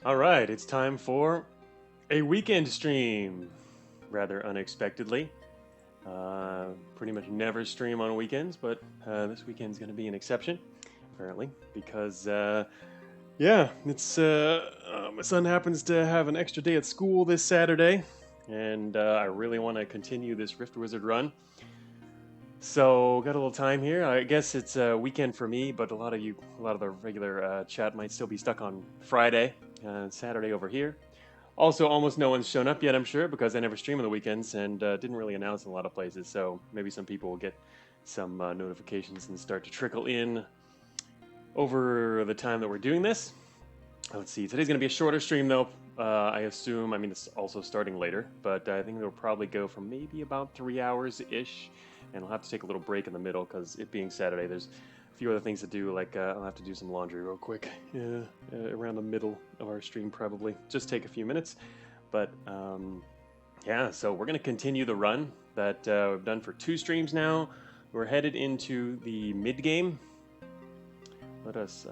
Alright, it's time for a weekend stream. Rather unexpectedly. Pretty much never stream on weekends, but this weekend's going to be an exception, apparently, because, my son happens to have an extra day at school this Saturday, and I really want to continue this Rift Wizard run. So, got a little time here. I guess it's a weekend for me, but a lot of the regular chat might still be stuck on Friday, Saturday over here. Also, almost no one's shown up yet, I'm sure, because I never stream on the weekends and didn't really announce in a lot of places. So maybe some people will get some notifications and start to trickle in over the time that we're doing this. Let's see. Today's going to be a shorter stream, though. I assume. I mean, it's also starting later, but I think it'll probably go for maybe about 3 hours ish, and I'll have to take a little break in the middle because it being Saturday, there's a few other things to do. Like I'll have to do some laundry real quick. Yeah, around the middle of our stream, probably. Just take a few minutes, but yeah. So we're going to continue the run that we've done for 2 streams now. We're headed into the mid game. Let us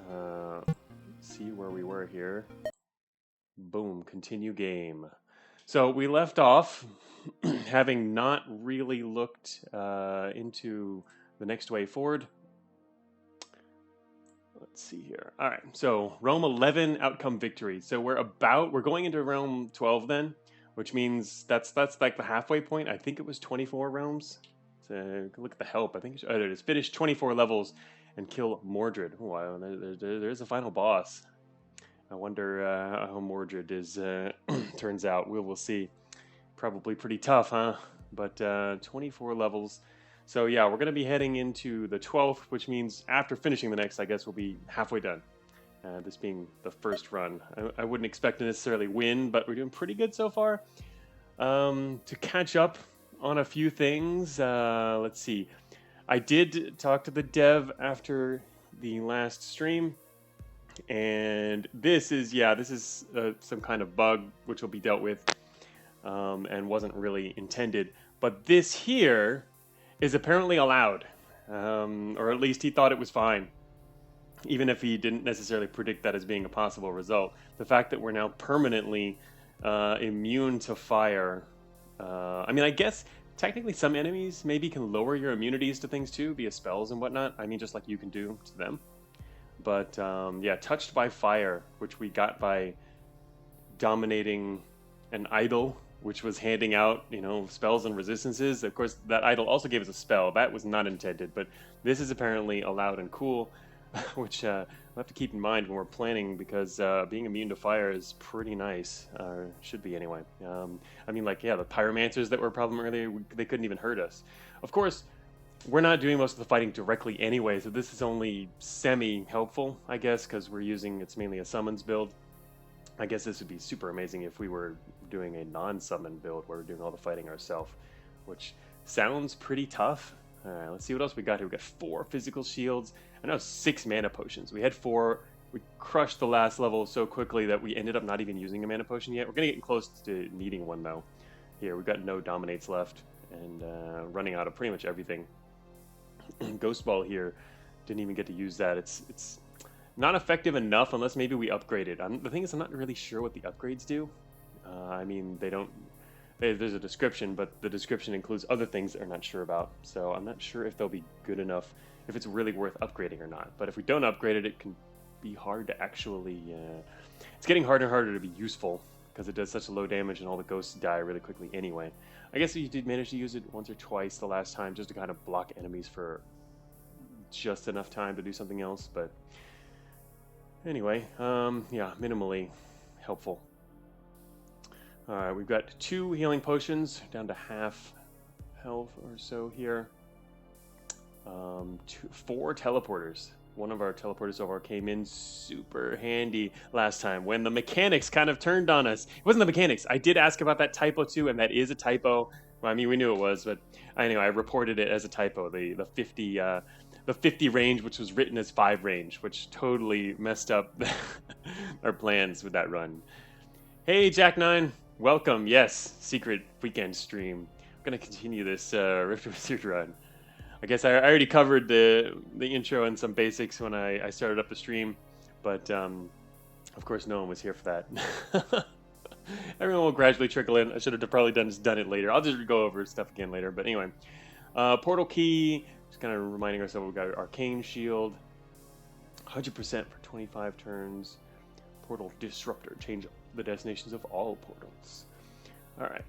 see where we were here. Boom, continue game. So we left off having not really looked into the next way forward. Let's see here. All right, so Realm 11 outcome victory. So we're going into Realm 12 then, which means that's like the halfway point. I think it was 24 realms. So look at the help. I think it is. Finish 24 levels and kill Mordred. Oh, wow, there's a final boss. I wonder how Mordred is turns out. We'll see. Probably pretty tough, huh? But 24 levels. So yeah, we're going to be heading into the 12th, which means after finishing the next, I guess we'll be halfway done. This being the first run. I wouldn't expect to necessarily win, but we're doing pretty good so far. To catch up on a few things, let's see. I did talk to the dev after the last stream, and this is some kind of bug which will be dealt with, and wasn't really intended. But this here is apparently allowed, or at least he thought it was fine, even if he didn't necessarily predict that as being a possible result. The fact that we're now permanently immune to fire. I mean, I guess technically some enemies maybe can lower your immunities to things too, via spells and whatnot. I mean, just like you can do to them. But yeah, touched by fire, which we got by dominating an idol, which was handing out, spells and resistances. Of course, that idol also gave us a spell. That was not intended, but this is apparently allowed and cool, which we'll have to keep in mind when we're planning, because being immune to fire is pretty nice, or should be anyway. I mean, like, yeah, the pyromancers that were a problem earlier, they couldn't even hurt us. Of course, we're not doing most of the fighting directly anyway, so this is only semi-helpful, I guess, because it's mainly a summons build. I guess this would be super amazing if we were doing a non-summon build where we're doing all the fighting ourselves, which sounds pretty tough. All right, let's see what else we got here. We got 4 physical shields. I know 6 mana potions. We had 4. We crushed the last level so quickly that we ended up not even using a mana potion yet. We're going to get close to needing one, though. Here, we've got no dominates left, and running out of pretty much everything. Ghost Ball here, didn't even get to use that. It's not effective enough unless maybe we upgrade it. The thing is, I'm not really sure what the upgrades do. I mean, there's a description, but the description includes other things that I'm not sure about. So I'm not sure if they'll be good enough, if it's really worth upgrading or not. But if we don't upgrade it, it can be hard to actually... it's getting harder and harder to be useful, because it does such a low damage and all the ghosts die really quickly anyway. I guess you did manage to use it once or twice the last time, just to kind of block enemies for just enough time to do something else, but anyway, yeah, minimally helpful. Alright, we've got 2 healing potions, down to half health or so here. 4 teleporters. One of our teleporters so far came in super handy last time when the mechanics kind of turned on us. It wasn't the mechanics. I did ask about that typo too, and that is a typo. Well, I mean, we knew it was, but anyway, I reported it as a typo. The 50 range, which was written as 5 range, which totally messed up our plans with that run. Hey, Jack9, welcome. Yes, secret weekend stream. I'm gonna continue this Rift Wizard run. I guess I already covered the intro and some basics when I started up the stream, but Of course, no one was here for that. Everyone will gradually trickle in. I should have probably done it later. I'll just go over stuff again later. But anyway, portal key. Just kind of reminding ourselves we've got arcane shield. 100% for 25 turns. Portal disruptor. Change the destinations of all portals. All right.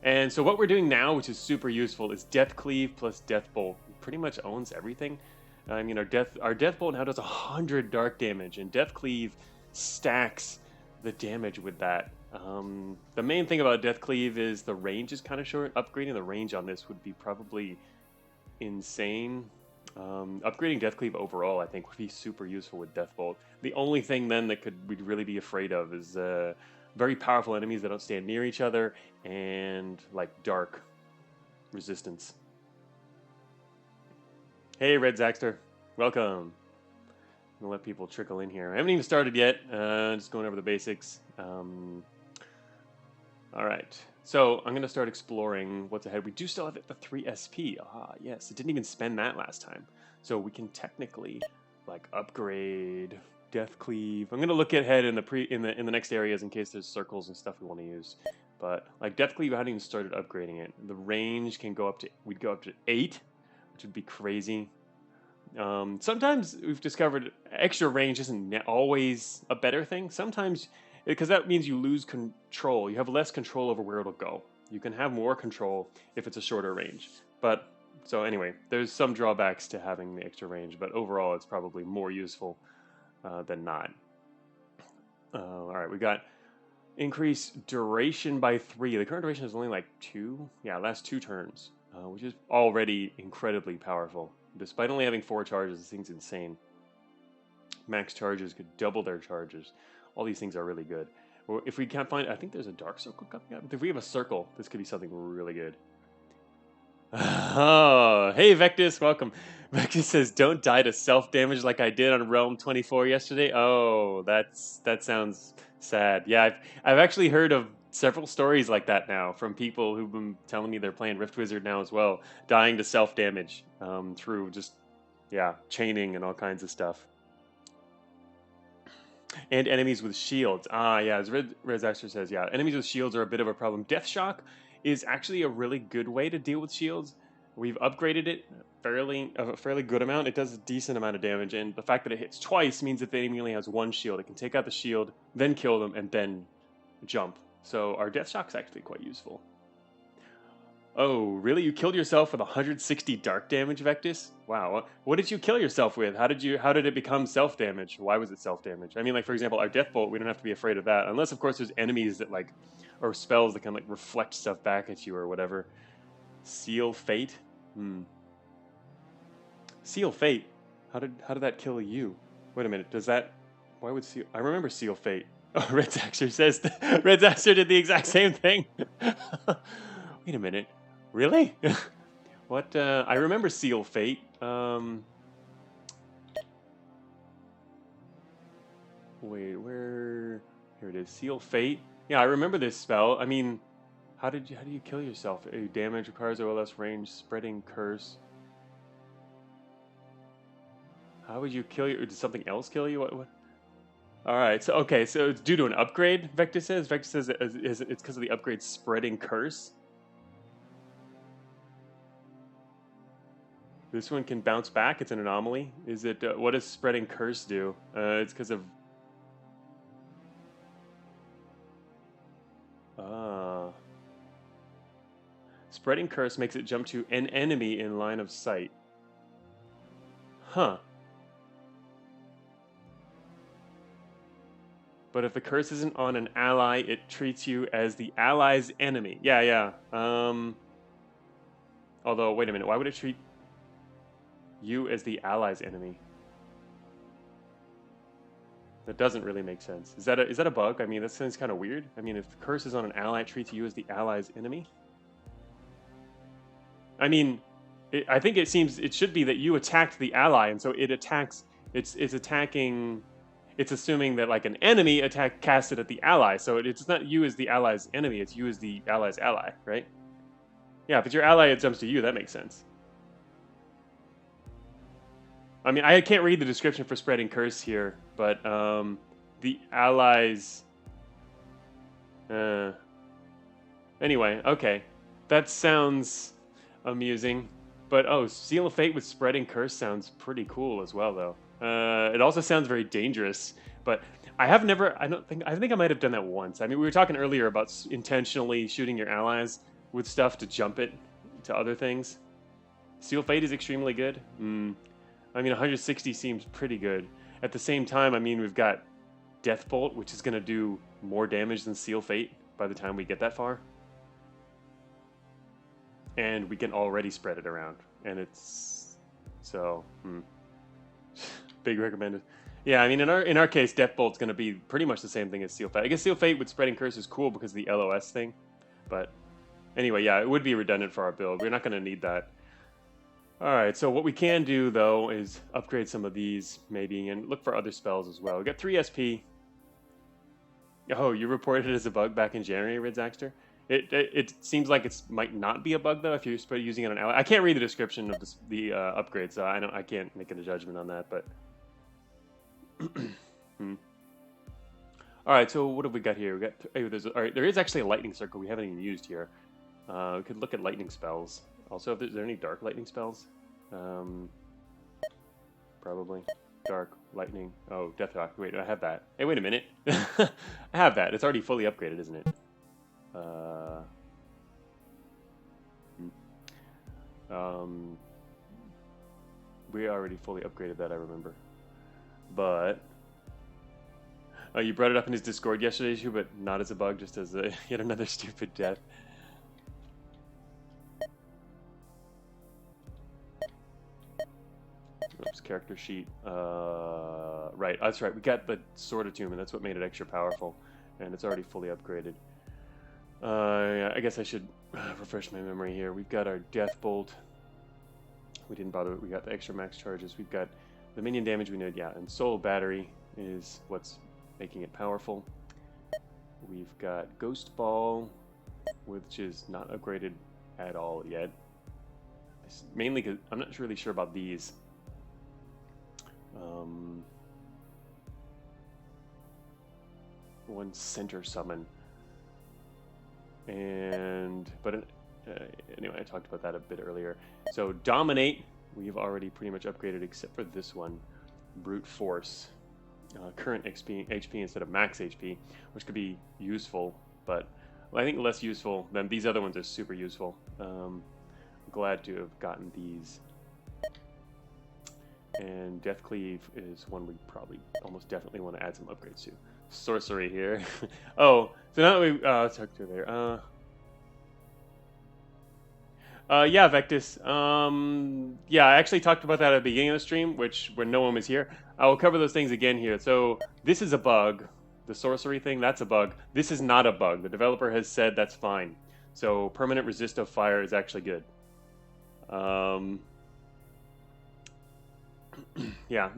And so what we're doing now, which is super useful, is Death Cleave plus Death Bolt. It pretty much owns everything. I mean, our Death Bolt now does 100 dark damage, and Death Cleave stacks the damage with that. The main thing about Death Cleave is the range is kind of short. Upgrading the range on this would be probably insane. Upgrading Death Cleave overall, I think, would be super useful with Death Bolt. The only thing then that we'd really be afraid of is very powerful enemies that don't stand near each other and like dark resistance. Hey, Red Zaxter, welcome. I'm gonna let people trickle in here. I haven't even started yet. Just going over the basics. All right, so I'm gonna start exploring what's ahead. We do still have the 3 SP. Ah, yes, it didn't even spend that last time, so we can technically like upgrade Death Cleave. I'm gonna look ahead in the next areas in case there's circles and stuff we want to use. But like Death Cleave, I hadn't even started upgrading it. The range can go up to we'd go up to 8, which would be crazy. Sometimes we've discovered extra range isn't always a better thing. Sometimes, because that means you lose control. You have less control over where it'll go. You can have more control if it's a shorter range. But so anyway, there's some drawbacks to having the extra range, but overall it's probably more useful than not. All right, we got increase duration by 3. The current duration is only like 2. Yeah, last 2 turns, which is already incredibly powerful. Despite only having 4 charges, this thing's insane. Max charges could double their charges. All these things are really good. Well, if we can't find, I think there's a dark circle coming up. If we have a circle, this could be something really good. Oh, hey Vectus, welcome. Vectus says, "Don't die to self-damage like I did on Realm 24 yesterday." Oh, that sounds sad. Yeah, I've actually heard of several stories like that now from people who've been telling me they're playing Rift Wizard now as well, dying to self-damage through just chaining and all kinds of stuff. And enemies with shields. Ah, yeah, as Red Zaxter says, yeah, enemies with shields are a bit of a problem. Death Shock is actually a really good way to deal with shields. We've upgraded it a fairly good amount. It does a decent amount of damage, and the fact that it hits twice means that the enemy only has 1 shield. It can take out the shield, then kill them, and then jump. So our Death Shock's actually quite useful. Oh, really? You killed yourself with 160 dark damage, Vectus? Wow. What did you kill yourself with? How did it become self-damage? Why was it self-damage? I mean, like, for example, our Death Bolt, we don't have to be afraid of that. Unless, of course, there's enemies that, like, or spells that can, like, reflect stuff back at you or whatever. Seal Fate? Seal Fate? How did that kill you? Wait a minute, why would Seal... I remember Seal Fate. Oh, Red Zaxter says... Red Zaxter did the exact same thing. Wait a minute. Really? What? I remember Seal Fate. Wait, where? Here it is. Seal Fate. Yeah, I remember this spell. I mean, how do you kill yourself? Damage requires OLS range, spreading curse. How would you kill you? Did something else kill you? What? All right. So okay. So it's due to an upgrade. Vector says. Vector says it's because of the upgrade spreading curse. This one can bounce back. It's an anomaly. Is it? What does spreading curse do? It's because of. Spreading curse makes it jump to an enemy in line of sight. Huh. But if the curse isn't on an ally, it treats you as the ally's enemy. Yeah. Although, wait a minute. Why would it treat you as the ally's enemy? That doesn't really make sense. Is that a bug? I mean, that sounds kind of weird. I mean, if the curse is on an ally, it treats you as the ally's enemy. I mean, I think it should be that you attacked the ally, and so it attacks. It's attacking. It's assuming that like an enemy casted at the ally, so it's not you as the ally's enemy. It's you as the ally's ally, right? Yeah, if it's your ally, it jumps to you. That makes sense. I mean, I can't read the description for spreading curse here, but the allies. Anyway, okay. That sounds amusing. But oh, Seal of Fate with Spreading Curse sounds pretty cool as well, though. It also sounds very dangerous. But I have never. I think I might have done that once. I mean, we were talking earlier about intentionally shooting your allies with stuff to jump it to other things. Seal of Fate is extremely good. I mean, 160 seems pretty good. At the same time, I mean, we've got Death Bolt, which is going to do more damage than Seal Fate by the time we get that far. And we can already spread it around. And it's... So, big recommended. Yeah, I mean, in our case, Death Bolt's going to be pretty much the same thing as Seal Fate. I guess Seal Fate with Spreading Curse is cool because of the LOS thing. But anyway, yeah, it would be redundant for our build. We're not going to need that. Alright, so what we can do, though, is upgrade some of these, maybe, and look for other spells as well. We got 3 SP. Oh, you reported it as a bug back in January, Red Zaxter? It seems like it might not be a bug, though, if you're using it on ally. I can't read the description of the upgrade, so I can't make a judgment on that, but... Alright, so what have we got here? We got alright, there is actually a lightning circle we haven't even used here. We could look at lightning spells. Also, is there any dark lightning spells? Probably. Dark, lightning. Oh, Death Rock. Wait, I have that. Hey, wait a minute. I have that. It's already fully upgraded, isn't it? We already fully upgraded that, I remember. But... you brought it up in his Discord yesterday, too, but not as a bug, just as yet another stupid death. Oops, character sheet. Right, that's right. We got the Sword Attunement. That's what made it extra powerful, and it's already fully upgraded. I guess I should refresh my memory here. We've got our Death Bolt. We didn't bother. We got the extra max charges. We've got the minion damage we need. Yeah, and Soul Battery is what's making it powerful. We've got Ghost Ball, which is not upgraded at all yet. Mainly because I'm not really sure about these. One center summon, but anyway, I talked about that a bit earlier. So Dominate, we've already pretty much upgraded except for this one, Brute Force, current HP instead of max HP, which could be useful, but I think less useful than these other ones are super useful. I'm glad to have gotten these. And Death Cleave is one we probably almost definitely want to add some upgrades to. Sorcery here. Oh, so now that we talked to there. Yeah, Vectus. Yeah, I actually talked about that at the beginning of the stream, when no one was here. I will cover those things again here. So this is a bug. The sorcery thing, that's a bug. This is not a bug. The developer has said that's fine. So permanent resist of fire is actually good. Yeah,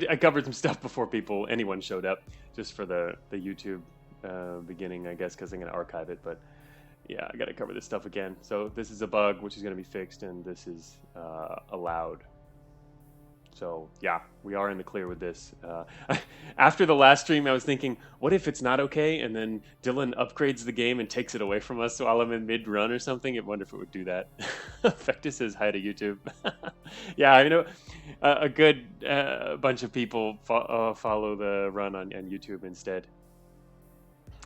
I covered some stuff before anyone showed up, just for the YouTube beginning, I guess, because I'm going to archive it. But yeah, I got to cover this stuff again. So this is a bug, which is going to be fixed, and this is allowed. So yeah, we are in the clear with this. After the last stream, I was thinking, what if it's not okay? And then Dylan upgrades the game and takes it away from us while I'm in mid-run or something. I wonder if it would do that. Fectus says hi to YouTube. Yeah, I know a good bunch of people follow the run on YouTube instead,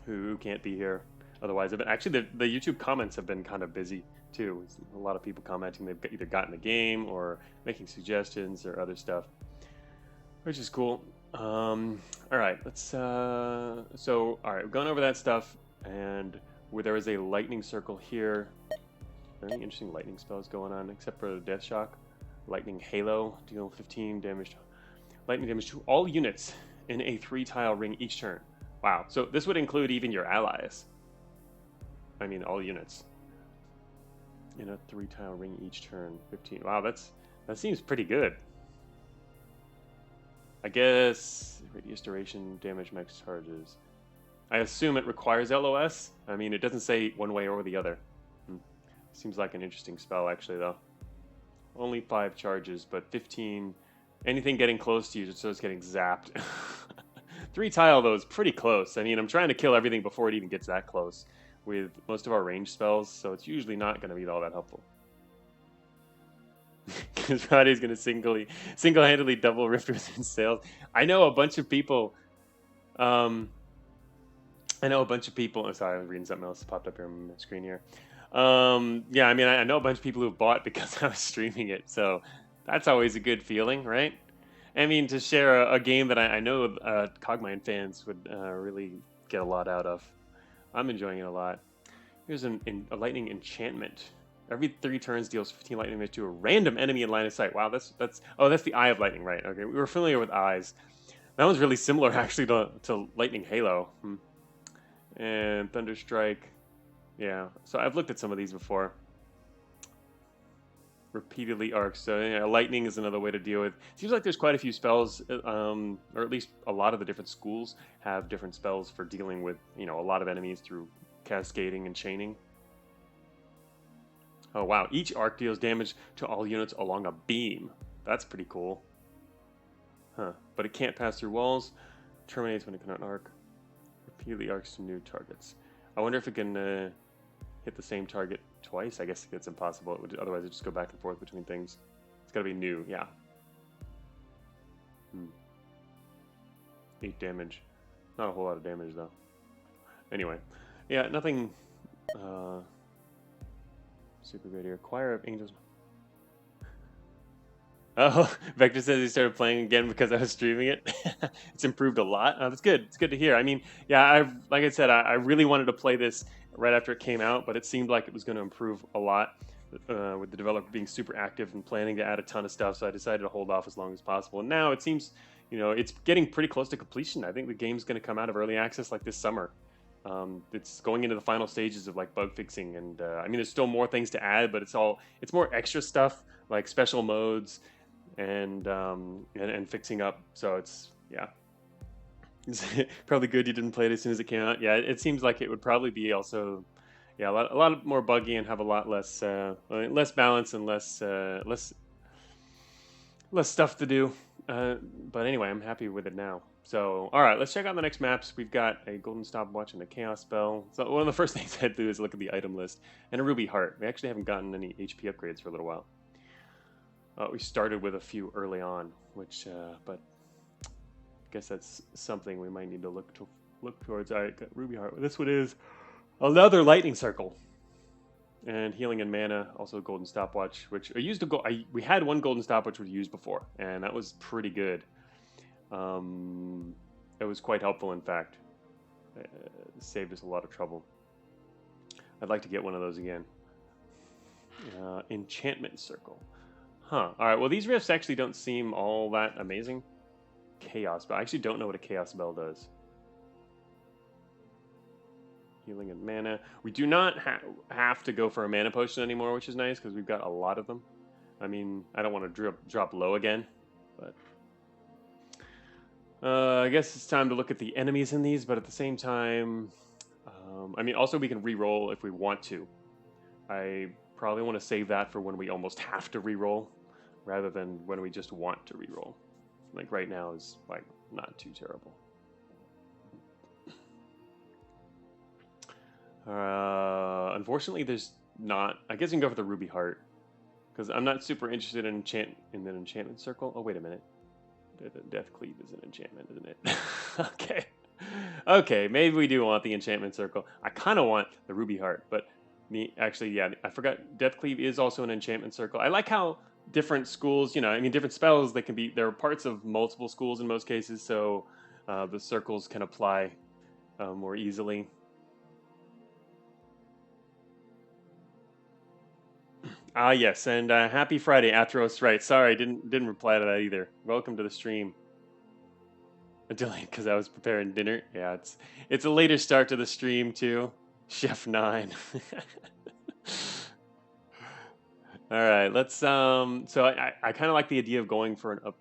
who can't be here otherwise. Actually, the YouTube comments have been kind of busy too. A lot of people commenting they've either gotten the game or making suggestions or other stuff, which is cool. All right, let's all right, we've gone over that stuff, and where there is a lightning circle here. Are there any interesting lightning spells going on except for Death Shock? Lightning Halo, deal 15 damage, lightning damage to all units in a 3-tile ring each turn. Wow, so this would include even your allies. I mean, all units in a 3-tile ring each turn. 15. Wow, that seems pretty good. I guess radius duration, damage max charges. I assume it requires LOS. I mean, it doesn't say one way or the other. Seems like an interesting spell, actually, though. Only 5 charges, but 15. Anything getting close to you, so it's getting zapped. 3 tile, though, is pretty close. I mean, I'm trying to kill everything before it even gets that close with most of our range spells, so it's usually not going to be all that helpful. Because Friday's going to single-handedly double Rift Within sales. I know a bunch of people... I'm sorry, I was reading something else that popped up here on my screen here. Yeah, I mean, I know a bunch of people who bought because I was streaming it, so that's always a good feeling, right? I mean, to share a game that I know Cogmine fans would really get a lot out of. I'm enjoying it a lot. Here's a lightning enchantment. Every 3 turns deals 15 lightning damage to a random enemy in line of sight. Wow, that's the Eye of Lightning, right? Okay, we were familiar with eyes. That one's really similar actually to Lightning Halo. And Thunderstrike. Yeah, so I've looked at some of these before. Repeatedly arcs. So yeah, lightning is another way to deal with. Seems like there's quite a few spells, or at least a lot of the different schools have different spells for dealing with, a lot of enemies through cascading and chaining. Oh wow, each arc deals damage to all units along a beam. That's pretty cool. Huh, but it can't pass through walls. Terminates when it cannot arc. Repeatedly arcs to new targets. I wonder if it can hit the same target twice. I guess it's impossible. Otherwise, it just go back and forth between things. It's got to be new, yeah. 8 damage. Not a whole lot of damage, though. Anyway. Yeah, nothing super great here. Choir of Angels. Oh, Vector says he started playing again because I was streaming it. It's improved a lot. That's good. It's good to hear. I mean, yeah, like I said, I really wanted to play this right after it came out, but it seemed like it was going to improve a lot with the developer being super active and planning to add a ton of stuff. So I decided to hold off as long as possible. And now it seems, it's getting pretty close to completion. I think the game's going to come out of early access like this summer. It's going into the final stages of like bug fixing, and I mean, there's still more things to add, but it's more extra stuff like special modes. And fixing up, so it's probably good you didn't play it as soon as it came out. Yeah, it seems like it would probably be also, a lot more buggy and have a lot less balance and less stuff to do. But anyway, I'm happy with it now. So all right, let's check out the next maps. We've got a golden stopwatch and a chaos spell. So one of the first things I do is look at the item list and a ruby heart. We actually haven't gotten any HP upgrades for a little while. We started with a few early on, which, but I guess that's something we might need to look towards. All right, got Ruby Heart. This one is another Lightning Circle, and Healing and Mana, also a Golden Stopwatch, which I used to go. We had one Golden Stopwatch we used before, and that was pretty good. It was quite helpful, in fact. It saved us a lot of trouble. I'd like to get one of those again. Enchantment Circle. Huh. All right. Well, these rifts actually don't seem all that amazing. Chaos, but I actually don't know what a Chaos Spell does. Healing and Mana. We do not have to go for a Mana Potion anymore, which is nice because we've got a lot of them. I mean, I don't want to drop low again, but I guess it's time to look at the enemies in these. But at the same time, I mean, also we can re-roll if we want to. I probably want to save that for when we almost have to re-roll, rather than when we just want to re-roll. Like right now is like not too terrible. Unfortunately, there's not. I guess you can go for the Ruby Heart because I'm not super interested in an enchantment circle. Oh wait a minute, Death Cleave is an enchantment, isn't it? Okay, maybe we do want the enchantment circle. I kind of want the Ruby Heart, but. Actually, yeah, I forgot. Death Cleave is also an enchantment circle. I like how different schools, different spells. They're parts of multiple schools in most cases, so the circles can apply more easily. Yes, and happy Friday, Atros. Right, sorry, didn't reply to that either. Welcome to the stream. Delayed because I was preparing dinner. Yeah, it's a later start to the stream too. Chef 9. All right, let's so I kind of like the idea of going for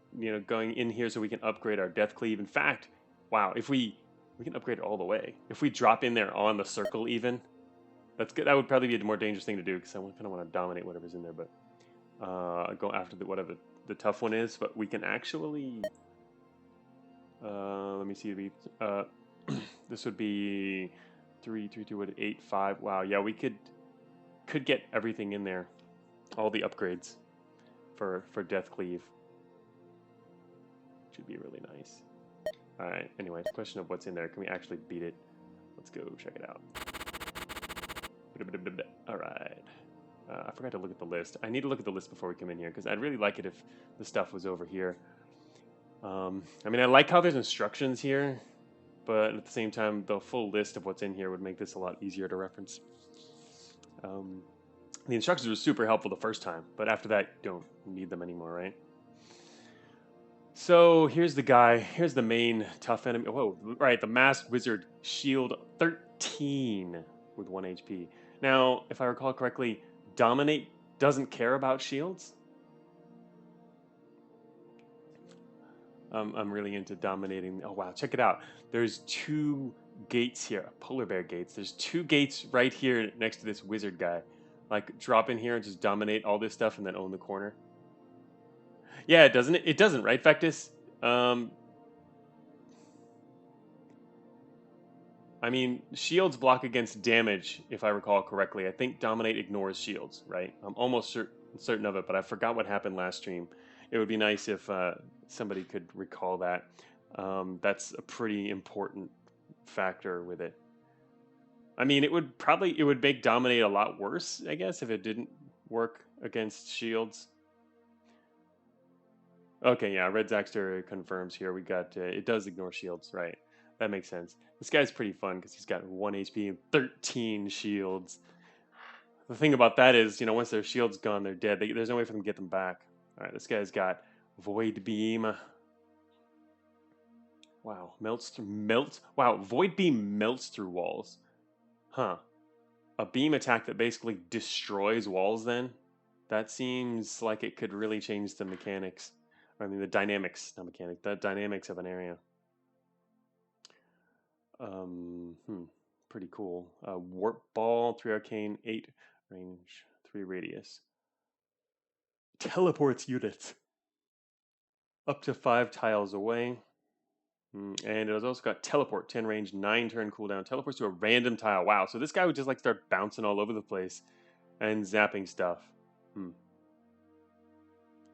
going in here so we can upgrade our Death Cleave. In fact, wow, if we can upgrade it all the way. If we drop in there on the circle even, that's good. That would probably be a more dangerous thing to do because I kind of want to dominate whatever's in there, but go after whatever the tough one is, but we can actually Let me see. This would be 3, 3, 2, 8, 5. Wow, yeah, we could get everything in there, all the upgrades for Death Cleave. Should be really nice. All right. Anyway, question of what's in there. Can we actually beat it? Let's go check it out. All right. I forgot to look at the list. I need to look at the list before we come in here because I'd really like it if the stuff was over here. I mean, I like how there's instructions here, but at the same time, the full list of what's in here would make this a lot easier to reference. The instructions were super helpful the first time, but after that, you don't need them anymore, right? So here's the guy. Here's the main tough enemy. Whoa, right, the Masked Wizard, shield 13 with 1 HP. Now, if I recall correctly, Dominate doesn't care about shields. I'm really into dominating. Oh wow, check it out. There's 2 gates here, polar bear gates. There's 2 gates right here next to this wizard guy. Like drop in here and just dominate all this stuff and then own the corner. Yeah, doesn't it? It doesn't, right, Vectus? I mean, shields block against damage, if I recall correctly. I think Dominate ignores shields, right? I'm almost certain of it, but I forgot what happened last stream. It would be nice if somebody could recall that. That's a pretty important factor with it. I mean, it would make Dominate a lot worse, I guess, if it didn't work against shields. Okay, yeah, Red Zaxter confirms here. We got it does ignore shields, right? That makes sense. This guy's pretty fun because he's got 1 HP and 13 shields. The thing about that is, you know, once their shield's gone, they're dead. There's no way for them to get them back. All right, this guy's got Void Beam. Wow, Wow, Void Beam melts through walls. Huh. A beam attack that basically destroys walls then? That seems like it could really change the mechanics. I mean, the dynamics, not mechanic, the dynamics of an area. Pretty cool. Warp Ball, 3 arcane, 8 range, 3 radius. Teleports units up to 5 tiles away. And it has also got Teleport, 10 range, 9 turn cooldown. Teleports to a random tile. Wow, so this guy would just like start bouncing all over the place and zapping stuff.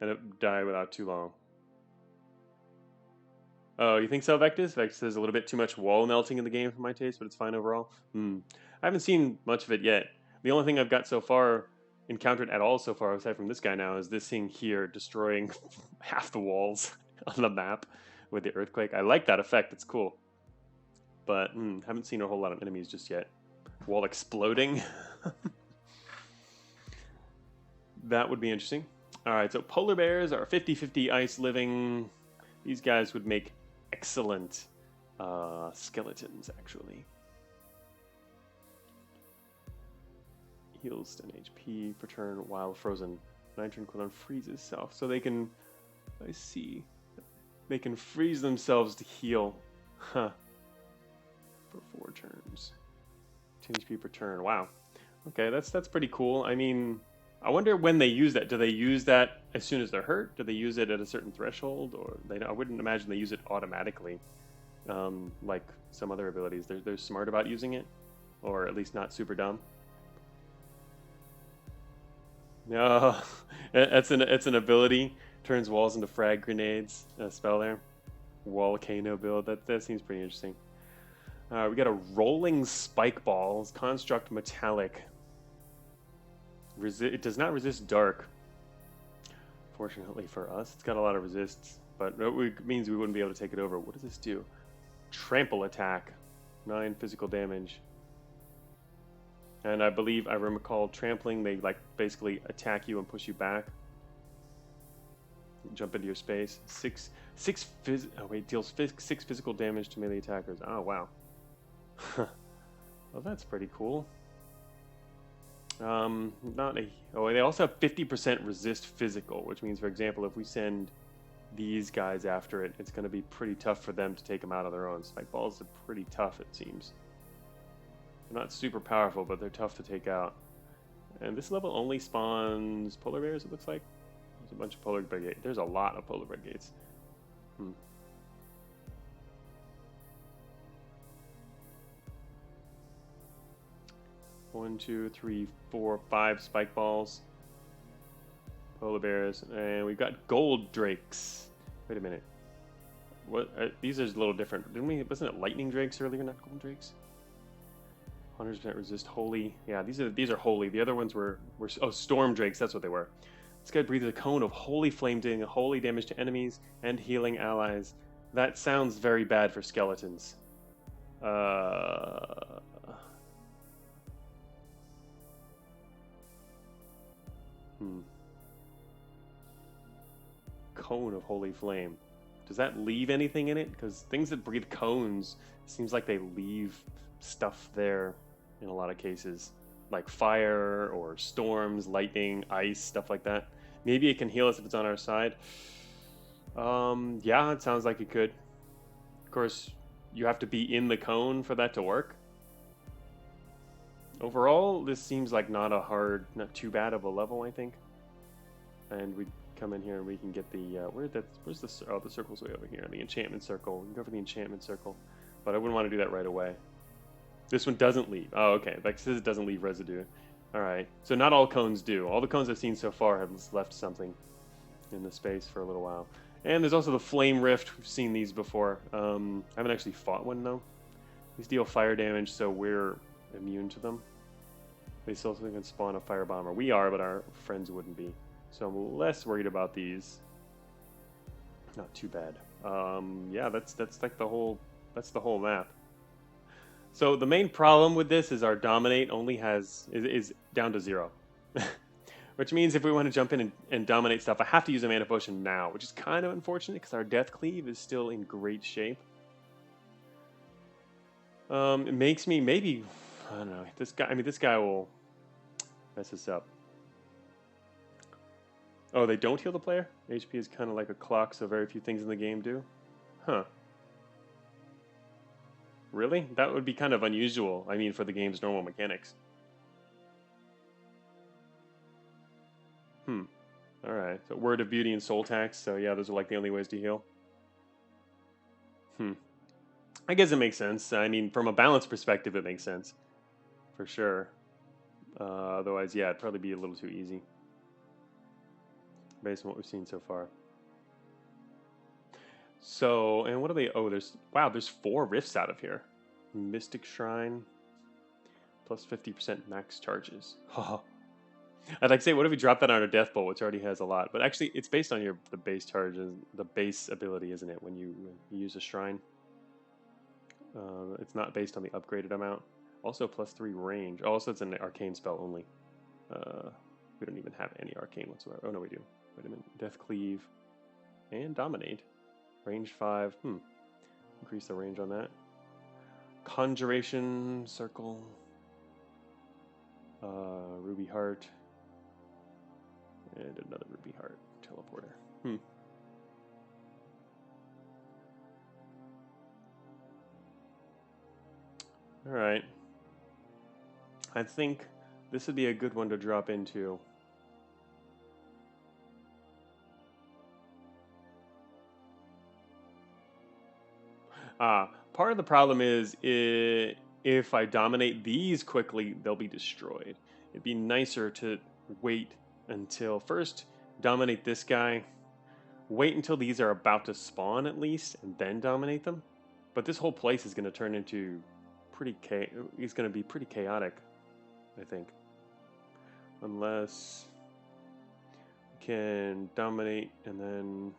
And it die without too long. Oh, you think so, Vectus? Vectus says a little bit too much wall melting in the game for my taste, but it's fine overall. I haven't seen much of it yet. The only thing I've got so far, encountered at all so far, aside from this guy now, is this thing here destroying half the walls on the map with the earthquake. I like that effect. It's cool. But haven't seen a whole lot of enemies just yet. Wall exploding. That would be interesting. All right, so polar bears are 50-50 ice living. These guys would make excellent skeletons, actually. Heals 10 HP per turn while frozen. 9 turn cooldown freezes self. So they can, I see, they can freeze themselves to heal. Huh. For 4 turns. 10 HP per turn. Wow. Okay, that's pretty cool. I mean, I wonder when they use that. Do they use that as soon as they're hurt? Do they use it at a certain threshold? Or I wouldn't imagine they use it automatically, like some other abilities. They're smart about using it, or at least not super dumb. No, it's an ability. Turns walls into frag grenades. A spell there. Volcano build. That seems pretty interesting. We got a rolling spike balls. Construct metallic. It does not resist dark. Fortunately for us, it's got a lot of resists, but it means we wouldn't be able to take it over. What does this do? Trample attack. 9 physical damage. And I believe I recall trampling, they like basically attack you and push you back. Jump into your space. Deals 6 physical damage to melee attackers. Oh wow. Well, that's pretty cool. They also have 50% resist physical, which means, for example, if we send these guys after it, it's going to be pretty tough for them to take them out on their own. Spike balls are pretty tough, it seems. They're not super powerful, but they're tough to take out. And this level only spawns polar bears, it looks like. There's a bunch of polar bear gates. There's a lot of polar bear gates. 1, 2, 3, 4, 5 spike balls. Polar bears. And we've got gold drakes. Wait a minute. What? These are a little different. Wasn't it lightning drakes earlier, not gold drakes? 100% resist holy. Yeah, these are holy. The other ones were storm drakes. That's what they were. This guy breathes a cone of holy flame, doing holy damage to enemies and healing allies. That sounds very bad for skeletons. Cone of holy flame. Does that leave anything in it? Because things that breathe cones seems like they leave stuff there in a lot of cases, like fire or storms, lightning, ice, stuff like that. Maybe it can heal us if it's on our side. Yeah, it sounds like it could. Of course, you have to be in the cone for that to work. Overall, this seems like not not too bad of a level, I think. And we come in here and we can get the where's the circle's way over here, the enchantment circle. We can go for the enchantment circle, but I wouldn't want to do that right away. This one doesn't leave. Oh, okay. Like says it doesn't leave residue. All right. So not all cones do. All the cones I've seen so far have left something in the space for a little while. And there's also the flame rift. We've seen these before. I haven't actually fought one though. These deal fire damage, so we're immune to them. They still can spawn a firebomber. We are, but our friends wouldn't be. So I'm less worried about these. Not too bad. Yeah, that's like the whole map. So the main problem with this is our dominate only is down to 0. Which means if we want to jump in and dominate stuff, I have to use a mana potion now, which is kind of unfortunate because our death cleave is still in great shape. It makes me maybe, I don't know, this guy will mess us up. Oh, they don't heal the player? HP is kind of like a clock, so very few things in the game do. Huh. Really? That would be kind of unusual, I mean, for the game's normal mechanics. Alright, so Word of Beauty and Soul Tax, so yeah, those are like the only ways to heal. I guess it makes sense. I mean, from a balance perspective, it makes sense. For sure. Otherwise, yeah, it'd probably be a little too easy. Based on what we've seen so far. So, and what are they? Oh, there's 4 rifts out of here. Mystic Shrine. Plus 50% max charges. I'd like to say, what if we drop that on our Death Bolt, which already has a lot? But actually, it's based on the base charges, the base ability, isn't it? When you use a shrine, it's not based on the upgraded amount. Also, plus 3 range. Also, it's an arcane spell only. We don't even have any arcane whatsoever. Oh no, we do. Wait a minute. Death Cleave and Dominate. Range 5. Increase the range on that. Conjuration Circle. Ruby Heart. And another Ruby Heart. Teleporter. Alright. I think this would be a good one to drop into. Part of the problem is if I dominate these quickly, they'll be destroyed. It'd be nicer to wait until first dominate this guy, wait until these are about to spawn at least, and then dominate them. But this whole place is going to turn into it's going to be pretty chaotic, I think. Unless we can dominate and then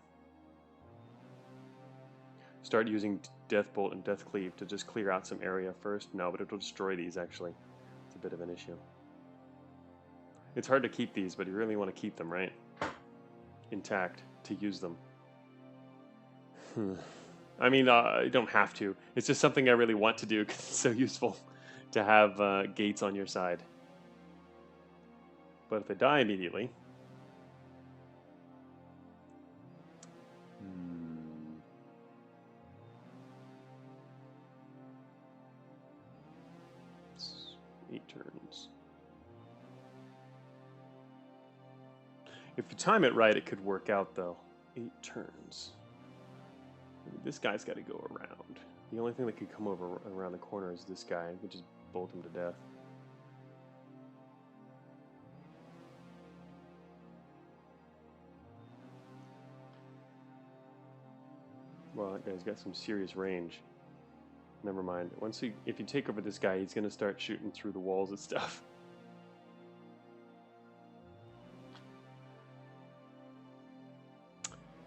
start using Death Bolt and Death Cleave to just clear out some area first. No, but it'll destroy these actually. It's a bit of an issue. It's hard to keep these, but you really want to keep them, right? Intact to use them. I mean, you don't have to. It's just something I really want to do because it's so useful to have gates on your side. But if they die immediately... It's 8 turns. If you time it right, it could work out, though. 8 turns. This guy's got to go around. The only thing that could come over around the corner is this guy. We just bolt him to death. Well, that guy's got some serious range. Never mind. If you take over this guy, he's going to start shooting through the walls and stuff.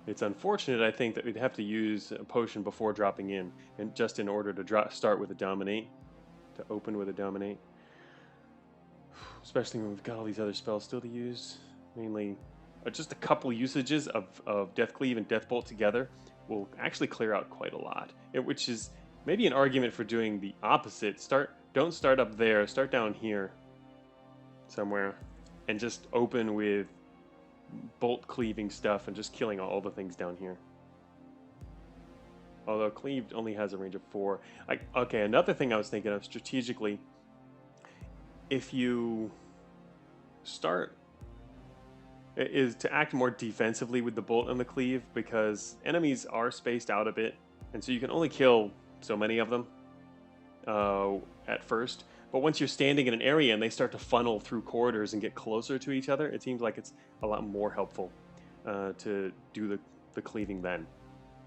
It's unfortunate, I think, that we'd have to use a potion before dropping in, and just in order to start with a dominate, to open with a dominate. Especially when we've got all these other spells still to use. Mainly, just a couple usages of Death Cleave and Death Bolt together will actually clear out quite a lot. Which is maybe an argument for doing the opposite. Don't start up there. Start down here somewhere, and just open with bolt cleaving stuff and just killing all the things down here. Although cleaved only has a range of 4. Okay, another thing I was thinking of strategically, if you start, is to act more defensively with the bolt and the cleave, because enemies are spaced out a bit, and so you can only kill so many of them at first. But once you're standing in an area and they start to funnel through corridors and get closer to each other, it seems like it's a lot more helpful to do the cleaving then.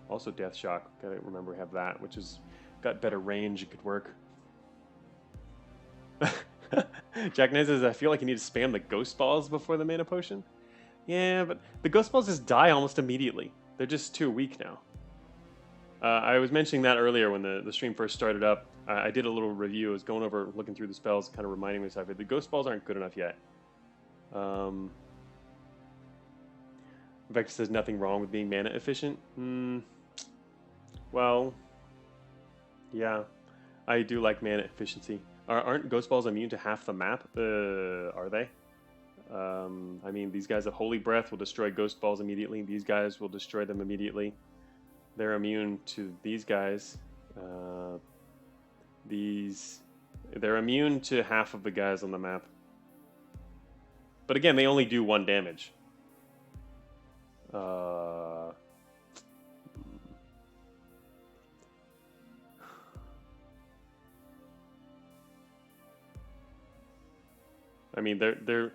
Also Death Shock, gotta remember to have that, which has got better range, it could work. Jack Knight says, I feel like you need to spam the Ghost Balls before the Mana Potion. Yeah, but the Ghost Balls just die almost immediately. They're just too weak now. I was mentioning that earlier when the stream first started up. I did a little review. I was going over, looking through the spells, kind of reminding myself that the Ghost Balls aren't good enough yet. Vector says nothing wrong with being mana efficient. Well, yeah, I do like mana efficiency. Aren't Ghost Balls immune to half the map? Are they? I mean, these guys at Holy Breath will destroy Ghost Balls immediately. These guys will destroy them immediately. They're immune to these guys. They're immune to half of the guys on the map. But again, they only do 1 damage. I mean, they're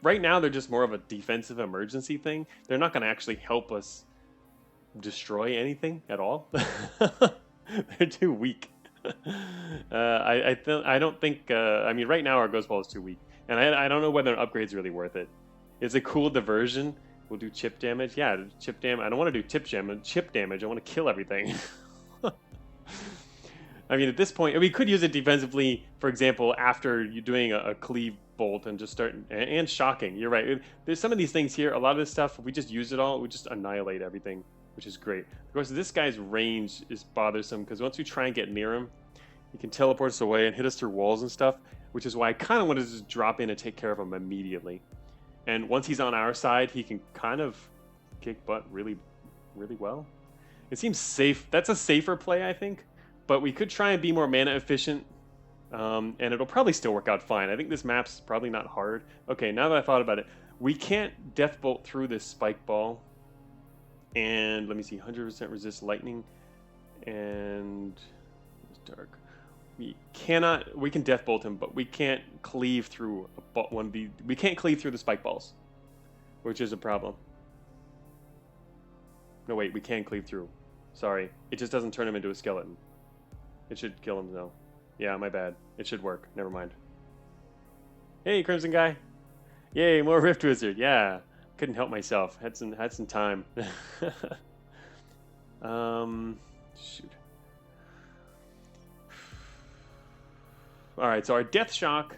right now they're just more of a defensive emergency thing. They're not going to actually help us destroy anything at all. They're too weak. I don't think. I mean, right now our Ghost Ball is too weak, and I don't know whether an upgrade's really worth it. It's a cool diversion. We'll do chip damage. Yeah, chip damage. I don't want to do chip damage. I want to kill everything. I mean, at this point, we could use it defensively. For example, after you're doing a cleave bolt and just start and shocking. You're right. There's some of these things here. A lot of this stuff, if we just use it all, we just annihilate everything, which is great. Of course, this guy's range is bothersome because once we try and get near him, he can teleport us away and hit us through walls and stuff, which is why I kind of want to just drop in and take care of him immediately. And once he's on our side, he can kind of kick butt really, really well. It seems safe. That's a safer play, I think. But we could try and be more mana efficient, and it'll probably still work out fine. I think this map's probably not hard. Okay, now that I thought about it, we can't Death Bolt through this Spike Ball. And let me see, 100% resist lightning, and it's dark. We can Death Bolt him, but we can't cleave through we can't cleave through the Spike Balls, which is a problem. No, wait, we can cleave through. Sorry, it just doesn't turn him into a skeleton. It should kill him though. Yeah, my bad. It should work. Never mind. Hey, Crimson Guy. Yay, more Rift Wizard. Yeah, couldn't help myself. Had some time. Shoot. All right, so our Death Shock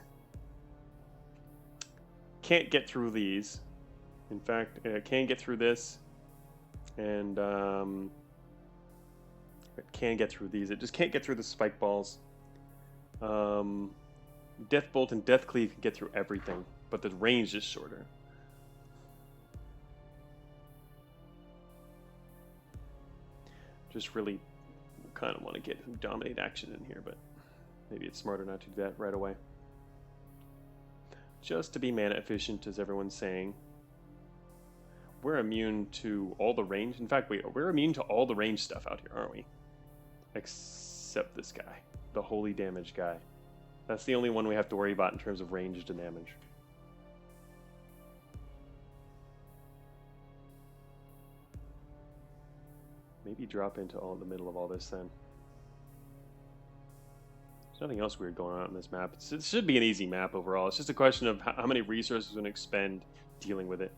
can't get through these. In fact, it can get through this, and it can get through these. It just can't get through the Spike Balls. Death Bolt and Death Cleave can get through everything, but the range is shorter. Just really kind of want to get some dominate action in here, but maybe it's smarter not to do that right away. Just to be mana efficient, as everyone's saying. We're immune to all the range. In fact, we're immune to all the range stuff out here, aren't we? Except this guy, the holy damage guy. That's the only one we have to worry about in terms of ranged damage. maybe drop into the middle of all this then. There's nothing else weird going on in this map. It should be an easy map overall. It's just a question of how many resources we're going to expend dealing with it.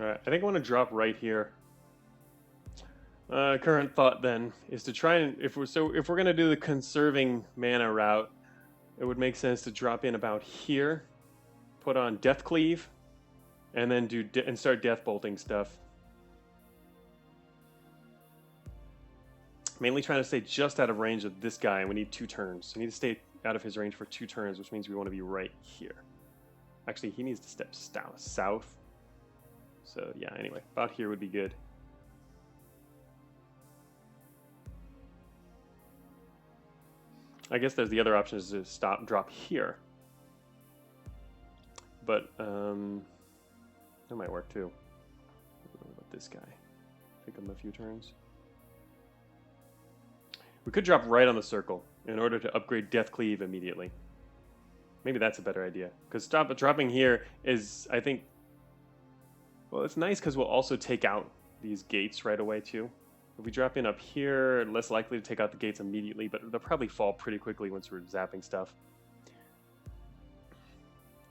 Alright, I think I want to drop right here. Current thought then is to try and if we're gonna do the conserving mana route, it would make sense to drop in about here, put on Death Cleave, and then start death bolting stuff. Mainly trying to stay just out of range of this guy, and we need 2 turns. We need to stay out of his range for 2 turns, which means we want to be right here. Actually, he needs to step south. So yeah, anyway, about here would be good. I guess there's the other option is to drop here. But that might work too. What about this guy? Pick him a few turns. We could drop right on the circle in order to upgrade Death Cleave immediately. Maybe that's a better idea. Because dropping here is, I think, well, it's nice because we'll also take out these gates right away too. If we drop in up here, less likely to take out the gates immediately, but they'll probably fall pretty quickly once we're zapping stuff.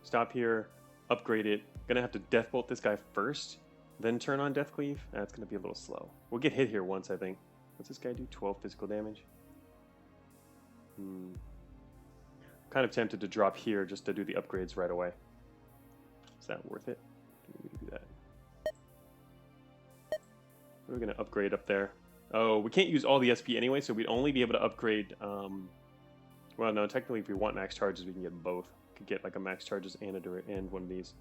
Stop here, upgrade it. Gonna have to death bolt this guy first, then turn on Death Cleave. That's gonna be a little slow. We'll get hit here once, I think. What's this guy do? 12 physical damage? Kind of tempted to drop here just to do the upgrades right away. Is that worth it? We do that. We're going to upgrade up there. Oh, we can't use all the SP anyway, so we'd only be able to upgrade... well, no, technically if we want max charges, we can get both. We could get like a max charges and one of these.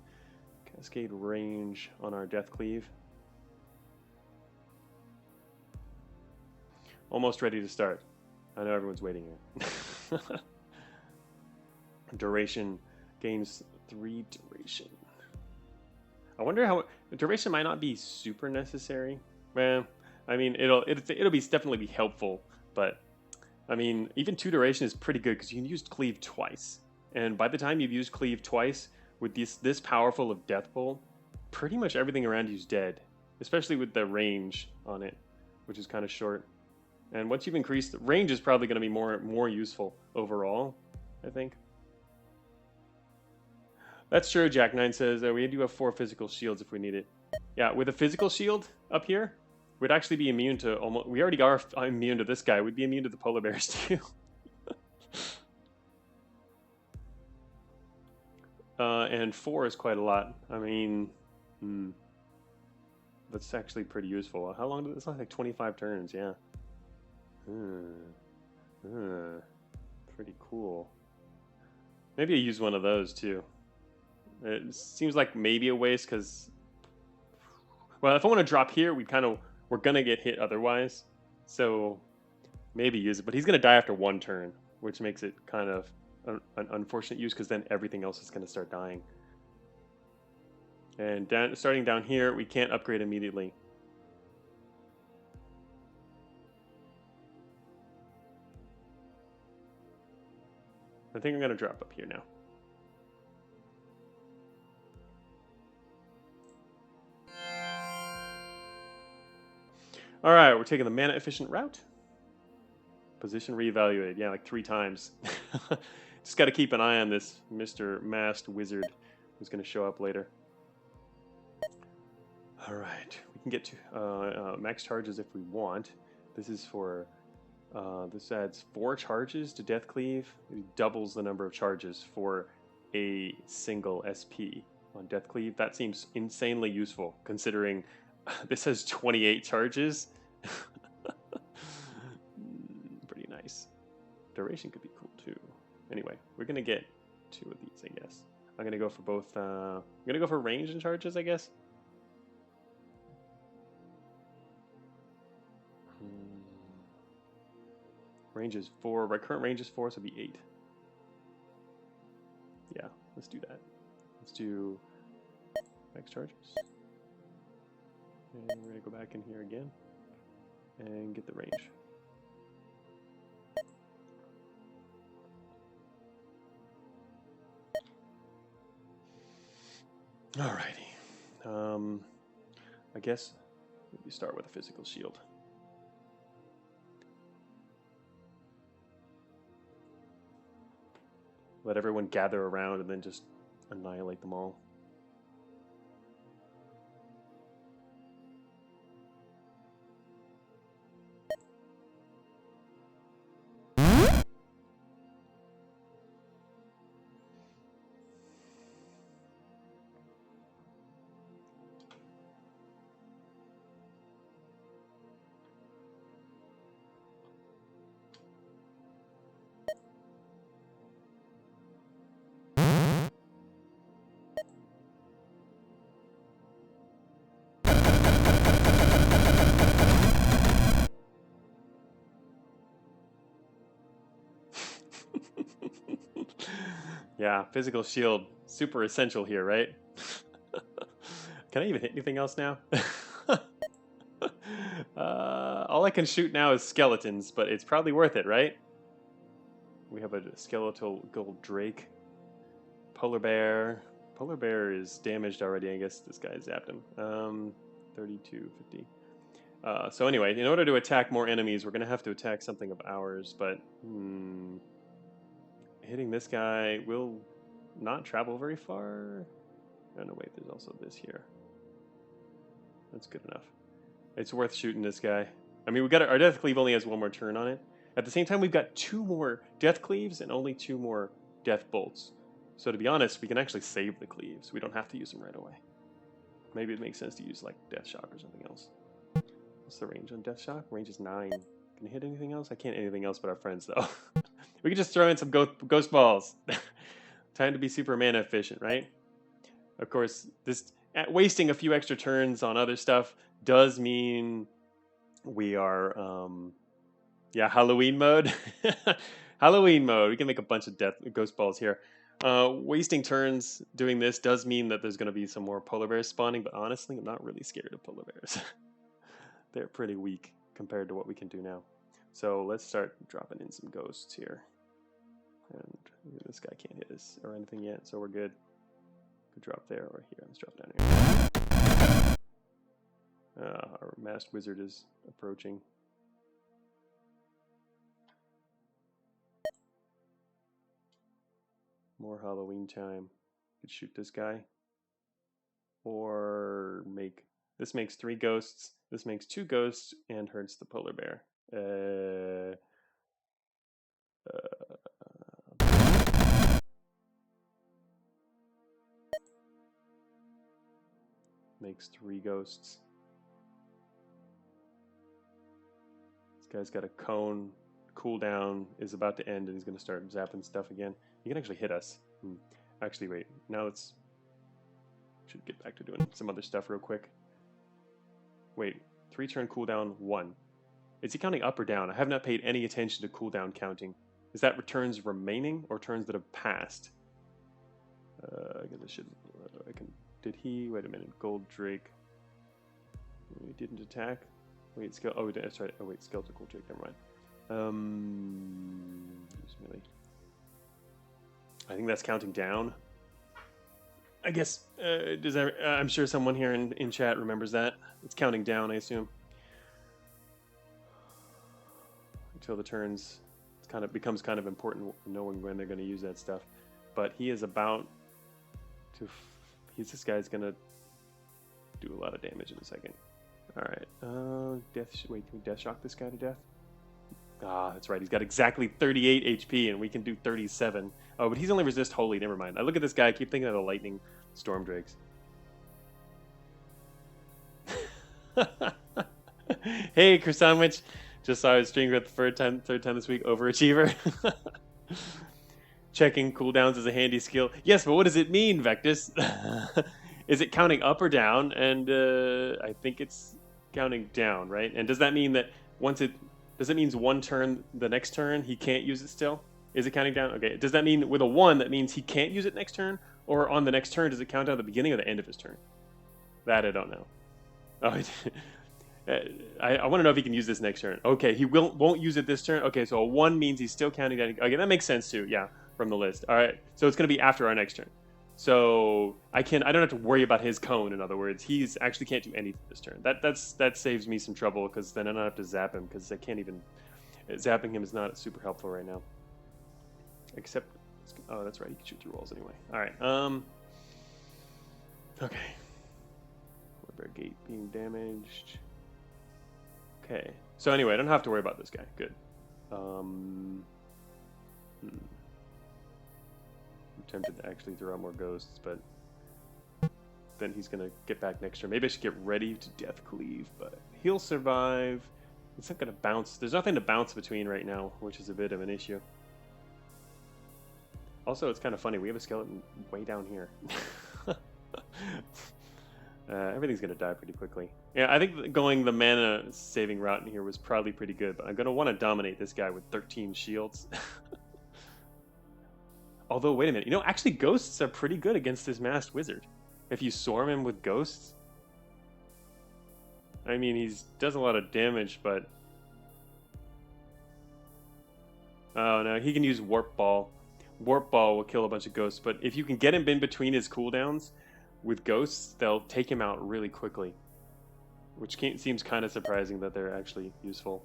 Cascade range on our Death Cleave. Almost ready to start. I know everyone's waiting here. Duration gains 3 duration. I wonder how... Duration might not be super necessary. Well, I mean, it'll definitely be helpful, but I mean, even 2 duration is pretty good because you can use Cleave twice, and by the time you've used Cleave twice with this powerful of Death Bolt, pretty much everything around you's dead, especially with the range on it, which is kind of short. And once you've increased, range is probably going to be more useful overall, I think. That's true, Jack9 says. We do have 4 physical shields if we need it. Yeah, with a physical shield up here, we'd actually be immune to almost... We already are immune to this guy. We'd be immune to the polar bears too. And 4 is quite a lot. I mean... That's actually pretty useful. How long did this last? Like 25 turns, yeah. Pretty cool. Maybe I use one of those too. It seems like maybe a waste because... Well, if I want to drop here, we're going to get hit otherwise. So maybe use it. But he's going to die after 1 turn, which makes it kind of an unfortunate use because then everything else is going to start dying. And starting down here, we can't upgrade immediately. I think I'm going to drop up here now. Alright, we're taking the mana efficient route. Position reevaluated. Yeah, like 3 times. Just got to keep an eye on this Mr. Masked Wizard who's going to show up later. Alright, we can get to max charges if we want. This is for... this adds 4 charges to Death Cleave. It doubles the number of charges for a single SP on Death Cleave. That seems insanely useful considering this has 28 charges. Pretty nice. Duration could be cool too. Anyway, we're going to get 2 of these, I guess. I'm gonna go for both. I'm gonna go for range and charges, I guess. Range is 4. My current range is 4, so it'll be 8. Yeah, let's do that. Let's do max charges. And we're gonna go back in here again and get the range. Alrighty. I guess we start with a physical shield. Let everyone gather around and then just annihilate them all. Yeah, physical shield, super essential here, right? Can I even hit anything else now? All I can shoot now is skeletons, but it's probably worth it, right? We have a skeletal gold drake. Polar bear. Polar bear is damaged already. I guess this guy zapped him. 32, 50. So anyway, in order to attack more enemies, we're going to have to attack something of ours, but hitting this guy will not travel very far. Oh no, wait, there's also this here. That's good enough. It's worth shooting this guy. I mean, our death cleave only has 1 more turn on it. At the same time, we've got 2 more death cleaves and only 2 more death bolts. So to be honest, we can actually save the cleaves. We don't have to use them right away. Maybe it makes sense to use like death shock or something else. What's the range on death shock? Range is 9. Can you hit anything else? I can't hit anything else but our friends though. We can just throw in some ghost balls. Time to be super mana efficient, right? Of course, wasting a few extra turns on other stuff does mean we are, Halloween mode. Halloween mode. We can make a bunch of ghost balls here. Wasting turns doing this does mean that there's going to be some more polar bears spawning, but honestly, I'm not really scared of polar bears. They're pretty weak compared to what we can do now. So let's start dropping in some ghosts here. And this guy can't hit us or anything yet, so we're good. Could drop there or here. Let's drop down here. Our masked wizard is approaching. More Halloween time. Could shoot this guy. Or this makes 3 ghosts. This makes 2 ghosts and hurts the polar bear. Makes 3 ghosts. This guy's got a cone. Cooldown is about to end and he's going to start zapping stuff again. He can actually hit us. Actually, wait. Now should get back to doing some other stuff real quick. Wait. 3 turn cooldown 1. Is he counting up or down? I have not paid any attention to cooldown counting. Is that returns remaining or turns that have passed? I guess I should. Did he? Wait a minute. Gold Drake. He didn't attack. Wait, that's right. Oh wait, skeletal Gold Drake. Never mind. Melee. I think that's counting down. I guess. I'm sure someone here in chat remembers that. It's counting down, I assume. Until the turns, becomes kind of important knowing when they're going to use that stuff. But he is about to. This guy's going to do a lot of damage in a second. All right. Wait, can we death shock this guy to death? Ah, that's right. He's got exactly 38 HP, and we can do 37. Oh, but he's only resist holy. Never mind. I look at this guy. I keep thinking of the lightning storm drakes. Hey, Chris Sandwich. Just saw his stream for the third time this week. Overachiever. Checking cooldowns is a handy skill. Yes, but what does it mean, Vectus? Is it counting up or down? And I think it's counting down, right? And does that mean that once it... Does it mean one turn, the next turn, he can't use it still? Is it counting down? Okay, does that mean with a 1, that means he can't use it next turn? Or on the next turn, does it count down at the beginning or the end of his turn? That I don't know. Oh, I want to know if he can use this next turn. Okay, he won't use it this turn. Okay, so a 1 means he's still counting down. Okay, that makes sense too, yeah, from the list. All right, so it's going to be after our next turn. So I don't have to worry about his cone, in other words. He's actually can't do anything this turn. That saves me some trouble, because then I don't have to zap him, because I can't even... Zapping him is not super helpful right now. Except... Oh, that's right, he can shoot through walls anyway. Alright, okay. Warbear Gate being damaged. Okay. So anyway, I don't have to worry about this guy. Good. I'm tempted to actually throw out more ghosts, but then he's going to get back next turn. Maybe I should get ready to Death Cleave, but he'll survive. It's not going to bounce. There's nothing to bounce between right now, which is a bit of an issue. Also, it's kind of funny. We have a skeleton way down here. Everything's going to die pretty quickly. Yeah, I think going the mana saving route in here was probably pretty good, but I'm going to want to dominate this guy with 13 shields. Although, wait a minute. You know, actually, ghosts are pretty good against this masked wizard. If you swarm him with ghosts. I mean, he does a lot of damage, but... Oh, no. He can use Warp Ball. Warp Ball will kill a bunch of ghosts, but if you can get him in between his cooldowns with ghosts, they'll take him out really quickly. Which seems kind of surprising that they're actually useful.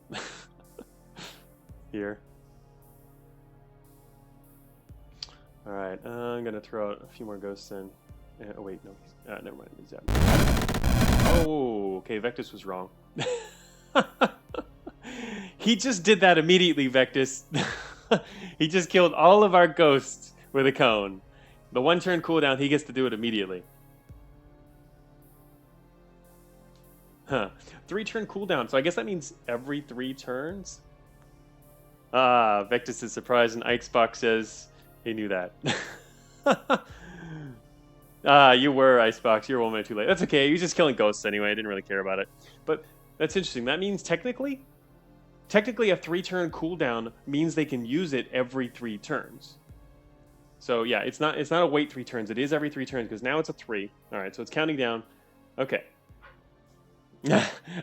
Here. Alright, I'm going to throw out a few more ghosts in. Oh, wait, no. Never mind. Oh, okay, Vectus was wrong. He just did that immediately, Vectus. He just killed all of our ghosts with a cone. The 1 turn cooldown, he gets to do it immediately. Huh. 3 turn cooldown, so I guess that means every 3 turns? Ah, Vectus is surprised, and Icebox says he knew that. You were, Icebox. You were 1 minute too late. That's okay. You're just killing ghosts anyway. I didn't really care about it. But that's interesting. That means technically a 3 turn cooldown means they can use it every 3 turns. So yeah, it's not a wait 3 turns. It is every 3 turns, because now it's a 3. All right, so it's counting down. Okay.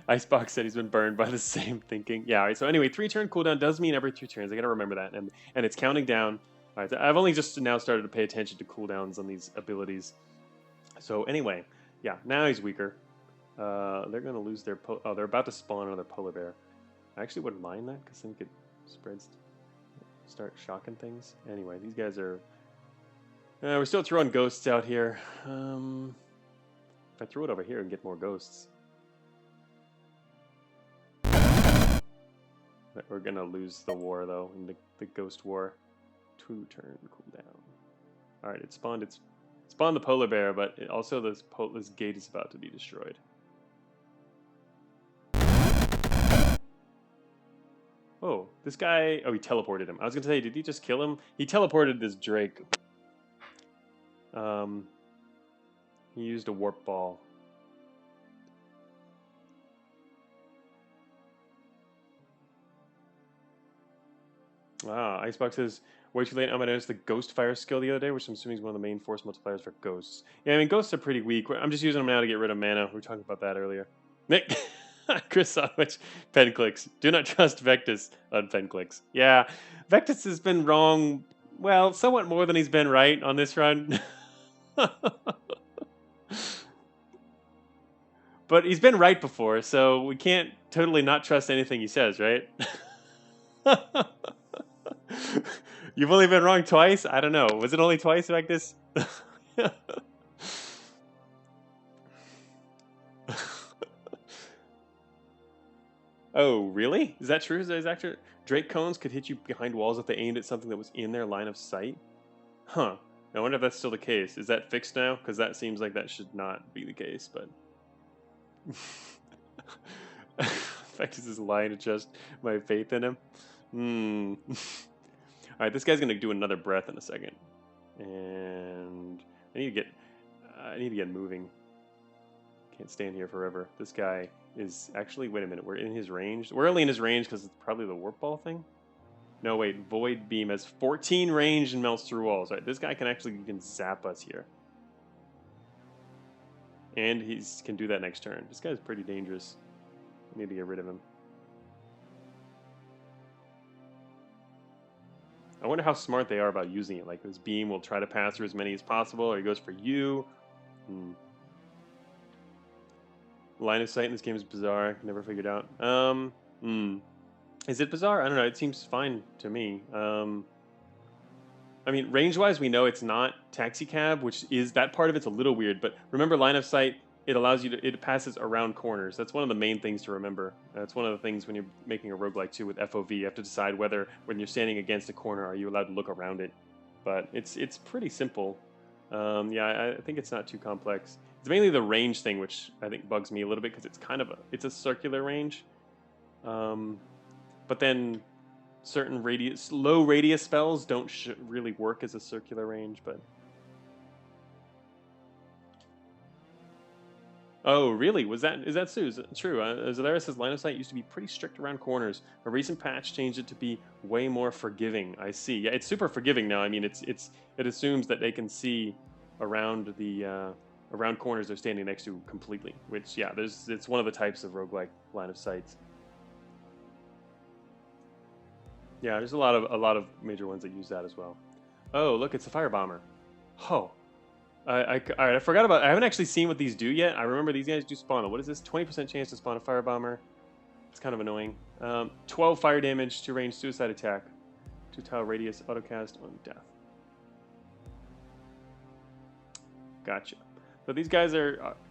Icebox said he's been burned by the same thinking. Yeah, all right, so anyway, 3 turn cooldown does mean every 3 turns. I gotta remember that. And it's counting down. All right, I've only just now started to pay attention to cooldowns on these abilities. So anyway, yeah, now he's weaker. They're gonna lose their... Oh, they're about to spawn another polar bear. I actually wouldn't mind that, because then we could start shocking things. Anyway, these guys are... we're still throwing ghosts out here. If I throw it over here and get more ghosts... But we're gonna lose the war, though, in the ghost war. 2 turn cooldown. Alright, it spawned the polar bear, but also this gate is about to be destroyed. Oh, this guy... Oh, he teleported him. I was going to say, did he just kill him? He teleported this Drake. He used a warp ball. Ah, Icebox says, way too late. I noticed the Ghost Fire skill the other day, which I'm assuming is one of the main force multipliers for ghosts. Yeah, I mean, ghosts are pretty weak. I'm just using them now to get rid of mana. We were talking about that earlier. Nick, Chris Sandwich, pen clicks. Do not trust Vectus on pen clicks. Yeah, Vectus has been wrong, well, somewhat more than he's been right on this run. But he's been right before, so we can't totally not trust anything he says, right? You've only been wrong twice? I don't know. Was it only twice like this? Oh, really? Is that true? Is that Drake cones could hit you behind walls if they aimed at something that was in their line of sight? Huh. I wonder if that's still the case. Is that fixed now? Because that seems like that should not be the case, but... Vectus is lying to just my faith in him. right, this guy's gonna do another breath in a second, and I need to get moving. Can't stand here forever. This guy is actually. Wait a minute. We're in his range. We're only in his range because it's probably the warp ball thing. No, wait. Void beam has 14 range and melts through walls. Right. This guy can zap us here, and can do that next turn. This guy's pretty dangerous. We need to get rid of him. I wonder how smart they are about using it. Like, this beam will try to pass through as many as possible, or he goes for you. Line of sight in this game is bizarre. Never figured out. Is it bizarre? I don't know. It seems fine to me. I mean, range-wise, we know it's not taxi cab, which is, that part of it's a little weird. But remember, line of sight, it allows you to, it passes around corners. That's one of the main things to remember. That's one of the things when you're making a roguelike too with FOV. You have to decide whether, when you're standing against a corner, are you allowed to look around it. But it's pretty simple. Yeah, I think it's not too complex. It's mainly the range thing, which I think bugs me a little bit because it's kind of it's a circular range. But then certain low radius spells don't really work as a circular range. But oh, really? Is that true? Zalaris' line of sight used to be pretty strict around corners. A recent patch changed it to be way more forgiving. I see. Yeah, it's super forgiving now. I mean, it assumes that they can see around the around corners they're standing next to completely. Which, yeah, it's one of the types of roguelike line of sights. Yeah, there's a lot of major ones that use that as well. Oh, look, it's a Firebomber. Oh. All right, I forgot about. I haven't actually seen what these do yet. I remember these guys do spawn. What is this? 20% chance to spawn a Firebomber. It's kind of annoying. 12 fire damage, 2 range, suicide attack, 2 tile radius, autocast on death. Gotcha. So these guys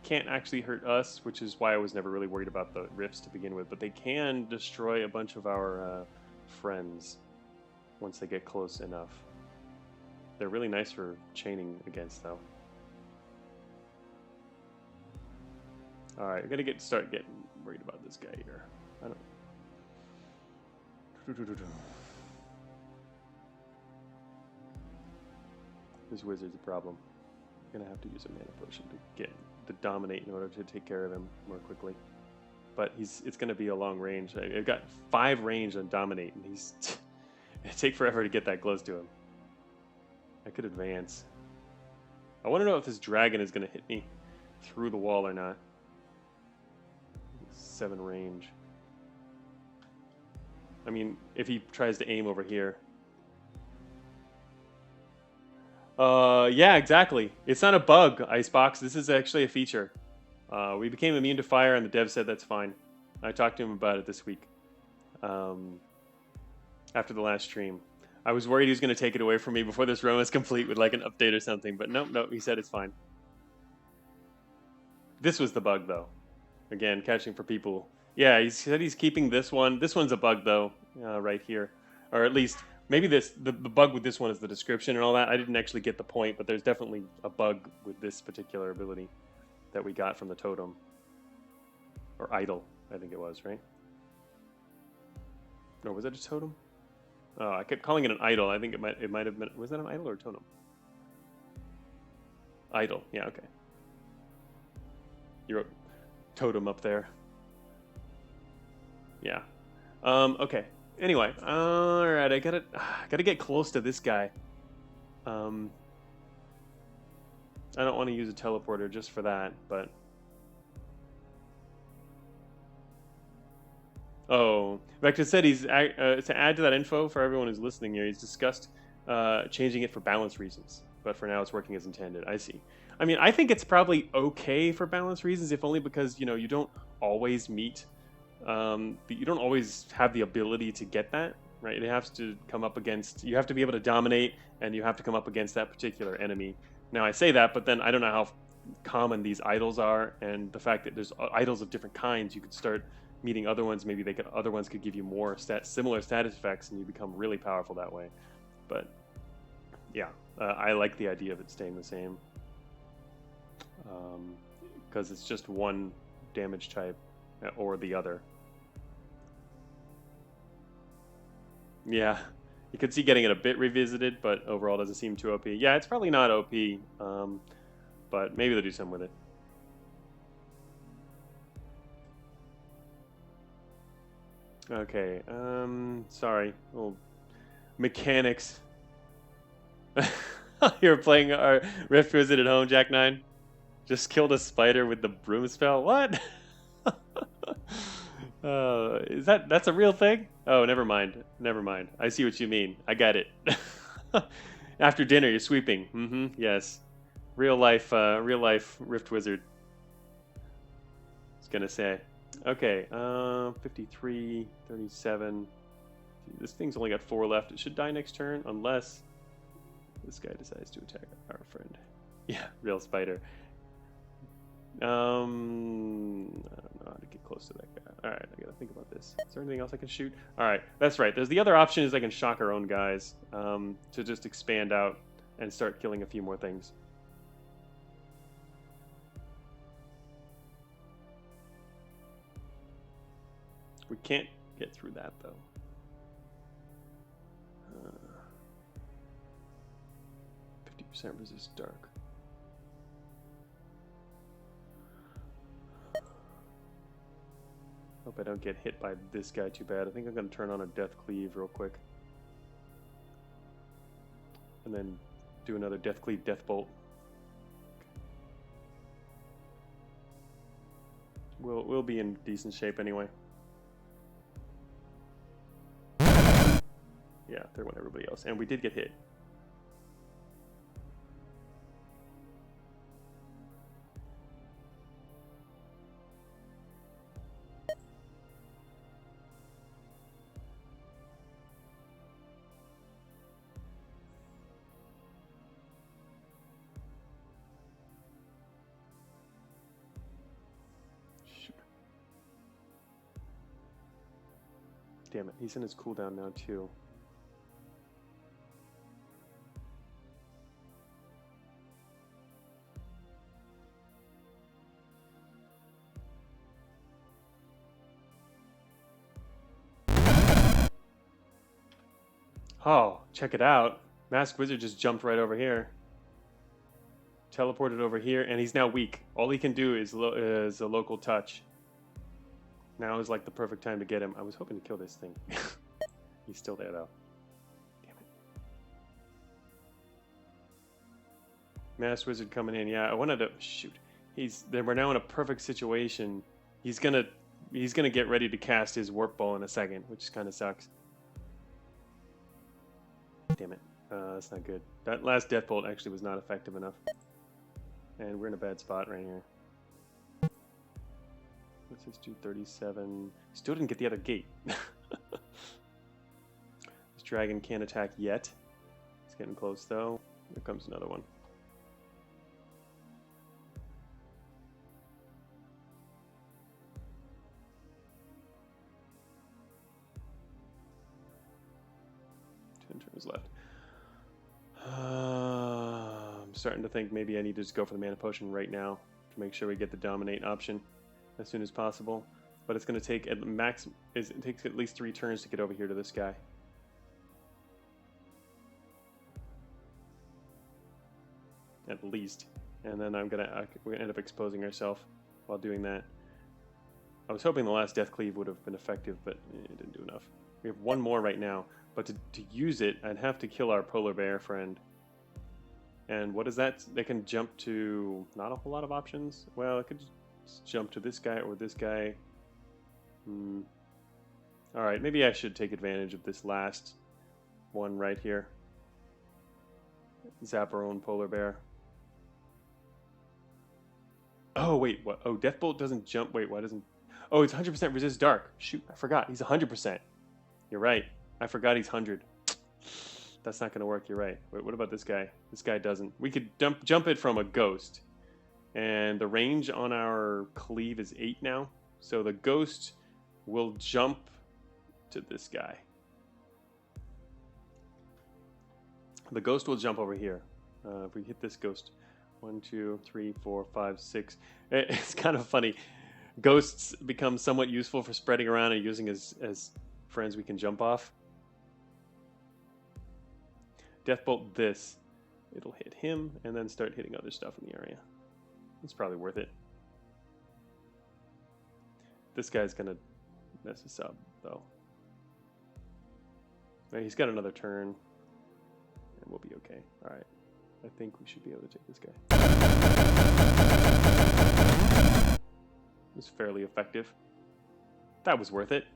can't actually hurt us, which is why I was never really worried about the rifts to begin with. But they can destroy a bunch of our friends once they get close enough. They're really nice for chaining against, though. All right, I'm gonna start getting worried about this guy here. I don't. This wizard's a problem. I'm gonna have to use a mana potion to dominate in order to take care of him more quickly. But it's gonna be a long range. I've got 5 range on dominate, and it'd take forever to get that close to him. I could advance. I want to know if this dragon is gonna hit me through the wall or not. 7 range. I mean, if he tries to aim over here. Yeah, exactly. It's not a bug, Icebox. This is actually a feature. We became immune to fire, and the dev said that's fine. I talked to him about it this week. After the last stream. I was worried he was going to take it away from me before this run was complete with like an update or something, but no, he said it's fine. This was the bug, though. Again, catching for people. Yeah, he said he's keeping this one. This one's a bug, though, right here. Or at least, maybe the bug with this one is the description and all that. I didn't actually get the point, but there's definitely a bug with this particular ability that we got from the totem. Or idol, I think it was, right? No, was it a totem? Oh, I kept calling it an idol. I think it might have been. Was that an idol or a totem? Idol. Yeah. Okay. You wrote totem up there. Yeah. Okay. Anyway. All right. I gotta get close to this guy. I don't want to use a teleporter just for that, but. Oh, Vector said he's to add to that info for everyone who's listening here. He's discussed changing it for balance reasons, but for now it's working as intended. I see. I mean, I think it's probably okay for balance reasons, if only because you don't always meet, you don't always have the ability to get that right. It has to come up against. You have to be able to dominate, and you have to come up against that particular enemy. Now I say that, but then I don't know how common these idols are, and the fact that there's idols of different kinds, you could start meeting other ones. Maybe other ones could give you more similar status effects, and you become really powerful that way. But yeah, I like the idea of it staying the same because it's just one damage type or the other. Yeah, You could see getting it a bit revisited, but overall doesn't seem too OP. Yeah, it's probably not OP, but maybe they'll do something with it. Okay, sorry. Well, mechanics. You're playing our Rift Wizard at home, Jack 9? Just killed a spider with the broom spell? What? That's a real thing? Oh, never mind. Never mind. I see what you mean. I get it. After dinner, you're sweeping. Mm-hmm. Yes. Real life Rift Wizard. I was gonna say. Okay. 53, 37. This thing's only got 4 left. It should die next turn, unless this guy decides to attack our friend. Yeah, real spider. I don't know how to get close to that guy. Alright, I gotta think about this. Is there anything else I can shoot? Alright, that's right. There's the other option is I can shock our own guys to just expand out and start killing a few more things. We can't get through that, though. 50% resist dark. Hope I don't get hit by this guy too bad. I think I'm going to turn on a Death Cleave real quick. And then do another Death Cleave, Death Bolt. We'll be in decent shape anyway. Yeah, there went everybody else. And we did get hit. Damn it, he's in his cooldown now too. Oh, check it out. Masked Wizard just jumped right over here. Teleported over here, and he's now weak. All he can do is a local touch. Now is like the perfect time to get him. I was hoping to kill this thing. He's still there though. Damn it. Masked Wizard coming in. Yeah, I wanted to shoot. We're now in a perfect situation. He's gonna get ready to cast his warp ball in a second, which kind of sucks. Damn it. That's not good. That last Death Bolt actually was not effective enough. And we're in a bad spot right here. What's this do? 37. Still didn't get the other gate. This dragon can't attack yet. It's getting close though. Here comes another one. Turns left. I'm starting to think maybe I need to just go for the mana potion right now to make sure we get the dominate option as soon as possible. But it's going to take at max. It takes at least 3 turns to get over here to this guy. At least, and then we're gonna end up exposing ourselves while doing that. I was hoping the last Death Cleave would have been effective, but it didn't do enough. We have one more right now. But to use it, I'd have to kill our polar bear friend. And what is that? They can jump to not a whole lot of options. Well, I could just jump to this guy or this guy. Alright, maybe I should take advantage of this last one right here. Zap our own polar bear. Oh, wait, what? Oh, Death Bolt doesn't jump. Wait, why doesn't... Oh, it's 100% resist dark. Shoot, I forgot. He's 100%. You're right. I forgot he's 100. That's not going to work. You're right. Wait, what about this guy? This guy doesn't. We could jump it from a ghost. And the range on our cleave is 8 now. So the ghost will jump to this guy. The ghost will jump over here. If we hit this ghost. 1, 2, 3, 4, 5, 6. It's kind of funny. Ghosts become somewhat useful for spreading around and using as friends we can jump off. Deathbolt this, it'll hit him and then start hitting other stuff in the area. It's probably worth it. This guy's gonna mess us up, though. Right, he's got another turn, and we'll be okay. All right, I think we should be able to take this guy. It was fairly effective. That was worth it.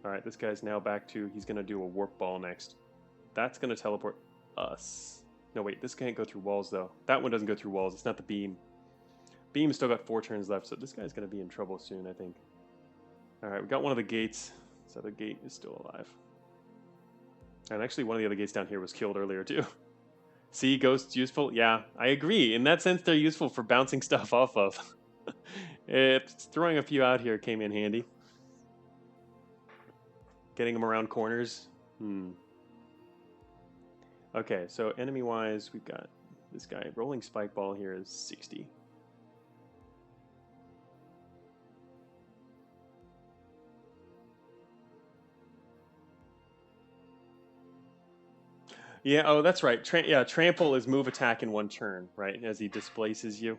All right, this guy's now back to, he's gonna do a warp ball next. That's gonna teleport us. No, wait, this can't go through walls, though. That one doesn't go through walls. It's not the beam. Beam's still got 4 turns left, so this guy's going to be in trouble soon, I think. Alright, we got one of the gates. This other gate is still alive. And actually, one of the other gates down here was killed earlier, too. See, ghosts useful? Yeah, I agree. In that sense, they're useful for bouncing stuff off of. Throwing a few out here came in handy. Getting them around corners. Okay, so enemy-wise, we've got this guy. Rolling spike ball here is 60. Yeah, oh, that's right. Trample is move attack in 1 turn, right? As he displaces you.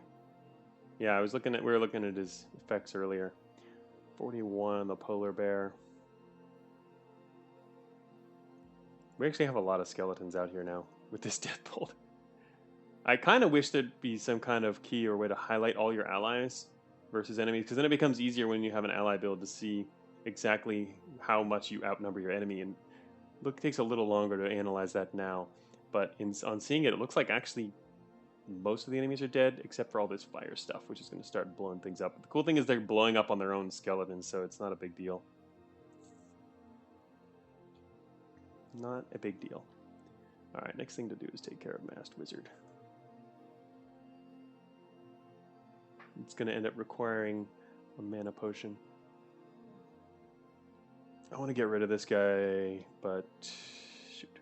Yeah, we were looking at his effects earlier. 41 on the polar bear. We actually have a lot of skeletons out here now with this Deathbolt. I kind of wish there'd be some kind of key or way to highlight all your allies versus enemies, because then it becomes easier when you have an ally build to see exactly how much you outnumber your enemy. And it takes a little longer to analyze that now, but on seeing it, it looks like actually most of the enemies are dead, except for all this fire stuff, which is going to start blowing things up. But the cool thing is they're blowing up on their own skeletons, so it's not a big deal. Not a big deal. Alright, next thing to do is take care of Masked Wizard. It's going to end up requiring a mana potion. I want to get rid of this guy, but shoot,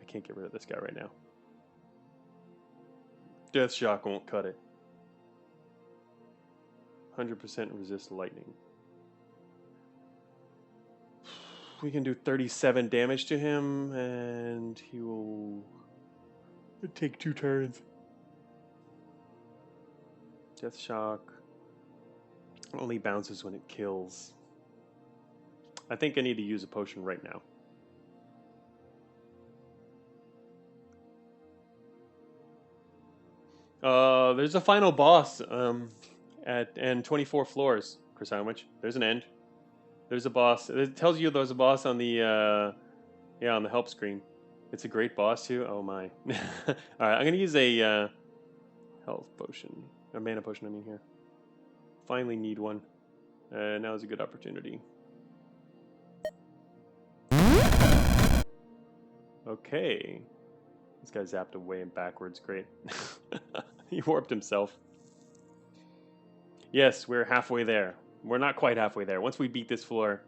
I can't get rid of this guy right now. Death Shock won't cut it. 100% resist lightning. We can do 37 damage to him, and he will take 2 turns. Death Shock only bounces when it kills. I think I need to use a potion right now. There's a final boss and 24 floors, Chris Howmich. There's an end. There's a boss. It tells you there's a boss on the on the help screen. It's a great boss too. Oh my. All right, I'm gonna use a health potion, a mana potion. I mean here. Finally need one. Now is a good opportunity. Okay. This guy zapped away and backwards. Great. He warped himself. Yes, we're halfway there. We're not quite halfway there. Once we beat this floor...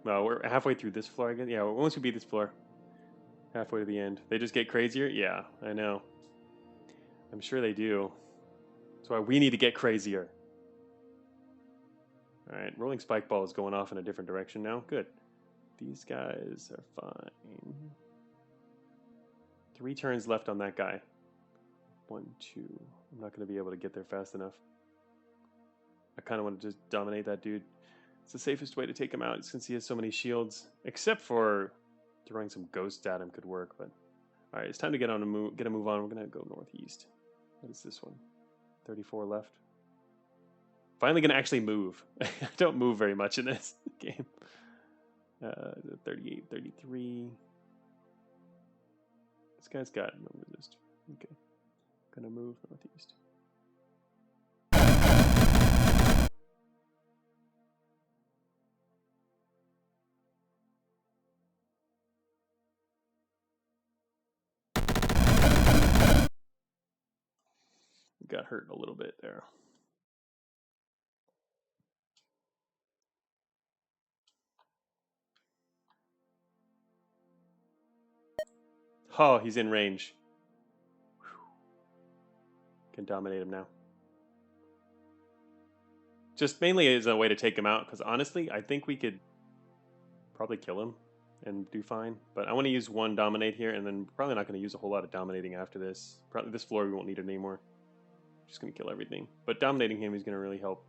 Well, we're halfway through this floor again. Yeah, once we beat this floor. Halfway to the end. They just get crazier? Yeah, I know. I'm sure they do. That's why we need to get crazier. Alright, Rolling Spike Ball is going off in a different direction now. Good. These guys are fine. 3 turns left on that guy. 1, 2. I'm not going to be able to get there fast enough. I kind of want to just dominate that dude. It's the safest way to take him out since he has so many shields. Except for throwing some ghosts at him could work. But all right, it's time to get a move on. We're going to go northeast. What is this one? 34 left. Finally going to actually move. I don't move very much in this game. 38, 33. This guy's got no resist. Okay. Gonna move northeast. Got hurt a little bit there. Oh, he's in range. Whew. Can dominate him now. Just mainly as a way to take him out, because honestly, I think we could probably kill him and do fine. But I want to use one dominate here, and then probably not going to use a whole lot of dominating after this. Probably this floor we won't need it anymore. Just going to kill everything. But dominating him is going to really help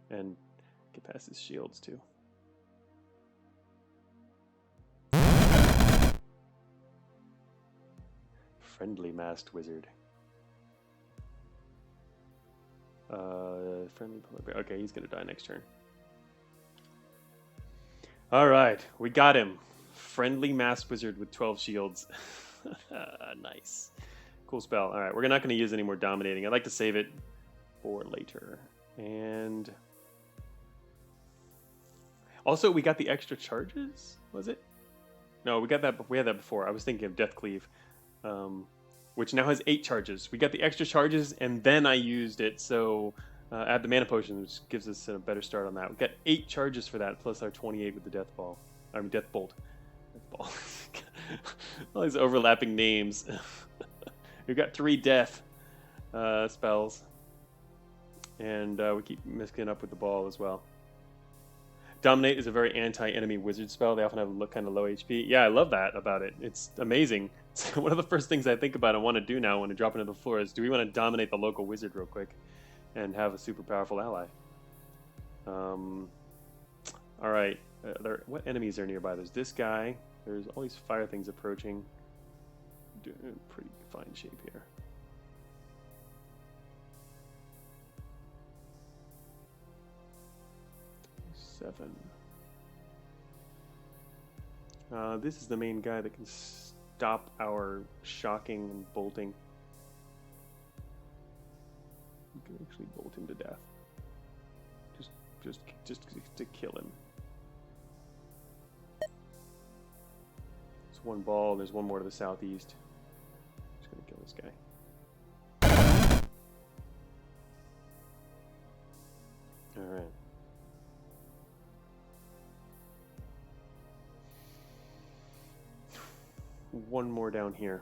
and get past his shields too. Friendly masked wizard. Friendly polar bear. Okay, he's going to die next turn. All right, we got him. Friendly masked wizard with 12 shields. Nice. Cool spell. All right, we're not going to use any more dominating. I'd like to save it for later. And also, we got the extra charges, was it? No, we got that. We had that before. I was thinking of Death Cleave, which now has 8 charges. We got the extra charges, and then I used it. So add the mana potion, which gives us a better start on that. We got 8 charges for that, plus our 28 with the Death Ball. I mean, Death Bolt. Death Ball. All these overlapping names. We've got 3 death spells, and we keep mixing up with the ball as well. Dominate is a very anti-enemy wizard spell. They often have kind of low HP. Yeah, I love that about it. It's amazing. So one of the first things I think about and want to do now when I drop into the floor is, do we want to dominate the local wizard real quick and have a super powerful ally? All right. What enemies are nearby? There's this guy. There's all these fire things approaching. Doing pretty fine shape here. Seven. This is the main guy that can stop our shocking and bolting. We can actually bolt him to death. Just to kill him. It's one ball. There's one more to the southeast. Just gonna kill this guy. All right. One more down here.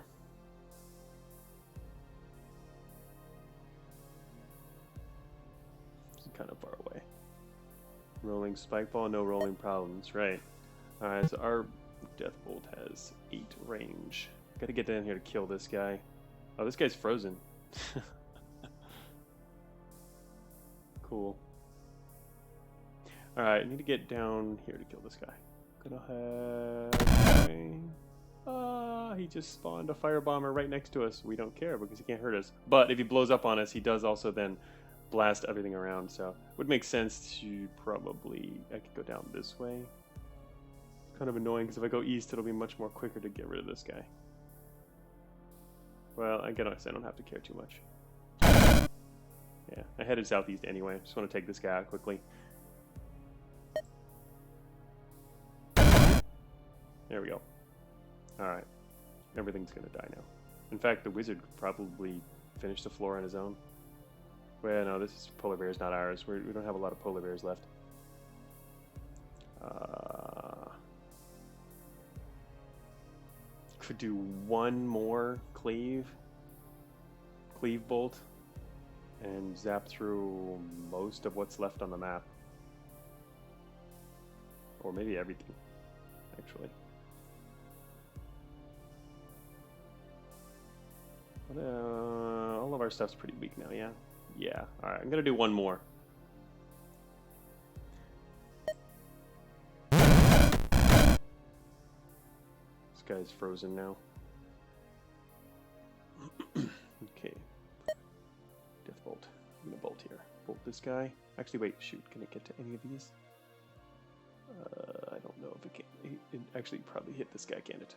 It's kind of far away. Rolling spike ball, no rolling problems. Right. Alright, so our Death Bolt has 8 range. Gotta get down here to kill this guy. Oh, this guy's frozen. Cool. Alright, I need to get down here to kill this guy. Gonna have... he just spawned a Firebomber right next to us. We don't care because he can't hurt us. But if he blows up on us, he does also then blast everything around. So it would make sense to probably... I could go down this way. It's kind of annoying because if I go east, it'll be much more quicker to get rid of this guy. Well, I guess I don't have to care too much. Yeah, I headed southeast anyway. Just want to take this guy out quickly. There we go. Alright. Everything's gonna die now. In fact, the wizard could probably finish the floor on his own. Well, no, this is polar bears, not ours. We don't have a lot of polar bears left. Could do one more cleave bolt, and zap through most of what's left on the map. Or maybe everything, actually. All of our stuff's pretty weak now, yeah? Yeah. Alright, I'm gonna do one more. This guy's frozen now. Okay. Death Bolt. I'm gonna bolt here. Bolt this guy. Actually, wait, shoot. Can it get to any of these? I don't know if it can. It actually probably hit this guy, can't it?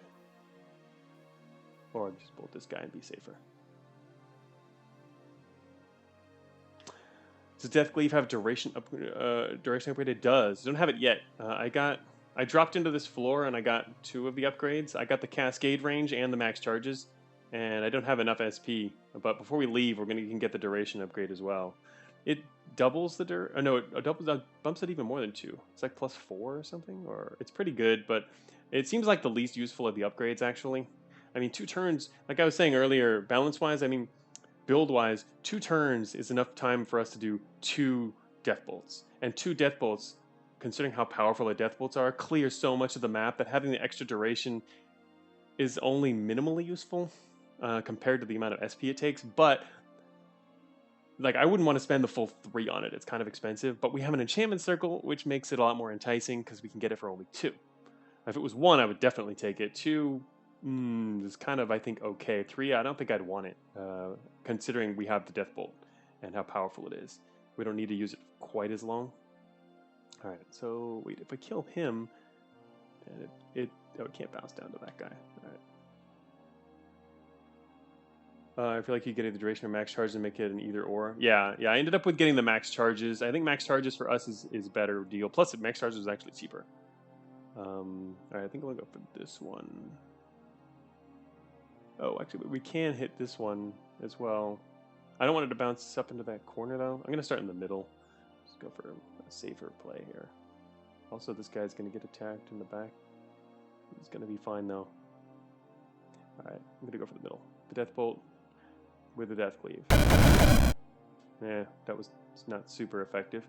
Or just bolt this guy and be safer. Does Death Cleave have duration upgrade? It does. I don't have it yet. I dropped into this floor and I got 2 of the upgrades. I got the Cascade range and the max charges, and I don't have enough SP. But before we leave, you can get the duration upgrade as well. It doubles the it bumps it even more than 2. It's like +4 or something, or it's pretty good. But it seems like the least useful of the upgrades actually. I mean, 2 turns, like I was saying earlier, balance-wise, I mean, build-wise, 2 turns is enough time for us to do 2 Death Bolts. And 2 Death Bolts considering how powerful the death bolts are, clear so much of the map that having the extra duration is only minimally useful compared to the amount of SP it takes. But like, I wouldn't want to spend the full 3 on it. It's kind of expensive. But we have an enchantment circle, which makes it a lot more enticing because we can get it for only 2. If it was 1, I would definitely take it. 2 is kind of, I think, okay. 3, I don't think I'd want it, considering we have the death bolt and how powerful it is. We don't need to use it quite as long. All right, so wait, if I kill him, it can't bounce down to that guy. All right. I feel like you getting the duration of max charges and make it an either or. Yeah, I ended up with getting the max charges. I think max charges for us is a better deal. Plus, max charges is actually cheaper. All right, I think I'll go for this one. Oh, actually, we can hit this one as well. I don't want it to bounce up into that corner, though. I'm going to start in the middle. Just go for a safer play here. Also, this guy's going to get attacked in the back. He's going to be fine, though. All right, I'm going to go for the middle. The death bolt with the death cleave. Yeah, that was not super effective.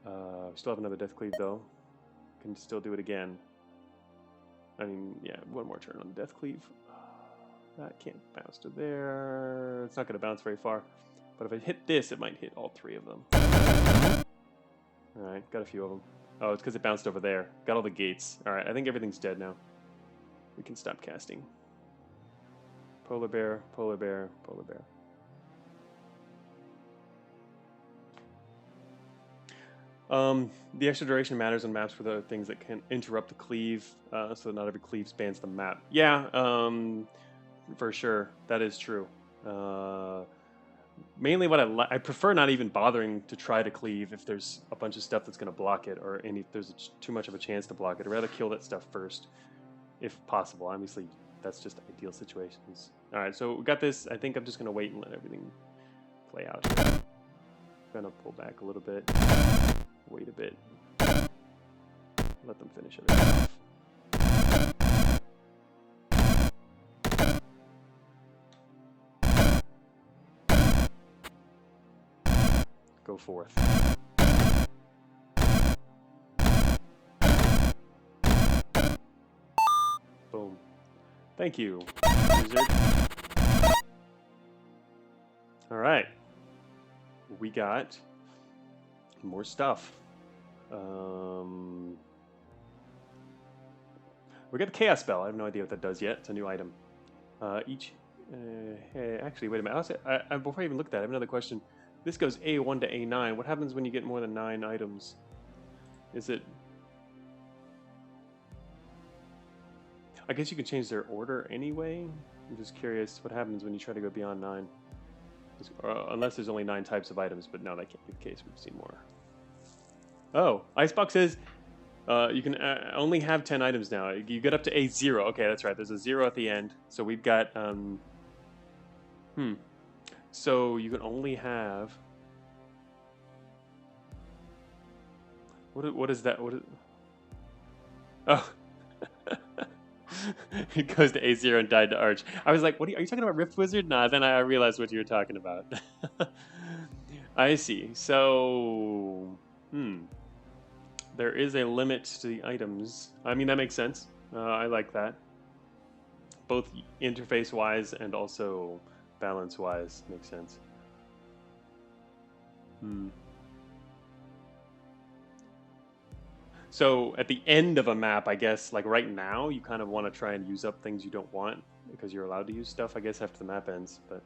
We still have another death cleave, though. Can still do it again. I mean, yeah, one more turn on the death cleave. That can't bounce to there. It's not going to bounce very far. But if I hit this, it might hit all 3 of them. Alright, got a few of them. Oh, it's because it bounced over there. Got all the gates. Alright, I think everything's dead now. We can stop casting. Polar bear, polar bear, polar bear. The extra duration matters on maps for the things that can interrupt the cleave, so that not every cleave spans the map. Yeah, for sure, that is true. Mainly what I prefer not even bothering to try to cleave if there's a bunch of stuff that's going to block it, or if there's too much of a chance to block it. I'd rather kill that stuff first, if possible. Obviously, that's just ideal situations. All right, so we got this. I think I'm just going to wait and let everything play out. I'm going to pull back a little bit. Wait a bit. Let them finish everything off. Go forth. Boom. Thank you, wizard. All right. We got more stuff. We got the Chaos Spell. I have no idea what that does yet. It's a new item. Hey, actually, wait a minute. Before I even look at that, I have another question. This goes A1 to A9. What happens when you get more than 9 items? Is it... I guess you can change their order anyway. I'm just curious what happens when you try to go beyond 9. Unless there's only 9 types of items, but no, that can't be the case. We've seen more. Oh, Icebox says you can only have 10 items now. You get up to A0. Okay, that's right. There's a 0 at the end. So we've got... So you can only have... What is that? Oh. It goes to A0 and died to Arch. I was like, are you talking about Rift Wizard? Nah, then I realized what you were talking about. I see. So... There is a limit to the items. I mean, that makes sense. I like that. Both interface-wise and also balance-wise makes sense. So at the end of a map, I guess, like right now, you kind of want to try and use up things you don't want because you're allowed to use stuff, I guess, after the map ends. But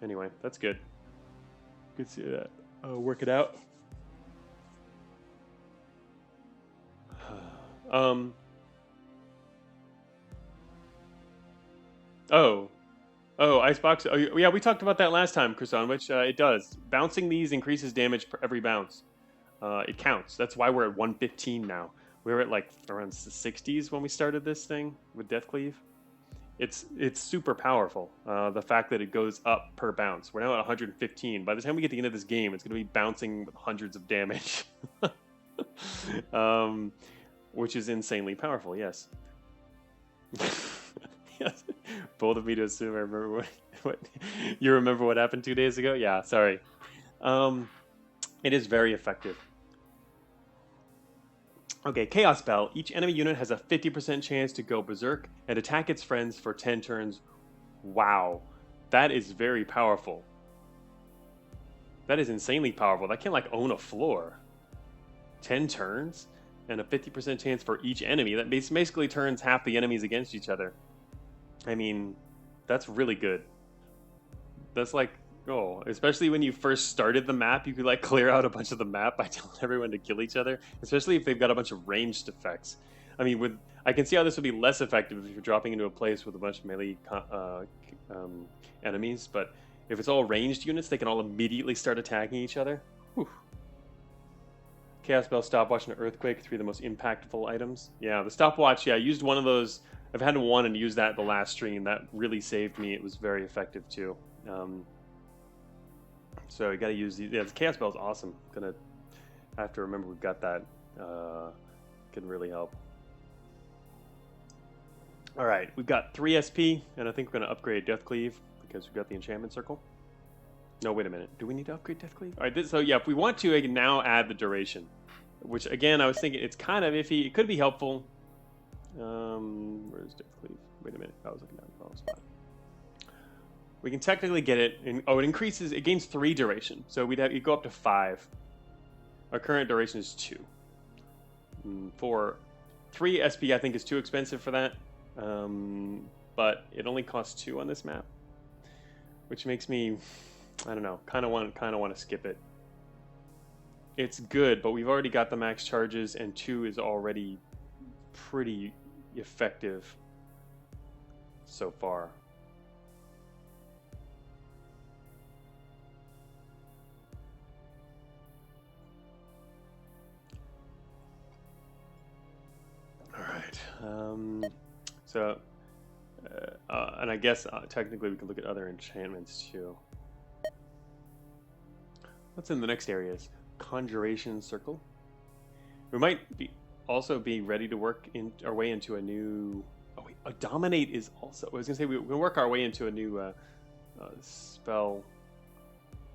anyway, that's good. Good to see that. Work it out. Icebox. Oh, yeah, we talked about that last time, Chris, which it does. Bouncing these increases damage per every bounce. It counts. That's why we're at 115 now. We were at like around the 60s when we started this thing with Death Cleave. It's super powerful. The fact that it goes up per bounce. We're now at 115. By the time we get to the end of this game, it's going to be bouncing with hundreds of damage. Which is insanely powerful, yes. Yes. Bold of me to assume I remember what you remember what happened 2 days ago? Yeah, sorry. It is very effective. Okay, Chaos Bell. Each enemy unit has a 50% chance to go berserk and attack its friends for 10 turns. Wow. That is very powerful. That is insanely powerful. That can like own a floor. 10 turns and a 50% chance for each enemy. That basically turns half the enemies against each other. I mean, that's really good. That's like, oh, especially when you first started the map, you could like clear out a bunch of the map by telling everyone to kill each other, especially if they've got a bunch of ranged effects. I mean, I can see how this would be less effective if you're dropping into a place with a bunch of melee enemies, but if it's all ranged units, they can all immediately start attacking each other. Whew. Chaos Bell, Stopwatch, and Earthquake, 3 of the most impactful items. Yeah, the Stopwatch, yeah, I used one of those. I've had one and used that the last stream. That really saved me. It was very effective too. So you got to use these. Yeah, the Chaos Bell is awesome. I have to remember we've got that. Can really help. All right, we've got 3 SP, and I think we're going to upgrade Death Cleave because we've got the Enchantment Circle. No, wait a minute. Do we need to upgrade Death Cleave? All right, so yeah, if we want to, I can now add the duration, which again, I was thinking it's kind of iffy. It could be helpful. Where's Death Cleave? Wait a minute. I was looking down the wrong spot. We can technically get it. It increases. It gains 3 duration, so you go up to 5. Our current duration is 2. For 3 SP, I think is too expensive for that. But it only costs 2 on this map, which makes me, I don't know, kind of want to skip it. It's good, but we've already got the max charges, and 2 is already pretty effective so far. All right. And I guess technically we can look at other enchantments too. What's in the next areas? Conjuration Circle. We might also be ready to work our way into a new. Oh wait, a Dominate is also. I was gonna say we can work our way into a new spell.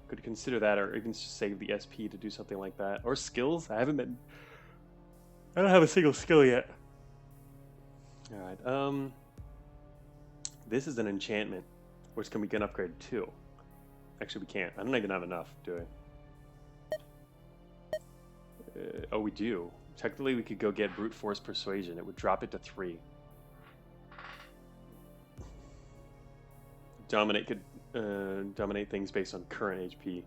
Could consider that, or even just save the SP to do something like that, or skills. I don't have a single skill yet. All right. This is an enchantment, which we can upgrade too. Actually, we can't. I don't even have enough, do I? Oh, we do. Technically, we could go get Brute Force Persuasion. It would drop it to 3. Dominate could dominate things based on current HP.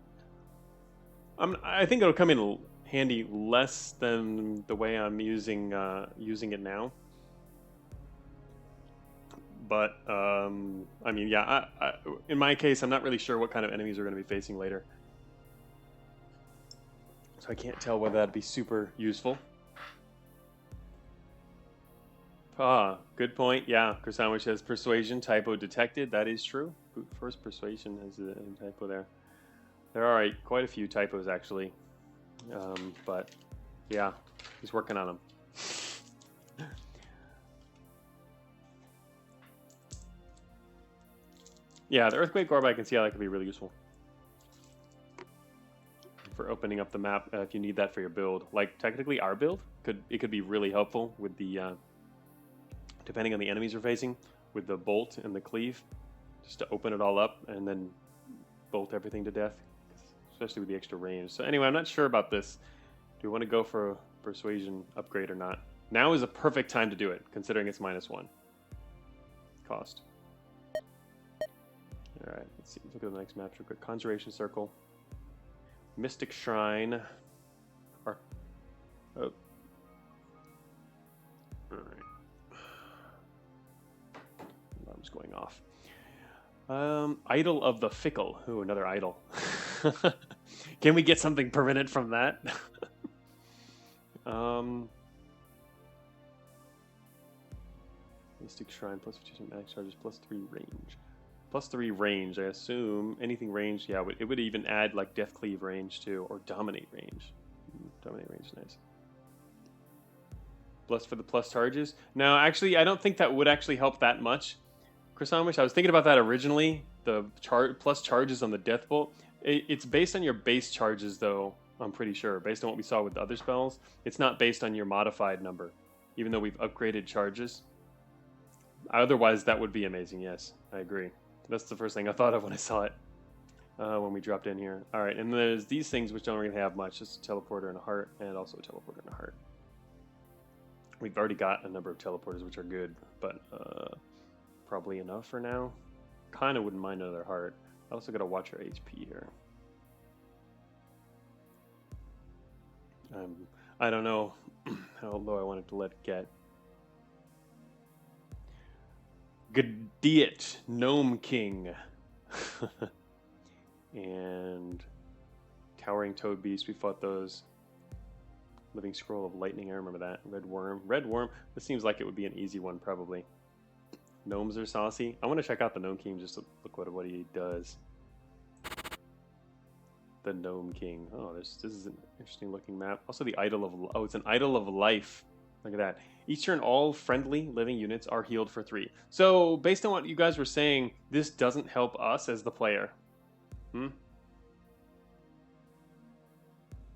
I think it'll come in handy less than the way I'm using it now. But I mean, yeah. In my case, I'm not really sure what kind of enemies we're going to be facing later. So I can't tell whether that'd be super useful. Good point. Yeah, Krasanovic has Persuasion typo detected. That is true. First Persuasion has a typo there. There are quite a few typos actually. But yeah, he's working on them. Yeah, the Earthquake Orb, I can see how that could be really useful for opening up the map if you need that for your build. Like technically our build could be really helpful with the depending on the enemies we're facing, with the bolt and the cleave, just to open it all up and then bolt everything to death, especially with the extra range. So anyway, I'm not sure about this. Do we want to go for a Persuasion upgrade or not? Now is a perfect time to do it, considering it's -1 cost. All right, let's see. Let's look at the next map real quick. Conjuration Circle, Mystic Shrine. Oh. All right. Alarm's going off. Idol of the Fickle. Ooh, another idol. Can we get something permanent from that? Mystic Shrine plus 2 max charges plus 3 range. Plus 3 range, I assume. Anything ranged, yeah, it would even add like Death Cleave range too, or Dominate range. Dominate range, nice. Plus for the plus charges. No, actually, I don't think that would actually help that much. Krasanovic, I was thinking about that originally. The plus charges on the Death Bolt. It's based on your base charges though I'm pretty sure. Based on what we saw with the other spells, it's not based on your modified number, even though we've upgraded charges. Otherwise, that would be amazing. Yes, I agree. That's the first thing I thought of when I saw it when we dropped in here. All right, and there's these things which don't really have much. Just a teleporter and a heart, and also a teleporter and a heart. We've already got a number of teleporters, which are good, but probably enough for now. Kind of wouldn't mind another heart. I also got to watch our HP here. I don't know how low I wanted to let it get. Gadiet, Gnome King. And Towering Toad Beast, we fought those. Living Scroll of Lightning, I remember that. Red Worm. Red Worm, this seems like it would be an easy one, probably. Gnomes are saucy. I want to check out the Gnome King just to look what he does. The Gnome King. Oh, this is an interesting looking map. Also the Idol of... Oh, it's an Idol of Life. Look at that. Each turn, all friendly living units are healed for 3. So, based on what you guys were saying, this doesn't help us as the player.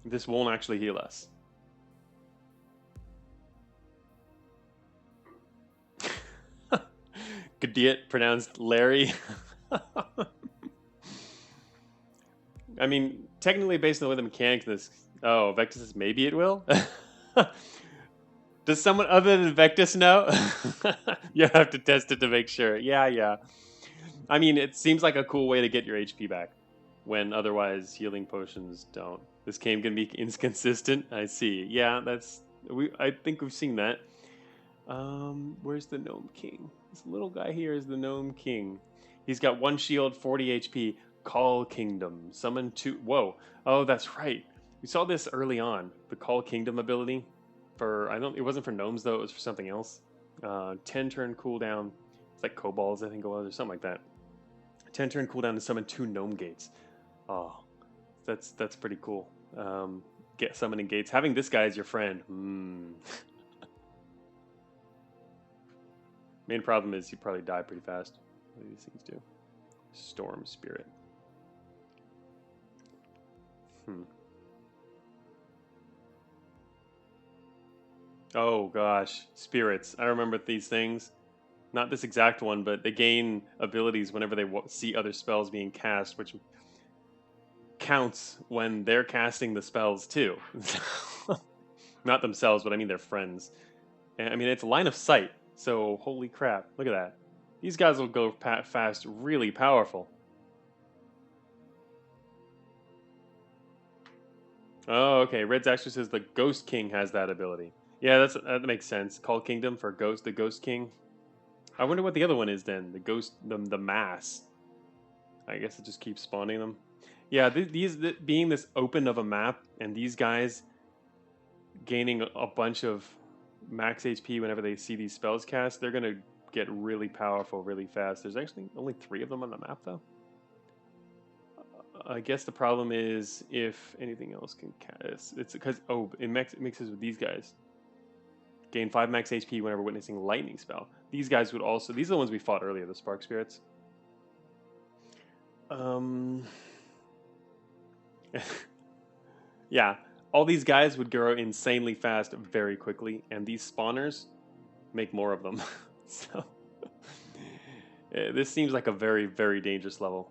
This won't actually heal us. Gadiet, pronounced Larry. I mean, technically based on the way the mechanics in this... Oh, Vectus says maybe it will? Does someone other than Vectus know? You have to test it to make sure. Yeah. I mean, it seems like a cool way to get your HP back when otherwise healing potions don't. This game can be inconsistent. I see. Yeah, I think we've seen that. Where's the Gnome King? This little guy here is the Gnome King. He's got 1 shield, 40 HP. Call Kingdom. Summon 2... Whoa. Oh, that's right. We saw this early on. The Call Kingdom ability. It wasn't for gnomes, though. It was for something else. 10 turn cooldown. It's like kobolds, I think it was, or something like that. 10 turn cooldown to summon 2 gnome gates. Oh, that's pretty cool. Get summoning gates. Having this guy as your friend. Main problem is you probably die pretty fast. What do these things do? Storm Spirit. Oh gosh, spirits. I remember these things. Not this exact one, but they gain abilities whenever they see other spells being cast, which counts when they're casting the spells too. Not themselves, but I mean their friends. And, I mean, it's line of sight, so holy crap. Look at that. These guys will go fast, really powerful. Oh, okay. Red's actually says the Ghost King has that ability. Yeah, that makes sense. Call Kingdom for the Ghost King. I wonder what the other one is then. The Mass. I guess it just keeps spawning them. Yeah, being this open of a map and these guys gaining a bunch of max HP whenever they see these spells cast, they're gonna get really powerful really fast. There's actually only 3 of them on the map though. I guess the problem is if anything else can cast. It's because it mixes with these guys. Gain 5 max HP whenever witnessing lightning spell. These guys would also... These are the ones we fought earlier, the Spark Spirits. Yeah, all these guys would grow insanely fast very quickly, and these spawners make more of them. So this seems like a very, very dangerous level.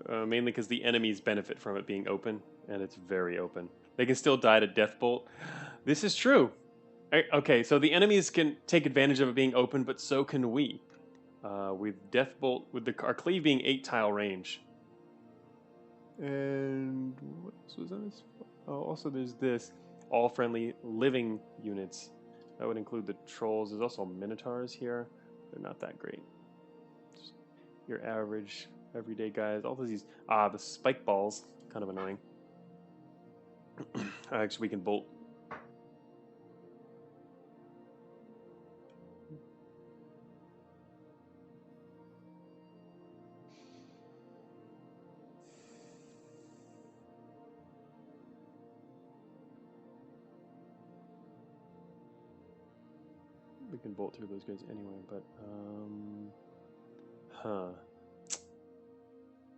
Mainly because the enemies benefit from it being open, and it's very open. They can still die to Death Bolt. This is true. Okay, so the enemies can take advantage of it being open, but so can we. With Death Bolt, with our cleave being 8 tile range. And what else was on this? Oh, also there's this. All friendly living units. That would include the trolls. There's also minotaurs here. They're not that great. Just your average, everyday guys. All of these. The spike balls. Kind of annoying. Actually, we can bolt. We can bolt through those guys anyway, but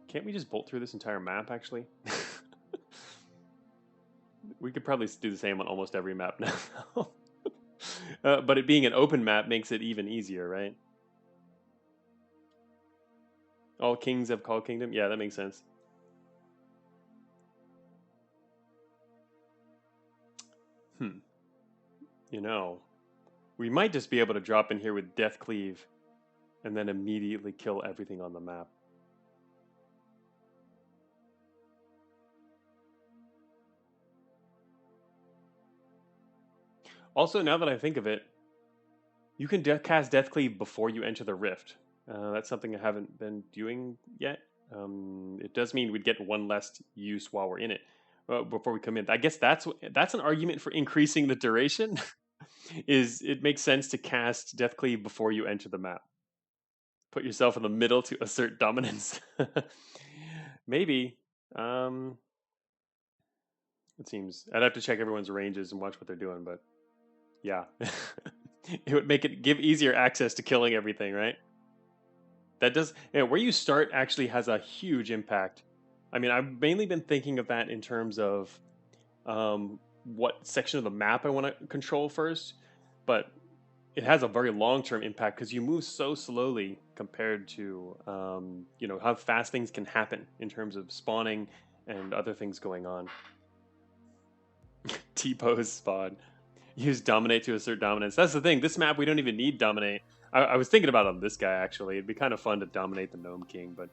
can't we just bolt through this entire map actually? We could probably do the same on almost every map now. But it being an open map makes it even easier, right? All kings have called kingdom. Yeah, that makes sense. You know, we might just be able to drop in here with Death Cleave and then immediately kill everything on the map. Also, now that I think of it, you can cast Death Cleave before you enter the Rift. That's something I haven't been doing yet. It does mean we'd get one less use while we're in it before we come in. I guess that's an argument for increasing the duration. Is it makes sense to cast Death Cleave before you enter the map? Put yourself in the middle to assert dominance. Maybe. It seems I'd have to check everyone's ranges and watch what they're doing, but yeah, it would make it give easier access to killing everything, right? That does, yeah, where you start actually has a huge impact. I mean, I've mainly been thinking of that in terms of what section of the map I want to control first, but it has a very long-term impact because you move so slowly compared to how fast things can happen in terms of spawning and other things going on. T-pose spawn. Use dominate to assert dominance. That's the thing. This map we don't even need dominate. I was thinking about on this guy actually. It'd be kind of fun to dominate the Gnome King, but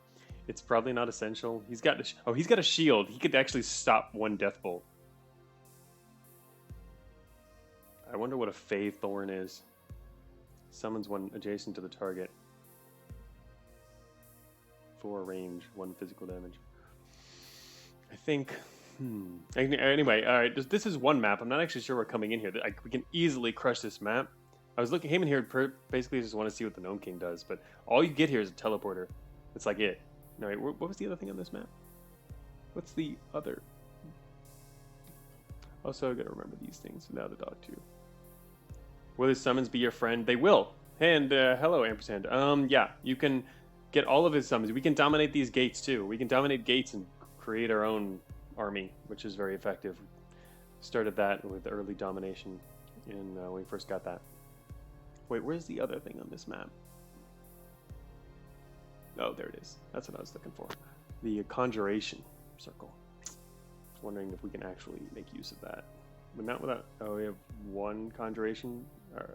it's probably not essential. He's got he's got a shield. He could actually stop one death bolt. I wonder what a Fey Thorn is. Summons one adjacent to the target. 4 range, 1 physical damage. I think. Anyway, all right. This is one map. I'm not actually sure we're coming in here. We can easily crush this map. I was came in here basically just want to see what the Gnome King does, but all you get here is a teleporter. It's like it. No, wait, what was the other thing on this map? What's the other? Also, I gotta remember these things. Now the dog too. Will his summons be your friend? They will. And hello, ampersand. Yeah, you can get all of his summons. We can dominate these gates too. We can dominate gates and create our own army, which is very effective. Started that with early domination when we first got that. Wait, where's the other thing on this map? Oh, there it is. That's what I was looking for. The conjuration circle. Wondering if we can actually make use of that. But not without. Oh, we have 1 conjuration.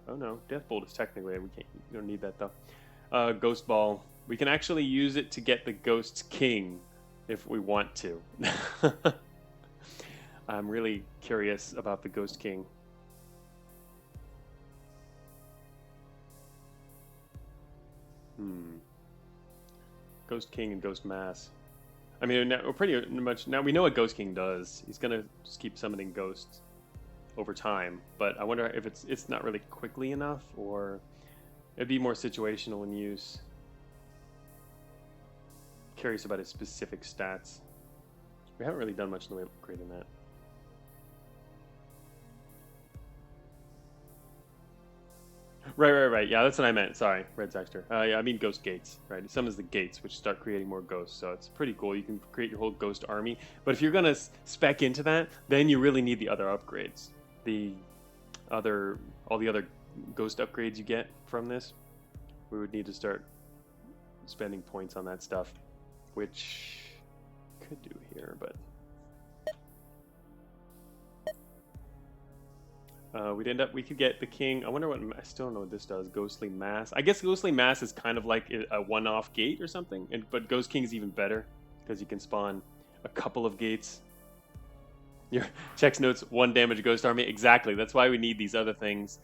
Oh no, Death Bolt is technically we can't. You don't need that though. Ghost Ball. We can actually use it to get the Ghost King if we want to. I'm really curious about the Ghost King. Ghost King and Ghost Mass. I mean, we're pretty much now we know what Ghost King does. He's gonna just keep summoning ghosts over time, but I wonder if it's not really quickly enough, or it'd be more situational in use. Curious about his specific stats. We haven't really done much in the way of upgrading that. Right. Yeah, that's what I meant. Sorry, Red Zexter. Yeah, I mean Ghost Gates, right? It summons the gates, which start creating more ghosts. So it's pretty cool. You can create your whole ghost army. But if you're going to spec into that, then you really need the other upgrades. All the other ghost upgrades you get from this. We would need to start spending points on that stuff, which could do here, but we could get the king. I wonder what, I still don't know what this does. Ghostly Mass. I guess Ghostly Mass is kind of like a one-off gate or something, but Ghost King is even better because you can spawn a couple of gates. Your checks notes 1 damage ghost army. Exactly. That's why we need these other things.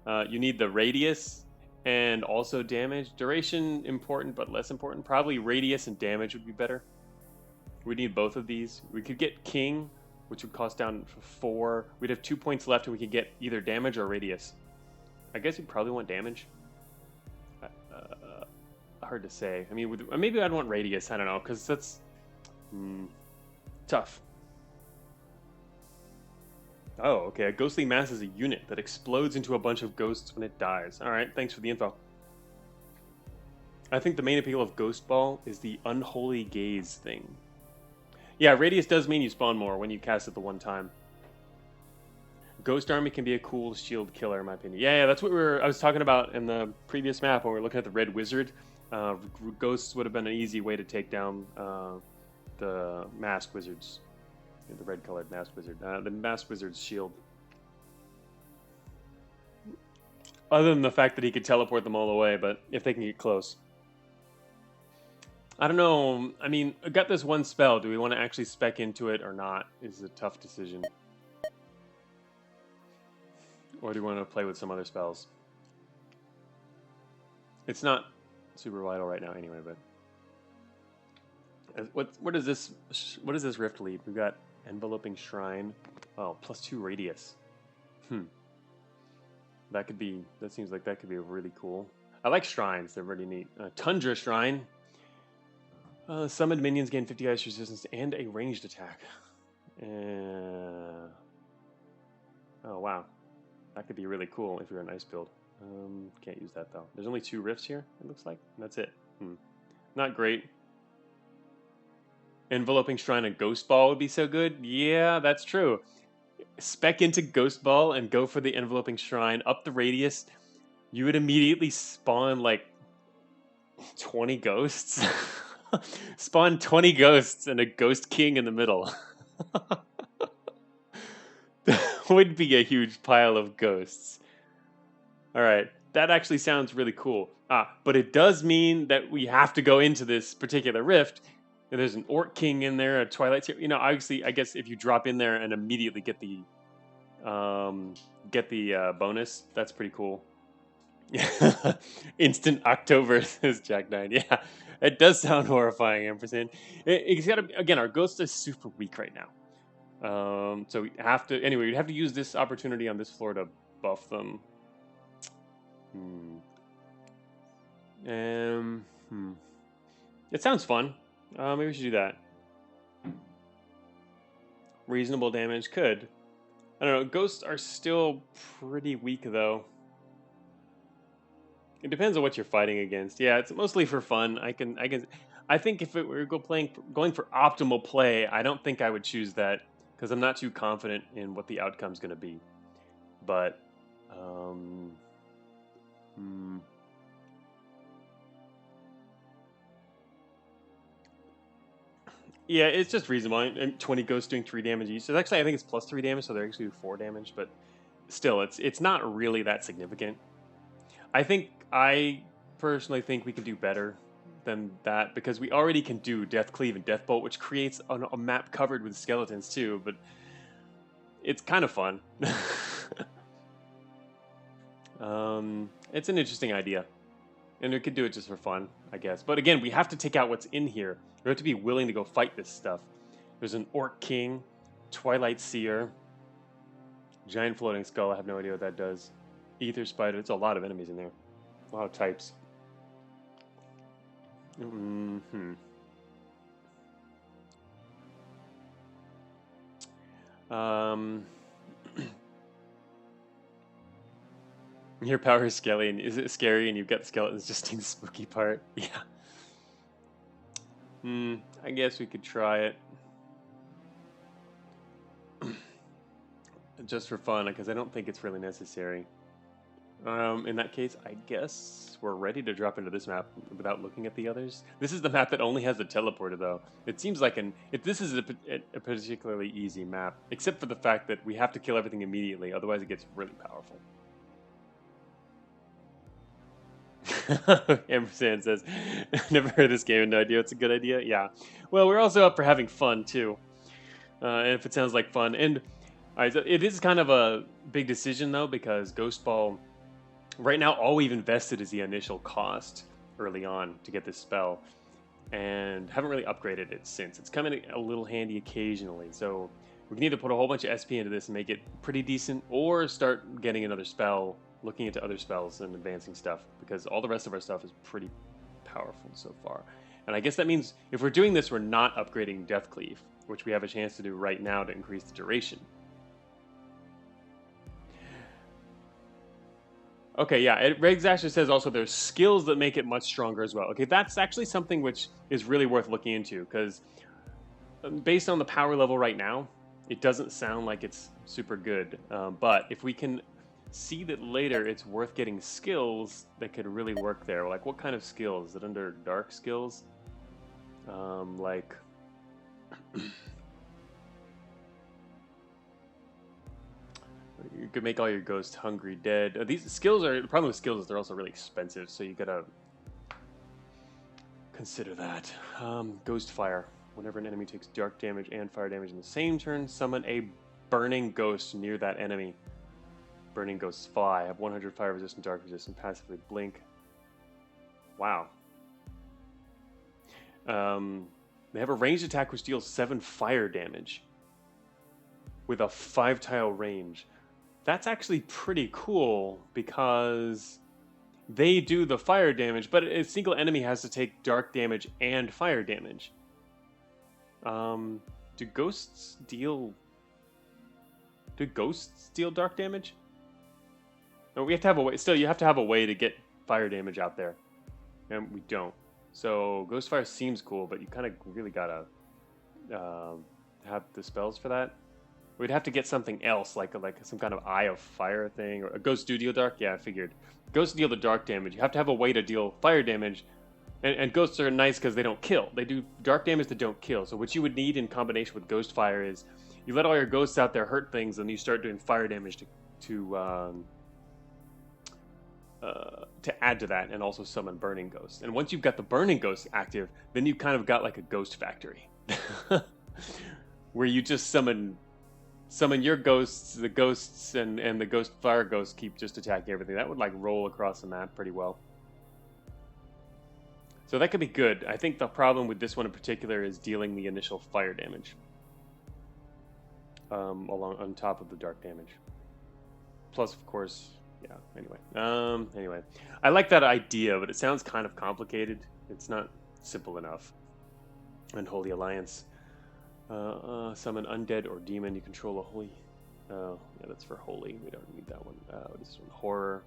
You need the radius and also damage. Duration important, but less important. Probably radius and damage would be better. We need both of these. We could get king, which would cost down 4. We'd have 2 points left, and we could get either damage or radius. I guess we'd probably want damage. Hard to say. I mean, maybe I'd want radius. I don't know, because that's tough. Oh, okay. A Ghostly Mass is a unit that explodes into a bunch of ghosts when it dies. All right, thanks for the info. I think the main appeal of Ghost Ball is the Unholy Gaze thing. Yeah, radius does mean you spawn more when you cast it the one time. Ghost Army can be a cool shield killer, in my opinion. Yeah, that's what I was talking about in the previous map when we were looking at the Red Wizard. Ghosts would have been an easy way to take down the Masked Wizards. The red-colored Masked Wizard. The Masked Wizard's shield. Other than the fact that he could teleport them all away, but if they can get close. I don't know. I mean, I got this one spell. Do we want to actually spec into it or not? Is a tough decision. Or do we want to play with some other spells? It's not super vital right now anyway, but what does this rift lead? We've got Enveloping Shrine. Oh, +2 radius. That seems like that could be really cool. I like shrines, they're really neat. Tundra Shrine. Summoned minions gain 50 ice resistance and a ranged attack. Oh wow. That could be really cool if you're an ice build. Can't use that though. There's only 2 rifts here, it looks like. That's it. Not great. Enveloping Shrine and Ghost Ball would be so good. Yeah, that's true. Spec into Ghost Ball and go for the Enveloping Shrine. Up the radius, you would immediately spawn like 20 ghosts. Spawn 20 ghosts and a Ghost King in the middle. That would be a huge pile of ghosts. Alright, that actually sounds really cool. But it does mean that we have to go into this particular rift. And there's an Orc King in there, a Twilight Seer. You know, obviously, I guess if you drop in there and immediately get the bonus, that's pretty cool. Instant October says Jack 9. Yeah, it does sound horrifying, Ampersand. It's got to, again, our ghost is super weak right now. So we have to, anyway, we'd have to use this opportunity on this floor to buff them. It sounds fun. Maybe we should do that. Reasonable damage could. I don't know. Ghosts are still pretty weak though. It depends on what you're fighting against. Yeah, it's mostly for fun. I think if it were going for optimal play, I don't think I would choose that because I'm not too confident in what the outcome's going to be. But yeah, it's just reasonable. And 20 ghosts doing 3 damage each. So actually, I think it's +3 damage, so they're actually do 4 damage. But still, it's not really that significant. I personally think we can do better than that because we already can do Death Cleave and Death Bolt, which creates a map covered with skeletons too. But it's kind of fun. It's an interesting idea. And we could do it just for fun, I guess. But again, we have to take out what's in here. We have to be willing to go fight this stuff. There's an Orc King, Twilight Seer, Giant Floating Skull. I have no idea what that does. Ether Spider. It's a lot of enemies in there. A lot of types. Your power is scary, and is it scary? And you've got skeletons just in the spooky part. Yeah. I guess we could try it. Just for fun, because I don't think it's really necessary. In that case, I guess we're ready to drop into this map without looking at the others. This is the map that only has the teleporter, though. It seems like this is a particularly easy map, except for the fact that we have to kill everything immediately, otherwise it gets really powerful. Ampersand says, never heard of this game and no idea it's a good idea. Yeah. Well, we're also up for having fun, too. And if it sounds like fun. And so it is kind of a big decision, though, because Ghost Ball, right now, all we've invested is the initial cost early on to get this spell. And haven't really upgraded it since. It's coming a little handy occasionally. So we can either put a whole bunch of SP into this and make it pretty decent, or start getting another spell, looking into other spells and advancing stuff, because all the rest of our stuff is pretty powerful so far. And I guess that means if we're doing this, we're not upgrading Death Cleave, which we have a chance to do right now to increase the duration. Okay, yeah, Regs actually says also there's skills that make it much stronger as well. Okay, that's actually something which is really worth looking into, because based on the power level right now, It doesn't sound like it's super good, but if we can see that later it's worth getting skills that could really work there. Like, what kind of skills? Is it under dark skills? Like... You could make all your ghosts hungry, dead. These skills are... The problem with skills is they're also really expensive, so you gotta consider that. Ghost fire. Whenever an enemy takes dark damage and fire damage in the same turn, summon a burning ghost near that enemy. Burning ghosts fly. Have 100 fire resistant, dark resistant, passively blink. Wow. They have a ranged attack which deals 7 fire damage with a 5-tile range. That's actually pretty cool because they do the fire damage, but a single enemy has to take dark damage and fire damage. Do ghosts deal dark damage? No, we have to have a way. Still, you have to have a way to get fire damage out there, and we don't. So ghost fire seems cool, but you kind of really gotta have the spells for that. We'd have to get something else, like some kind of eye of fire thing, or a ghost do deal dark. Yeah, I figured. Ghosts deal the dark damage. You have to have a way to deal fire damage, and ghosts are nice because they don't kill. They do dark damage that don't kill. So what you would need in combination with ghost fire is you let all your ghosts out there hurt things, and you start doing fire damage to add to that, and also summon burning ghosts. And once you've got the burning ghosts active, then you kind of got like a ghost factory, where you just summon your ghosts, the ghosts, and the ghost fire ghosts keep just attacking everything. That would like roll across the map pretty well. So that could be good. I think the problem with this one in particular is dealing the initial fire damage on top of the dark damage. Plus, of course, yeah. Anyway, I like that idea, but it sounds kind of complicated. It's not simple enough. Unholy Alliance. Summon undead or demon. You control a holy. Oh, yeah, that's for holy. We don't need that one. What is this one? Horror.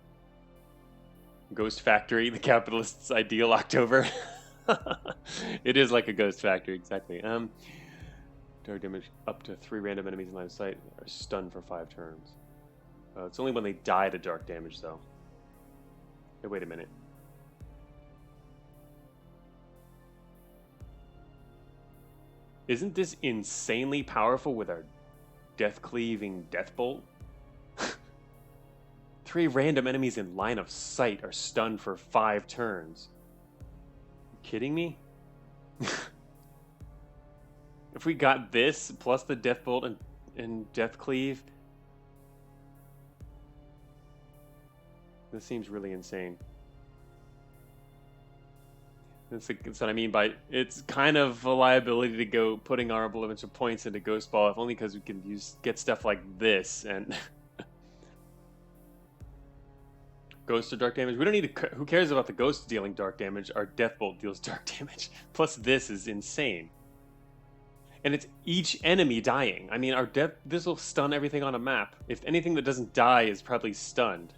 Ghost Factory, the capitalist's ideal October. It is like a ghost factory, exactly. Dark damage up to 3 random enemies in line of sight are stunned for 5 turns. It's only when they die to dark damage, though. Hey, wait a minute. Isn't this insanely powerful with our death-cleaving death bolt? 3 random enemies in line of sight are stunned for 5 turns. You kidding me? If we got this plus the death bolt and death cleave, this seems really insane. That's what I mean by it's kind of a liability to go putting our bunch of points into Ghost Ball, if only because we can get stuff like this and Ghost or dark damage. We don't need to. Who cares about the ghost dealing dark damage? Our death bolt deals dark damage. Plus, this is insane, and it's each enemy dying. I mean, this will stun everything on a map. If anything that doesn't die is probably stunned.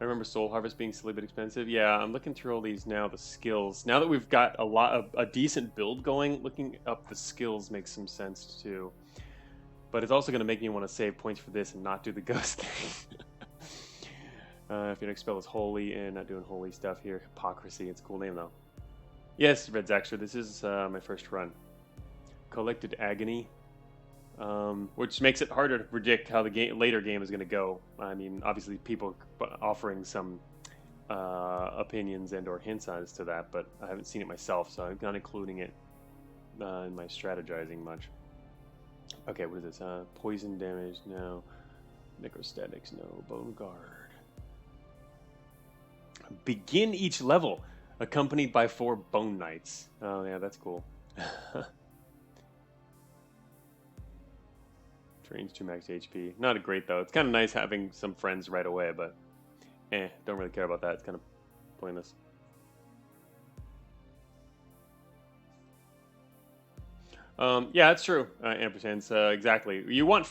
I remember Soul Harvest being silly but expensive. Yeah, I'm looking through all these now, the skills. Now that we've got a decent build going, looking up the skills makes some sense too. But it's also going to make me want to save points for this and not do the ghost thing. If your next spell is holy and not doing holy stuff here. Hypocrisy, it's a cool name though. Yes, Red Zaxter, this is my first run. Collected Agony. Which makes it harder to predict how the later game is going to go. I mean, obviously people offering some opinions and or hints as to that, but I haven't seen it myself, so I'm not including it in my strategizing much. Okay, what is this? Poison damage, no. Necrostatics, no. Bone Guard. Begin each level, accompanied by 4 Bone Knights. Oh yeah, that's cool. Drains 2 max HP. Not great though. It's kind of nice having some friends right away, but don't really care about that. It's kind of pointless. Yeah, that's true. Ampersands, exactly. You want,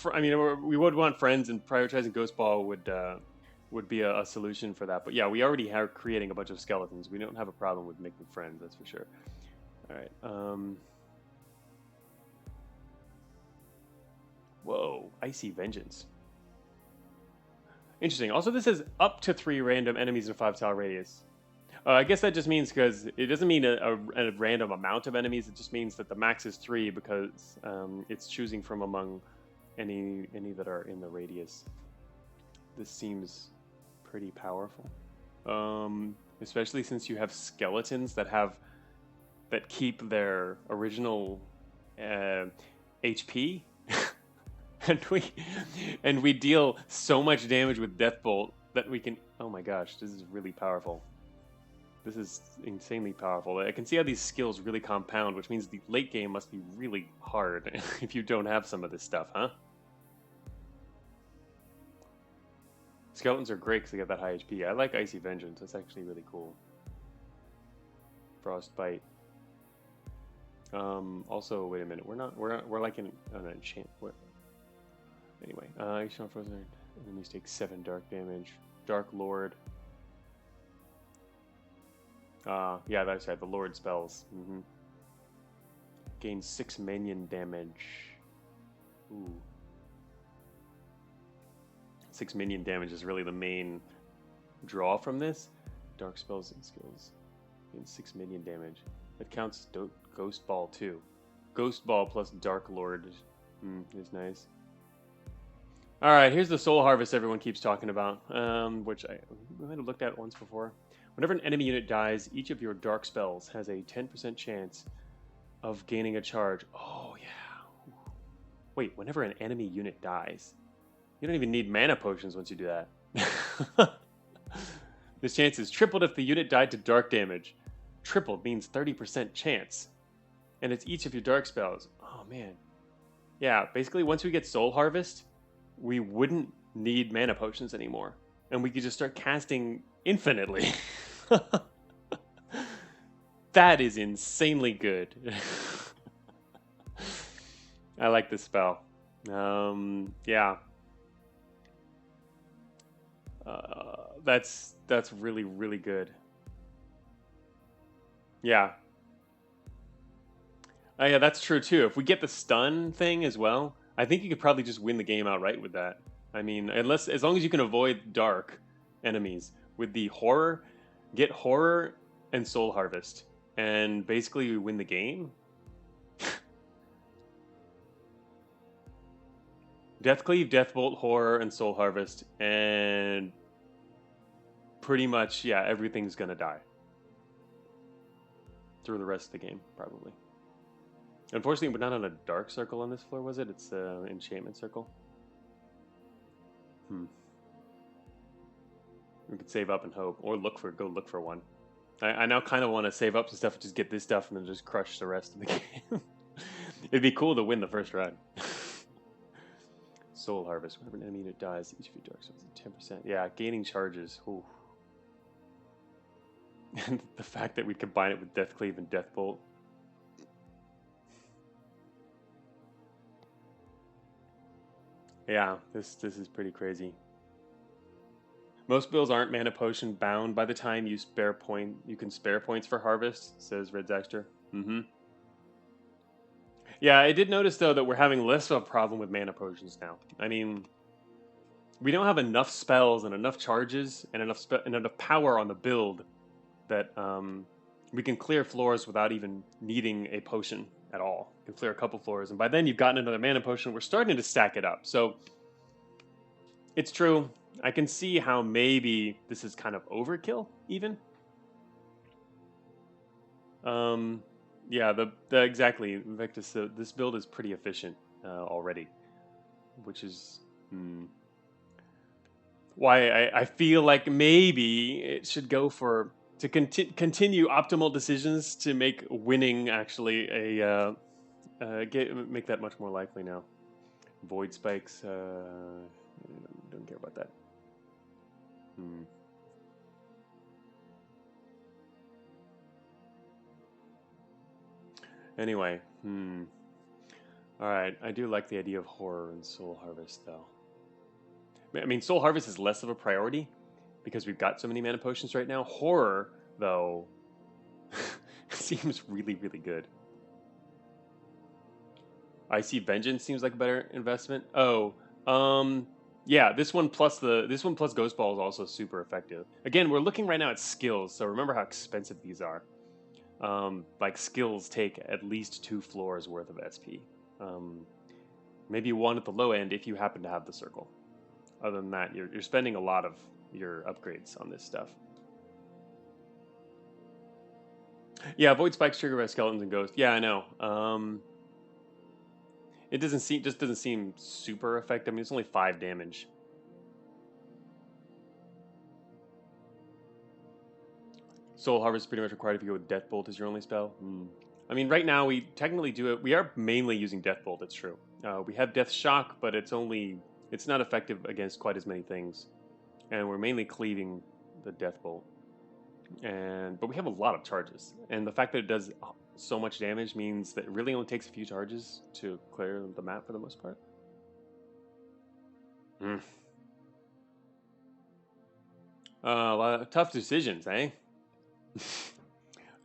we would want friends, and prioritizing Ghost Ball would would be a solution for that. But yeah, we already are creating a bunch of skeletons. We don't have a problem with making friends, that's for sure. All right. Whoa, Icy Vengeance. Interesting. Also, this says up to 3 random enemies in a 5-tile radius. I guess that just means because it doesn't mean a random amount of enemies. It just means that the max is 3 because it's choosing from among any that are in the radius. This seems pretty powerful, especially since you have skeletons that keep their original HP, and we deal so much damage with Deathbolt that we can. Oh my gosh, this is really powerful. This is insanely powerful. I can see how these skills really compound, which means the late game must be really hard if you don't have some of this stuff, huh? Skeletons are great because they get that high HP. I like Icy Vengeance. That's actually really cool. Frostbite. Also, wait a minute. We're like in an enchant. Anyway, Action Frozen enemies take 7 dark damage. Dark Lord. Yeah, that's right. The Lord spells. Gain 6 minion damage. Ooh. 6 minion damage is really the main draw from this. Dark spells and skills. Gain 6 minion damage. That counts as Ghost Ball too. Ghost Ball plus Dark Lord is nice. Alright, here's the Soul Harvest everyone keeps talking about, which I might have looked at once before. Whenever an enemy unit dies, each of your dark spells has a 10% chance of gaining a charge. Oh, yeah. Wait, whenever an enemy unit dies. You don't even need mana potions once you do that. This chance is tripled if the unit died to dark damage. Tripled means 30% chance. And it's each of your dark spells. Oh, man. Yeah, basically, once we get Soul Harvest, we wouldn't need mana potions anymore. And we could just start casting infinitely. That is insanely good. I like this spell. Yeah. That's really, really good. Yeah. Oh yeah, that's true too. If we get the stun thing as well, I think you could probably just win the game outright with that. I mean, as long as you can avoid dark enemies with the horror, get horror and Soul Harvest, and basically you win the game. Deathcleave, Deathbolt, Horror, and Soul Harvest, and pretty much, yeah, everything's gonna die through the rest of the game, probably. Unfortunately, we're not on a dark circle on this floor, was it? It's an enchantment circle. We could save up and hope, or go look for one. I now kind of want to save up some stuff and just get this stuff and then just crush the rest of the game. It'd be cool to win the first round. Soul Harvest. Whenever an enemy unit dies, each of your dark souls is 10%. Yeah, gaining charges. Ooh. And the fact that we combine it with Deathcleave and Deathbolt. Yeah, this is pretty crazy. Most builds aren't mana potion bound by the time you can spare points for harvest, says Red Zaxter. Yeah, I did notice though that we're having less of a problem with mana potions now. I mean, we don't have enough spells and enough charges and enough power on the build that we can clear floors without even needing a potion at all. You can clear a couple floors, and by then you've gotten another mana potion. We're starting to stack it up. So it's true. I can see how maybe this is kind of overkill, even. Yeah, exactly, Victus. This build is pretty efficient already, which is why I feel like maybe it should go to continue optimal decisions to make winning actually make that much more likely now. Void spikes, don't care about that. Anyway, Alright, I do like the idea of horror and Soul Harvest, though. I mean, Soul Harvest is less of a priority because we've got so many mana potions right now. Horror, though, seems really, really good. Icy Vengeance seems like a better investment. Oh, yeah, this one plus Ghost Ball is also super effective. Again, we're looking right now at skills, so remember how expensive these are. Like skills take at least 2 floors worth of SP. Maybe 1 at the low end if you happen to have the circle. Other than that, you're spending a lot of your upgrades on this stuff. Yeah, Void Spikes triggered by skeletons and ghosts. Yeah, I know. It doesn't seem super effective. I mean, it's only 5 damage. Soul Harvest is pretty much required if you go with Deathbolt as your only spell. I mean, right now we technically do it. We are mainly using Deathbolt. It's true. We have Death Shock, but it's not effective against quite as many things, and we're mainly cleaving the Deathbolt. But we have a lot of charges, and the fact that it does so much damage means that it really only takes a few charges to clear the map for the most part. A lot of tough decisions, eh?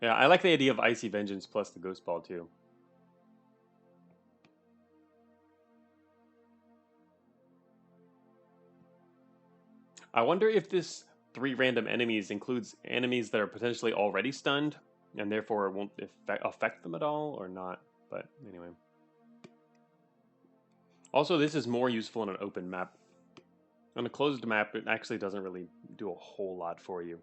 Yeah, I like the idea of Icy Vengeance plus the Ghost Ball too. I wonder if this 3 random enemies includes enemies that are potentially already stunned, and therefore it won't affect them at all, or not. But anyway. Also, this is more useful on an open map. On a closed map, it actually doesn't really do a whole lot for you,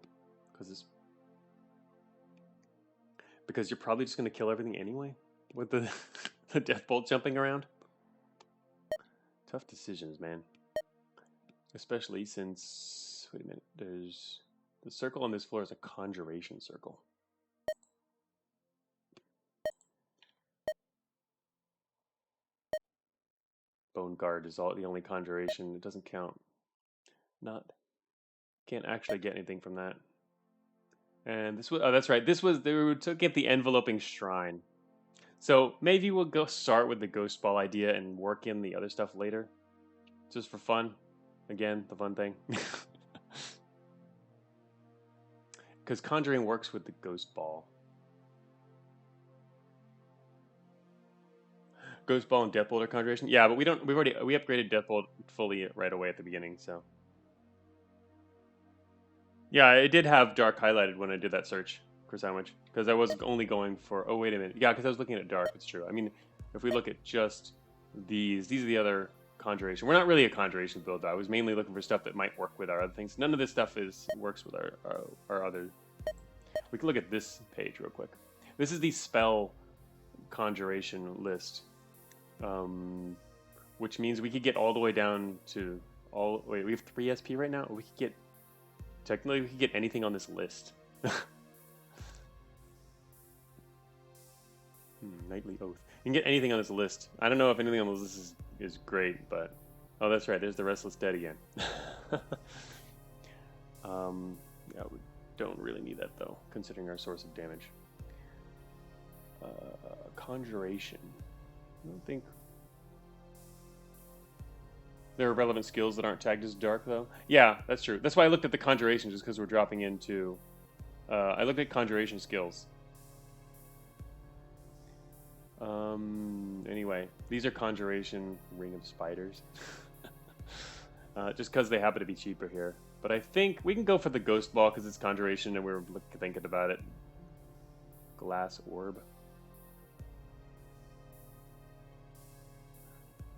because you're probably just going to kill everything anyway with the the Deathbolt jumping around. Tough decisions, man. Especially since, wait a minute, there's the circle on this floor is a conjuration circle. Bone Guard is the only conjuration. It doesn't count. Can't actually get anything from that. And this was, oh, that's right. They were to get the enveloping shrine. So maybe we'll go start with the Ghost Ball idea and work in the other stuff later, just for fun. Again, the fun thing. Because conjuring works with the Ghost Ball. Ghost Ball and Deathbolt are conjuration. Yeah, but we upgraded Deathbolt fully right away at the beginning, so. Yeah, it did have Dark highlighted when I did that search for Sandwich, because I was only going for, oh wait a minute. Yeah, because I was looking at Dark, it's true. I mean, if we look at just these are the other conjuration. We're not really a conjuration build, though. I was mainly looking for stuff that might work with our other things. None of this stuff works with our other. We can look at this page real quick. This is the spell conjuration list, which means we could get all the way down to wait, we have 3 SP right now. Technically we could get anything on this list. Nightly Oath. You can get anything on this list. I don't know if anything on this list is great, but oh, that's right. There's the Restless Dead again. Yeah, we don't really need that though, considering our source of damage. Conjuration. I don't think there are relevant skills that aren't tagged as dark though. Yeah, that's true. That's why I looked at the conjuration, just because we're dropping into. I looked at conjuration skills. Anyway, these are conjuration Ring of Spiders. Just because they happen to be cheaper here. But I think we can go for the Ghost Ball because it's conjuration and we were thinking about it. Glass Orb.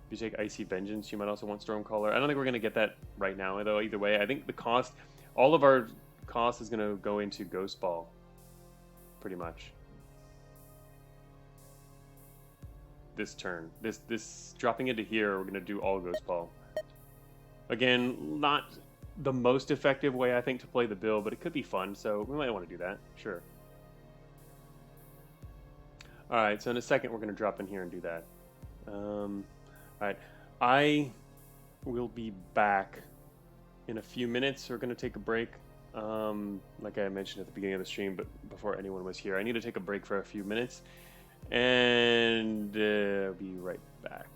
If you take Icy Vengeance, you might also want Stormcaller. I don't think we're going to get that right now, though, either way. I think the cost, all of our cost is going to go into Ghost Ball. Pretty much. This turn. This dropping into here, we're going to do all Ghost Ball. Again, not the most effective way, I think, to play the build, but it could be fun, so we might want to do that. Sure. Alright, so in a second, we're going to drop in here and do that. Alright, I will be back in a few minutes. We're going to take a break. Like I mentioned at the beginning of the stream, but before anyone was here, I need to take a break for a few minutes. And I'll be right back.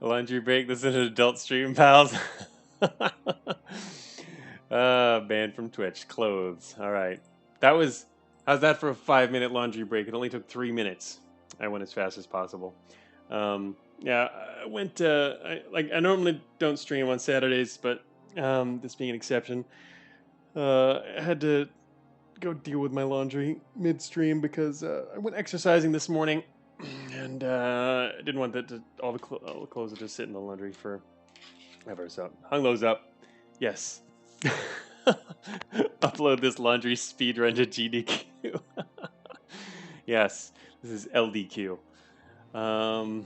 Laundry break. This is an adult stream, pals. Banned from Twitch. Clothes. All right. How's that for a 5-minute laundry break? It only took 3 minutes. I went as fast as possible. Yeah, I went. I normally don't stream on Saturdays, but this being an exception, I had to go deal with my laundry midstream because I went exercising this morning, and I didn't want all the clothes to just sit in the laundry for ever. So hung those up. Yes. Upload this laundry speedrun to GDQ. Yes, this is LDQ. All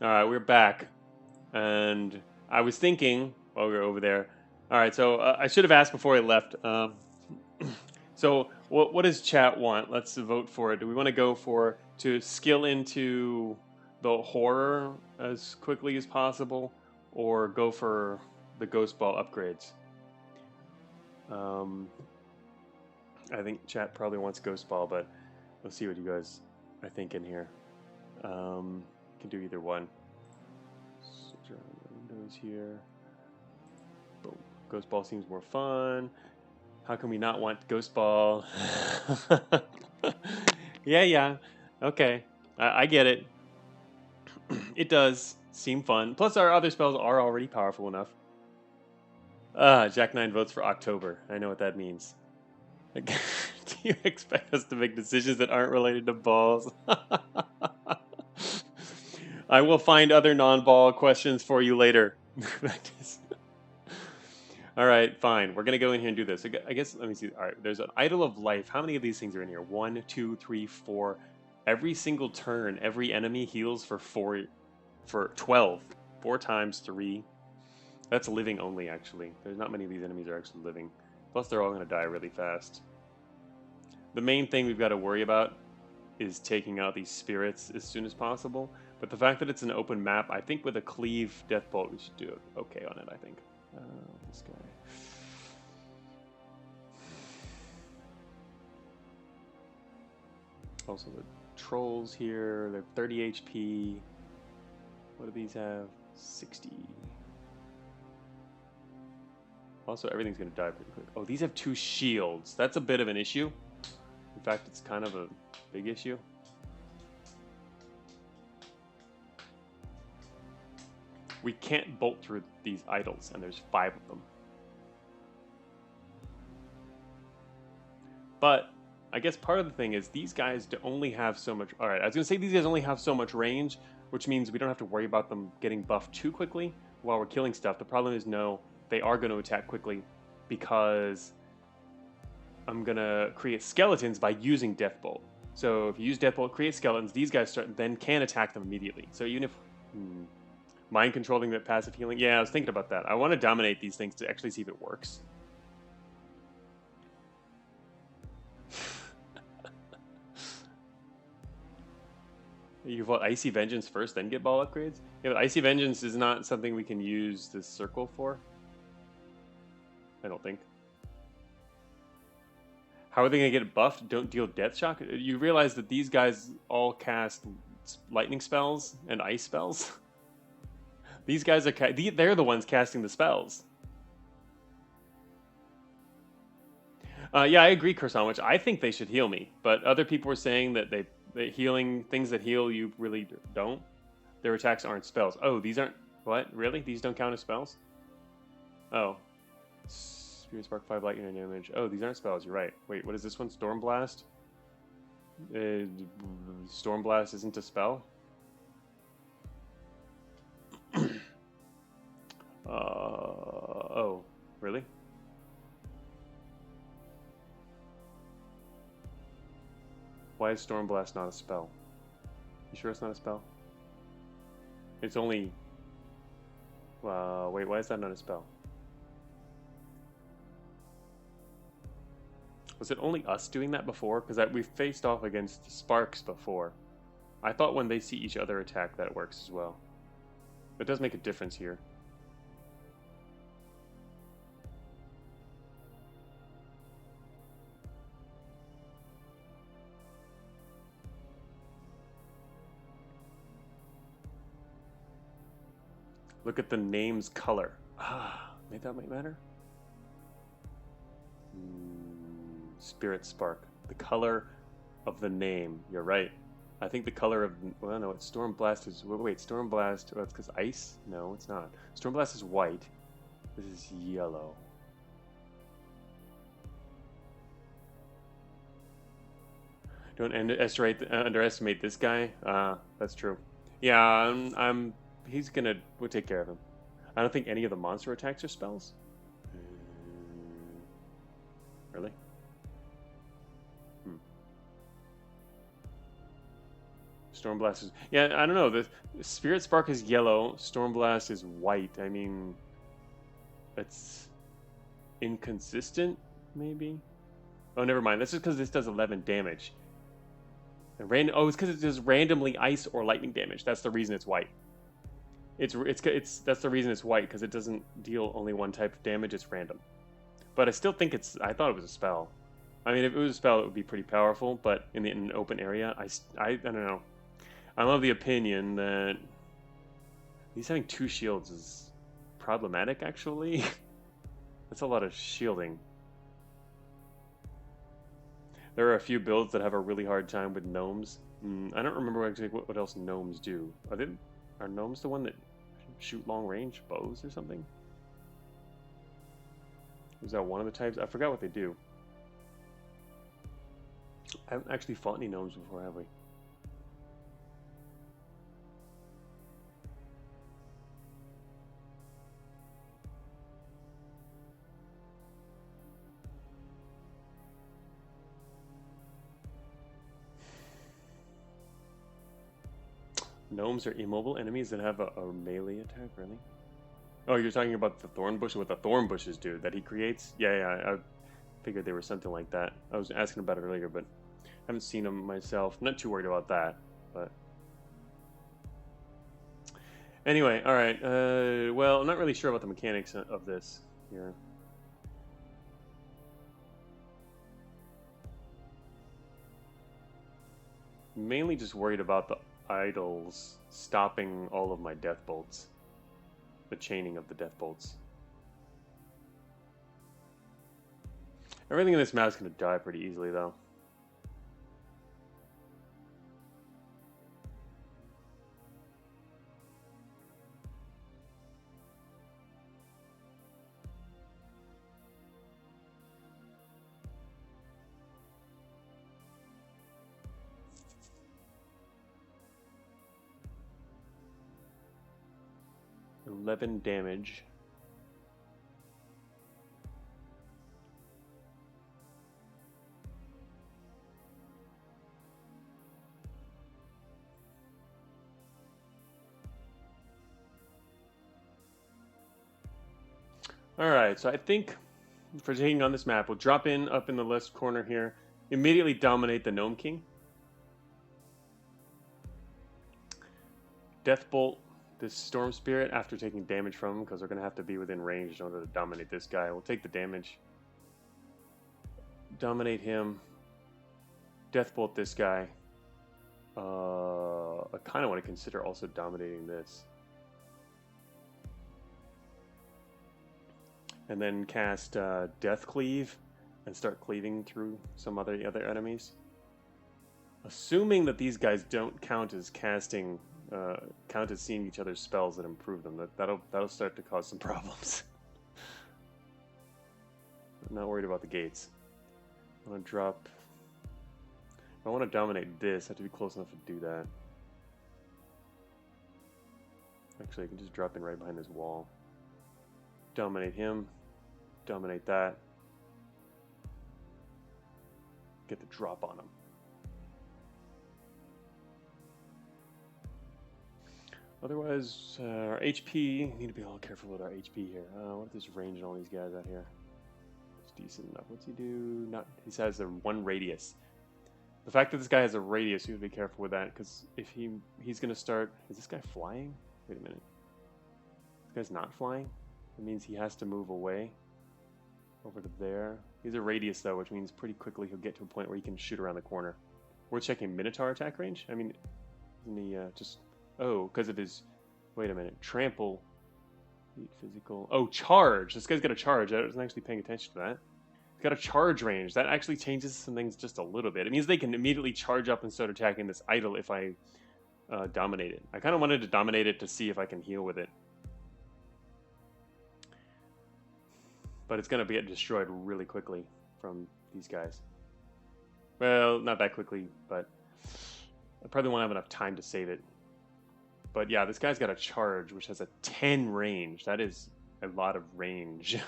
right, we're back, and I was thinking while we were over there. All right, so I should have asked before I left. So what does chat want? Let's vote for it. Do we want to go to skill into the horror as quickly as possible, or go for the ghost ball upgrades? I think chat probably wants ghost ball, but let's see what you guys are thinking here. Can do either one. Switch around the windows here. Boom. Ghost ball seems more fun. How can we not want ghost ball? Yeah. Okay. I get it. It does seem fun. Plus, our other spells are already powerful enough. Jack 9 votes for October. I know what that means. Do you expect us to make decisions that aren't related to balls? I will find other non-ball questions for you later. All right, fine. We're going to go in here and do this. I guess, let me see. All right, there's an Idol of Life. How many of these things are in here? 1, 2, 3, 4. Every single turn, every enemy heals for 12. 4 times 3. That's living only, actually. There's not many of these enemies are actually living. Plus, they're all going to die really fast. The main thing we've got to worry about is taking out these spirits as soon as possible. But the fact that it's an open map, I think with a cleave death bolt, we should do okay on it, I think. This guy. Also the trolls here, they're 30 HP. What do these have? 60. Also, everything's going to die pretty quick. Oh, these have 2 shields. That's a bit of an issue. In fact, it's kind of a big issue. We can't bolt through these idols, and there's 5 of them. But I guess part of the thing is these guys only have so much. All right, I was going to say these guys only have so much range, which means we don't have to worry about them getting buffed too quickly while we're killing stuff. The problem is, no, they are going to attack quickly because I'm going to create skeletons by using Death Bolt. So if you use Death Bolt, create skeletons, these guys then can attack them immediately. So even if... mind controlling that passive healing? Yeah, I was thinking about that. I want to dominate these things to actually see if it works. You vote Icy Vengeance first, then get ball upgrades? Yeah, but Icy Vengeance is not something we can use this circle for. I don't think. How are they going to get buffed? Don't deal Death Shock? You realize that these guys all cast lightning spells and ice spells? These guys are... they're the ones casting the spells. Yeah, I agree, Kursonwich. I think they should heal me. But other people were saying that healing... things that heal you really don't. Their attacks aren't spells. Oh, these aren't... What? Really? These don't count as spells? Oh. Spirit Spark 5 lightning damage. Oh, these aren't spells. You're right. Wait, what is this one? Storm Blast? Storm Blast isn't a spell? Oh, really? Why is Storm Blast not a spell? You sure it's not a spell? It's only... wait, why is that not a spell? Was it only us doing that before? Because we've faced off against Sparks before. I thought when they see each other attack that works as well. It does make a difference here. Look at the name's color. Ah, maybe that might matter. Spirit Spark. The color of the name. You're right. I think the color of... Well, no, it's Stormblast is... Wait, Stormblast... Oh, it's because ice? No, it's not. Stormblast is white. This is yellow. Don't underestimate this guy. That's true. Yeah, he's gonna... We'll take care of him. I don't think any of the monster attacks are spells. Really? Stormblast is... Yeah, I don't know. The Spirit Spark is yellow. Stormblast is white. I mean... It's... inconsistent, maybe? Oh, never mind. This is because this does 11 damage. Oh, it's because it does randomly ice or lightning damage. That's the reason it's white. That's the reason it's white, because it doesn't deal only one type of damage. It's random. But I still think it's... I thought it was a spell. I mean, if it was a spell, it would be pretty powerful. But in an open area, I don't know. I'm of the opinion that he's having 2 shields is problematic, actually. That's a lot of shielding. There are a few builds that have a really hard time with gnomes. I don't remember actually what else gnomes do. Are gnomes the one that shoot long range bows or something? Is that one of the types? I forgot what they do. I haven't actually fought any gnomes before, have we? Gnomes are immobile enemies that have a melee attack, really? Oh, you're talking about the thorn bush, what the thorn bushes do that he creates? Yeah, I figured they were something like that. I was asking about it earlier, but I haven't seen them myself. I'm not too worried about that, but... Anyway, alright. Well, I'm not really sure about the mechanics of this here. Mainly just worried about the idols stopping all of my death bolts. The chaining of the death bolts. Everything in this map is going to die pretty easily, though. $11 damage. Alright, so I think for taking on this map, we'll drop in up in the left corner here, immediately dominate the Gnome King. Deathbolt this Storm Spirit after taking damage from him, because we're going to have to be within range in order to dominate this guy. We'll take the damage. Dominate him. Deathbolt this guy. I kind of want to consider also dominating this. And then cast Death Cleave and start cleaving through some other enemies. Assuming that these guys don't count as casting... count as seeing each other's spells that improve them. That'll start to cause some problems. I'm not worried about the gates. I want to drop... If I want to dominate this, I have to be close enough to do that. Actually, I can just drop in right behind this wall. Dominate him. Dominate that. Get the drop on him. Otherwise, our HP, need to be a little careful with our HP here. What is this range on all these guys out here? It's decent enough. What's he do? He has a 1 radius. The fact that this guy has a radius, you have to be careful with that, because if he's going to start... Is this guy flying? Wait a minute. This guy's not flying? It means he has to move away. Over to there. He's a radius, though, which means pretty quickly he'll get to a point where he can shoot around the corner. We're checking Minotaur attack range? I mean, isn't he just... Oh, because of his... Wait a minute. Trample Eat physical. Oh, charge. This guy's got a charge. I wasn't actually paying attention to that. He's got a charge range. That actually changes some things just a little bit. It means they can immediately charge up and start attacking this idol if I dominate it. I kind of wanted to dominate it to see if I can heal with it. But it's going to get destroyed really quickly from these guys. Well, not that quickly, but I probably won't have enough time to save it. But yeah, this guy's got a charge, which has a 10 range. That is a lot of range.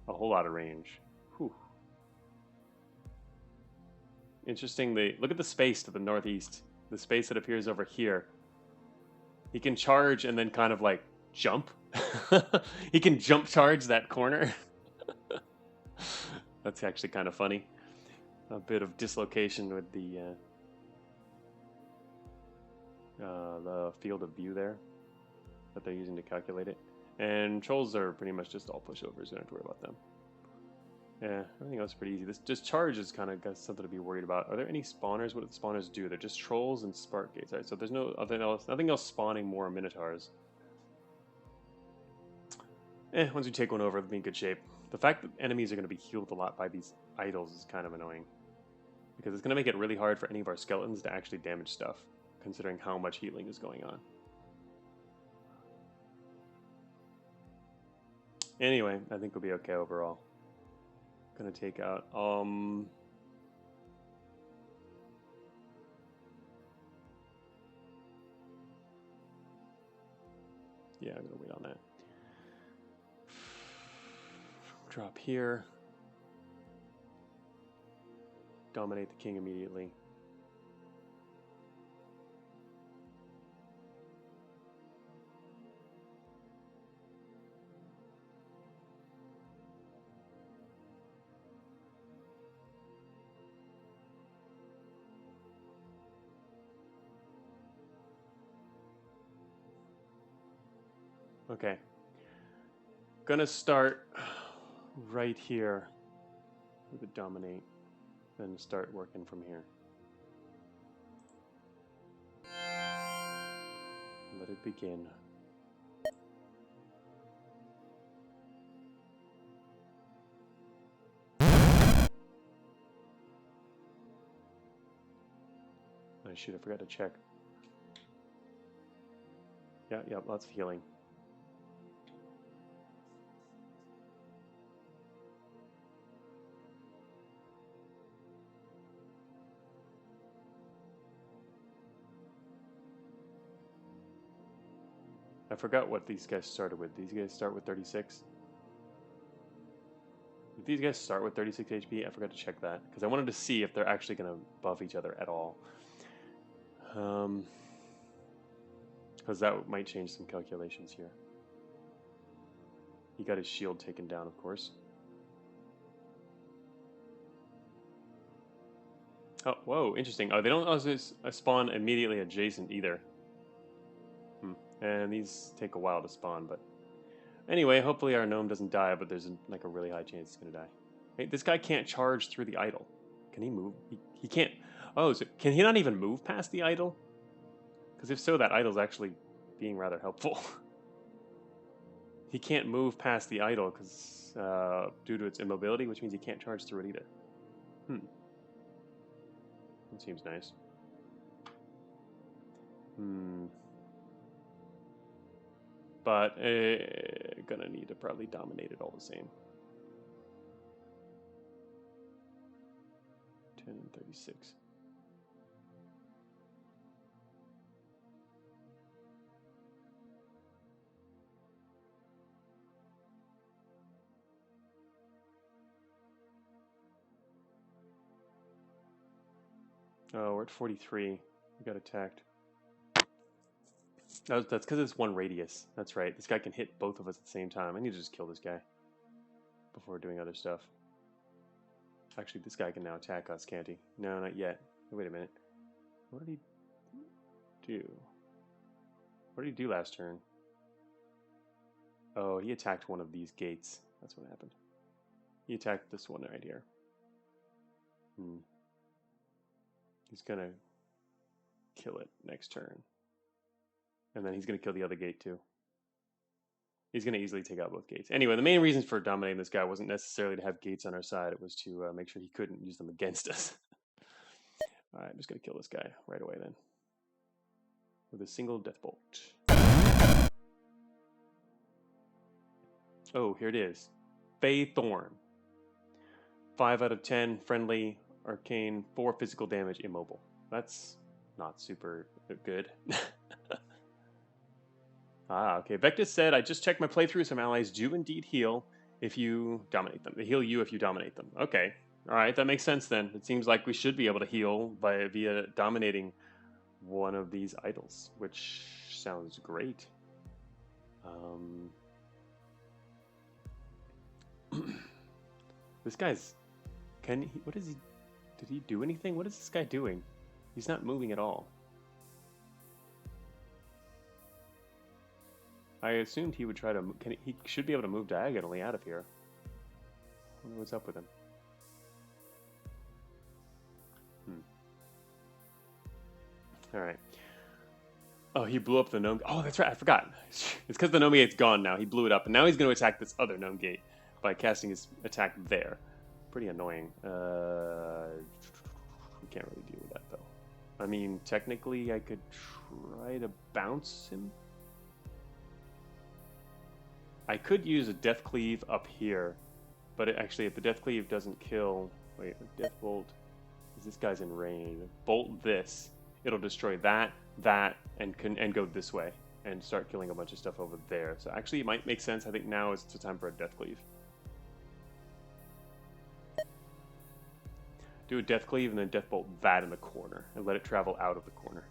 A whole lot of range. Whew. Interestingly, look at the space to the northeast. The space that appears over here. He can charge and then kind of like jump. He can jump charge that corner. That's actually kind of funny. A bit of dislocation with the field of view there that they're using to calculate it. And trolls are pretty much just all pushovers. You don't have to worry about them. Yeah, everything else is pretty easy. This just charge is kind of got something to be worried about. Are there any spawners? What do the spawners do? They're just trolls and spark gates. Right? So there's nothing else spawning more minotaurs. Once you take one over, it'll be in good shape. The fact that enemies are going to be healed a lot by these idols is kind of annoying. Because it's going to make it really hard for any of our skeletons to actually damage stuff, considering how much healing is going on. Anyway, I think we'll be okay overall. Gonna take out, yeah, I'm gonna wait on that. Drop here. Dominate the king immediately. Okay. Gonna start right here with the dominate, then start working from here. Let it begin. Oh shoot, I forgot to check. Yeah, lots of healing. I forgot what these guys started with. These guys start with 36. If these guys start with 36 HP, I forgot to check that. Because I wanted to see if they're actually going to buff each other at all. Because that might change some calculations here. He got his shield taken down, of course. Oh, whoa, interesting. Oh, they don't also spawn immediately adjacent either. And these take a while to spawn, but... Anyway, hopefully our gnome doesn't die, but there's like a really high chance he's going to die. Hey, this guy can't charge through the idol. Can he move? He can't... Oh, so can he not even move past the idol? Because if so, that idol's actually being rather helpful. He can't move past the idol because due to its immobility, which means he can't charge through it either. That seems nice. But gonna need to probably dominate it all the same. 10 and 36. Oh, we're at 43. We got attacked. That's because it's one radius. That's right. This guy can hit both of us at the same time. I need to just kill this guy before doing other stuff. Actually, this guy can now attack us, can't he? No, not yet. Wait a minute. What did he do? What did he do last turn? Oh, he attacked one of these gates. That's what happened. He attacked this one right here. He's gonna kill it next turn. And then he's gonna kill the other gate too. He's going to easily take out both gates. Anyway, the main reason for dominating this guy wasn't necessarily to have gates on our side. It was to make sure he couldn't use them against us. All right, I'm just going to kill this guy right away then. With a single death bolt. Oh, here it is. Fey Thorn. 5 out of 10, friendly, arcane, 4 physical damage, immobile. That's not super good. Okay. Vectus said, I just checked my playthrough. Some allies do indeed heal if you dominate them. They heal you if you dominate them. Okay. All right, that makes sense then. It seems like we should be able to heal via dominating one of these idols, which sounds great. This guy's... what is he... Did he do anything? What is this guy doing? He's not moving at all. I assumed he would try to... he should be able to move diagonally out of here. I wonder what's up with him. Alright. Oh, he blew up the gnome... Oh, that's right, I forgot. It's because the gnome gate's gone now. He blew it up, and now he's going to attack this other gnome gate by casting his attack there. Pretty annoying. We can't really deal with that, though. I mean, technically, I could try to bounce him. I could use a Death Cleave up here, but actually, if the Death Cleave doesn't kill... Wait, Death Bolt... This guy's in range. Bolt this. It'll destroy that, and go this way, and start killing a bunch of stuff over there. So actually, it might make sense. I think now is the time for a Death Cleave. Do a Death Cleave and then Death Bolt that in the corner, and let it travel out of the corner.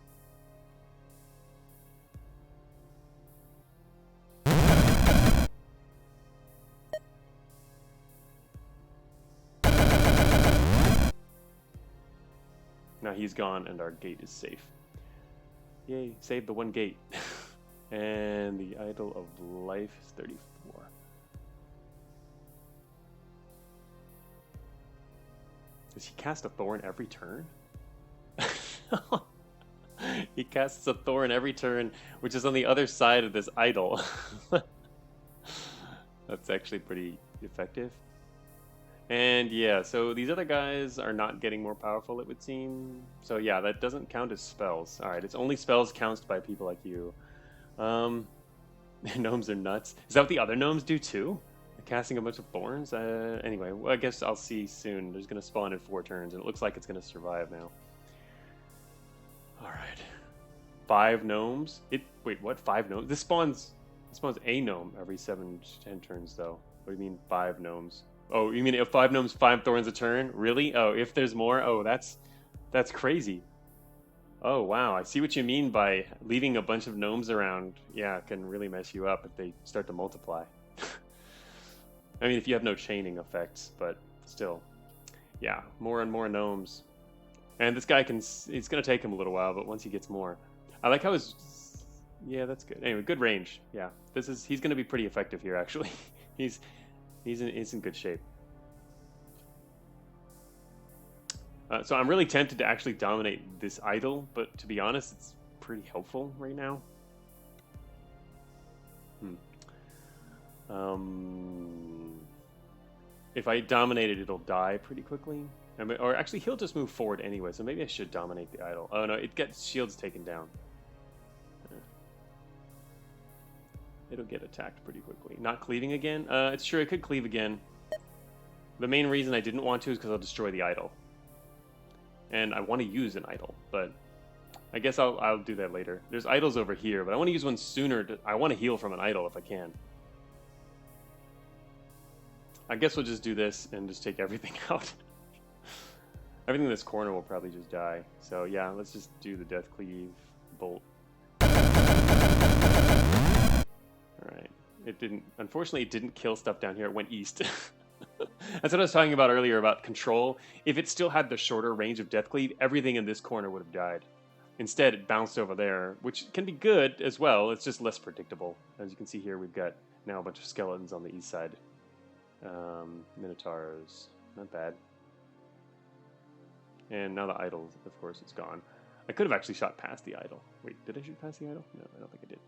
Now he's gone, and our gate is safe. Yay, save the one gate. And the Idol of Life is 34. Does he cast a Thorn every turn? He casts a Thorn every turn, which is on the other side of this idol. That's actually pretty effective. And yeah, so these other guys are not getting more powerful, it would seem. So yeah, that doesn't count as spells. Alright, it's only spells counted by people like you. Gnomes are nuts. Is that what the other gnomes do too? They're casting a bunch of thorns? Anyway, well, I guess I'll see soon. There's going to spawn in 4 turns, and it looks like it's going to survive now. Alright. 5 gnomes? Wait, what? 5 gnomes? This spawns a gnome every 7 to 10 turns, though. What do you mean 5 gnomes? Oh, you mean if 5 gnomes, 5 thorns a turn? Really? Oh, if there's more? Oh, that's crazy. Oh, wow. I see what you mean by leaving a bunch of gnomes around. Yeah, it can really mess you up if they start to multiply. I mean, if you have no chaining effects, but still. Yeah, more and more gnomes. And this guy it's going to take him a little while, but once he gets more. I like how yeah, that's good. Anyway, good range. Yeah, he's going to be pretty effective here, actually. He's in good shape. So I'm really tempted to actually dominate this idol, but to be honest, it's pretty helpful right now. If I dominate it, it'll die pretty quickly. Or actually, he'll just move forward anyway, so maybe I should dominate the idol. Oh no, it gets shields taken down. It'll get attacked pretty quickly. Not cleaving again? It's true, it could cleave again. The main reason I didn't want to is because I'll destroy the idol. And I want to use an idol, but I guess I'll do that later. There's idols over here, but I want to use one sooner. I want to heal from an idol if I can. I guess we'll just do this and just take everything out. Everything in this corner will probably just die. So yeah, let's just do the Death Cleave bolt. Alright. Unfortunately, it didn't kill stuff down here. It went east. That's what I was talking about earlier about control. If it still had the shorter range of Death Cleave, everything in this corner would have died. Instead, it bounced over there, which can be good as well. It's just less predictable. As you can see here, we've got now a bunch of skeletons on the east side. Minotaurs. Not bad. And now the idol, of course, it's gone. I could have actually shot past the idol. Wait, did I shoot past the idol? No, I don't think I did.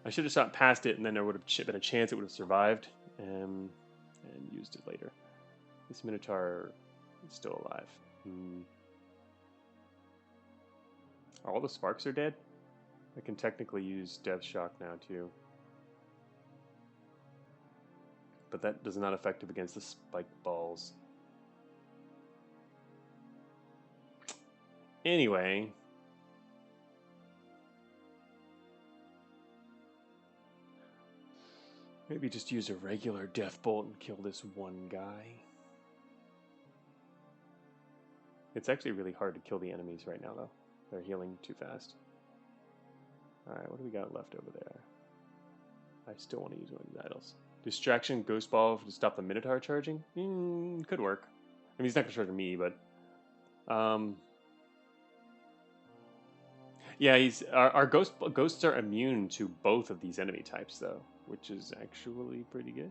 I should have shot past it, and then there would have been a chance it would have survived, and used it later. This Minotaur is still alive. All the sparks are dead? I can technically use Death Shock now, too. But that does not affect him against the spike balls. Anyway. Maybe just use a regular Death Bolt and kill this one guy. It's actually really hard to kill the enemies right now, though. They're healing too fast. Alright, what do we got left over there? I still want to use one of these idols. Distraction, Ghost Ball to stop the Minotaur charging? Could work. I mean, he's not going to charge me, but... yeah, our ghosts are immune to both of these enemy types, though, which is actually pretty good.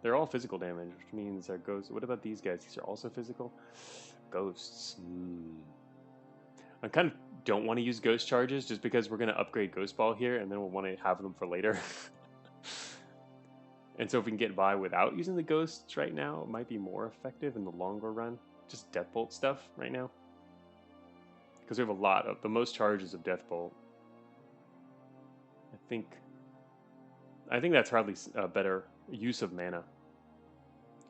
They're all physical damage, which means our ghosts... What about these guys? These are also physical? Ghosts. I kind of don't want to use ghost charges just because we're going to upgrade Ghost Ball here, and then we'll want to have them for later. And so if we can get by without using the ghosts right now, it might be more effective in the longer run. Just Death Bolt stuff right now. Because we have a lot of the most charges of Death Bolt. I think that's hardly a better use of mana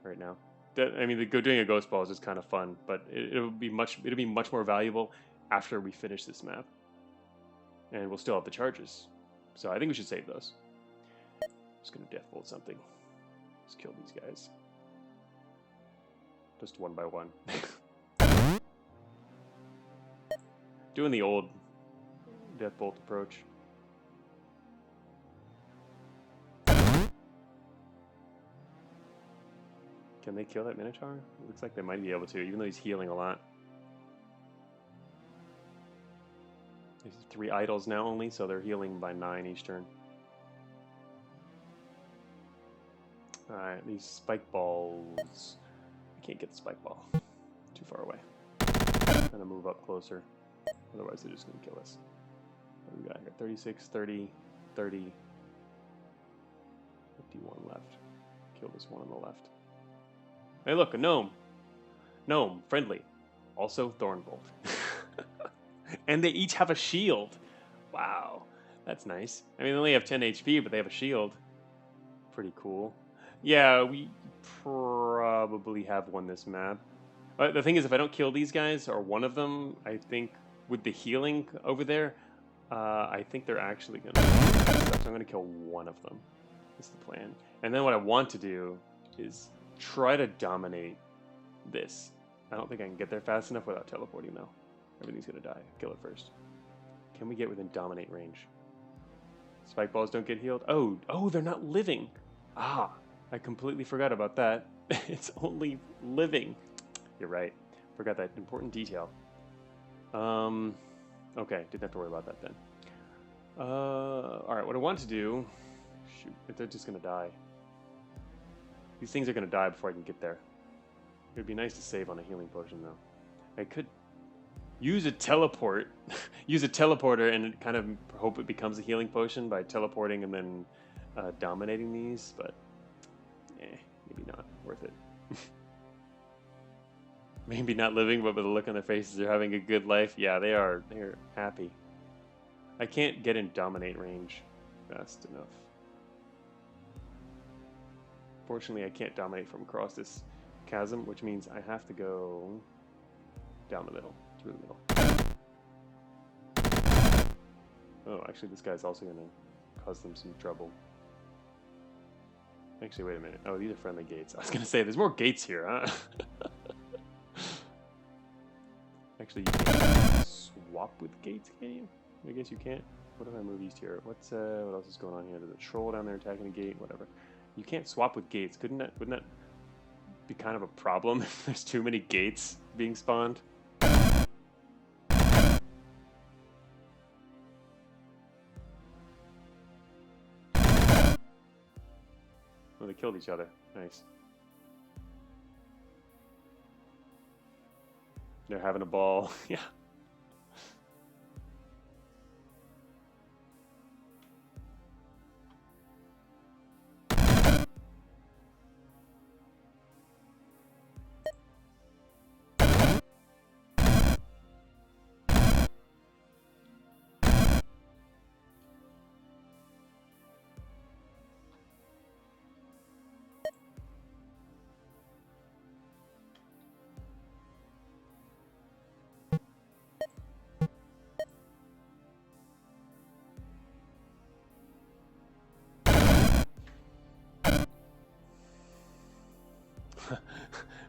right now. I mean, doing a Ghost Ball is just kind of fun, but it'll be much more valuable after we finish this map, and we'll still have the charges. So I think we should save those. Just gonna Death Bolt something. Just kill these guys. Just one by one. Doing the old Death Bolt approach. Can they kill that Minotaur? It looks like they might be able to, even though he's healing a lot. There's 3 idols now only, so they're healing by 9 each turn. Alright, these spike balls. I can't get the spike ball. Too far away. I'm gonna move up closer. Otherwise, they're just gonna kill us. What do we got here? 36, 30, 30. 51 left. Kill this one on the left. Hey, look, a gnome. Gnome, friendly. Also, Thornbolt. And they each have a shield. Wow, that's nice. I mean, they only have 10 HP, but they have a shield. Pretty cool. Yeah, we probably have won this map. But the thing is, if I don't kill these guys, or one of them, I think with the healing over there, I think they're actually going to... So I'm going to kill one of them. That's the plan. And then what I want to do is try to dominate this. I don't think I can get there fast enough without teleporting, though. Everything's going to die. Kill it first. Can we get within dominate range? Spike balls don't get healed. Oh, they're not living. Ah, I completely forgot about that. It's only living. You're right. Forgot that important detail. Okay, didn't have to worry about that then. Alright, what I want to do... Shoot, they're just going to die. These things are going to die before I can get there. It would be nice to save on a healing potion, though. I could use a teleport. Use a teleporter and kind of hope it becomes a healing potion by teleporting and then dominating these, but maybe not worth it. Maybe not living, but with a look on their faces, they're having a good life. Yeah, they are. They're happy. I can't get in dominate range fast enough. Fortunately, I can't dominate from across this chasm, which means I have to go down the middle, through the middle. Oh, actually, this guy's also going to cause them some trouble. Actually, wait a minute. Oh, these are friendly gates. I was going to say, there's more gates here, huh? Actually, you can't swap with gates, can you? I guess you can't. What if I move east here? What else is going on here? There's a troll down there attacking a gate, whatever. You can't swap with gates. Wouldn't that be kind of a problem if there's too many gates being spawned? Oh, they killed each other. Nice. They're having a ball. Yeah.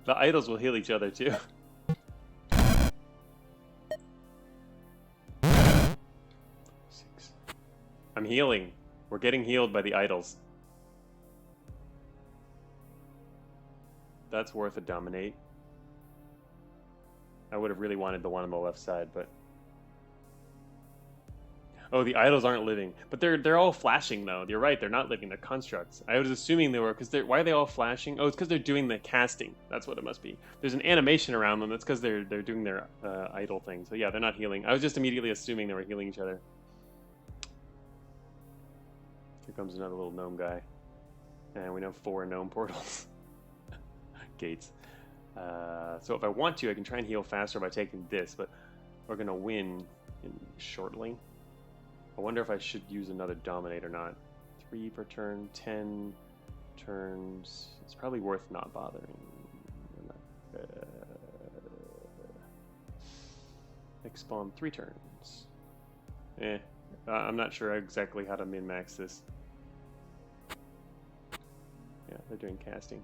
The idols will heal each other too. 6. I'm healing. We're getting healed by the idols. That's worth a dominate. I would have really wanted the one on the left side, but... Oh, the idols aren't living. But they're all flashing, though. You're right, they're not living. They're constructs. I was assuming they were, because they're... Why are they all flashing? Oh, it's because they're doing the casting. That's what it must be. There's an animation around them. That's because they're doing their idol thing. So yeah, they're not healing. I was just immediately assuming they were healing each other. Here comes another little gnome guy. And we know 4 gnome portals. Gates. So if I want to, I can try and heal faster by taking this, but we're going to win shortly. I wonder if I should use another dominate or not. 3 per turn, 10 turns. It's probably worth not bothering. Next spawn 3 turns. I'm not sure exactly how to min-max this. Yeah, they're doing casting.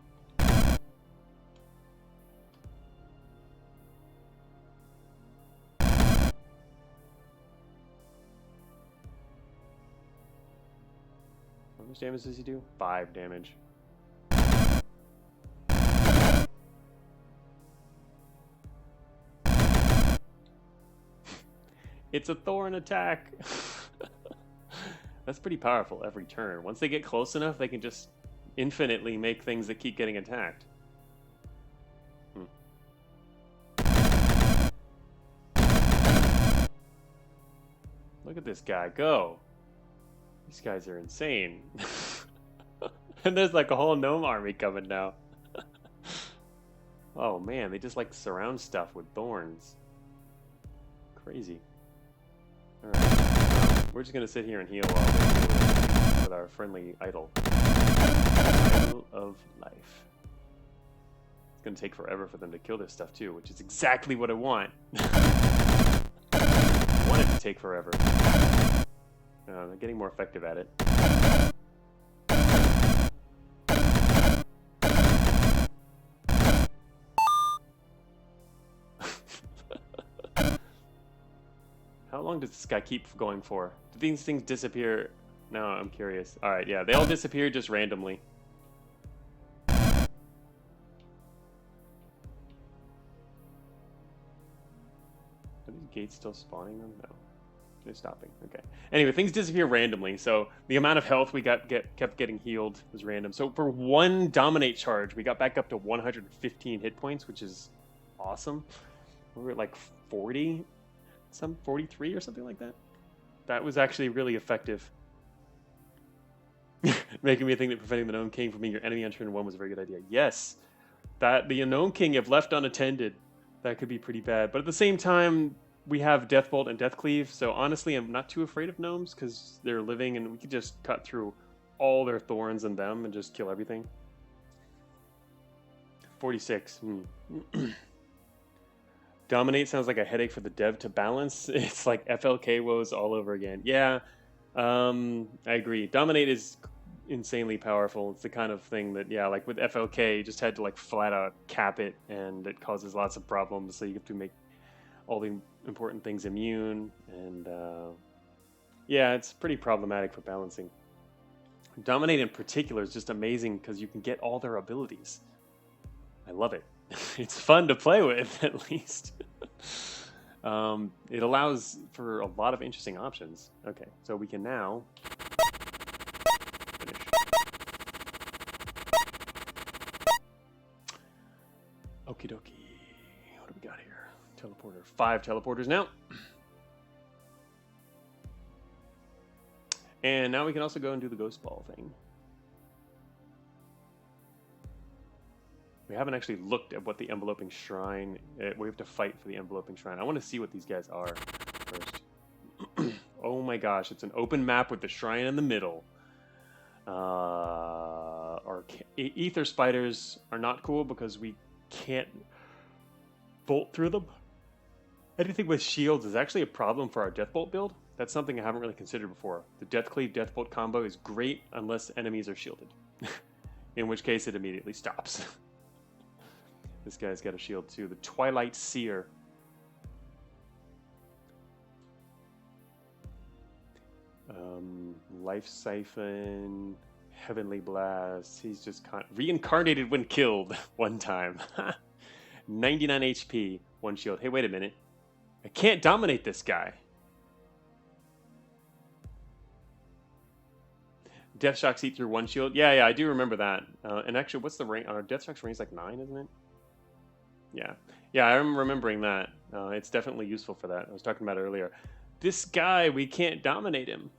How much damage does he do? 5 damage. It's a thorn attack! That's pretty powerful every turn. Once they get close enough, they can just infinitely make things that keep getting attacked. Look at this guy go! These guys are insane. And there's like a whole gnome army coming now. Oh man, they just like surround stuff with thorns. Crazy. Alright. We're just gonna sit here and heal while we with our friendly idol. Idol of life. It's gonna take forever for them to kill this stuff too, which is exactly what I want. I want it to take forever. They're getting more effective at it. How long does this guy keep going for? Do these things disappear? No, I'm curious. Alright, yeah, they all disappear just randomly. Are these gates still spawning them? No. They're stopping. Okay. Anyway, things disappear randomly, so the amount of health we kept getting healed was random. So for 1 dominate charge, we got back up to 115 hit points, which is awesome. We were at like 40, 43 or something like that. That was actually really effective. Making me think that preventing the Gnome King from being your enemy on turn 1 was a very good idea. Yes, that the Gnome King, if left unattended, that could be pretty bad. But at the same time, we have Deathbolt and Deathcleave, so honestly, I'm not too afraid of gnomes because they're living and we could just cut through all their thorns and them and just kill everything. 46. Dominate sounds like a headache for the dev to balance. It's like FLK woes all over again. Yeah, I agree. Dominate is insanely powerful. It's the kind of thing that, yeah, like with FLK, you just had to like flat out cap it and it causes lots of problems, so you have to make all the important things immune, and yeah, it's pretty problematic for balancing. Dominate in particular is just amazing because you can get all their abilities. I love it. It's fun to play with, at least. It allows for a lot of interesting options. Okay, so we can now finish. Okie dokie. What do we got here? Teleporter. 5 teleporters now. And now we can also go and do the ghost ball thing. We haven't actually looked at what the enveloping shrine... we have to fight for the enveloping shrine. I want to see what these guys are first. Oh my gosh, it's an open map with the shrine in the middle. Our ether spiders are not cool because we can't bolt through them. Anything with shields is actually a problem for our Deathbolt build. That's something I haven't really considered before. The Deathcleave Deathbolt combo is great unless enemies are shielded. In which case it immediately stops. This guy's got a shield too. The Twilight Seer. Life Siphon, Heavenly Blast. He's just reincarnated when killed one time. 99 HP, 1 shield. Hey, wait a minute. I can't dominate this guy. Death Shocks eat through 1 shield. Yeah, I do remember that. And actually, what's the range? Death Shocks range like 9, isn't it? Yeah, I'm remembering that. It's definitely useful for that. I was talking about it earlier. This guy, we can't dominate him.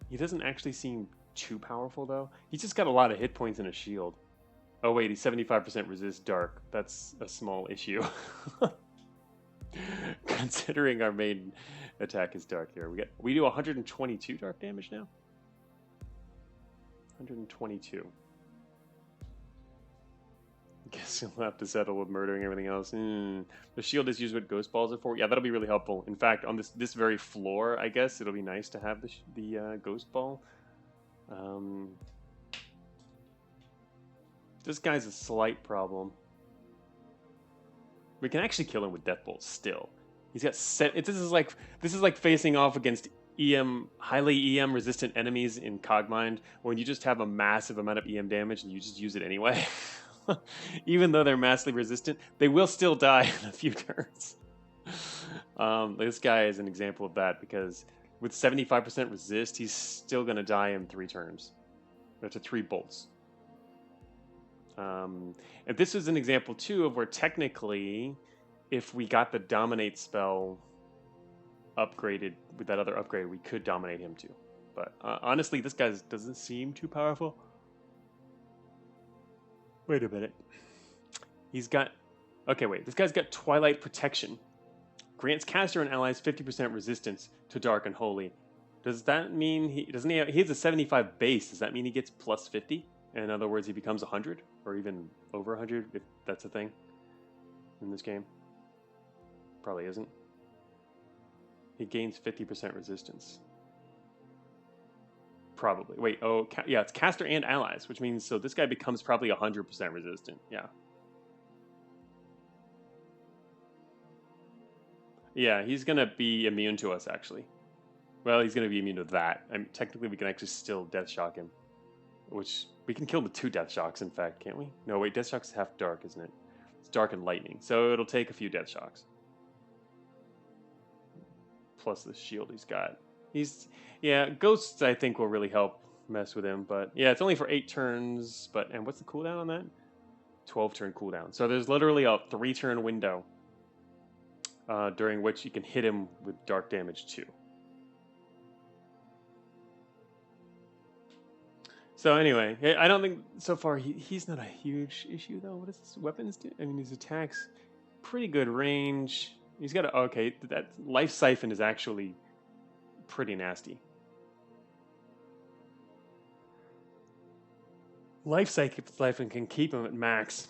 He doesn't actually seem too powerful, though. He's just got a lot of hit points and a shield. Oh, wait, he's 75% resist dark. That's a small issue. Considering our main attack is dark here. We do 122 dark damage now? 122. Guess you'll have to settle with murdering everything else. The shield is used what ghost balls are for. Yeah, that'll be really helpful. In fact, on this very floor, I guess it'll be nice to have the ghost ball. This guy's a slight problem. We can actually kill him with death bolts still. He's got this is like facing off against highly EM resistant enemies in Cogmind when you just have a massive amount of EM damage and you just use it anyway. Even though they're massively resistant, they will still die in a few turns. This guy is an example of that because with 75% resist, he's still going to die in 3 turns. To 3 bolts. And this is an example, too, of where technically, if we got the Dominate spell upgraded with that other upgrade, we could dominate him, too. But honestly, this guy doesn't seem too powerful. Wait a minute. He's got... Okay, wait. This guy's got Twilight Protection. Grants caster and allies 50% resistance to Dark and Holy. Does that mean he has a 75 base? Does that mean he gets plus 50? In other words, he becomes 100? Or even over 100, if that's a thing in this game? Probably isn't. He gains 50% resistance. Probably. Wait, yeah, it's caster and allies, which means so this guy becomes probably 100% resistant. Yeah. Yeah, he's going to be immune to us, actually. Well, he's going to be immune to that. I mean, technically, we can actually still Death Shock him. Which, we can kill with 2 Death Shocks, in fact, can't we? No, wait, Death Shock's half dark, isn't it? It's dark and lightning, so it'll take a few Death Shocks. Plus the shield he's got. Yeah, Ghosts, I think, will really help mess with him, but yeah, it's only for 8 turns, and what's the cooldown on that? 12-turn cooldown. So there's literally a 3-turn window during which you can hit him with dark damage, too. So anyway, I don't think so far he's not a huge issue though. What does his weapons do? I mean, his attacks, pretty good range. He's got that Life Siphon is actually pretty nasty. Life Siphon can keep him at max.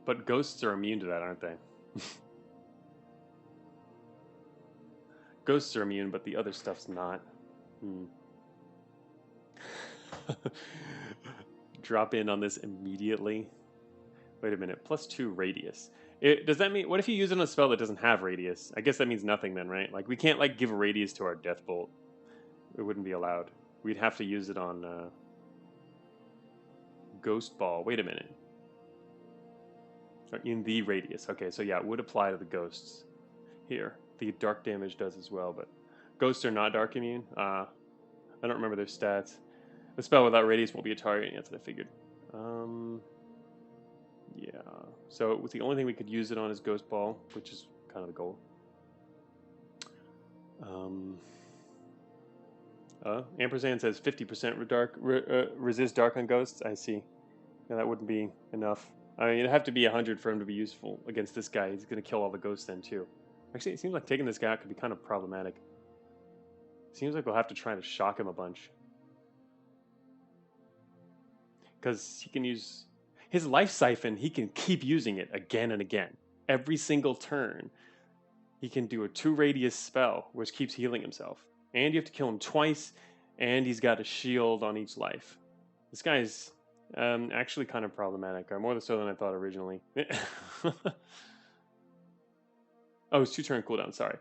But ghosts are immune to that, aren't they? Ghosts are immune, but the other stuff's not. Drop in on this immediately. Wait a minute. +2 radius. Does that mean... What if you use it on a spell that doesn't have radius? I guess that means nothing then, right? Like, we can't, like, give a radius to our Death Bolt. It wouldn't be allowed. We'd have to use it on... Ghost Ball. Wait a minute. In the radius. Okay, so yeah, it would apply to the ghosts. Here. The dark damage does as well, but... Ghosts are not dark immune? I don't remember their stats. The spell without radius won't be a target. That's what I figured. Yeah. So it was the only thing we could use it on is Ghost Ball, which is kind of the goal. Ampersand says 50% resist dark on ghosts. I see. Yeah, that wouldn't be enough. I mean, it'd have to be 100 for him to be useful against this guy. He's going to kill all the ghosts then, too. Actually, it seems like taking this guy out could be kind of problematic. Seems like we'll have to try to shock him a bunch. Because he can use... His Life Siphon, he can keep using it again and again. Every single turn, he can do a 2 radius spell, which keeps healing himself. And you have to kill him twice. And he's got a shield on each life. This guy's actually kind of problematic, more so than I thought originally. Oh, it's 2-turn cooldown. Sorry,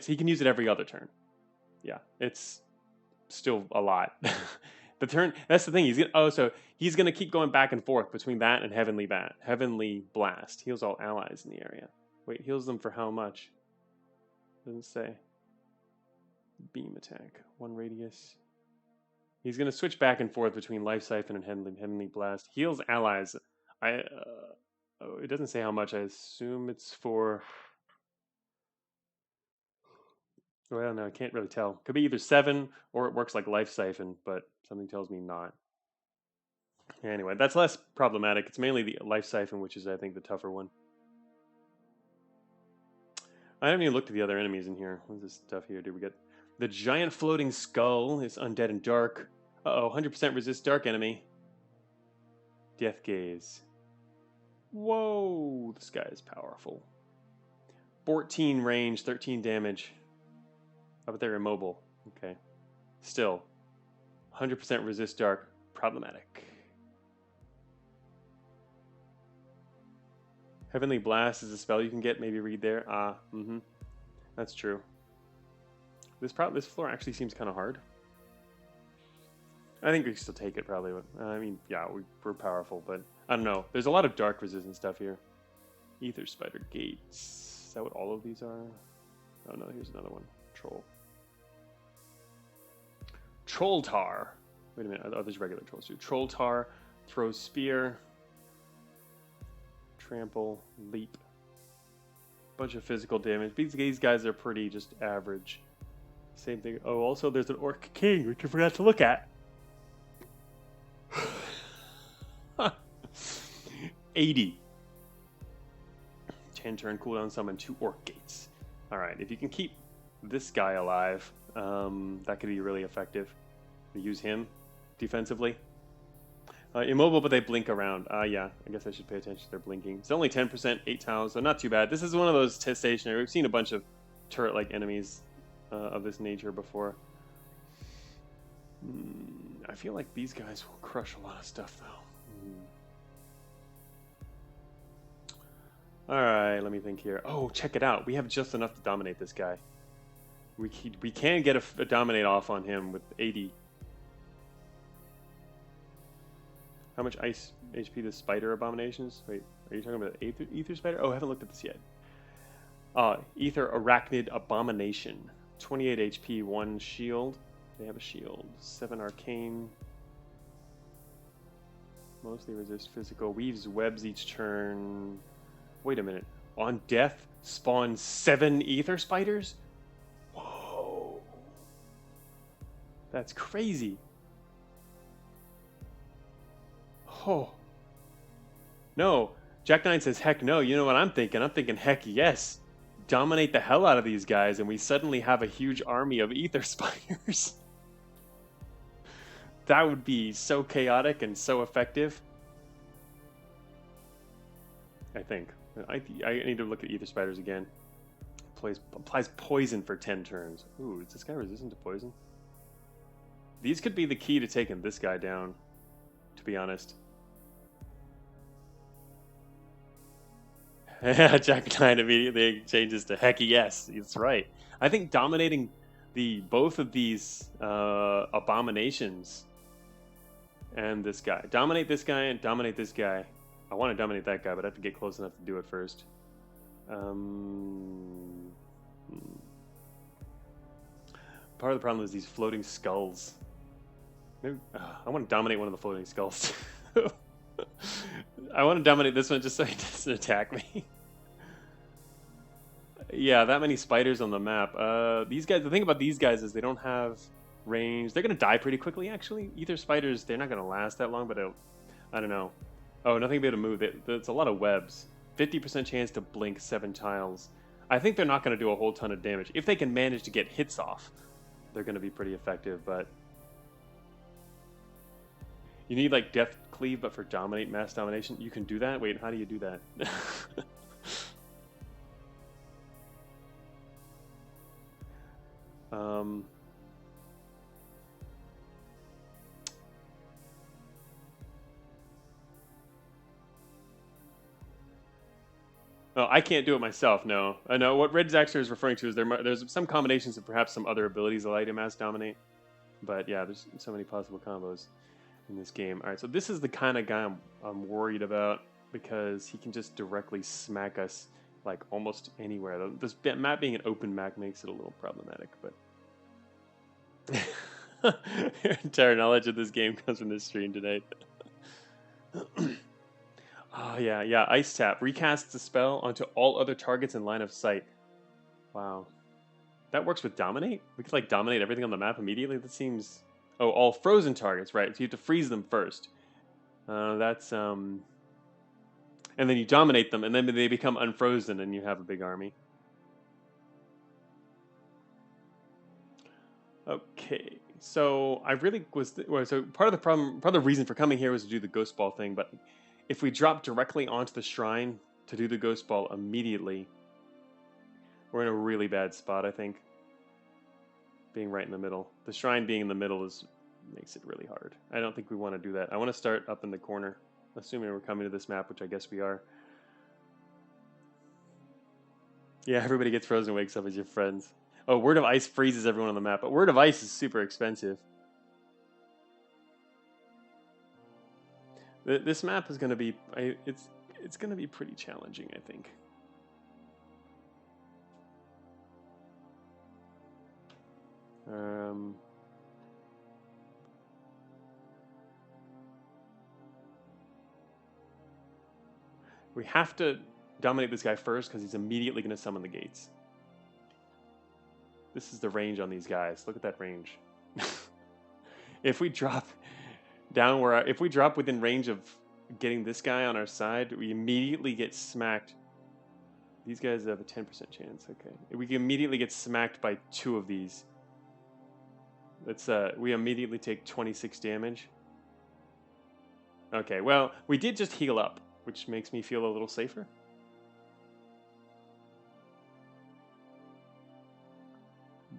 he can use it every other turn. Yeah, it's still a lot. The turn. That's the thing. He's gonna keep going back and forth between that and Heavenly Blast. Heals all allies in the area. Wait, heals them for how much? Doesn't say. Beam attack. 1 radius. He's gonna switch back and forth between Life Siphon and Heavenly Blast. Heals allies. It doesn't say how much. I assume it's for. Well, no, I can't really tell. Could be either 7 or it works like Life Siphon, but something tells me not. Anyway, that's less problematic. It's mainly the Life Siphon, which is, I think, the tougher one. I haven't even looked at the other enemies in here. What's this stuff here? Did we get the giant floating skull? Is undead and dark. Uh-oh, 100% resist dark enemy. Death Gaze. Whoa, this guy is powerful. 14 range, 13 damage. How about they're immobile? Okay. Still, 100% resist dark. Problematic. Heavenly Blast is a spell you can get. Maybe read there. That's true. This floor actually seems kind of hard. I think we can still take it probably. I mean, yeah, we're powerful, but I don't know. There's a lot of dark resistant stuff here. Ether Spider Gates. Is that what all of these are? Oh no, here's another one. Troll. Troll Tar. Wait a minute. Oh, there's regular trolls too. Troll Tar. Throws Spear. Trample. Leap. Bunch of physical damage. These guys are pretty just average. Same thing. Oh, also there's an Orc King, which I forgot to look at. 80. 10 turn cooldown summon 2 Orc Gates. Alright, if you can keep this guy alive, that could be really effective. Use him defensively. Immobile, but they blink around. Yeah, I guess I should pay attention to their blinking. It's only 10%, 8 tiles, so not too bad. This is one of those stationary. We've seen a bunch of turret-like enemies of this nature before. I feel like these guys will crush a lot of stuff, though. Alright, let me think here. Oh, check it out. We have just enough to dominate this guy. We can get a dominate off on him with 80. How much ice HP does Spider Abominations? Wait, are you talking about Ether Spider? Oh, I haven't looked at this yet. Ether Arachnid Abomination. 28 HP, 1 shield. They have a shield. 7 arcane. Mostly resist physical. Weaves webs each turn. Wait a minute. On death, spawn 7 ether spiders? Whoa. That's crazy. Oh. No. Jack 9 says, heck no. You know what I'm thinking? I'm thinking, heck yes. Dominate the hell out of these guys, and we suddenly have a huge army of ether spiders. That would be so chaotic and so effective. I think. I need to look at ether spiders again. Applies poison for 10 turns. Ooh, is this guy resistant to poison? These could be the key to taking this guy down, to be honest. Jack 9 immediately changes to heck yes. That's right. I think dominating both of these abominations and this guy. Dominate this guy and dominate this guy. I want to dominate that guy, but I have to get close enough to do it first. Part of the problem is these floating skulls. Maybe, I want to dominate one of the floating skulls. I want to dominate this one just so he doesn't attack me. Yeah, that many spiders on the map. These guys. The thing about these guys is they don't have range. They're gonna die pretty quickly, actually. Ether spiders, they're not gonna last that long, but I don't know. Oh, nothing to be able to move. It's a lot of webs. 50% chance to blink 7 tiles. I think they're not gonna do a whole ton of damage. If they can manage to get hits off, they're gonna be pretty effective. But you need like Death Cleave, but for mass domination, you can do that. Wait, how do you do that? Oh, I can't do it myself, no. I know what Red Zaxter is referring to is there's some combinations of perhaps some other abilities allow you to mass dominate. But yeah, there's so many possible combos in this game. Alright, so this is the kind of guy I'm worried about because he can just directly smack us like almost anywhere. This map being an open map makes it a little problematic, but your entire knowledge of this game comes from this stream tonight. Oh, yeah. Ice Tap. Recasts the spell onto all other targets in line of sight. Wow. That works with Dominate? We could, like, dominate everything on the map immediately? That seems... Oh, all frozen targets, right. So you have to freeze them first. That's, And then you dominate them, and then they become unfrozen, and you have a big army. Okay. So I really was... So part of the problem... Part of the reason for coming here was to do the Ghost Ball thing, but... If we drop directly onto the shrine to do the Ghost Ball immediately, we're in a really bad spot, I think. Being right in the middle. The shrine being in the middle makes it really hard. I don't think we want to do that. I want to start up in the corner, assuming we're coming to this map, which I guess we are. Yeah, everybody gets frozen, wakes up as your friends. Oh, Word of Ice freezes everyone on the map, but Word of Ice is super expensive. This map is going to be, it's going to be pretty challenging, I think. We have to dominate this guy first because he's immediately going to summon the gates. This is the range on these guys. Look at that range. If we drop down if we drop within range of getting this guy on our side, we immediately get smacked. These guys have a 10% chance. Okay, we can immediately get smacked by 2 of these. We immediately take 26 damage. Okay, well, we did just heal up, which makes me feel a little safer.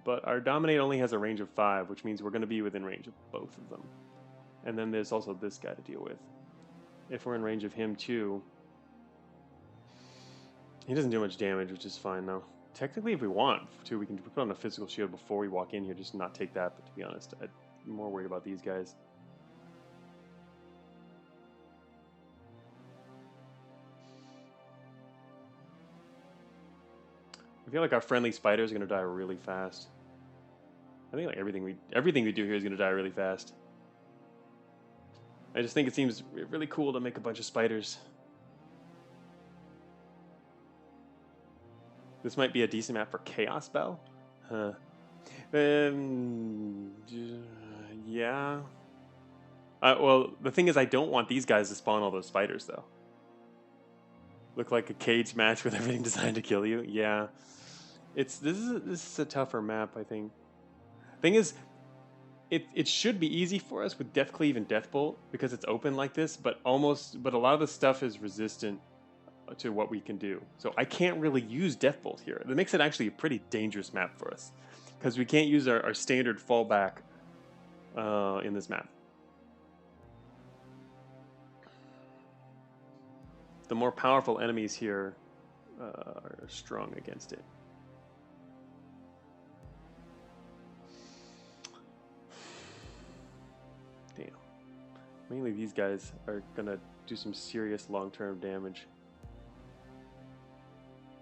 But our Dominate only has a range of 5, which means we're going to be within range of both of them. And then there's also this guy to deal with. If we're in range of him too. He doesn't do much damage, which is fine though. Technically, if we want to, we can put on a physical shield before we walk in here, just not take that. But to be honest, I'm more worried about these guys. I feel like our friendly spiders are going to die really fast. I think like everything we do here is going to die really fast. I just think it seems really cool to make a bunch of spiders. This might be a decent map for Chaos Bell. Huh. Yeah. Well, the thing is, I don't want these guys to spawn all those spiders, though. Look like a cage match with everything designed to kill you. Yeah. This is a tougher map, I think. Thing is, it should be easy for us with Death Cleave and Death Bolt because it's open like this, but a lot of the stuff is resistant to what we can do. So I can't really use Death Bolt here. That makes it actually a pretty dangerous map for us because we can't use our standard fallback in this map. The more powerful enemies here are strong against it. Damn. Mainly these guys are gonna do some serious long-term damage.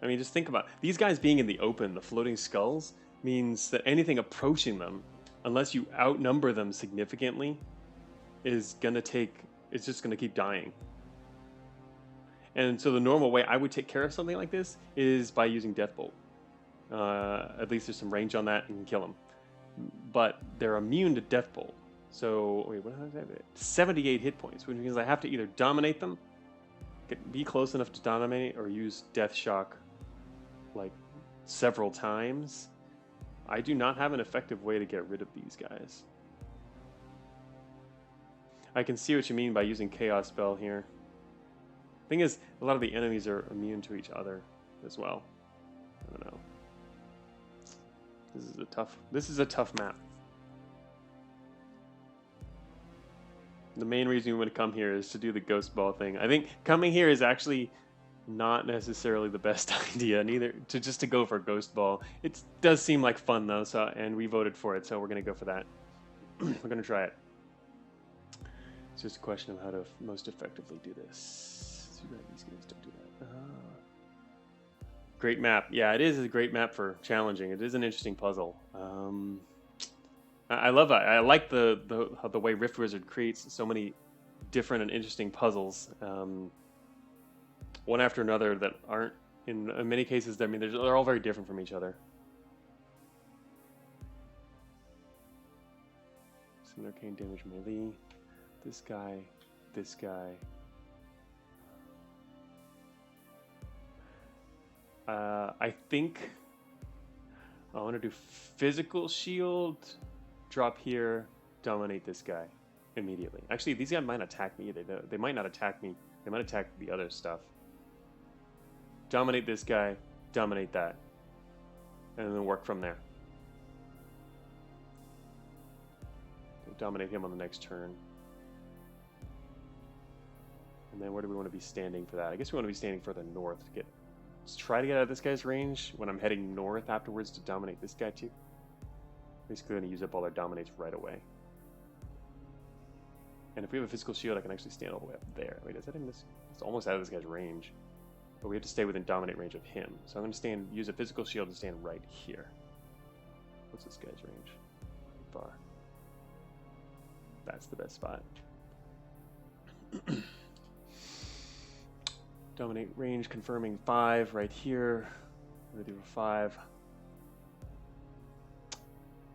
I mean, just think about it. These guys being in the open, the floating skulls, means that anything approaching them, unless you outnumber them significantly, is just gonna keep dying. And so the normal way I would take care of something like this is by using Death Bolt. At least there's some range on that and you can kill them. But they're immune to Death Bolt. So, wait, what is that? 78 hit points, which means I have to either dominate them, be close enough to dominate, or use Death Shock like several times. I do not have an effective way to get rid of these guys. I can see what you mean by using Chaos Spell here. Thing is, a lot of the enemies are immune to each other as well. I don't know. This is a tough map. The main reason we want to come here is to do the Ghost Ball thing. I think coming here is actually not necessarily the best idea, neither to go for Ghost Ball. It does seem like fun though, so and we voted for it, so we're gonna go for that. We're gonna try it. It's just a question of how to most effectively do this. These guys don't do that. Great map. Yeah, it is a great map for challenging. It is an interesting puzzle. I love it. I like the way Rift Wizard creates so many different and interesting puzzles, one after another, that aren't in many cases. I mean, they're all very different from each other. Some arcane damage melee. This guy, this guy. I think I want to do physical shield, drop here, dominate this guy immediately. Actually, these guys might attack me. They might not attack me. They might attack the other stuff. Dominate this guy, dominate that, and then work from there. Dominate him on the next turn. And then where do we want to be standing for that? I guess we want to be standing further north to get... Let's try to get out of this guy's range when I'm heading north afterwards to dominate this guy too. Basically going to use up all our dominates right away. And if we have a physical shield, I can actually stand all the way up there. Wait, is that in this? It's almost out of this guy's range. But we have to stay within dominate range of him. So I'm going to use a physical shield and stand right here. What's this guy's range? Far. That's the best spot. Dominate range confirming 5 right here. We're going to do a 5.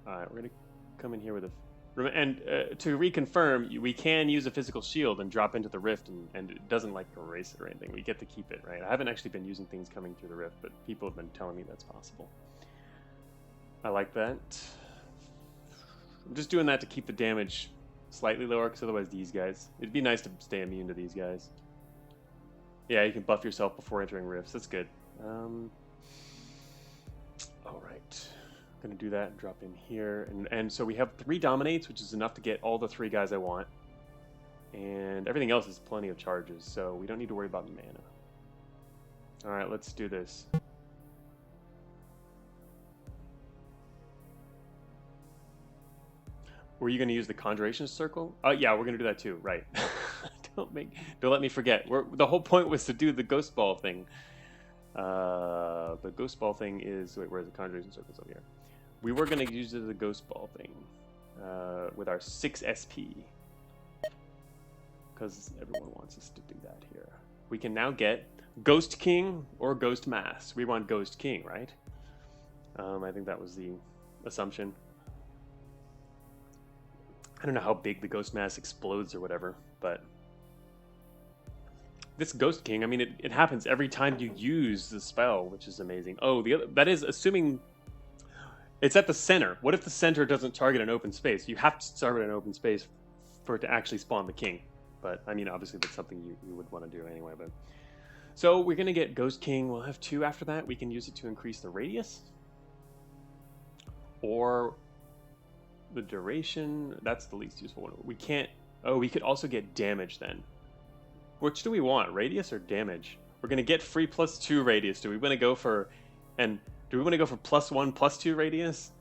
Alright, we're going to come in here with a... And to reconfirm, we can use a physical shield and drop into the rift, and it doesn't like erase it or anything. We get to keep it, right? I haven't actually been using things coming through the rift, but people have been telling me that's possible. I like that. I'm just doing that to keep the damage slightly lower, because otherwise these guys... It'd be nice to stay immune to these guys. Yeah, you can buff yourself before entering rifts. That's good. Alright. I'm going to do that and drop in here. And so we have 3 dominates, which is enough to get all the 3 guys I want. And everything else is plenty of charges, so we don't need to worry about mana. Alright, let's do this. Were you going to use the Conjuration Circle? Yeah, we're going to do that too, right. Don't let me forget. The whole point was to do the Ghost Ball thing. The Ghost Ball thing is... Wait, where's the Conjuration Circles over here? We were going to use it as a Ghost Ball thing with our 6 SP. Because everyone wants us to do that here. We can now get Ghost King or Ghost Mass. We want Ghost King, right? I think that was the assumption. I don't know how big the Ghost Mass explodes or whatever, but... This Ghost King, I mean, it happens every time you use the spell, which is amazing. Oh, that is assuming it's at the center. What if the center doesn't target an open space? You have to target an open space for it to actually spawn the king. But, I mean, obviously that's something you would want to do anyway. But so we're going to get Ghost King. We'll have 2 after that. We can use it to increase the radius. Or the duration. That's the least useful one. We can't... Oh, we could also get damage then. Which do we want, radius or damage? We're gonna get free +2 radius. Do we want to go for, and do we want to go for +1 +2 radius,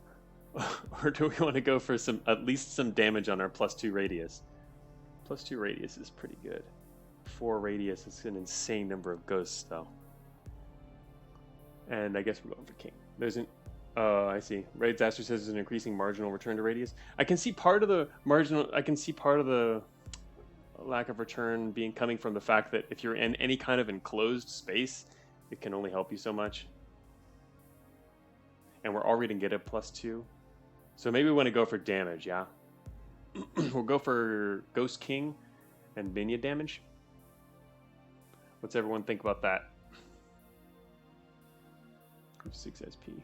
or do we want to go for at least some damage on our +2 radius? +2 radius is pretty good. 4 radius is an insane number of ghosts though. And I guess we're going for king. There's an, oh, I see. Raid Zaster says there's an increasing marginal return to radius. I can see part of the marginal. I can see part of the lack of return coming from the fact that if you're in any kind of enclosed space, it can only help you so much. And we're already going to get a +2. So maybe we want to go for damage, yeah? We'll go for Ghost King and minion damage. What's everyone think about that? 6 SP.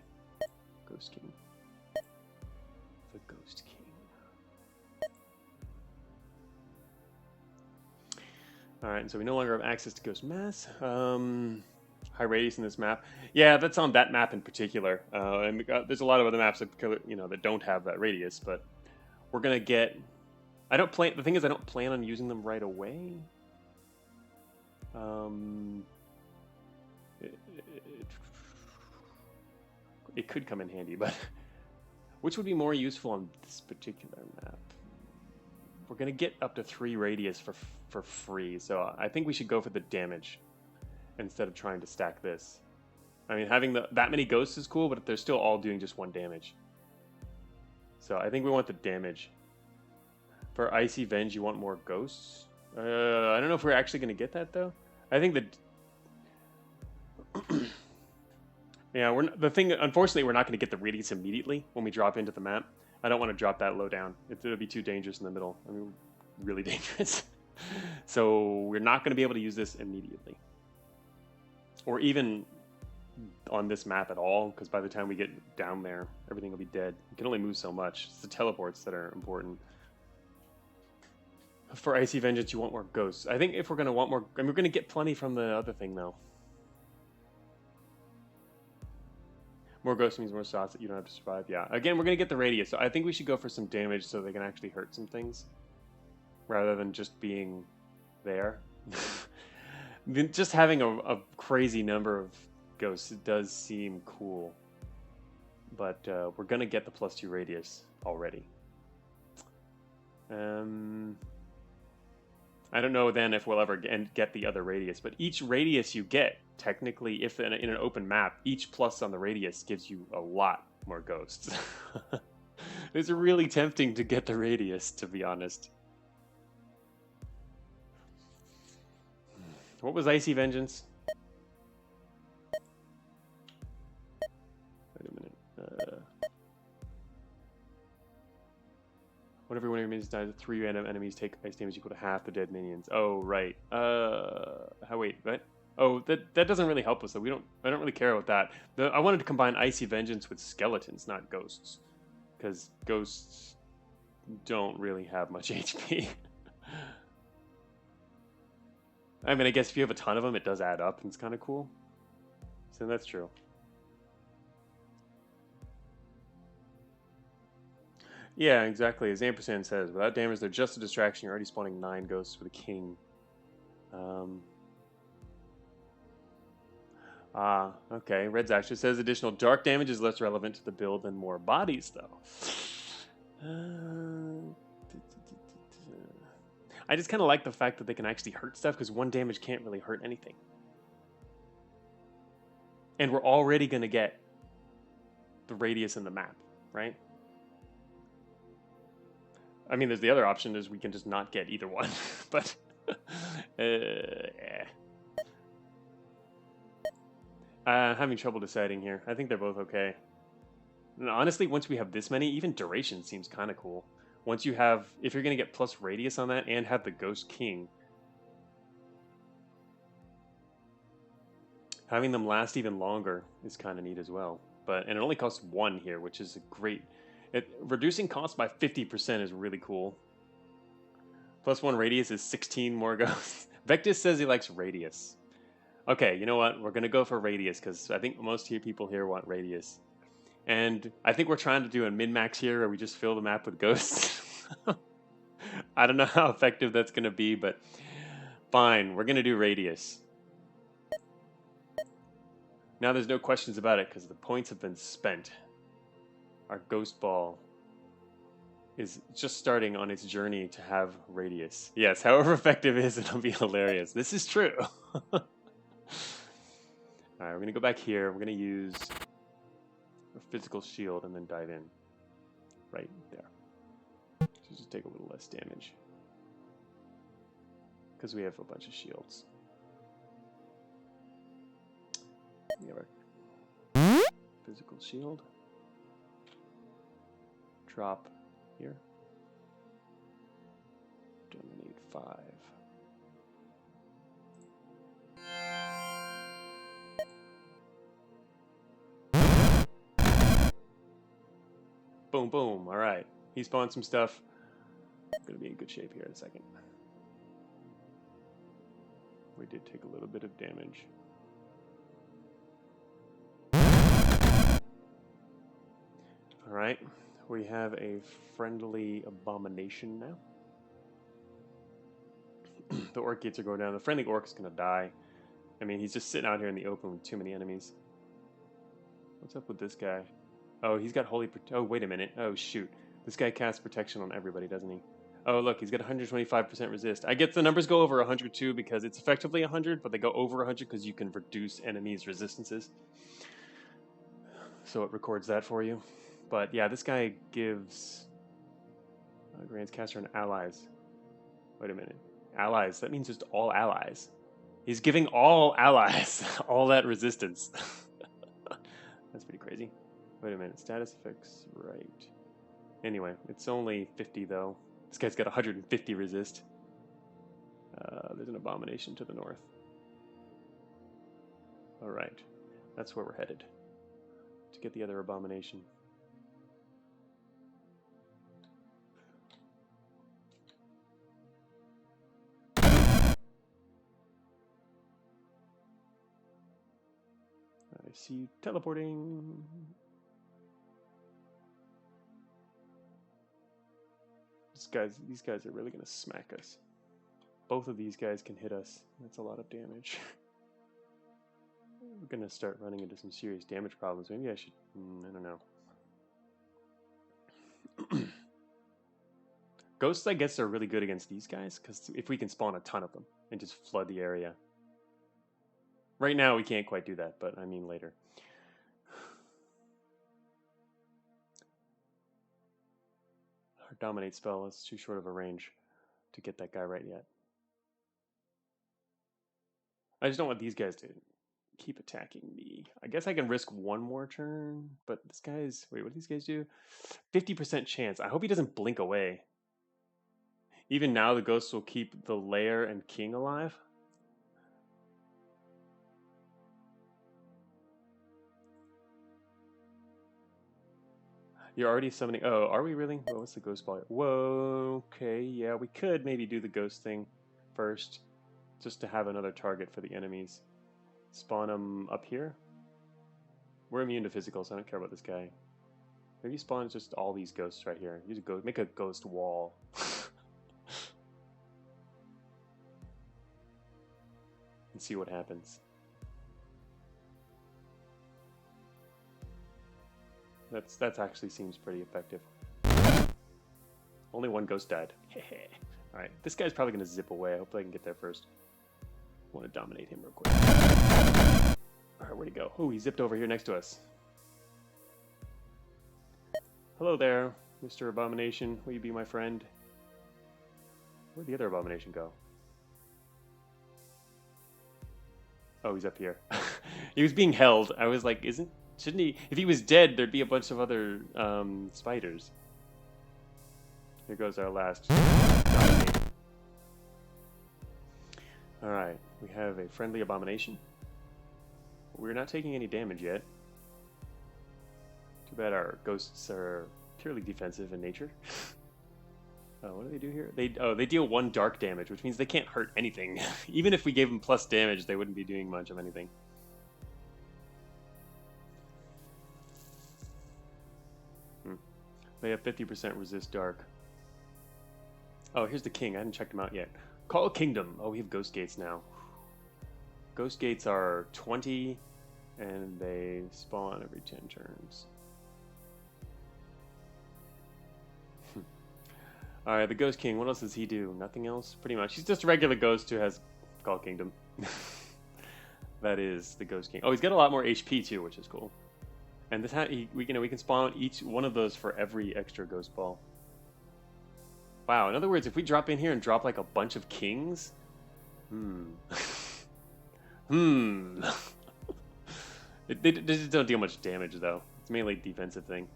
Ghost King. The Ghost King. Alright, and so we no longer have access to Ghost Mass. High radius in this map. Yeah, that's on that map in particular. And there's a lot of other maps that, that don't have that radius, but we're going to get... The thing is, I don't plan on using them right away. it could come in handy, but which would be more useful on this particular map? We're gonna get up to 3 radius for free, so I think we should go for the damage instead of trying to stack this. I mean, having that many ghosts is cool, but they're still all doing just 1 damage. So I think we want the damage. For Icy Venge, you want more ghosts? I don't know if we're actually gonna get that though. I think that. Yeah, unfortunately, we're not going to get the radius immediately when we drop into the map. I don't want to drop that low down. It'll be too dangerous in the middle. I mean, really dangerous. So we're not going to be able to use this immediately. Or even on this map at all, because by the time we get down there, everything will be dead. You can only move so much. It's the teleports that are important. For Icy Vengeance, you want more ghosts. I think if we're going to want more... I mean, we're going to get plenty from the other thing, though. More ghosts means more shots that you don't have to survive. Yeah. Again, we're going to get the radius. So I think we should go for some damage so they can actually hurt some things. Rather than just being there. Just having a crazy number of ghosts does seem cool. But we're going to get the +2 radius already. I don't know then if we'll ever get the other radius. But each radius you get, technically, if in an open map, each plus on the radius gives you a lot more ghosts. It's really tempting to get the radius, to be honest. What was Icy Vengeance? Wait a minute. Whenever one of your minions dies, 3 random enemies take ice damage equal to half the dead minions. Oh, right. Wait, what? Oh, that doesn't really help us, though. I don't really care about that. I wanted to combine Icy Vengeance with skeletons, not ghosts. Because ghosts don't really have much HP. I mean, I guess if you have a ton of them, it does add up, and it's kind of cool. So that's true. Yeah, exactly. As Ampersand says, without damage, they're just a distraction. You're already spawning 9 ghosts for the king. Okay. Reds actually says additional dark damage is less relevant to the build than more bodies, though. I just kind of like the fact that they can actually hurt stuff, because 1 damage can't really hurt anything. And we're already going to get the radius in the map, right? I mean, there's the other option is we can just not get either one, but having trouble deciding here. I think they're both okay. And honestly, once we have this many, even duration seems kind of cool. Once you have, if you're going to get plus radius on that and have the Ghost King, having them last even longer is kind of neat as well. And it only costs 1 here, which is a great... reducing cost by 50% is really cool. +1 radius is 16 more ghosts. Vectus says he likes radius. Okay, you know what? We're going to go for radius, because I think most people here want radius. And I think we're trying to do a min-max here, where we just fill the map with ghosts. I don't know how effective that's going to be, but fine. We're going to do radius. Now there's no questions about it, because the points have been spent. Our ghost ball is just starting on its journey to have radius. Yes, however effective it is, it'll be hilarious. This is true. Alright, we're going to go back here. We're going to use a physical shield and then dive in. Right there. So just take a little less damage. Because we have a bunch of shields. We have our physical shield. Drop here. Dominate 5. Boom, boom. All right. He spawned some stuff. I'm going to be in good shape here in a second. We did take a little bit of damage. All right. We have a friendly abomination now. The orc gates are going down. The friendly orc is going to die. I mean, he's just sitting out here in the open with too many enemies. What's up with this guy? Oh, he's got holy... Oh, wait a minute. Oh, shoot. This guy casts protection on everybody, doesn't he? Oh, look, he's got 125% resist. I get the numbers go over 100 too because it's effectively 100, but they go over 100 because you can reduce enemies' resistances. So it records that for you. But yeah, this guy gives... grants caster and allies. Wait a minute. Allies. That means just all allies. He's giving all allies all that resistance. That's pretty crazy. Wait a minute. Status effects. Right. Anyway, it's only 50 though. This guy's got 150 resist. There's an abomination to the north. Alright. That's where we're headed. To get the other abomination. I see you teleporting. These guys are really going to smack us. Both of these guys can hit us. That's a lot of damage. We're going to start running into some serious damage problems. Maybe I should... I don't know. Ghosts, I guess, are really good against these guys, because if we can spawn a ton of them and just flood the area. Right now, we can't quite do that, but I mean later. Our dominate spell is too short of a range to get that guy right yet. I just don't want these guys to keep attacking me. I guess I can risk one more turn, but this guy's... Wait, what do these guys do? 50% chance. I hope he doesn't blink away. Even now, the ghosts will keep the lair and king alive. You're already summoning... Oh, are we really? Well, what's the ghost ball? Whoa, okay, yeah, we could maybe do the ghost thing first, just to have another target for the enemies. Spawn them up here. We're immune to physical, so I don't care about this guy. Maybe spawn just all these ghosts right here. Use a ghost, make a ghost wall. And see what happens. That actually seems pretty effective. Only one ghost died. Alright, this guy's probably going to zip away. I hope I can get there first. I want to dominate him real quick. Alright, where'd he go? Oh, he zipped over here next to us. Hello there, Mr. Abomination. Will you be my friend? Where'd the other abomination go? Oh, he's up here. He was being held. I was like, shouldn't he? If he was dead, there'd be a bunch of other spiders. Here goes our last. Alright, we have a friendly abomination. We're not taking any damage yet. Too bad our ghosts are purely defensive in nature. Oh, what do they do here? They deal 1 dark damage, which means they can't hurt anything. Even if we gave them plus damage, they wouldn't be doing much of anything. They have 50% resist dark. Oh, here's the king. I haven't checked him out yet. Call Kingdom. Oh, we have ghost gates now. Ghost gates are 20, and they spawn every 10 turns. Alright, the Ghost King. What else does he do? Nothing else? Pretty much. He's just a regular ghost who has Call Kingdom. That is the Ghost King. Oh, he's got a lot more HP too, which is cool. And this we can spawn each one of those for every extra ghost ball. Wow, in other words, if we drop in here and drop like a bunch of kings... They just don't deal much damage though. It's mainly a defensive thing.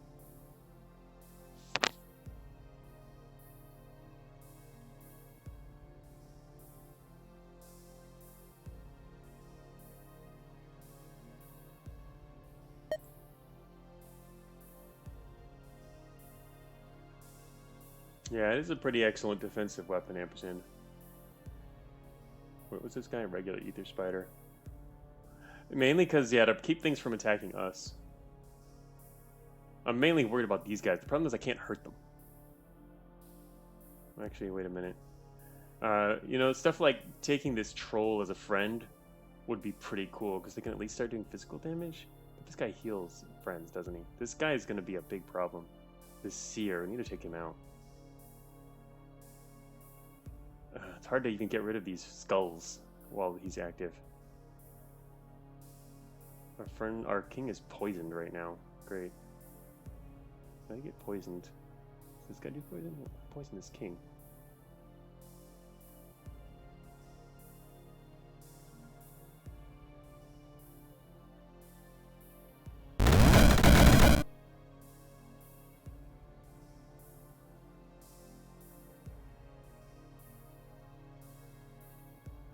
Yeah, it is a pretty excellent defensive weapon, ampersand. What was this guy? A regular ether spider. Mainly because, yeah, to keep things from attacking us. I'm mainly worried about these guys. The problem is I can't hurt them. Actually, wait a minute. You know, stuff like taking this troll as a friend would be pretty cool, because they can at least start doing physical damage. This guy heals friends, doesn't he? This guy is going to be a big problem. This seer, I need to take him out. It's hard to even get rid of these skulls while he's active. Our king is poisoned right now. Great. How do you get poisoned? Does this guy do poison? Poison this king.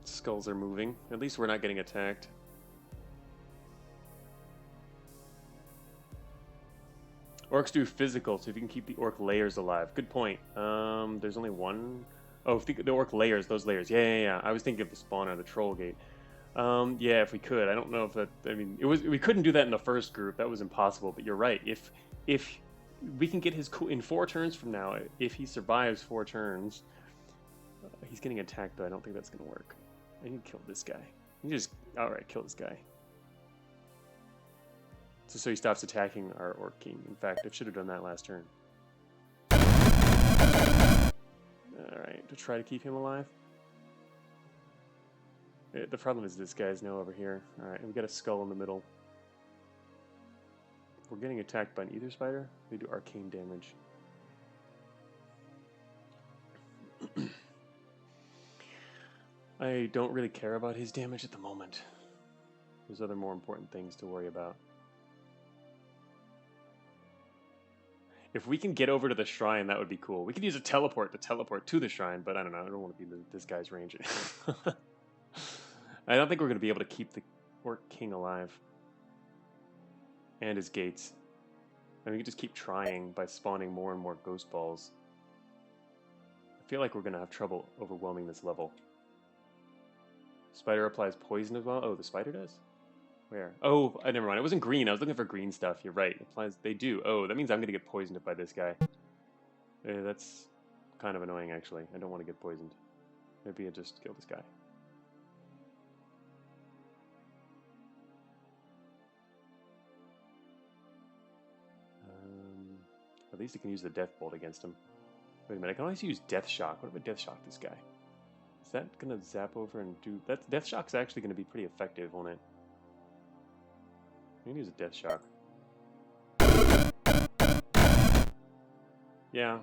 Skulls are moving. At least we're not getting attacked. Orcs do physical, so if you can keep the orc layers alive. Good point. There's only one. Oh, the orc layers, those layers. Yeah. I was thinking of the spawner, the troll gate. Yeah, if we could. I don't know if that. I mean, we couldn't do that in the first group. That was impossible. But you're right. If we can get his in 4 turns from now, if he survives 4 turns, he's getting attacked. Though I don't think that's gonna work. I need to kill this guy. You just outright kill this guy. So he stops attacking our Orc King. In fact, I should have done that last turn. Alright, to try to keep him alive. The problem is this guy's now over here. Alright, we got a skull in the middle. If we're getting attacked by an Ether Spider, they do arcane damage. I don't really care about his damage at the moment. There's other more important things to worry about. If we can get over to the shrine, that would be cool. We could use a teleport to teleport to the shrine, but I don't know. I don't want to be this guy's range. I don't think we're going to be able to keep the Orc King alive. And his gates. And we can just keep trying by spawning more and more ghost balls. I feel like we're going to have trouble overwhelming this level. Spider applies poison as well. Oh, the spider does? Where? Oh, never mind. It wasn't green. I was looking for green stuff. You're right. Applies. They do. Oh, that means I'm going to get poisoned by this guy. That's kind of annoying, actually. I don't want to get poisoned. Maybe I just kill this guy. At least I can use the Death Bolt against him. Wait a minute. I can always use Death Shock. What if I Death Shock this guy? Is that going to zap over and do... Death Shock's actually going to be pretty effective, won't it? I'm going to use a Death Shock. Yeah,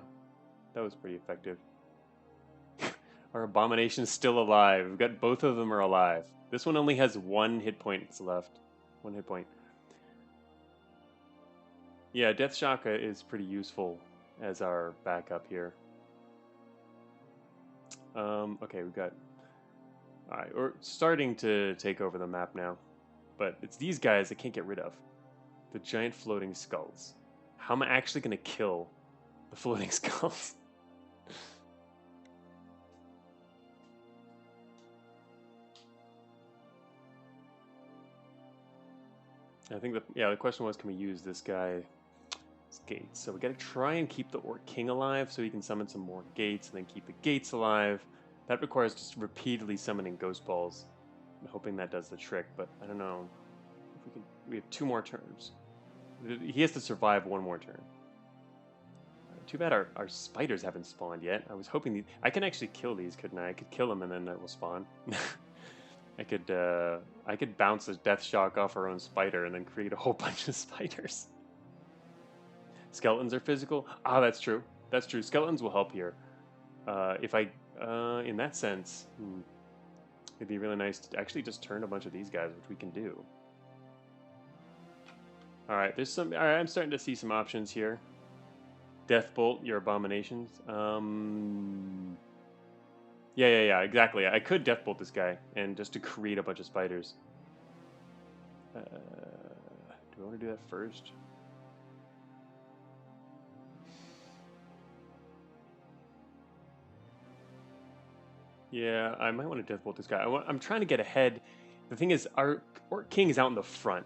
that was pretty effective. Our Abomination's still alive. We've got both of them are alive. This one only has 1 hit point left. 1 hit point. Yeah, Death Shock is pretty useful as our backup here. Okay, we've got... Alright, we're starting to take over the map now. But it's these guys I can't get rid of. The giant floating skulls. How am I actually going to kill the floating skulls? I think the question was, can we use this guy's gates? So we got to try and keep the Orc King alive so he can summon some more gates and then keep the gates alive. That requires just repeatedly summoning ghost balls. I'm hoping that does the trick, but I don't know if we can. We have 2 more turns. He has to survive 1 more turn. Too bad our spiders haven't spawned yet. I was hoping I can actually kill these, couldn't I? I could kill them and then that will spawn. I could bounce a Death Shock off our own spider and then create a whole bunch of spiders. Skeletons are physical? Ah, that's true. That's true. Skeletons will help here. In that sense, it'd be really nice to actually just turn a bunch of these guys, which we can do. Alright, I'm starting to see some options here. Death Bolt, your abominations. Yeah, exactly. I could Death Bolt this guy, and just to create a bunch of spiders. Do I want to do that first? Yeah, I might want to Death Bolt this guy. I'm trying to get ahead. The thing is, our Orc King is out in the front.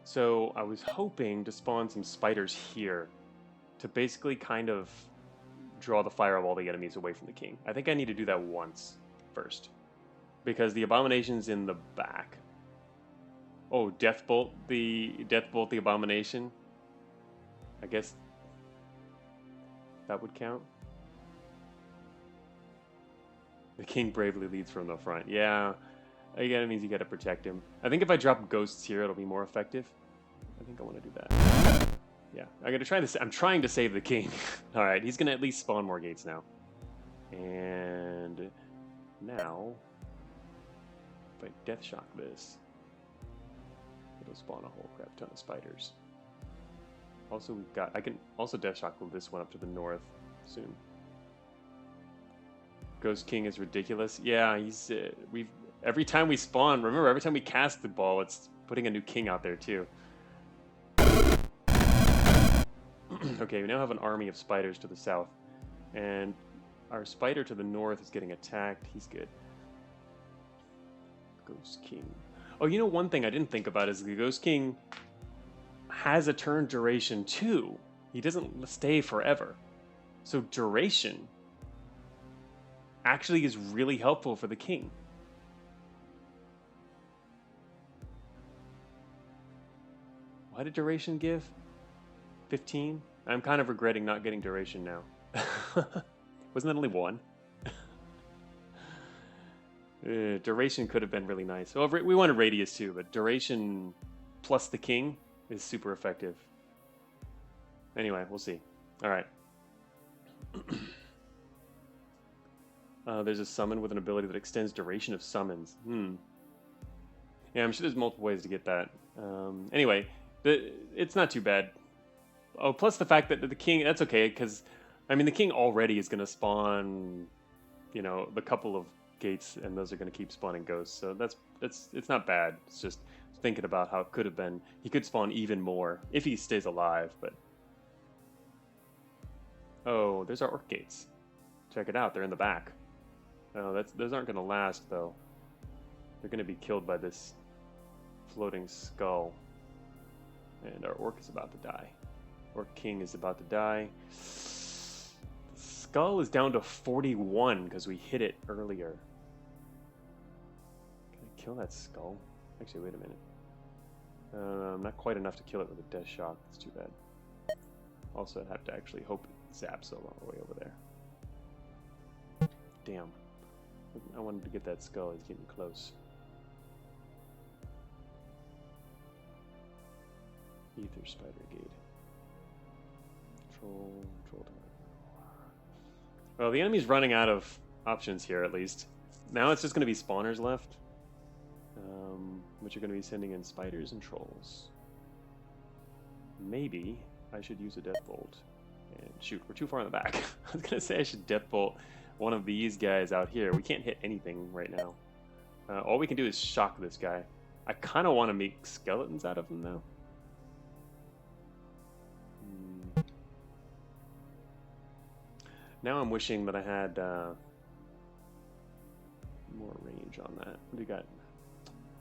So I was hoping to spawn some spiders here to basically kind of draw the fire of all the enemies away from the king. I think I need to do that once first, because the abomination's in the back. Oh, Deathbolt the Abomination. I guess that would count. The king bravely leads from the front. Yeah, again, it means you gotta protect him. I think if I drop ghosts here, it'll be more effective. I think I want to do that. Yeah, I'm gonna try this. I'm trying to save the king. All right, he's gonna at least spawn more gates now. And now, if I death shock this, it'll spawn a whole crap ton of spiders. Also, I can also death shock this one up to the north soon. Ghost King is ridiculous. Yeah, he's every time we spawn. Remember, every time we cast the ball, it's putting a new king out there too. Okay, we now have an army of spiders to the south, and our spider to the north is getting attacked. He's good. Ghost King. Oh, you know, one thing I didn't think about is the Ghost King has a turn duration too. He doesn't stay forever. So duration actually is really helpful for the king. What did duration give? 15? I'm kind of regretting not getting duration now. Wasn't that only 1? Duration could have been really nice. Well, we wanted radius too, but duration plus the king is super effective. Anyway, we'll see. All right. There's a summon with an ability that extends duration of summons. Yeah, I'm sure there's multiple ways to get that. Anyway, it's not too bad. Oh, plus the fact that the king, that's okay, because, I mean, the king already is going to spawn, you know, the couple of gates, and those are going to keep spawning ghosts, so it's not bad. It's just thinking about how it could have been. He could spawn even more if he stays alive, but... Oh, there's our orc gates. Check it out, they're in the back. Oh, those aren't going to last, though. They're going to be killed by this floating skull. And our orc is about to die. Orc king is about to die. The skull is down to 41 because we hit it earlier. Can I kill that skull? Actually, wait a minute. Not quite enough to kill it with a death shock. That's too bad. Also, I'd have to actually hope it zaps along the way over there. Damn. I wanted to get that skull. He's getting close. Ether Spider Gate. Troll. Well, the enemy's running out of options here, at least. Now it's just going to be spawners left, which are going to be sending in spiders and trolls. Maybe I should use a death bolt. And shoot, we're too far in the back. I was going to say I should death bolt one of these guys out here. We can't hit anything right now. All we can do is shock this guy. I kind of want to make skeletons out of him, though. Now I'm wishing that I had more range on that. What do we got?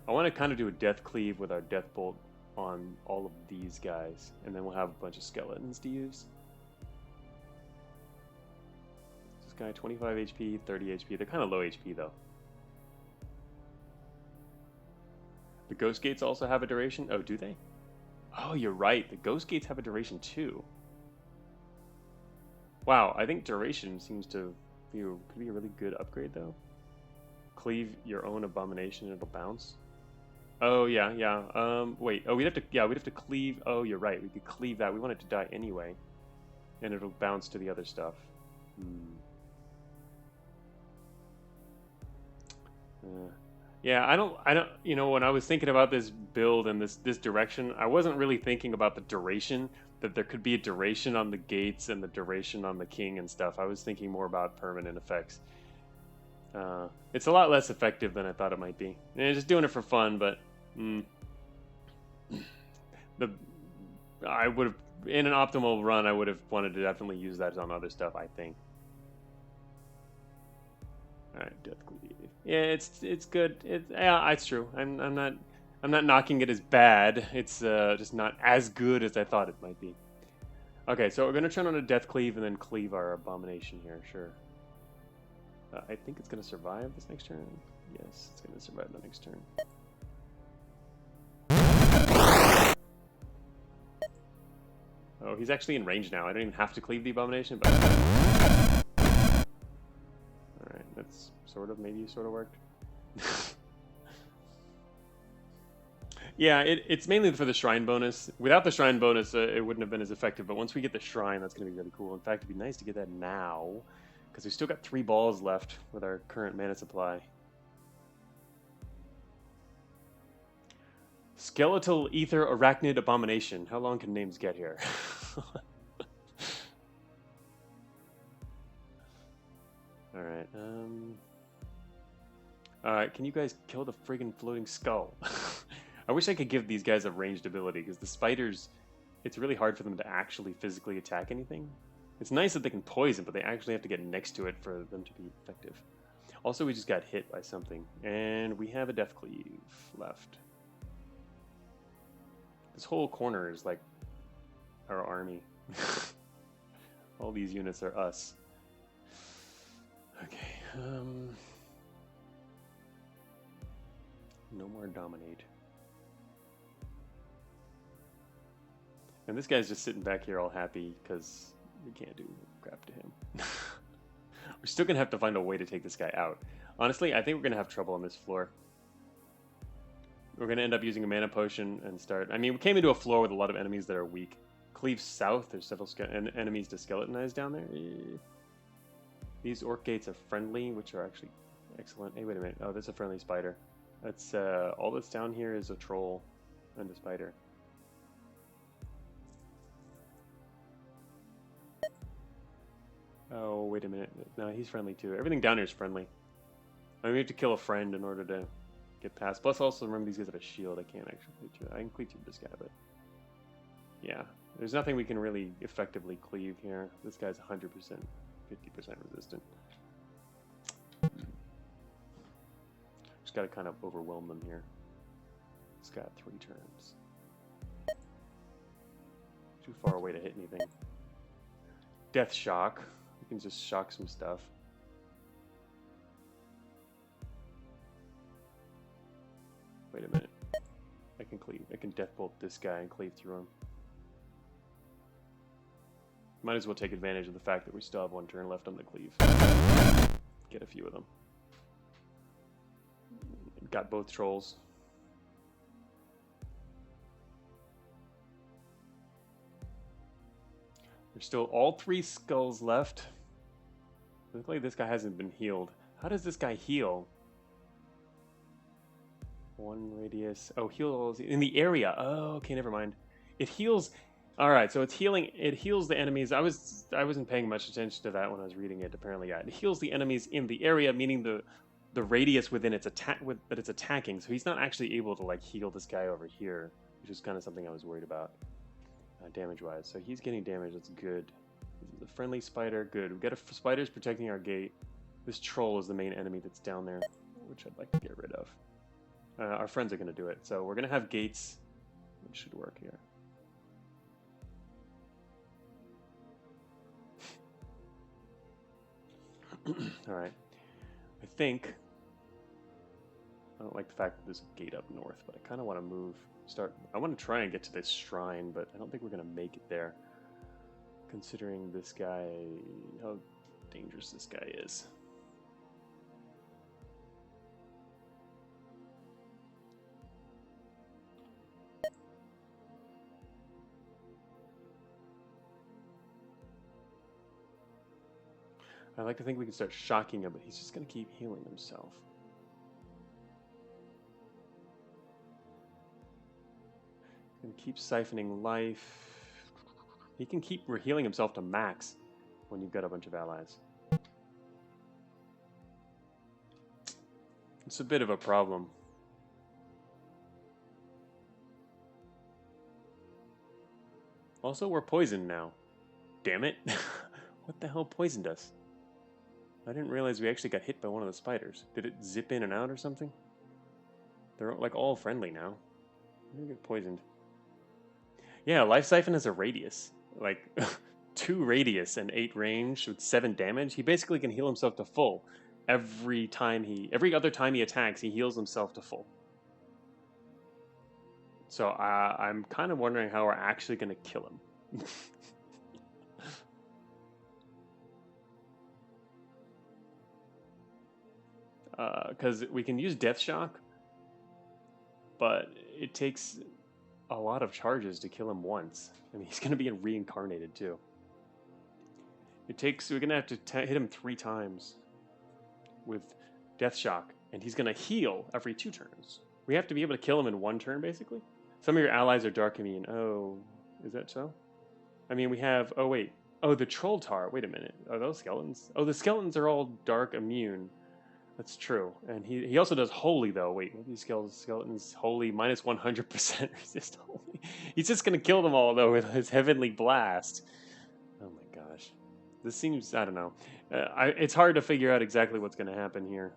I want to kind of do a death cleave with our death bolt on all of these guys, and then we'll have a bunch of skeletons to use. This guy 25 HP, 30 HP. They're kind of low HP though. The ghost gates also have a duration. Oh, do they? Oh, you're right. The ghost gates have a duration too. Wow, I think duration seems to be could be a really good upgrade though. Cleave your own abomination and it'll bounce. Oh yeah. Wait. Oh, we'd have to cleave. Oh, you're right. We could cleave that. We want it to die anyway, and it'll bounce to the other stuff. Yeah, I don't. You know, when I was thinking about this build and this direction, I wasn't really thinking about the duration. That there could be a duration on the gates and the duration on the king and stuff. I was thinking more about permanent effects. It's a lot less effective than I thought it might be. Just doing it for fun, but I would have, in an optimal run, I would have wanted to definitely use that on other stuff, I think. All right, Death Cleave. Yeah, it's good. Yeah, it's true. I'm not knocking it as bad. It's just not as good as I thought it might be. Okay, so we're gonna turn on a Death Cleave and then cleave our abomination here. Sure. I think it's gonna survive this next turn. Yes, it's gonna survive the next turn. Oh, he's actually in range now. I don't even have to cleave the abomination, but... Alright, that's maybe sort of worked. Yeah, it's mainly for the shrine bonus. Without the shrine bonus, it wouldn't have been as effective, but once we get the shrine, that's going to be really cool. In fact, it'd be nice to get that now, because we've still got 3 balls left with our current mana supply. Skeletal Ether Arachnid Abomination. How long can names get here? Alright, Alright, can you guys kill the friggin' floating skull? I wish I could give these guys a ranged ability, because the spiders, it's really hard for them to actually physically attack anything. It's nice that they can poison, but they actually have to get next to it for them to be effective. Also, we just got hit by something, and we have a Death Cleave left. This whole corner is like our army. All these units are us. Okay, no more dominate. And this guy's just sitting back here all happy because we can't do crap to him. We're still going to have to find a way to take this guy out. Honestly, I think we're going to have trouble on this floor. We're going to end up using a mana potion and start... I mean, we came into a floor with a lot of enemies that are weak. Cleave south, there's several enemies to skeletonize down there. These orc gates are friendly, which are actually excellent. Hey, wait a minute. Oh, there's a friendly spider. That's all that's down here is a troll and a spider. Oh, wait a minute. No, he's friendly too. Everything down here is friendly. I mean, we have to kill a friend in order to get past. Plus, also remember these guys have a shield. I can't actually cleave to it. I can cleave to this guy, but yeah, there's nothing we can really effectively cleave here. This guy's 100%, 50% resistant. Just got to kind of overwhelm them here. It's got 3 turns. Too far away to hit anything. Death Shock. We can just shock some stuff. Wait a minute. I can cleave. I can Death Bolt this guy and cleave through him. Might as well take advantage of the fact that we still have 1 turn left on the cleave. Get a few of them. Got both trolls. There's still all 3 skulls left. Looks like this guy hasn't been healed. How does this guy heal? 1 radius. Oh, heal in the area. Oh, okay, never mind. It heals. All right, so it's healing. It heals the enemies. I wasn't paying much attention to that when I was reading it. Apparently, yeah, it heals the enemies in the area, meaning the radius within its attack that it's attacking. So he's not actually able to like heal this guy over here, which is kind of something I was worried about. Damage-wise, so he's getting damage. That's good. This is a friendly spider. Good. We've got spiders protecting our gate. This troll is the main enemy that's down there, which I'd like to get rid of. Our friends are going to do it, so we're going to have gates. It should work here. All right. I think I don't like the fact that there's a gate up north, but I kind of want to move. I want to try and get to this shrine, but I don't think we're going to make it there. Considering this guy, how dangerous this guy is. I like to think we can start shocking him, but he's just going to keep healing himself. And keep siphoning life. He can keep healing himself to max when you've got a bunch of allies. It's a bit of a problem. Also, we're poisoned now. Damn it. What the hell poisoned us? I didn't realize we actually got hit by one of the spiders. Did it zip in and out or something? They're like all friendly now. We get poisoned. Yeah, Life Siphon has a radius. Like 2 radius and 8 range with 7 damage. He basically can heal himself to full. Every other time he attacks, he heals himself to full. So I'm kind of wondering how we're actually going to kill him. Because we can use Death Shock, but it takes a lot of charges to kill him once. And he's going to be reincarnated too. We're going to have to hit him 3 times with Death Shock, and he's going to heal every 2 turns. We have to be able to kill him in 1 turn, basically. Some of your allies are dark immune. Oh, is that so? I mean, we have... Oh, wait. Oh, the Troll Tar. Wait a minute. Are those skeletons? Oh, the skeletons are all dark immune. That's true. And he also does Holy, though. Wait, what are these skeletons? Holy, minus 100% resist Holy. He's just going to kill them all, though, with his Heavenly Blast. Oh, my gosh. This seems... I don't know. It's hard to figure out exactly what's going to happen here.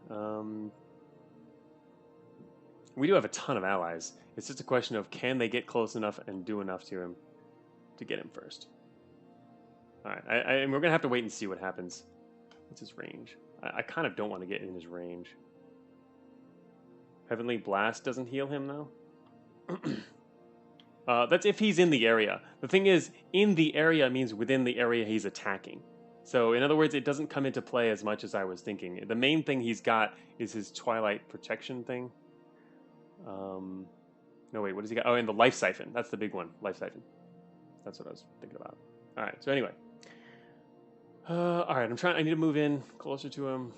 We do have a ton of allies. It's just a question of can they get close enough and do enough to him to get him first. Alright, and we're going to have to wait and see what happens. What's his range? I kind of don't want to get in his range. Heavenly Blast doesn't heal him, though? That's if he's in the area. The thing is, in the area means within the area he's attacking. So, in other words, it doesn't come into play as much as I was thinking. The main thing he's got is his Twilight Protection thing. No, wait, what does he got? Oh, and the Life Siphon. That's the big one. Life Siphon. That's what I was thinking about. Alright, so anyway. Alright, I need to move in closer to him,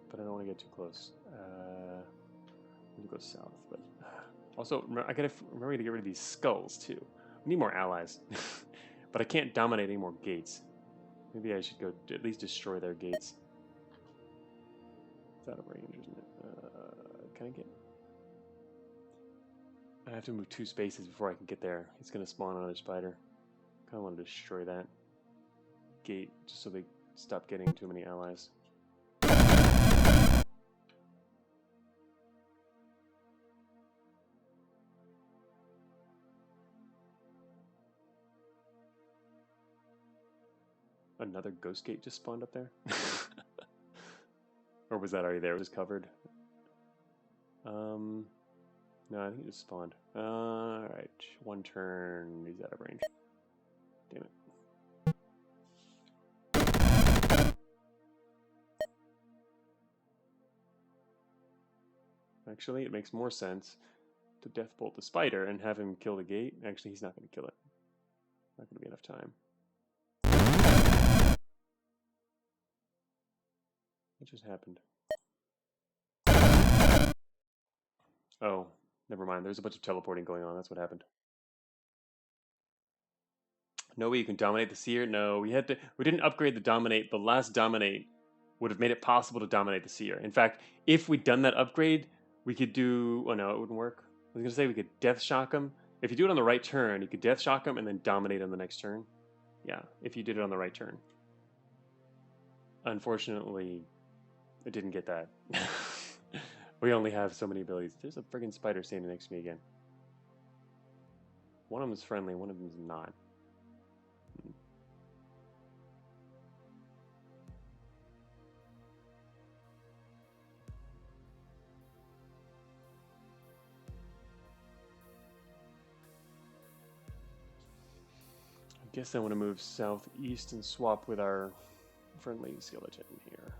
but I don't want to get too close. I need to go south, but... Also, I gotta remember to get rid of these skulls, too. We need more allies. But I can't dominate any more gates. Maybe I should go at least destroy their gates. It's out of range, isn't it? Can I get... I have to move 2 spaces before I can get there. It's going to spawn another spider. Kind of want to destroy that gate just so they stop getting too many allies. Another ghost gate just spawned up there? Or was that already there? It was covered. No, I think it just spawned. Alright, 1 turn. He's out of range. Damn it. Actually, it makes more sense to Death Bolt the spider and have him kill the gate. Actually, he's not going to kill it. Not going to be enough time. What just happened? Oh, never mind. There's a bunch of teleporting going on. That's what happened. No way you can dominate the seer? No, we didn't upgrade the dominate. The last dominate would have made it possible to dominate the seer. In fact, if we'd done that upgrade, we could do... Oh, no, it wouldn't work. I was going to say we could Death Shock him. If you do it on the right turn, you could Death Shock him and then dominate him the next turn. Yeah, if you did it on the right turn. Unfortunately, it didn't get that. We only have so many abilities. There's a friggin' spider standing next to me again. One of them is friendly, one of them is not. I guess I want to move southeast and swap with our friendly skeleton here.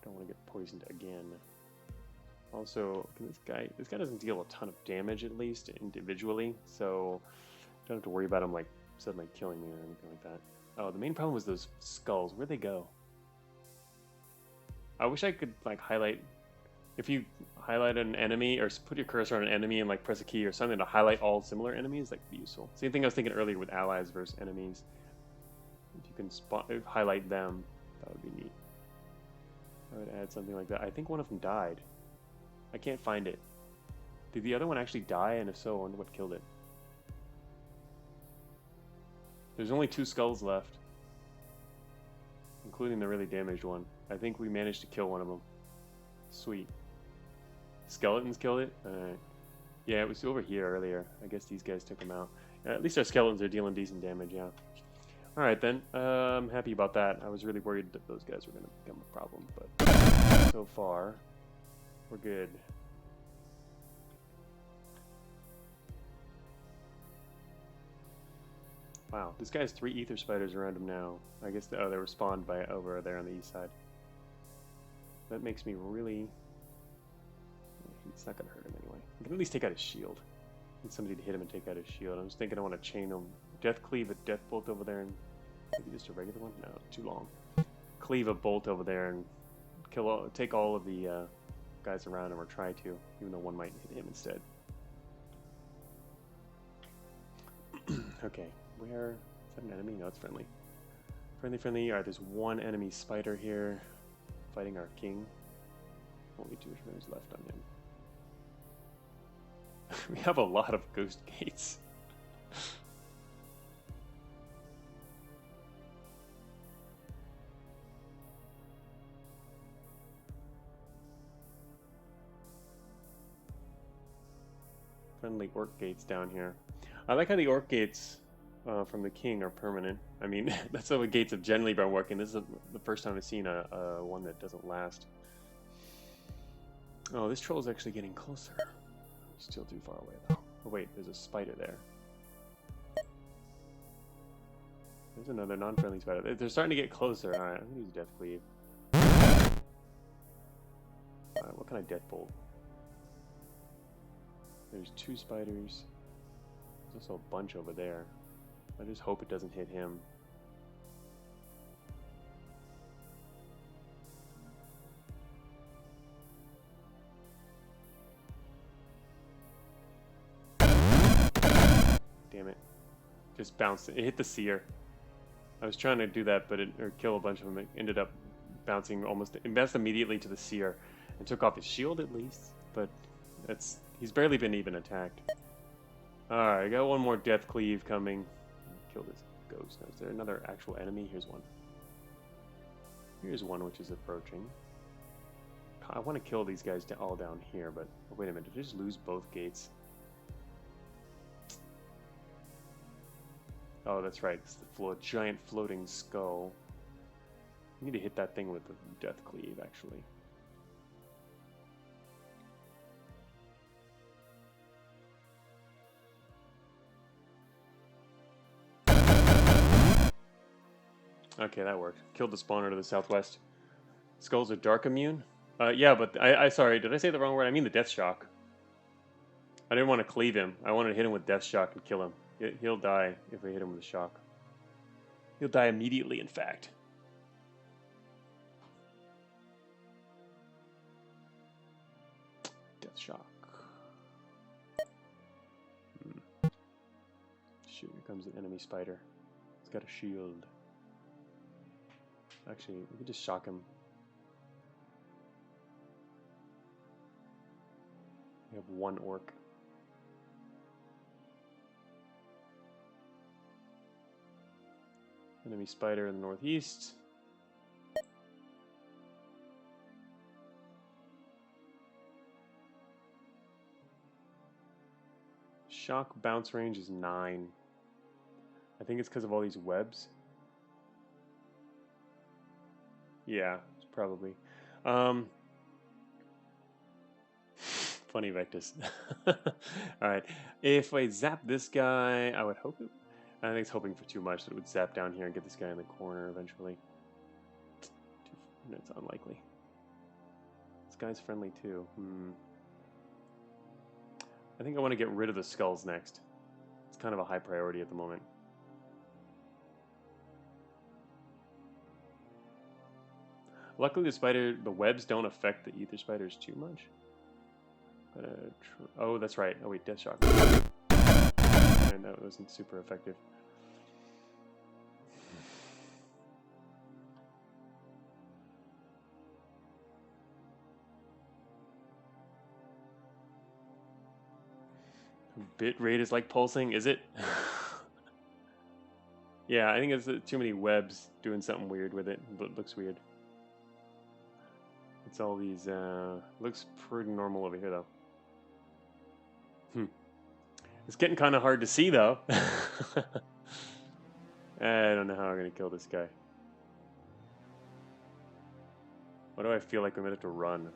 Don't want to get poisoned again. Also, this guy doesn't deal a ton of damage, at least individually, so don't have to worry about him like suddenly killing me or anything like that. Oh, the main problem was those skulls. Where'd they go? I wish I could like highlight. If you highlight an enemy or put your cursor on an enemy and like press a key or something to highlight all similar enemies, that could be useful. Same thing I was thinking earlier with allies versus enemies. If you can highlight them, that would be neat. I would add something like that. I think one of them died. I can't find it. Did the other one actually die? And if so, I wonder what killed it. There's only 2 skulls left, including the really damaged one. I think we managed to kill one of them. Sweet. Skeletons killed it? Alright. Yeah, it was over here earlier. I guess these guys took them out. At least our skeletons are dealing decent damage, yeah. Alright then, I'm happy about that. I was really worried that those guys were going to become a problem, but so far, we're good. Wow, this guy has 3 ether spiders around him now. I guess they were spawned by over there on the east side. That makes me really... It's not going to hurt him anyway. I can at least take out his shield. Need somebody to hit him and take out his shield. I'm just thinking I want to chain him. Death Cleave a Death Bolt over there and... Maybe just a regular one? No, too long. Cleave a bolt over there and take all of the guys around him, or try to, even though one might hit him instead. Okay, where... Is that an enemy? No, it's friendly. Friendly. Alright, there's one enemy spider here fighting our king. Only 2 turns left on him. We have a lot of ghost gates. Friendly orc gates down here. I like how the orc gates from the king are permanent. I mean, that's how the gates have generally been working. This is the first time I've seen a one that doesn't last. Oh, this troll is actually getting closer. Still too far away though. Oh wait, there's a spider there. There's another non-friendly spider. They're starting to get closer. Alright, I'm gonna use Death Cleave. Alright, what kind of Death Bolt? There's 2 spiders. There's also a bunch over there. I just hope it doesn't hit him. Damn it. Just bounced. It hit the seer. I was trying to do that, but or kill a bunch of them. It ended up bouncing almost immediately to the seer and took off his shield at least, but he's barely been even attacked. Alright, I got one more Death Cleave coming. Kill this ghost. Now, is there another actual enemy? Here's one. Here's one which is approaching. I want to kill these guys all down here, but oh, wait a minute. Did I just lose both gates? Oh, that's right. It's the giant floating skull. I need to hit that thing with the Death Cleave, actually. Okay, that worked. Killed the spawner to the southwest. Skulls are dark immune? Yeah, but sorry, did I say the wrong word? I mean the Death Shock. I didn't want to cleave him. I wanted to hit him with Death Shock and kill him. He'll die if we hit him with a shock. He'll die immediately, in fact. Death Shock. Shoot, here comes an enemy spider. He's got a shield. Actually, we could just shock him. We have one orc. Enemy spider in the northeast. Shock bounce range is 9. I think it's because of all these webs. Yeah, probably. Funny Vectus. Alright, if I zap this guy, I would hope it... I think it's hoping for too much that it would zap down here and get this guy in the corner eventually. It's unlikely. This guy's friendly too. I think I want to get rid of the skulls next. It's kind of a high priority at the moment. Luckily the webs don't affect the ether spiders too much. Oh, that's right. Oh wait, Death Shock. And that wasn't super effective. Bit rate is like pulsing, is it? Yeah, I think it's too many webs doing something weird with it. It looks weird. It's all these, looks pretty normal over here though. It's getting kind of hard to see though. I don't know how I'm going to kill this guy. Why do I feel like I'm going to have to run?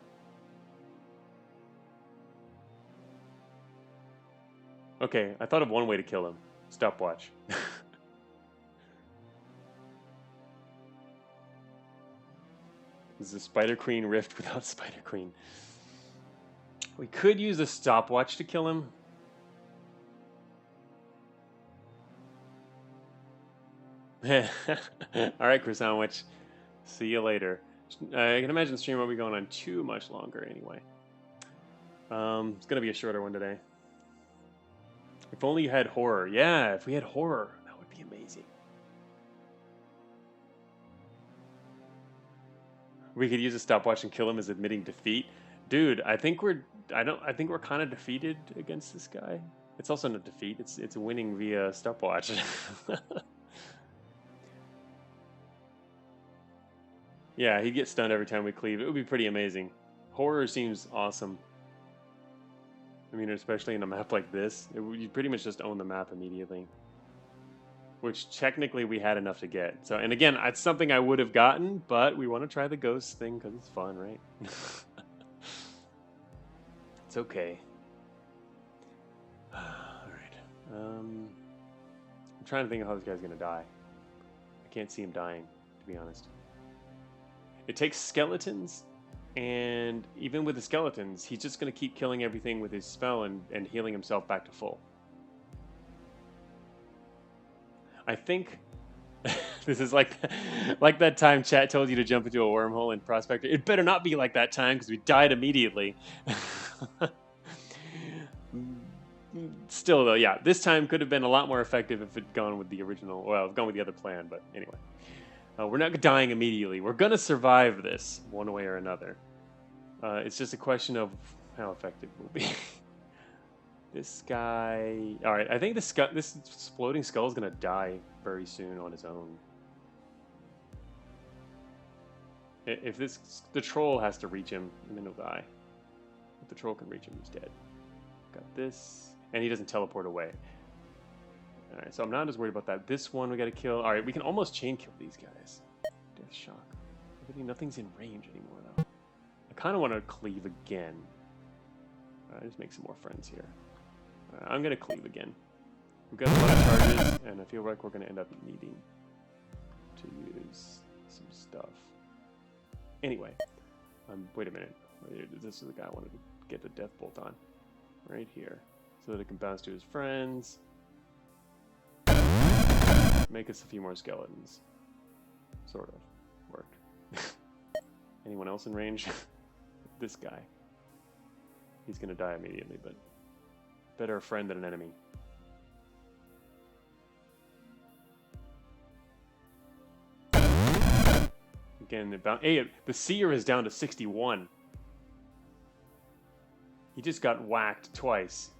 Okay, I thought of one way to kill him. Stopwatch. This is a Spider Queen Rift without Spider Queen. We could use a stopwatch to kill him. Alright, Chris Sandwich. See you later. I can imagine the stream won't be going on too much longer anyway. It's going to be a shorter one today. If only you had horror. Yeah, if we had horror, that would be amazing. We could use a stopwatch and kill him as admitting defeat. Dude, I think we're kind of defeated against this guy. It's also not defeat. It's winning via stopwatch. Yeah, he'd get stunned every time we cleave. It would be pretty amazing. Horror seems awesome. I mean, especially in a map like this, you pretty much just own the map immediately. Which technically we had enough to get. So, and again, it's something I would have gotten, but we want to try the ghost thing because it's fun, right? It's okay. Alright. I'm trying to think of how this guy's going to die. I can't see him dying, to be honest. It takes skeletons, and even with the skeletons, he's just going to keep killing everything with his spell and healing himself back to full. I think this is like that time chat told you to jump into a wormhole in Prospector. It better not be like that time because we died immediately. Still, though, yeah, this time could have been a lot more effective if it'd gone with the original. Well, gone with the other plan, but anyway. We're not dying immediately. We're going to survive this one way or another. It's just a question of how effective we'll be. This guy... Alright, I think this exploding skull is going to die very soon on his own. If the troll has to reach him, and then he'll die. If the troll can reach him, he's dead. Got this. And he doesn't teleport away. Alright, so I'm not as worried about that. This one we gotta kill. Alright, we can almost chain kill these guys. Death shock. Nothing's in range anymore, though. I kind of want to cleave again. Alright, just make some more friends here. I'm gonna cleave again. We've got a lot of charges, and I feel like we're gonna end up needing to use some stuff. Anyway, wait a minute. This is the guy I wanted to get the death bolt on. Right here. So that it can bounce to his friends. Make us a few more skeletons. Sort of. Worked. Anyone else in range? This guy. He's gonna die immediately, but better a friend than an enemy. Again, hey, the seer is down to 61. He just got whacked twice.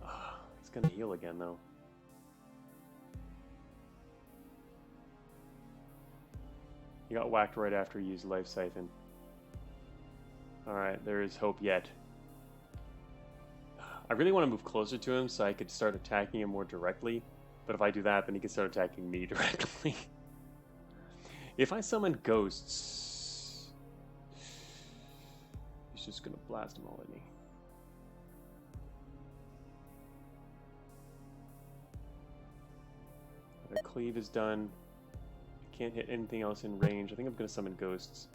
He's gonna heal again, though. He got whacked right after he used Life Siphon. Alright, there is hope yet. I really want to move closer to him so I could start attacking him more directly. But if I do that, then he can start attacking me directly. If I summon ghosts... He's just going to blast them all at me. Their cleave is done. Can't hit anything else in range. I think I'm going to summon ghosts.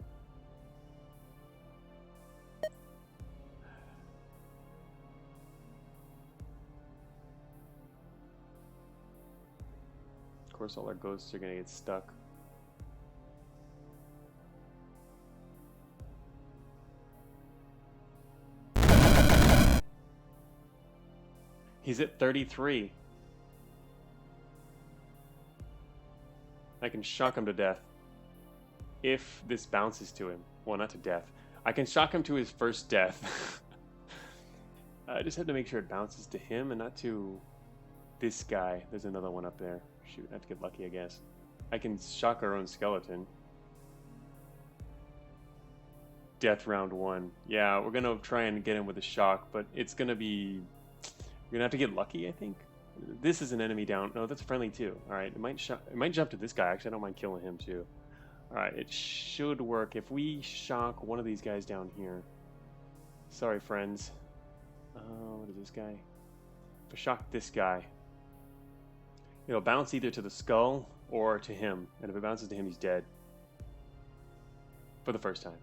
Of course, all our ghosts are going to get stuck. He's at 33. I can shock him to death. If this bounces to him. Well, not to death. I can shock him to his first death. I just have to make sure it bounces to him and not to this guy. There's another one up there. Shoot, I have to get lucky, I guess. I can shock our own skeleton. Death round 1. Yeah, we're going to try and get him with a shock, but it's going to be... We're going to have to get lucky, I think. This is an enemy down. No, that's friendly too. Alright, it might jump to this guy. Actually, I don't mind killing him too. Alright, it should work. If we shock one of these guys down here. Sorry, friends. What is this guy? If I shock this guy, it'll bounce either to the skull or to him. And if it bounces to him, he's dead. for the first time.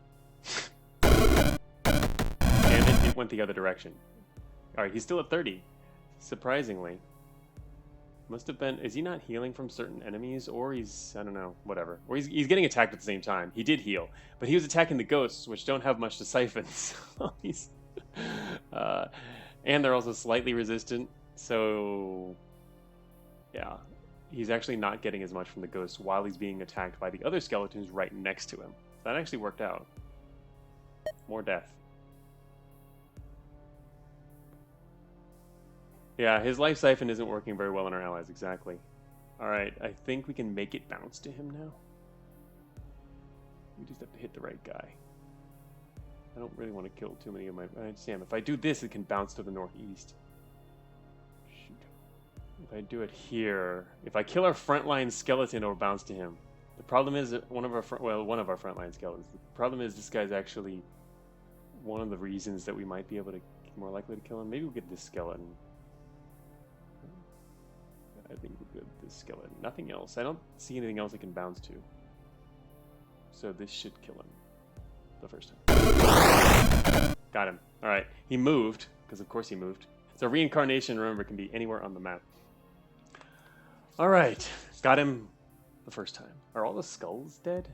And it went the other direction. All right, he's still at 30. Surprisingly. Must have been... Is he not healing from certain enemies? Or he's... I don't know. Whatever. Or he's getting attacked at the same time. He did heal. But he was attacking the ghosts, which don't have much to siphon. So he's... and they're also slightly resistant. So... Yeah. He's actually not getting as much from the ghosts while he's being attacked by the other skeletons right next to him. So that actually worked out. More death. Yeah, his life siphon isn't working very well on our allies, exactly. Alright, I think we can make it bounce to him now. We just have to hit the right guy. I don't really want to kill too many of my... Sam, if I do this, it can bounce to the northeast. Shoot. If I do it here... If I kill our frontline skeleton, it'll bounce to him. The problem is that one of our frontline skeletons. The problem is this guy's actually one of the reasons that we might be able to... More likely to kill him. Maybe we'll get this skeleton. I think we'll get this skeleton. Nothing else. I don't see anything else it can bounce to. So this should kill him. The first time. Got him. Alright. He moved, because of course he moved. So reincarnation, remember, can be anywhere on the map. Alright. Got him the first time. Are all the skulls dead?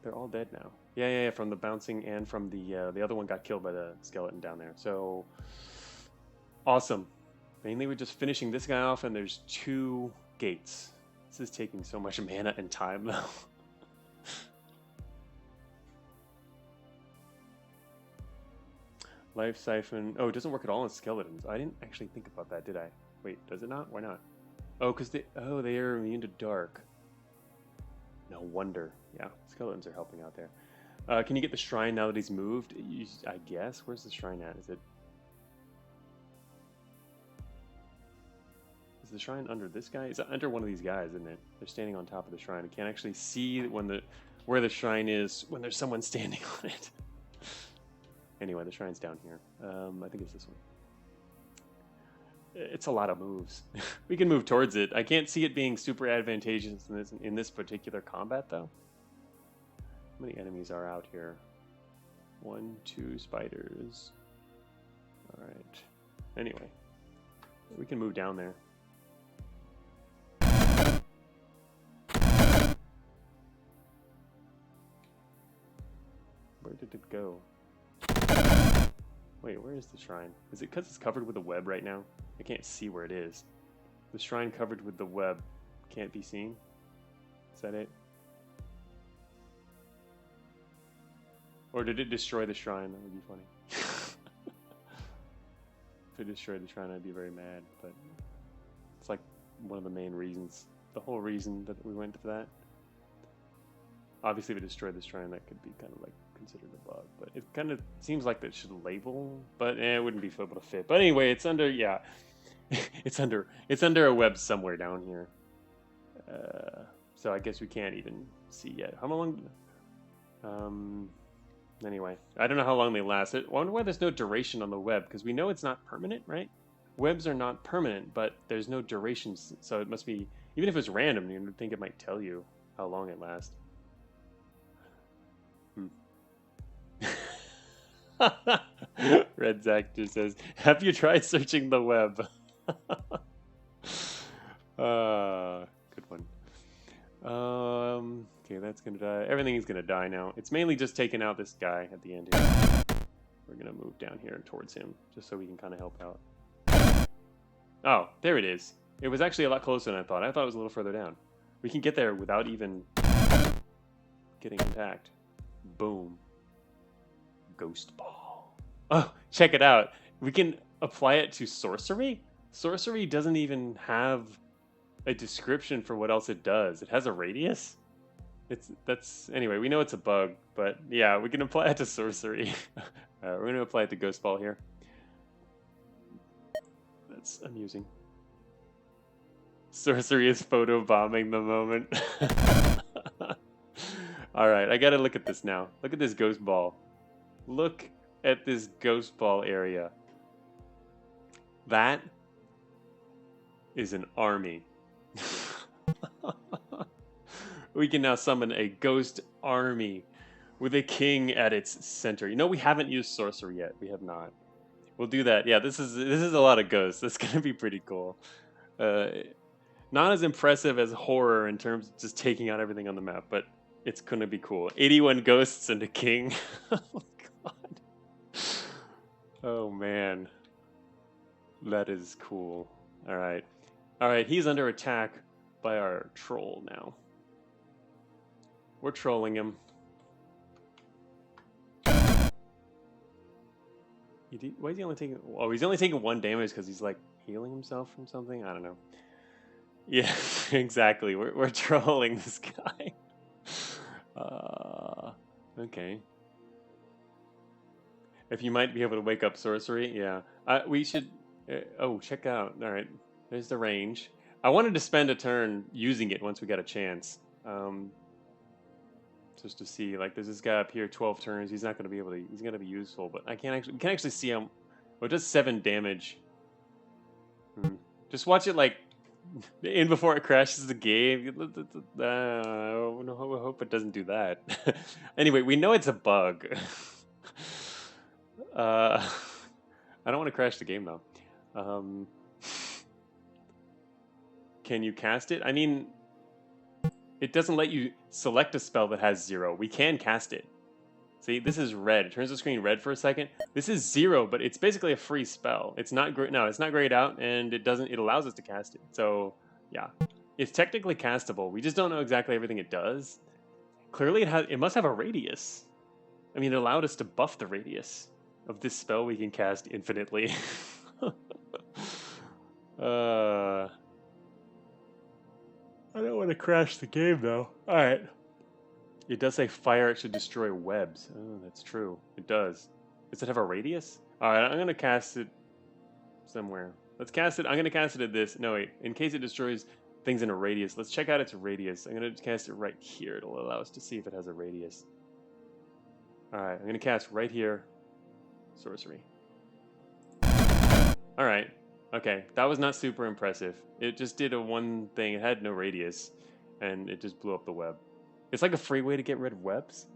They're all dead now. Yeah, from the bouncing and from the other one got killed by the skeleton down there. So, awesome. Mainly we're just finishing this guy off, and there's 2 gates. This is taking so much mana and time, though. Life siphon. Oh, it doesn't work at all on skeletons. I didn't actually think about that, did I? Wait, does it not? Why not? Oh, because they are immune to dark. No wonder. Yeah, skeletons are helping out there. Can you get the shrine now that he's moved? I guess. Where's the shrine at? Is the shrine under this guy? It's under one of these guys, isn't it? They're standing on top of the shrine. I can't actually see where the shrine is when there's someone standing on it. Anyway, the shrine's down here. I think it's this one. It's a lot of moves. We can move towards it. I can't see it being super advantageous in this particular combat, though. How many enemies are out here? 1, 2 spiders. Alright. Anyway. We can move down there. Where did it go? Wait, where is the shrine? Is it because it's covered with a web right now? I can't see where it is. The shrine covered with the web can't be seen? Is that it? Or did it destroy the shrine? That would be funny. If it destroyed the shrine, I'd be very mad, but it's like one of the main reasons. The whole reason that we went for that. Obviously, if it destroyed the shrine, that could be kind of like considered a bug, but it kind of seems like that should label, but it wouldn't be able to fit. But anyway, it's under, yeah, it's under a web somewhere down here. So I guess we can't even see yet. How long? Anyway, I don't know how long they last. I wonder why there's no duration on the web, because we know it's not permanent, right? Webs are not permanent, but there's no duration, so it must be, even if it's random, you would think it might tell you how long it lasts. Red Zactor says, have you tried searching the web? Good one. Okay, that's gonna die. Everything is gonna die now. It's mainly just taking out this guy at the end here. We're gonna move down here towards him, just so we can kind of help out. Oh, there it is. It was actually a lot closer than I thought. I thought it was a little further down. We can get there without even getting attacked. Boom. Ghost ball. Oh, check it out. We can apply it to sorcery. Sorcery doesn't even have a description for what else it does. It has a radius. Anyway, we know it's a bug, but yeah, we can apply it to sorcery. We're going to apply it to ghost ball here. That's amusing. Sorcery is photobombing the moment. Alright, I gotta look at this now. Look at this ghost ball. Look at this ghost ball area. That is an army. We can now summon a ghost army with a king at its center. You know, we haven't used sorcery yet. We have not. We'll do that. Yeah, this is a lot of ghosts. That's gonna be pretty cool. Not as impressive as horror in terms of just taking out everything on the map, but it's gonna be cool. 81 ghosts and a king. Oh god. Oh man. That is cool. Alright. Alright, he's under attack by our troll now. We're trolling him. Why is he only taking... Oh, he's only taking 1 damage because he's like healing himself from something? I don't know. Yeah, exactly. We're trolling this guy. Okay. If you might be able to wake up sorcery, yeah. We should... oh, check out. Alright, there's the range. I wanted to spend a turn using it once we got a chance. Just to see, like, there's this guy up here, 12 turns. He's not going to be able to... He's going to be useful, but I can't actually see him. Well, it does 7 damage. Just watch it, like, in before it crashes the game. I hope it doesn't do that. Anyway, we know it's a bug. I don't want to crash the game, though. Can you cast it? I mean, it doesn't let you select a spell that has 0. We can cast it. See, this is red. It turns the screen red for a second. This is 0, but it's basically a free spell. It's not great. No, it's not grayed out, and it doesn't. It allows us to cast it. So, yeah, it's technically castable. We just don't know exactly everything it does. Clearly, it must have a radius. I mean, it allowed us to buff the radius of this spell we can cast infinitely. I don't want to crash the game, though. All right. It does say fire, it should destroy webs. Oh, that's true. It does. Does it have a radius? All right, I'm going to cast it somewhere. Let's cast it. I'm going to cast it at this. No, wait. In case it destroys things in a radius, let's check out its radius. I'm going to cast it right here. It'll allow us to see if it has a radius. All right, I'm going to cast right here. Sorcery. All right. Okay, that was not super impressive. It just did a one thing. It had no radius, and it just blew up the web. It's like a free way to get rid of webs.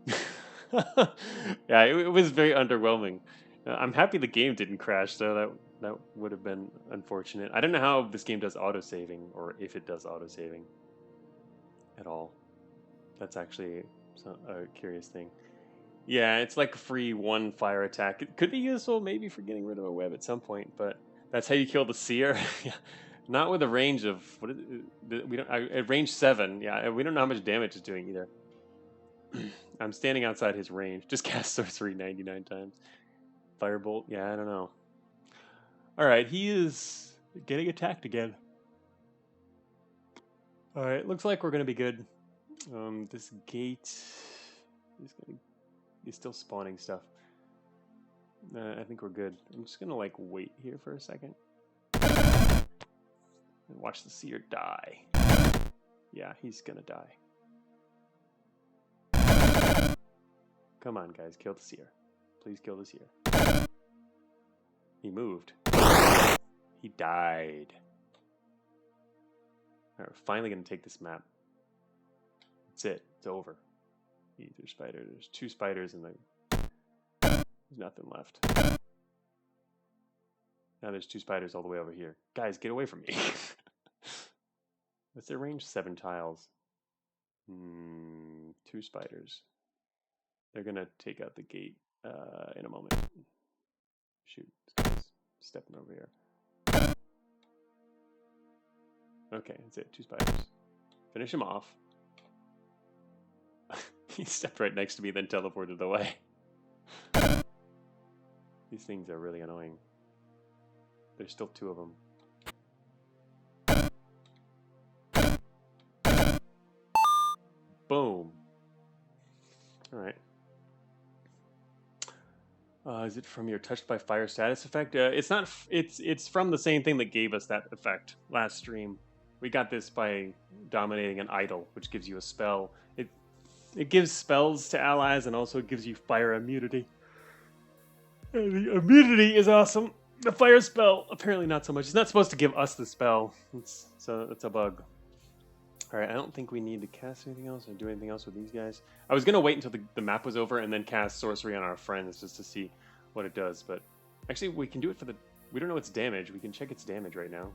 Yeah, it was very underwhelming. I'm happy the game didn't crash, though. That would have been unfortunate. I don't know how this game does autosaving, or if it does autosaving at all. That's actually a curious thing. Yeah, it's like a free 1 fire attack. It could be useful maybe for getting rid of a web at some point, but that's how you kill the seer. Yeah. Not with a range of what is it? We don't at range 7. Yeah, we don't know how much damage it's doing either. I'm standing outside his range. Just cast sorcery 99 times. Firebolt. Yeah, I don't know. All right, he is getting attacked again. All right, looks like we're gonna be good. This gate is still spawning stuff. I think we're good. I'm just gonna like wait here for a second. And watch the seer die. Yeah, he's gonna die. Come on, guys, kill the seer. Please kill the seer. He moved. He died. All right, we're finally gonna take this map. That's it. It's over. Either spider. There's 2 spiders and there's nothing left. Now there's 2 spiders all the way over here. Guys, get away from me. What's their range? 7 tiles. 2 spiders. They're gonna take out the gate in a moment. Shoot, this guy's stepping over here. Okay, that's it. 2 spiders. Finish him off. He stepped right next to me, then teleported away. These things are really annoying. There's still 2 of them. Boom. All right. Is it from your touched by fire status effect? It's not. It's from the same thing that gave us that effect last stream. We got this by dominating an idol, which gives you a spell. It gives spells to allies and also gives you fire immunity. And the immunity is awesome. The fire spell, apparently not so much. It's not supposed to give us the spell. So it's a bug. Alright, I don't think we need to cast anything else or do anything else with these guys. I was going to wait until the map was over and then cast sorcery on our friends just to see what it does, but actually we can do it for the... We don't know its damage. We can check its damage right now.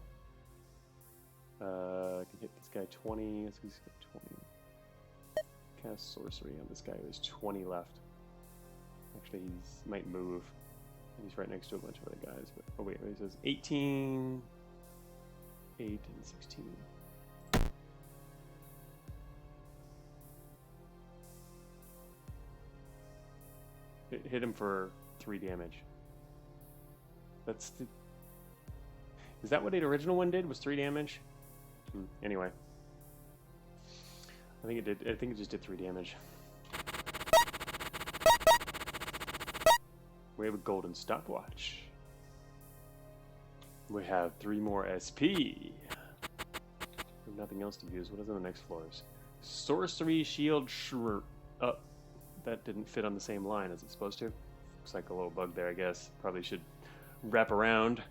I can hit this guy 20. This guy's got 20. Cast sorcery on this guy who has 20 left. Actually, he might move. He's right next to a bunch of other guys. But oh wait, it says 18, 8, and 16. It hit him for 3 damage. That's the... Is that what the original one did? Was 3 damage? Anyway, I think it did. I think it just did 3 damage. We have a golden stopwatch. We have 3 more SP. Nothing else to use. What is on the next floors? Sorcery shield. That didn't fit on the same line as it's supposed to. Looks like a little bug there, I guess. Probably should wrap around.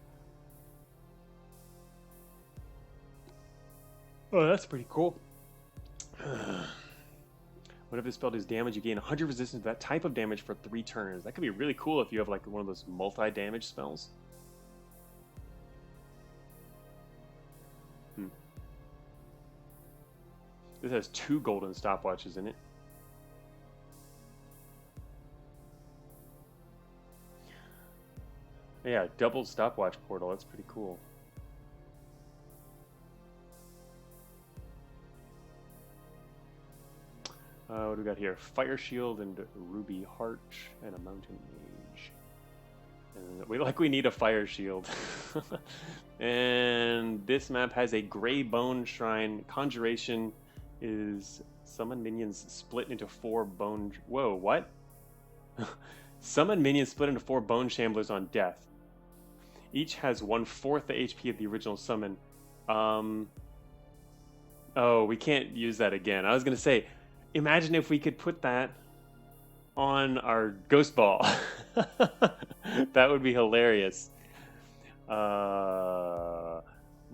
Oh, that's pretty cool. Whenever this spell does damage, you gain 100 resistance to that type of damage for 3 turns. That could be really cool if you have like one of those multi-damage spells. This has 2 golden stopwatches in it. Yeah, double stopwatch portal. That's pretty cool. What do we got here? Fire Shield and Ruby Heart and a Mountain Mage. And we need a Fire Shield. And this map has a Gray Bone Shrine. Conjuration is summon minions split into 4 bone... Whoa, what? Summon minions split into 4 bone shamblers on death. Each has 1/4 the HP of the original summon. Oh, we can't use that again. I was going to say... Imagine if we could put that on our Ghost Ball. That would be hilarious. We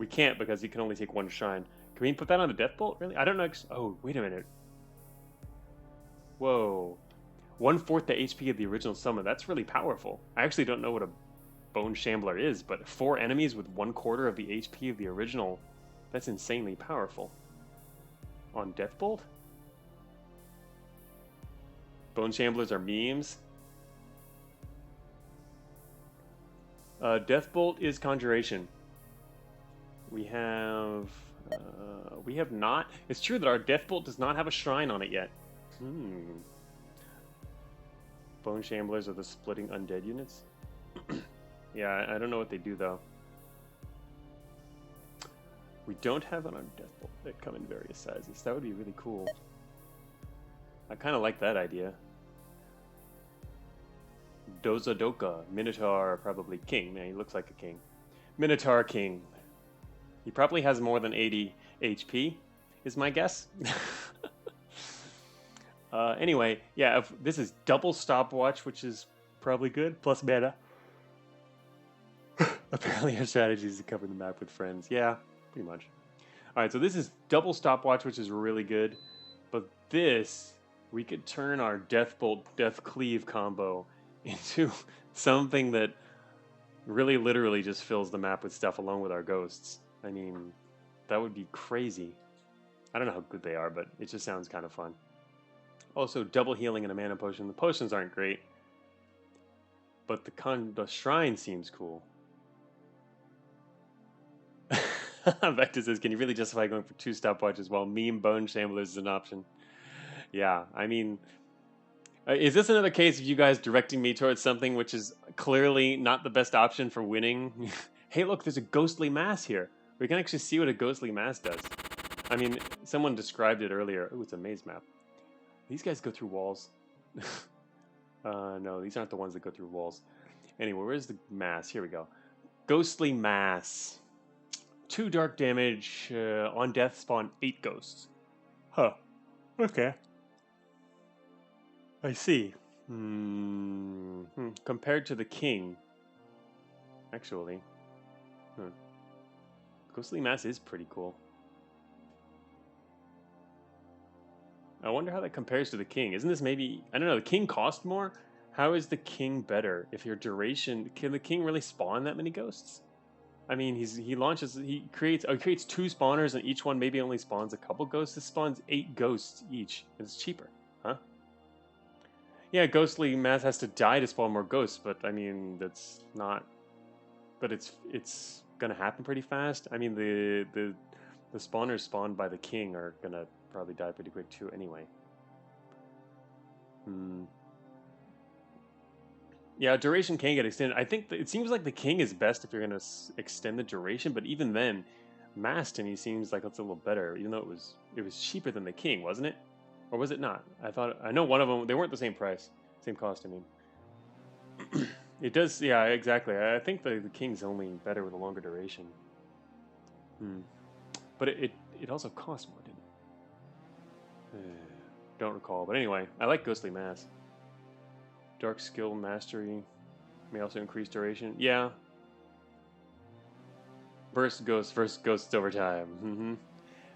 can't because you can only take 1 shrine. Can we put that on the Death Bolt? Really? I don't know. Oh, wait a minute. Whoa. 1/4 the HP of the original summon. That's really powerful. I actually don't know what a Bone Shambler is, but 4 enemies with 1/4 of the HP of the original. That's insanely powerful. On Death Bolt? Bone Shamblers are memes. Deathbolt is Conjuration. We have not. It's true that our Deathbolt does not have a shrine on it yet. Bone Shamblers are the splitting undead units. Yeah, I don't know what they do though. We don't have it on Deathbolt. They come in various sizes. That would be really cool. I kind of like that idea. Dozadoka, Minotaur, probably king. Man, he looks like a king. Minotaur king. He probably has more than 80 HP, is my guess. Anyway, yeah, this is double stopwatch, which is probably good, plus mana. Apparently our strategy is to cover the map with friends. Yeah, pretty much. Alright, so this is double stopwatch, which is really good. But this, we could turn our Deathbolt, Death Cleave combo into something that really literally just fills the map with stuff along with our ghosts. I mean, that would be crazy. I don't know how good they are, but it just sounds kind of fun. Also, double healing and a mana potion. The potions aren't great, but the shrine seems cool. Vector says, can you really justify going for 2 stopwatches while meme Bone Shamblers is an option? Yeah, I mean, is this another case of you guys directing me towards something which is clearly not the best option for winning? Hey, look, there's a ghostly mass here. We can actually see what a ghostly mass does. I mean, someone described it earlier. Oh, it's a maze map. These guys go through walls. No, these aren't the ones that go through walls. Anyway, where's the mass? Here we go. Ghostly mass. 2 dark damage. On death, spawn 8 ghosts. Huh. Okay. I see. Compared to the king. Actually. Ghostly mass is pretty cool. I wonder how that compares to the king. Isn't this maybe... I don't know, the king cost more? How is the king better? If your duration... Can the king really spawn that many ghosts? I mean, he creates 2 spawners, and each one maybe only spawns a couple ghosts. This spawns 8 ghosts each, and it's cheaper. Huh? Yeah, ghostly mass has to die to spawn more ghosts, but I mean, that's not... But it's gonna happen pretty fast. I mean, the spawners spawned by the king are gonna probably die pretty quick too anyway. Yeah, duration can get extended. I think it seems like the king is best if you're going to extend the duration, but even then, mass to me seems like it's a little better, even though it was cheaper than the king, wasn't it? Or was it not? I know one of them, they weren't the same price, same cost, I mean. It does, yeah, exactly. I think the king's only better with a longer duration. But it also costs more, didn't it? Don't recall, but anyway, I like Ghostly Mass. Dark Skill Mastery may also increase duration. Yeah. Burst ghosts over time.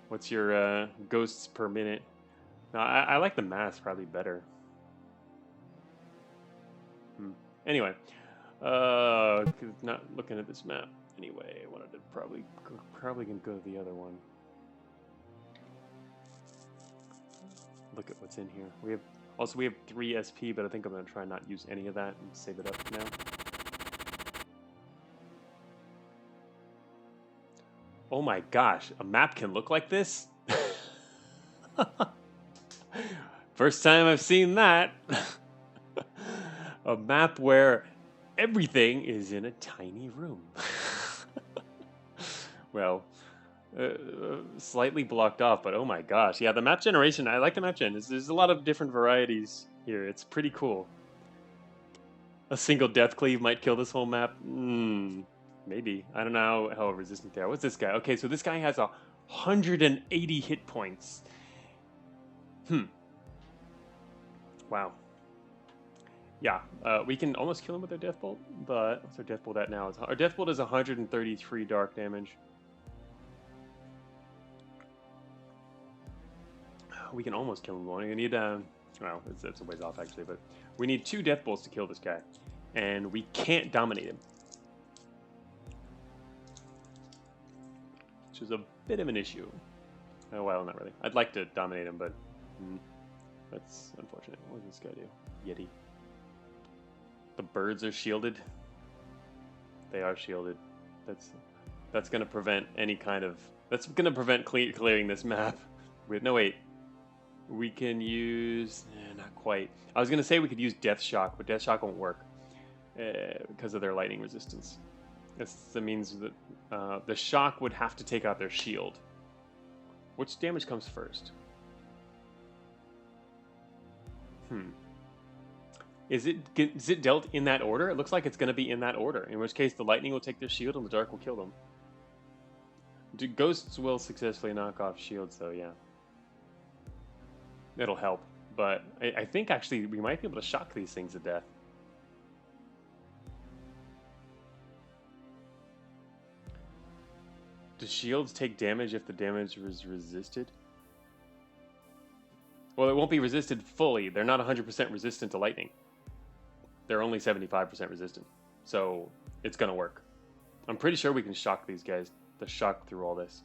What's your ghosts per minute? No, I like the mass probably better. Anyway, not looking at this map. Anyway, I wanted to probably gonna go to the other one. Look at what's in here. We have 3 SP, but I think I'm gonna try not use any of that and save it up now. Oh my gosh, a map can look like this? First time I've seen that. A map where everything is in a tiny room. Well, slightly blocked off, but oh my gosh. Yeah, the map generation, I like the map gen. There's a lot of different varieties here. It's pretty cool. A single death cleave might kill this whole map. Maybe. I don't know how resistant they are. What's this guy? Okay, so this guy has 180 hit points. Wow. Yeah, we can almost kill him with our Death Bolt, but what's our Death Bolt at now? Our Death Bolt is 133 dark damage. We can almost kill him. We need, well, it's a ways off actually, but we need 2 Death Bolts to kill this guy, and we can't dominate him, which is a bit of an issue. Oh, well, not really. I'd like to dominate him, but that's unfortunate. What does this guy do? Yeti. The birds are shielded. They are shielded. That's going to prevent any kind of... That's going to prevent clearing this map. No, wait. We can use... not quite. I was going to say we could use Death Shock, but Death Shock won't work because of their lightning resistance. That means that the shock would have to take out their shield. Which damage comes first? Is it dealt in that order? It looks like it's going to be in that order, in which case the lightning will take their shield and the dark will kill them. Ghosts will successfully knock off shields, though, yeah. It'll help, but I think actually we might be able to shock these things to death. Do shields take damage if the damage is resisted? Well, it won't be resisted fully. They're not 100% resistant to lightning. They're only 75% resistant. So it's going to work. I'm pretty sure we can shock these guys to shock through all this.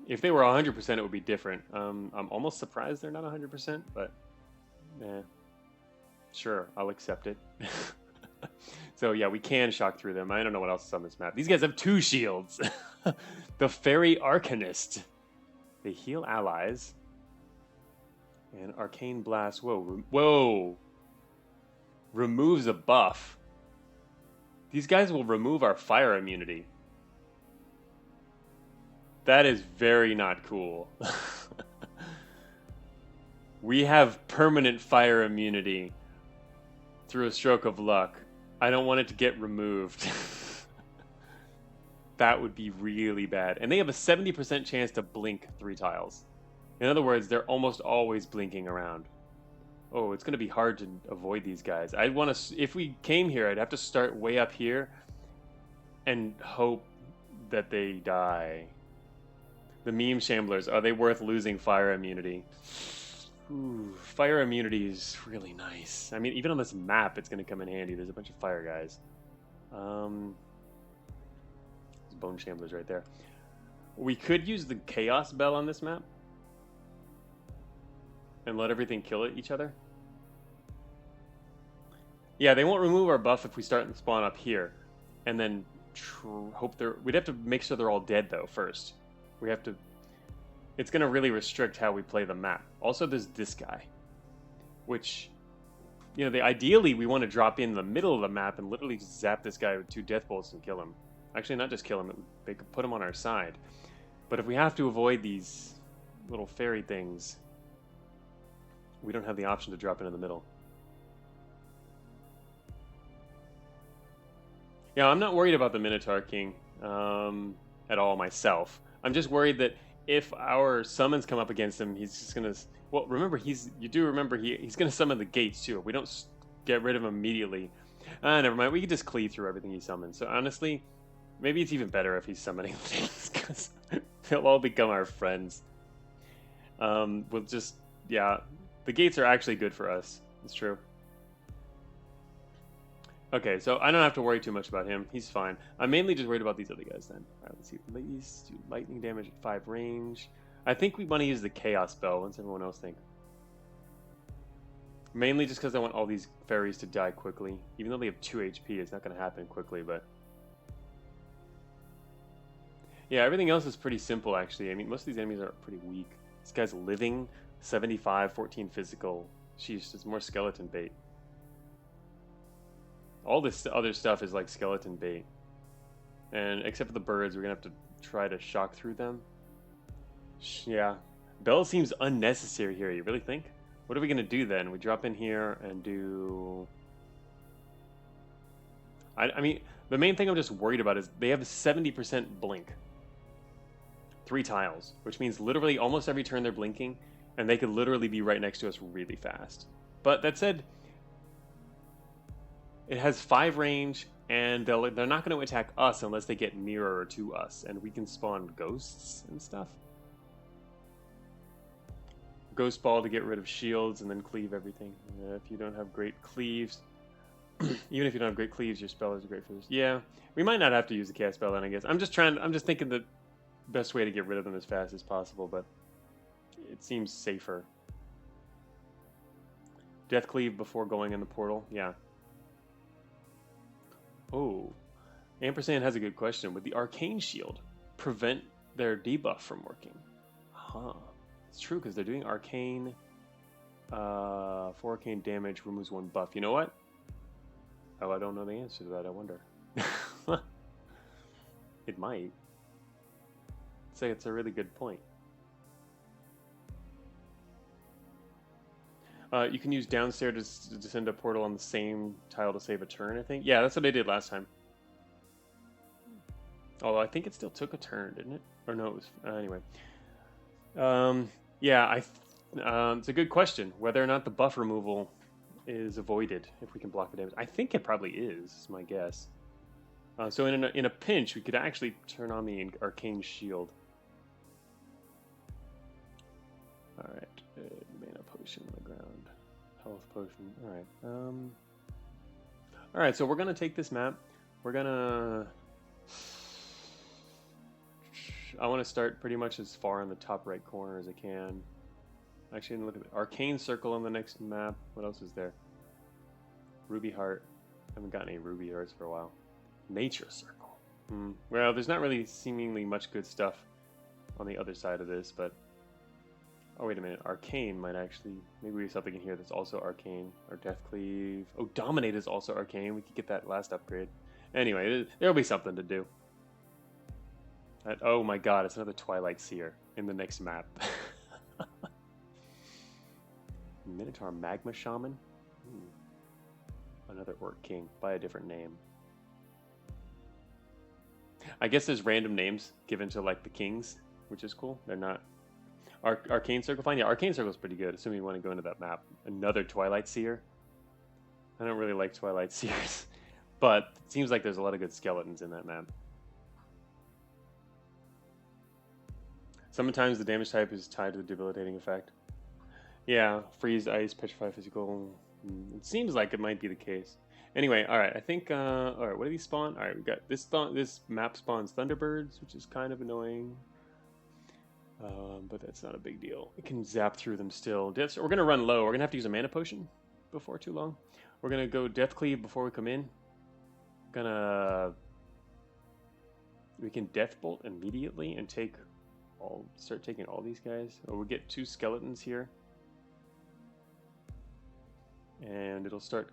If they were 100%, it would be different. I'm almost surprised they're not 100%, but sure, I'll accept it. So yeah, we can shock through them. I don't know what else is on this map. These guys have 2 shields. The Fairy Arcanist. They heal allies. And Arcane Blast. Whoa. Removes a buff. These guys will remove our fire immunity. That is very not cool. We have permanent fire immunity through a stroke of luck. I don't want it to get removed. That would be really bad. And they have a 70% chance to blink 3 tiles. In other words, they're almost always blinking around. Oh, it's going to be hard to avoid these guys. I'd want to, if we came here, I'd have to start way up here and hope that they die. The meme shamblers, are they worth losing fire immunity? Ooh, fire immunity is really nice. I mean, even on this map, it's going to come in handy. There's a bunch of fire guys. There's bone shamblers right there. We could use the chaos bell on this map and let everything kill each other. Yeah, they won't remove our buff if we start and spawn up here, and then hope they're. We'd have to make sure they're all dead though first. We have to. It's going to really restrict how we play the map. Also, there's this guy, which, you know, ideally we want to drop in the middle of the map and literally just zap this guy with 2 death bolts and kill him. Actually, not just kill him, they could put him on our side. But if we have to avoid these little fairy things, we don't have the option to drop in the middle. Yeah, I'm not worried about the Minotaur King at all myself. I'm just worried that if our summons come up against him, he's just gonna. Well, remember he's gonna summon the gates too. If we don't get rid of him immediately, never mind. We can just cleave through everything he summons. So honestly, maybe it's even better if he's summoning things because they'll all become our friends. We'll just the gates are actually good for us. It's true. Okay, so I don't have to worry too much about him. He's fine. I'm mainly just worried about these other guys then. All right, let's see. These do lightning damage at 5 range. I think we want to use the Chaos Bell. What's everyone else think? Mainly just because I want all these fairies to die quickly. Even though they have 2 HP, it's not going to happen quickly, but... Yeah, everything else is pretty simple, actually. I mean, most of these enemies are pretty weak. This guy's living, 75, 14 physical. Sheesh, it's more skeleton bait. All this other stuff is like skeleton bait. And except for the birds, we're going to have to try to shock through them. Yeah. Bell seems unnecessary here, you really think? What are we going to do then? We drop in here and do... I mean, the main thing I'm just worried about is they have a 70% blink. 3 tiles, which means literally almost every turn they're blinking, and they could literally be right next to us really fast. But that said... It has 5 range, and they're not going to attack us unless they get nearer to us, and we can spawn ghosts and stuff. Ghost ball to get rid of shields and then cleave everything. If you don't have great cleaves, even if you don't have great cleaves, your spell is great for this. Yeah, we might not have to use the cast spell then, I guess. I'm just thinking the best way to get rid of them as fast as possible, but it seems safer. Death cleave before going in the portal, yeah. Oh, Ampersand has a good question. Would the Arcane Shield prevent their debuff from working? Huh. It's true, because they're doing Arcane... 4 Arcane damage, removes 1 buff. You know what? Oh, I don't know the answer to that. I wonder. It might. Say it's a really good point. You can use downstairs to send a portal on the same tile to save a turn, I think. Yeah, that's what I did last time. Although I think it still took a turn, didn't it? Or no, it was... anyway. Yeah, it's a good question. Whether or not the buff removal is avoided if we can block the damage. I think it probably is my guess. So in a pinch, we could actually turn on the Arcane Shield. Alright. Mana potion on the ground. Health potion. Alright. Alright, so we're going to take this map. We're going to... I want to start pretty much as far in the top right corner as I can. Actually, look at the Arcane Circle on the next map. What else is there? Ruby Heart. I haven't gotten any Ruby Hearts for a while. Nature Circle. Well, there's not really seemingly much good stuff on the other side of this, but... Oh, wait a minute. Arcane might actually... Maybe we have something in here that's also Arcane. Or Death Cleave. Oh, Dominate is also Arcane. We could get that last upgrade. Anyway, there'll be something to do. Oh my god, it's another Twilight Seer in the next map. Minotaur Magma Shaman? Another Orc King by a different name. I guess there's random names given to like the kings, which is cool. They're not... Arcane Circle fine? Yeah, Arcane Circle's pretty good, assuming you want to go into that map. Another Twilight Seer? I don't really like Twilight Seers, but it seems like there's a lot of good skeletons in that map. Sometimes the damage type is tied to the debilitating effect. Yeah, freeze, ice, petrify, physical. It seems like it might be the case. Anyway, all right. I think. All right. What do these spawn? All right, we got this. This map spawns Thunderbirds, which is kind of annoying. But that's not a big deal. We can zap through them still. We're gonna run low. We're gonna have to use a mana potion before too long. We're gonna go Death Cleave before we come in. We can Death Bolt immediately and start taking all these guys. Or we get 2 skeletons here. And it'll start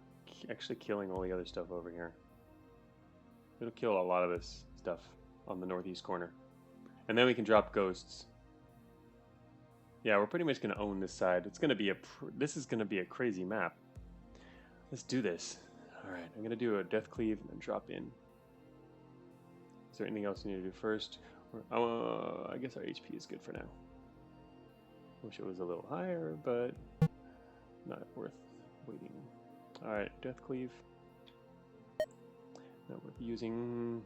actually killing all the other stuff over here. It'll kill a lot of this stuff on the northeast corner. And then we can drop ghosts. Yeah, we're pretty much going to own this side. It's going to be this is going to be a crazy map. Let's do this. All right, I'm going to do a Death Cleave and then drop in. Is there anything else we need to do first? I guess our HP is good for now. Wish it was a little higher, but not worth waiting. All right, Death Cleave. Not worth using.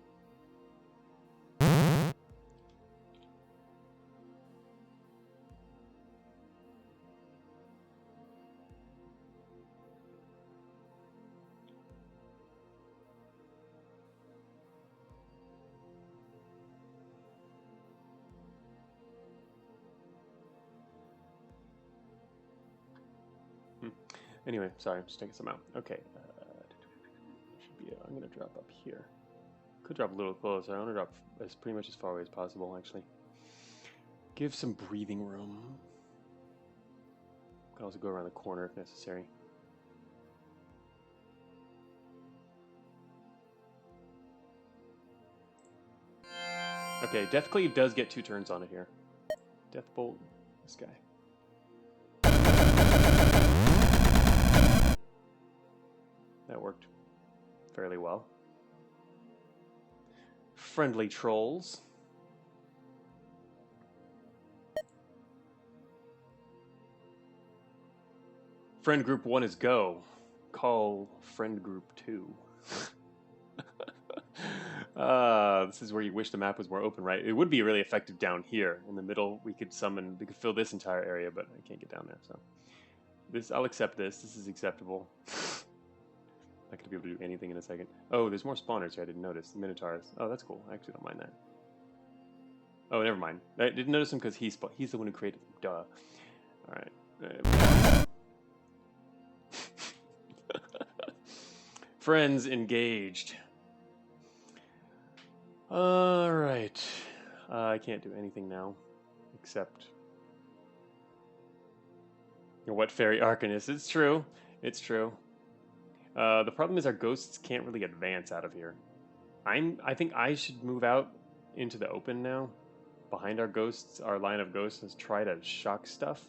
Anyway, sorry, I'm just taking some out. Okay. I'm going to drop up here. Could drop a little closer. I want to drop pretty much as far away as possible, actually. Give some breathing room. Could also go around the corner if necessary. Okay, Death Cleave does get 2 turns on it here. Death Bolt, this guy. That worked fairly well. Friendly trolls. Friend group 1 is go. Call friend group 2. This is where you wish the map was more open, right? It would be really effective down here in the middle. We could fill this entire area, but I can't get down there. So I'll accept this. This is acceptable. Not gonna be able to do anything in a second. Oh, there's more spawners here. I didn't notice. The Minotaurs. Oh, that's cool. I actually don't mind that. Oh, never mind. I didn't notice him because he's the one who created them. Duh. All right. Friends engaged. All right. I can't do anything now, except what Fairy Arcanist. It's true. It's true. The problem is our ghosts can't really advance out of here. I think I should move out into the open now, behind our ghosts, our line of ghosts, and try to shock stuff.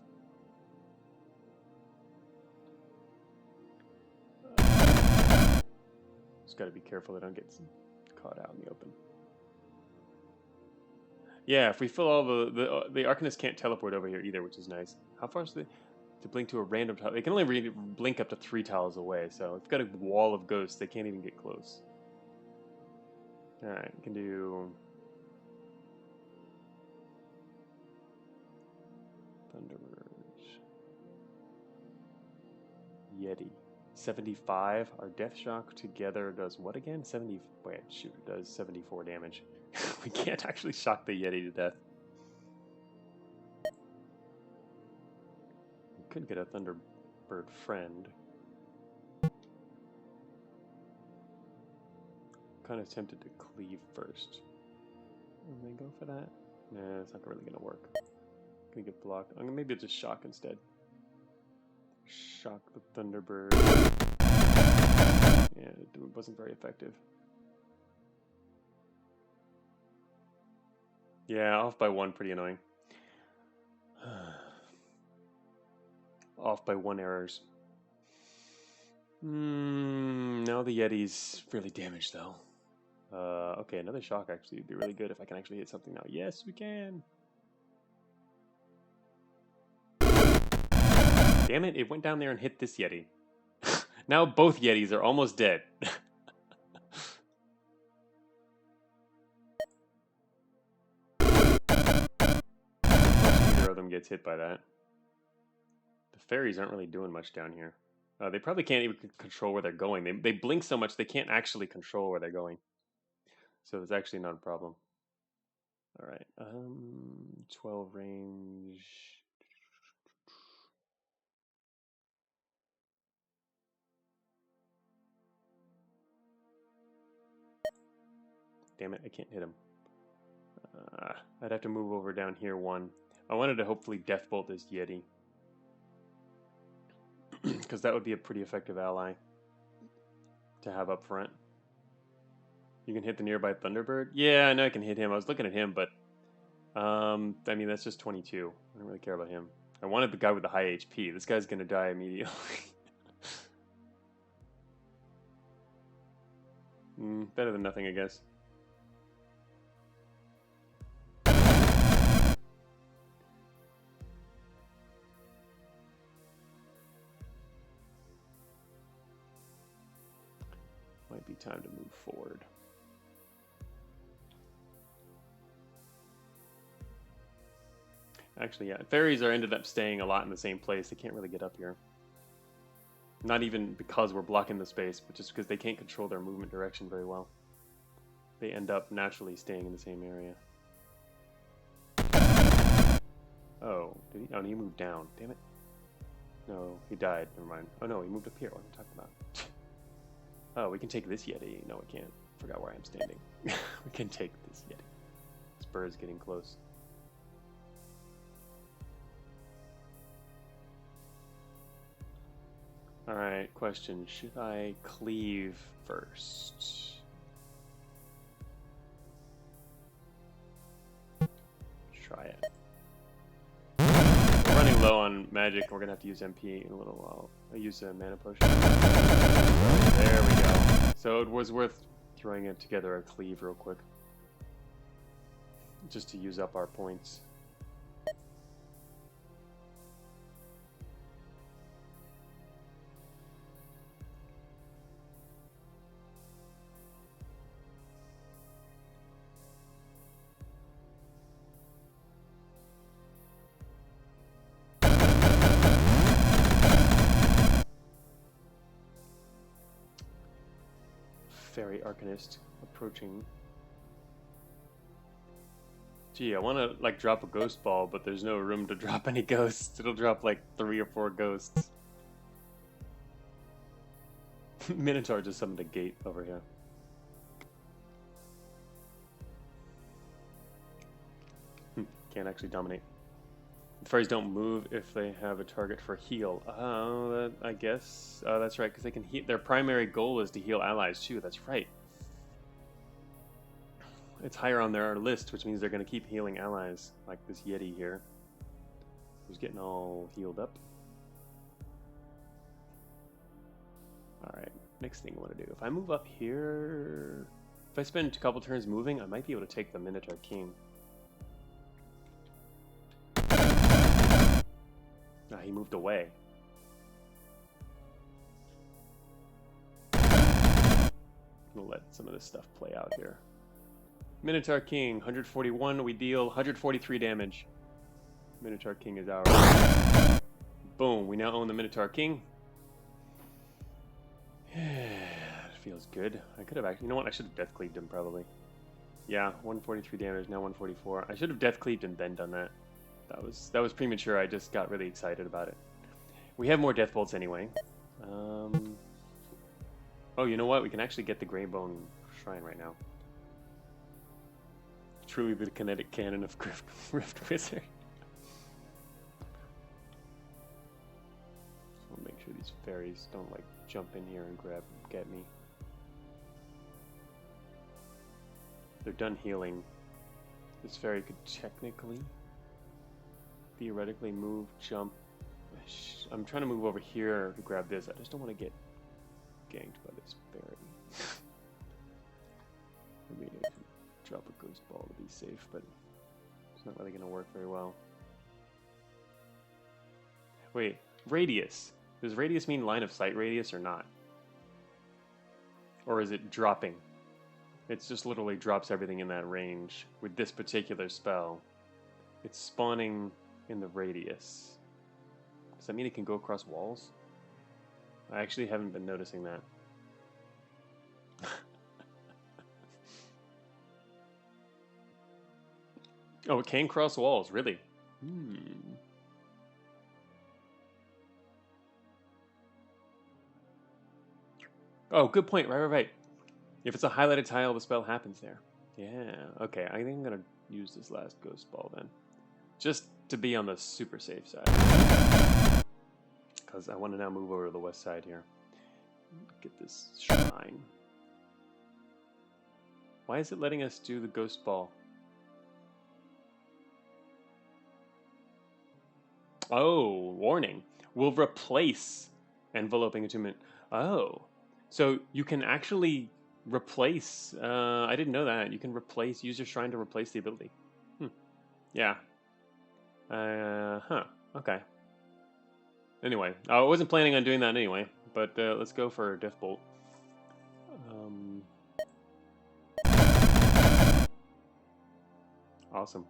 Just gotta be careful that I don't get caught out in the open. Yeah, if we fill all the Arcanists can't teleport over here either, which is nice. How far is the to blink to a random tile? They can only blink up to 3 tiles away, so if we've got a wall of ghosts, they can't even get close. Alright, we can do Thunderbirds. Yeti. 75. Our Death Shock together does what again? 70. Wait, shoot, it does 74 damage. We can't actually shock the Yeti to death. We could get a Thunderbird friend. Kind of tempted to cleave first. And then go for that? Nah, it's not really gonna work. Gonna get blocked. Maybe I'll just shock instead. Shock the Thunderbird. Yeah, it wasn't very effective. Yeah, off by 1, pretty annoying. Off by 1 errors. Now the Yeti's really damaged though. Okay, another shock actually would be really good if I can actually hit something now. Yes, we can. Damn it, it went down there and hit this Yeti. Now both Yetis are almost dead. gets hit by that. The fairies aren't really doing much down here. They probably can't even control where they're going. They blink so much they can't actually control where they're going. So it's actually not a problem. All right, 12 range. Damn it, I can't hit him. I'd have to move over down here one. I wanted to hopefully Death Bolt this Yeti. Because that would be a pretty effective ally to have up front. You can hit the nearby Thunderbird? Yeah, I know I can hit him. I was looking at him, but... I mean, that's just 22. I don't really care about him. I wanted the guy with the high HP. This guy's going to die immediately. Better than nothing, I guess. Might be time to move forward. Actually, yeah. Fairies ended up staying a lot in the same place. They can't really get up here. Not even because we're blocking the space, but just because they can't control their movement direction very well. They end up naturally staying in the same area. Oh, did he? Oh, he moved down. Damn it. No, he died. Never mind. Oh no, he moved up here. What am I talking about? Oh, we can take this Yeti. No, we can't. Forgot where I'm standing. We can take this Yeti. This bird's getting close. Alright, question. Should I cleave first? Try it. We're running low on magic. We're going to have to use MP in a little while. I use a mana potion. There we go. So it was worth throwing it together a cleave real quick. Just to use up our points. Fairy Arcanist approaching. Gee, I want to like drop a ghost ball, but there's no room to drop any ghosts. It'll drop like 3 or 4 ghosts. Minotaur just summoned a gate over here. Can't actually dominate. The fairies don't move if they have a target for heal. I guess. That's right, because they can heal. Their primary goal is to heal allies too. That's right. It's higher on their list, which means they're going to keep healing allies, like this Yeti here, who's getting all healed up. Alright, next thing I want to do. If I move up here... If I spend a couple turns moving, I might be able to take the Minotaur King. Ah, he moved away. We'll let some of this stuff play out here. Minotaur King, 141, we deal 143 damage. Minotaur King is ours. Boom, we now own the Minotaur King. That feels good. I could have actually, you know what, I should have death cleaved him probably. Yeah, 143 damage, now 144. I should have death cleaved and then done that. That was premature. I just got really excited about it. We have more death bolts anyway. Oh, you know what? We can actually get the Greybone Shrine right now. Truly the kinetic cannon of Rift Wizard. I'll make sure these fairies don't like jump in here and get me. They're done healing. This fairy could technically, theoretically move, jump. I'm trying to move over here to grab this. I just don't want to get ganked by this fairy. I mean, I can drop a ghost ball to be safe, but it's not really going to work very well. Wait, radius. Does radius mean line of sight radius or not? Or is it dropping? It just literally drops everything in that range with this particular spell. It's spawning in the radius. Does that mean it can go across walls? I actually haven't been noticing that. Oh, it can cross walls, really? Hmm. Oh, good point. Right. If it's a highlighted tile, the spell happens there. Yeah, okay. I think I'm going to use this last ghost ball then. Just to be on the super safe side. Because I want to now move over to the west side here. Get this shrine. Why is it letting us do the ghost ball? Oh, warning. Will replace enveloping attunement. Oh. So you can actually replace... I didn't know that. You can replace... Use your shrine to replace the ability. Yeah. Okay. Anyway, I wasn't planning on doing that anyway. But let's go for Death Bolt. Awesome.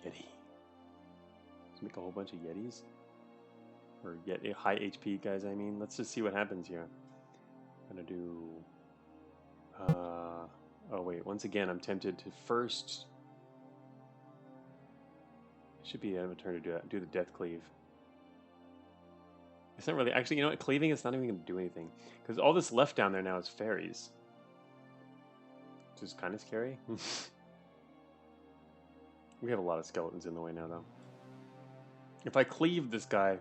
Yeti. Let's make a whole bunch of Yetis. Or high HP guys, I mean. Let's just see what happens here. I'm gonna do... oh wait, once again, I'm tempted to first... Should be out of turn to do the Death Cleave. It's not really... Actually, you know what? Cleaving is not even going to do anything. Because all this left down there now is fairies. Which is kind of scary. We have a lot of skeletons in the way now, though. If I cleave this guy,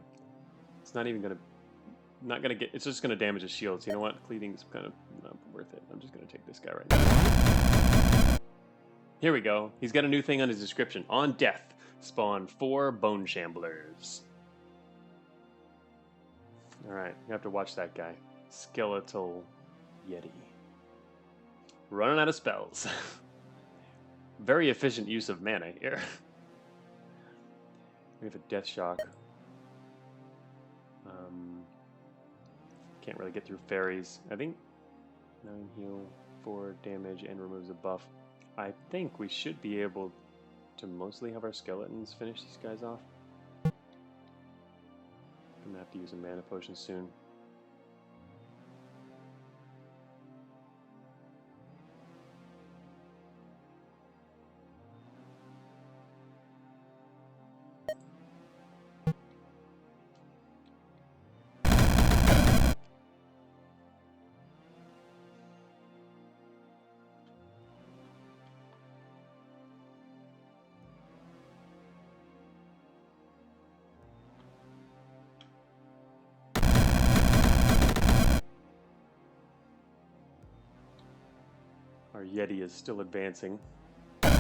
it's not even going to... Not going to get... It's just going to damage his shields. You know what? Cleaving's kind of not worth it. I'm just going to take this guy right now. Here we go. He's got a new thing on his description. On death, spawn 4 bone shamblers. Alright, you have to watch that guy. Skeletal Yeti. Running out of spells. Very efficient use of mana here. We have a Death Shock. Can't really get through fairies. I think 9 heal, 4 damage, and removes a buff. I think we should be able to mostly have our skeletons finish these guys off. I'm gonna have to use a mana potion soon. Our Yeti is still advancing. Oh,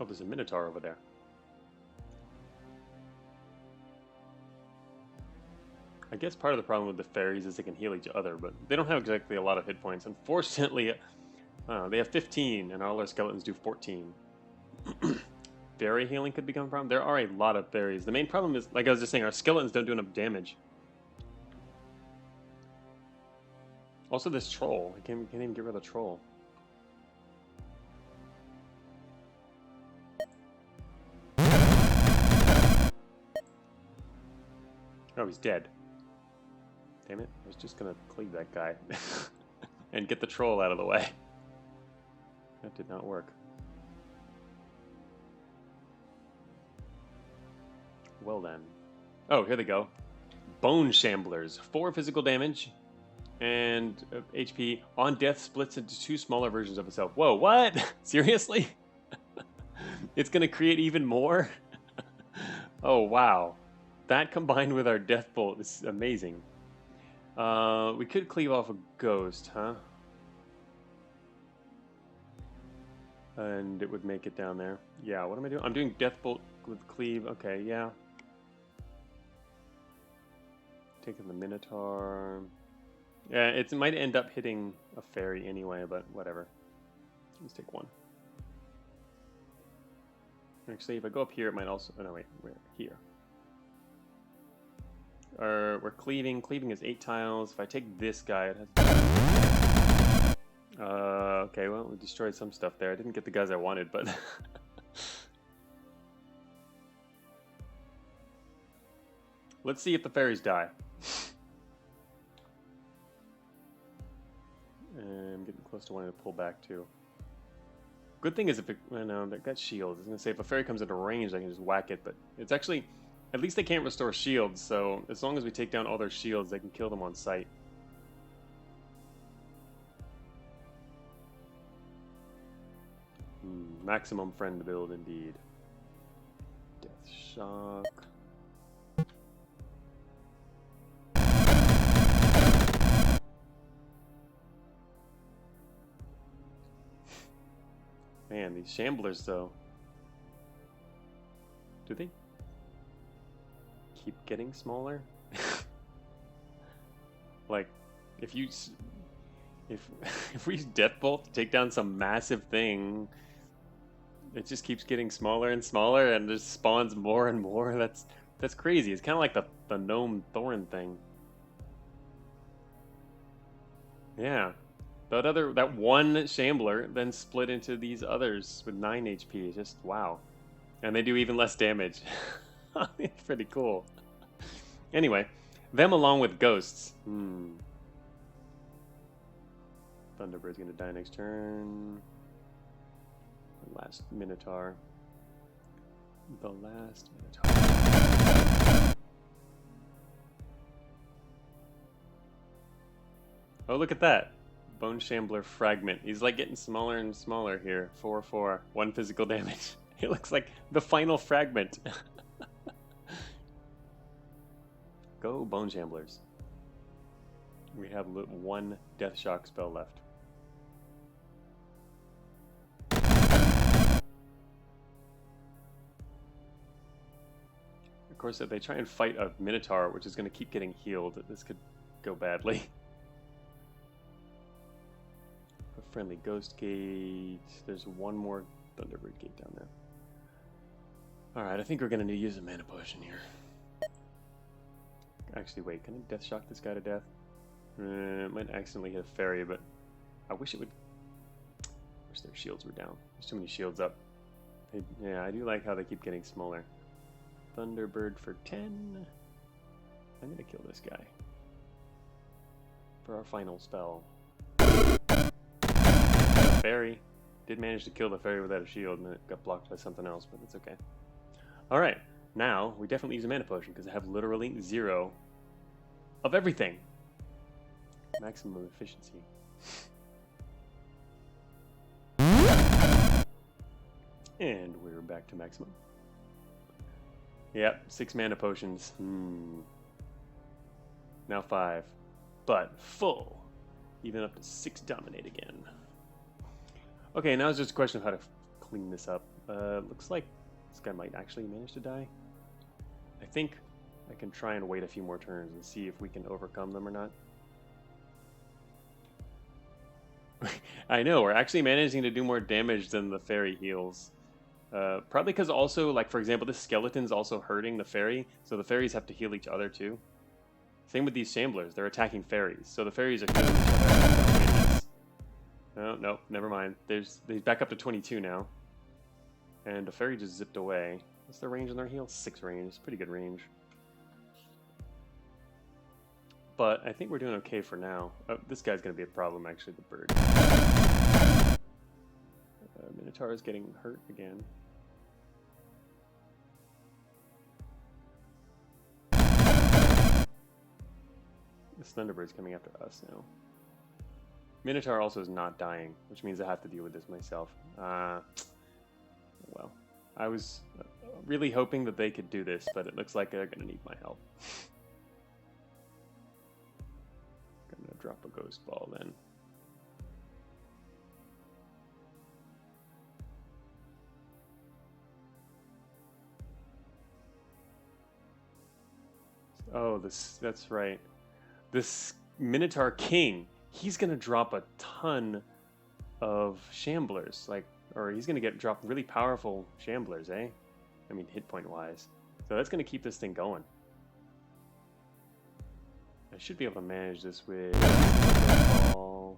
there's a Minotaur over there. I guess part of the problem with the fairies is they can heal each other, but they don't have exactly a lot of hit points. Unfortunately, they have 15, and all our skeletons do 14. Fairy healing could become a problem. There are a lot of fairies. The main problem is, like I was just saying, our skeletons don't do enough damage. Also, this troll. I can't even get rid of the troll. Oh, he's dead. Damn it. I was just going to cleave that guy. And get the troll out of the way. That did not work. Well then. Oh, here they go. Bone Shamblers. 4 physical damage. And HP on death splits into 2 smaller versions of itself. Whoa, what? Seriously? It's going to create even more? Oh, wow. That combined with our Death Bolt is amazing. We could cleave off a ghost, huh? And it would make it down there. Yeah, what am I doing? I'm doing Death Bolt with cleave. Okay, yeah. Taking the Minotaur. Yeah, it might end up hitting a fairy anyway, but whatever. Let's take one. Actually, if I go up here, it might also... Oh, no, wait. We're here. We're cleaving. Cleaving is 8 tiles. If I take this guy, it has... okay, well, we destroyed some stuff there. I didn't get the guys I wanted, but... Let's see if the fairies die. I'm getting close to wanting to pull back, too. Good thing is if it... Well, no, they've got shields. I was going to say, if a fairy comes into range, I can just whack it, but it's actually... At least they can't restore shields, so as long as we take down all their shields, they can kill them on sight. Maximum friend build, indeed. Death Shock... Man, these shamblers, though. Do they keep getting smaller? Like, if we use Death Bolt to take down some massive thing, it just keeps getting smaller and smaller, and just spawns more and more. That's crazy. It's kind of like the gnome thorn thing. Yeah. That one shambler then split into these others with 9 HP. Just wow. And they do even less damage. It's pretty cool. Anyway, them along with ghosts. Thunderbird's gonna die next turn. The last Minotaur. The last Minotaur. Oh, look at that. Bone Shambler Fragment. He's like getting smaller and smaller here. 4/4. 1 physical damage. It looks like the final fragment. Go Bone Shamblers. We have 1 Death Shock spell left. Of course, if they try and fight a Minotaur, which is going to keep getting healed, this could go badly. A friendly Ghost Gate. There's 1 more Thunderbird Gate down there. Alright, I think we're going to use a mana potion here. Actually, wait, can I Death Shock this guy to death? It might accidentally hit a fairy, but I wish it would... I wish their shields were down. There's too many shields up. Yeah, I do like how they keep getting smaller. Thunderbird for 10. I'm going to kill this guy. For our final spell. Fairy. Did manage to kill the fairy without a shield, and it got blocked by something else, but it's okay. Alright, now we definitely use a mana potion, because I have literally 0 of everything. Maximum efficiency. And we're back to maximum. Yep, 6 mana potions. Now 5. But full. Even up to 6 dominate again. Okay, now it's just a question of how to clean this up. Looks like this guy might actually manage to die. I think I can try and wait a few more turns and see if we can overcome them or not. I know, we're actually managing to do more damage than the fairy heals. Probably because also, like, for example, this skeleton's also hurting the fairy, so the fairies have to heal each other too. Same with these shamblers, they're attacking fairies, so the fairies are healing each other. Oh, no, never mind. He's back up to 22 now. And the fairy just zipped away. What's the range on their heal? 6 range. Pretty good range. But I think we're doing okay for now. Oh, this guy's going to be a problem, actually, the bird. Minotaur is getting hurt again. This Thunderbird's coming after us now. Minotaur also is not dying, which means I have to deal with this myself. Well, I was really hoping that they could do this, but it looks like they're going to need my help. Gonna drop a ghost ball then. Oh, that's right. This Minotaur King, he's gonna drop a ton of shamblers, like, or he's gonna drop really powerful shamblers, eh? I mean, hit point wise. So that's gonna keep this thing going. I should be able to manage this with a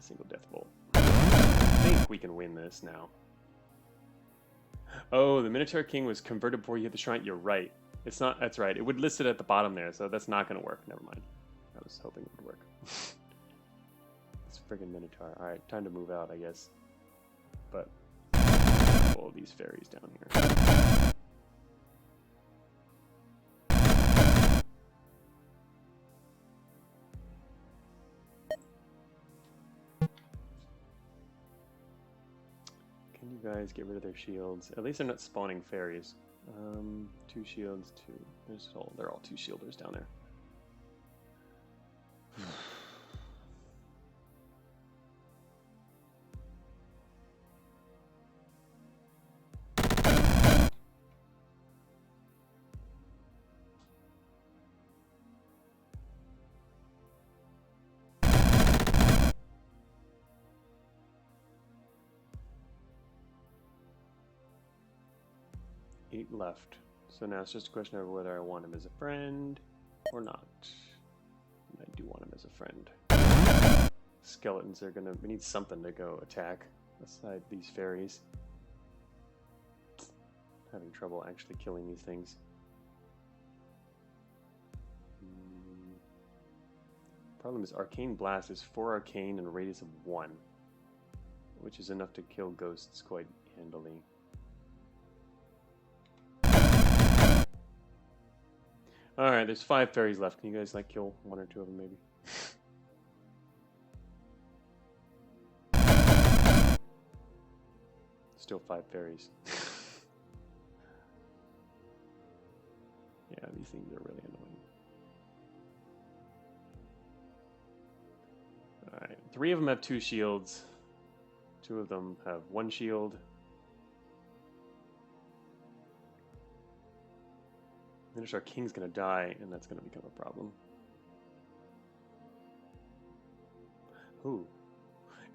single death bolt. I think we can win this now. Oh, the Minotaur King was converted before you hit the shrine. You're right. It's not. That's right. It would list it at the bottom there, so that's not going to work. Never mind. I was hoping it would work. This friggin' Minotaur. All right, time to move out, I guess. But all these fairies down here. Can you guys get rid of their shields? At least they're not spawning fairies. 2 shields, 2. They're all 2 shielders down there. Eight left. So now it's just a question of whether I want him as a friend or not. And I do want him as a friend. Skeletons are gonna... We need something to go attack aside these fairies. Having trouble actually killing these things. Problem is Arcane Blast is 4 arcane and a radius of 1. Which is enough to kill ghosts quite handily. Alright, there's 5 fairies left. Can you guys, like, kill 1 or 2 of them, maybe? Still 5 fairies. Yeah, these things are really annoying. Alright, 3 of them have 2 shields. 2 of them have 1 shield. Minotaur King's gonna die, and that's gonna become a problem. Ooh.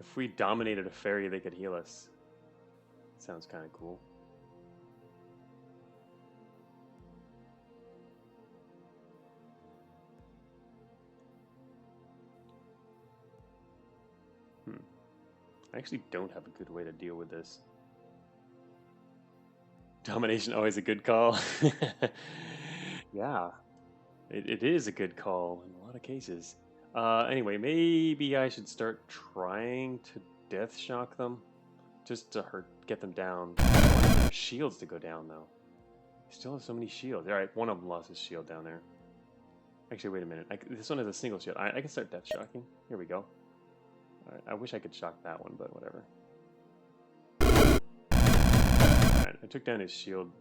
If we dominated a fairy, they could heal us. Sounds kind of cool. I actually don't have a good way to deal with this. Domination always a good call. Yeah, it is a good call in a lot of cases. Anyway, maybe I should start trying to death shock them, just to get them down. I want their shields to go down though. They still have so many shields. All right, one of them lost his shield down there. Actually, wait a minute. This one has a single shield. I can start death shocking. Here we go. All right, I wish I could shock that one, but whatever. Alright, I took down his shield,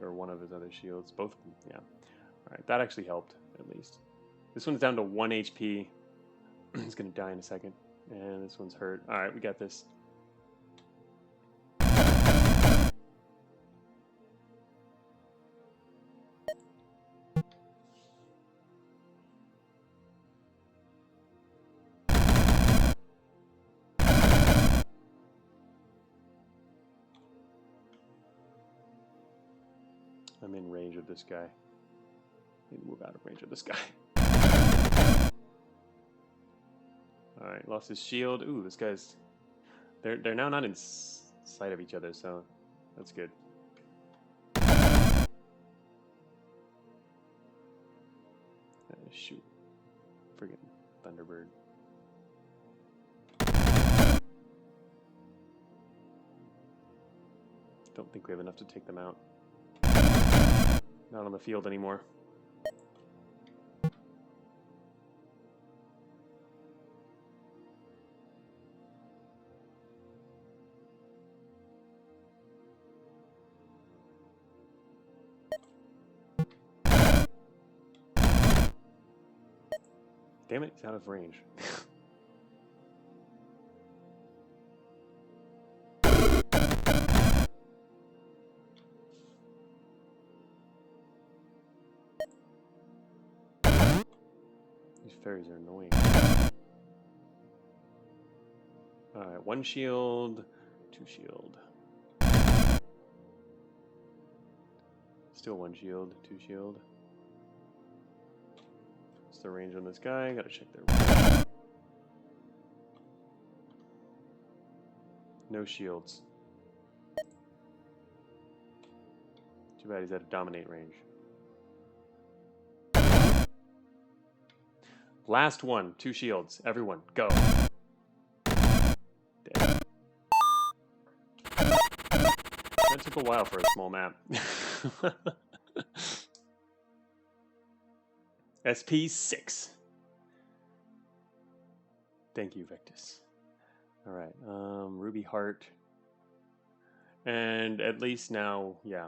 or one of his other shields. Both of them, yeah. Alright, that actually helped, at least. This one's down to 1 HP. He's gonna die in a second. And this one's hurt. Alright, we got this. I'm in range of this guy. I need to move out of range of this guy. Alright, lost his shield. Ooh, this guy's... They're now not in sight of each other, so that's good. Shoot. Friggin' Thunderbird. Don't think we have enough to take them out. Not on the field anymore. Damn it, he's out of range. These fairies are annoying. Alright, 1 shield, 2 shield. Still 1 shield, 2 shield. What's the range on this guy? Gotta check their. No shields. Too bad he's at a dominate range. Last one, 2 shields. Everyone, go. Damn. That took a while for a small map. SP6. Thank you, Victus. Alright, Ruby Heart. And at least now, yeah,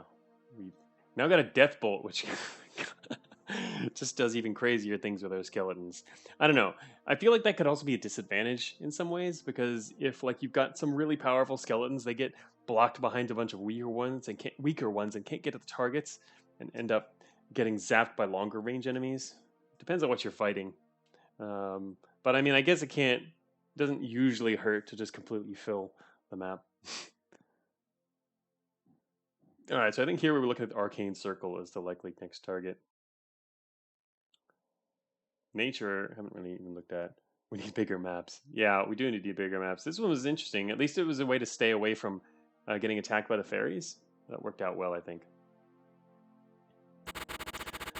we've now got a Death Bolt, which just does even crazier things with those skeletons. I don't know. I feel like that could also be a disadvantage in some ways, because if like you've got some really powerful skeletons, they get blocked behind a bunch of weaker ones and can't get to the targets and end up getting zapped by longer range enemies. Depends on what you're fighting. But I mean, I guess it doesn't usually hurt to just completely fill the map. All right, so I think here we were looking at the Arcane Circle as the likely next target. Nature, I haven't really even looked at. We need bigger maps. Yeah, we do need to do bigger maps. This one was interesting. At least it was a way to stay away from getting attacked by the fairies. That worked out well, I think.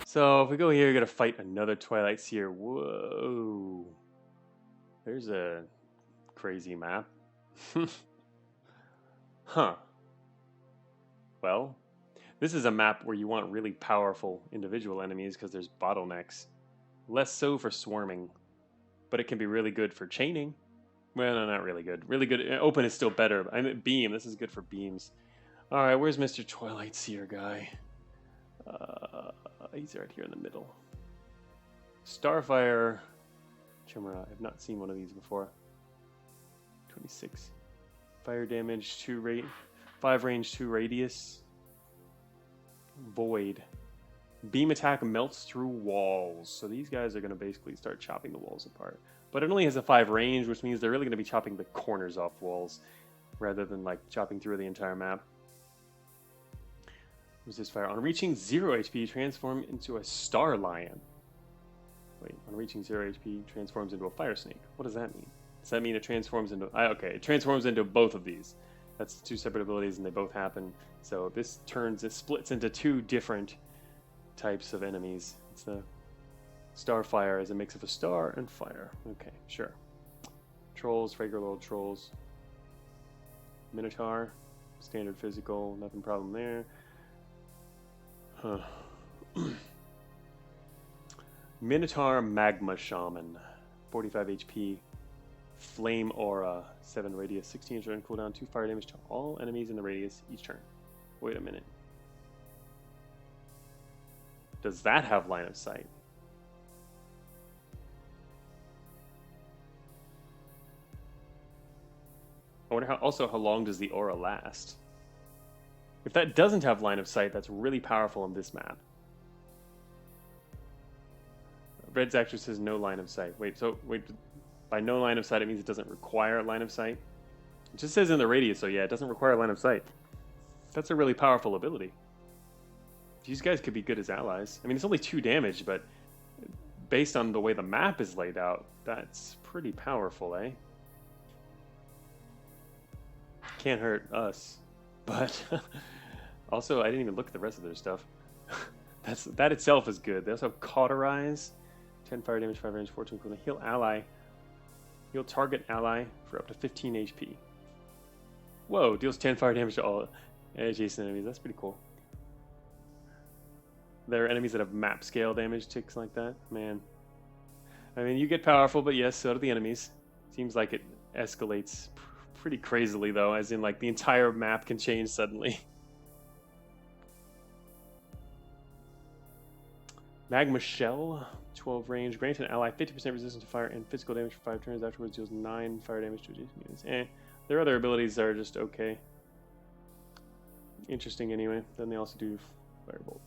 So if we go here, we gotta fight another Twilight Seer. Whoa. There's a crazy map. Huh. Well, this is a map where you want really powerful individual enemies because there's bottlenecks. Less so for swarming, but it can be really good for chaining. Well, no, not really good. Really good. Open is still better. I mean, beam. This is good for beams. All right, where's Mr. Twilight Seer guy? He's right here in the middle. Starfire Chimera. I've not seen one of these before. 26. Fire damage, 2 rate. 5 range, 2 radius. Void. Beam attack melts through walls. So these guys are going to basically start chopping the walls apart. But it only has a 5 range, which means they're really going to be chopping the corners off walls rather than like chopping through the entire map. Resist fire. On reaching 0 HP, transform into a star lion. Wait, on reaching 0 HP, transforms into a fire snake. What does that mean? Does that mean it transforms into... okay, it transforms into both of these. That's 2 separate abilities and they both happen. So this splits into 2 different types of enemies. It's the Starfire is a mix of a star and fire. Okay, sure. Trolls, regular old trolls. Minotaur, standard physical, nothing problem there. Huh. Minotaur Magma Shaman, 45 HP. Flame Aura, 7 radius, 16 turn cooldown, 2 fire damage to all enemies in the radius each turn. Wait a minute. Does that have line of sight? I wonder how long does the aura last? If that doesn't have line of sight, that's really powerful on this map. Red's actually says no line of sight. Wait, by no line of sight, it means it doesn't require a line of sight? It just says in the radius, so yeah, it doesn't require a line of sight. That's a really powerful ability. These guys could be good as allies. I mean, it's only 2 damage, but based on the way the map is laid out, that's pretty powerful, eh? Can't hurt us, but also I didn't even look at the rest of their stuff. That itself is good. They also have Cauterize, 10 fire damage, 5 range, 14 cooldown. Heal ally. Heal target ally for up to 15 HP. Whoa, deals 10 fire damage to all adjacent enemies. That's pretty cool. There are enemies that have map scale damage ticks like that. Man. I mean, you get powerful, but yes, so do the enemies. Seems like it escalates pretty crazily, though, as in, like, the entire map can change suddenly. Magma Shell, 12 range. Grant an ally 50% resistance to fire and physical damage for 5 turns. Afterwards, deals 9 fire damage to adjacent units. Their other abilities are just okay. Interesting, anyway. Then they also do Firebolt.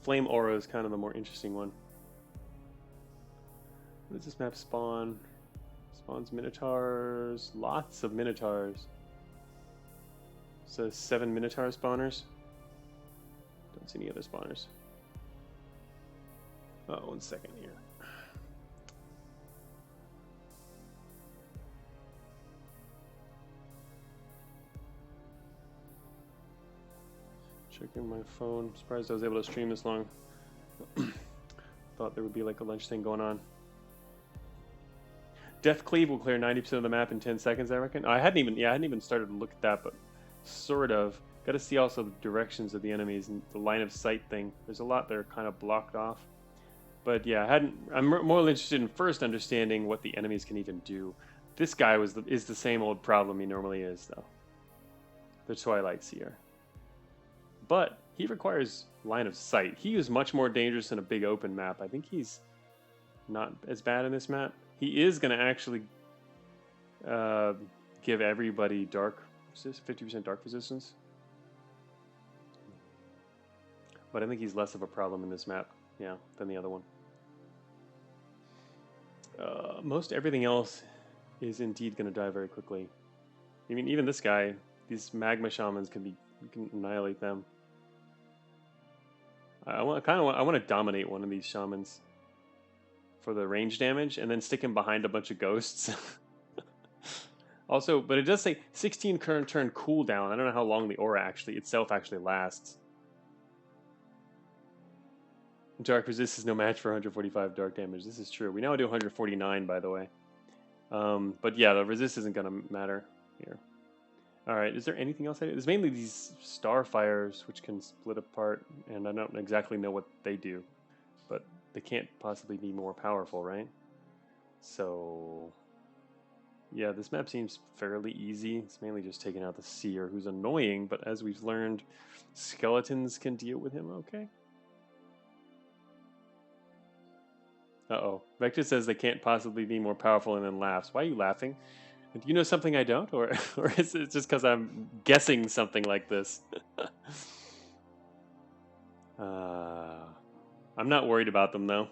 Flame Aura is kind of the more interesting one. What does this map spawn? Spawns Minotaurs. Lots of Minotaurs. So 7 Minotaur spawners. Don't see any other spawners. Oh, 1 second here. Checking my phone. Surprised I was able to stream this long. Thought there would be like a lunch thing going on. Death Cleave will clear 90% of the map in 10 seconds, I reckon. I hadn't even started to look at that, but sort of. Got to see also the directions of the enemies and the line of sight thing. There's a lot that are kind of blocked off. But yeah, I'm more interested in first understanding what the enemies can even do. This guy is the same old problem he normally is, though. The Twilight Seer. But he requires line of sight. He is much more dangerous in a big open map. I think he's not as bad in this map. He is going to actually give everybody 50% dark resistance. But I think he's less of a problem in this map, yeah, than the other one. Most everything else is indeed going to die very quickly. I mean, even this guy, these magma shamans you can annihilate them. I want to dominate one of these shamans for the range damage, and then stick him behind a bunch of ghosts. Also, but it does say 16 current turn cooldown. I don't know how long the aura itself actually lasts. Dark resist is no match for 145 dark damage. This is true. We now do 149, by the way. But yeah, the resist isn't going to matter here. Alright, is there anything else? There's mainly these starfires, which can split apart, and I don't exactly know what they do. But they can't possibly be more powerful, right? So yeah, this map seems fairly easy. It's mainly just taking out the seer, who's annoying, but as we've learned, skeletons can deal with him okay. Uh-oh. Vector says they can't possibly be more powerful and then laughs. Why are you laughing? Do you know something I don't? Or is it just because I'm guessing something like this? I'm not worried about them, though.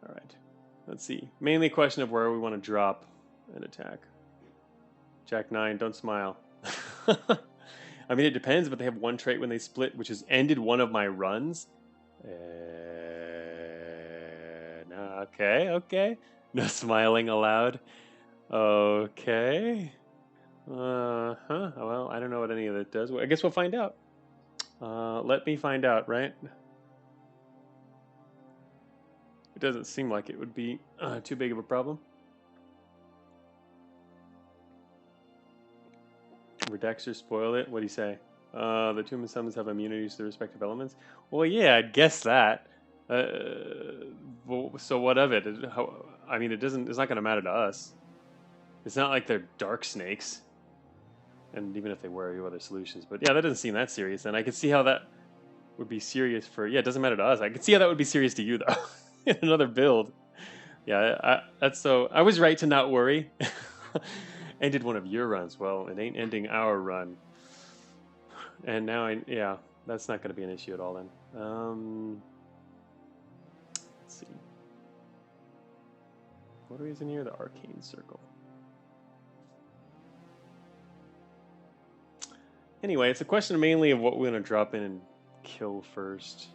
All right. Let's see. Mainly a question of where we want to drop an attack. Jack 9, don't smile. I mean, it depends, but they have one trait when they split, which has ended one of my runs. No, okay. No smiling allowed. Okay. Well, I don't know what any of that does. I guess we'll find out. Let me find out, right? It doesn't seem like it would be too big of a problem. Redexter spoiled it. What do you say? The Tomb of Summons have immunities to the respective elements. Well, yeah, I'd guess that. Well, so what of it? I mean, it's not going to matter to us. It's not like they're dark snakes. And even if they were, you have other solutions. But yeah, that doesn't seem that serious. And I can see how that would be serious for... Yeah, it doesn't matter to us. I can see how that would be serious to you, though. In another build. Yeah, I was right to not worry. Ended one of your runs. Well, it ain't ending our run. And now, yeah, that's not going to be an issue at all then. Let's see. What is in here? The Arcane Circle. Anyway, it's a question mainly of what we're going to drop in and kill first.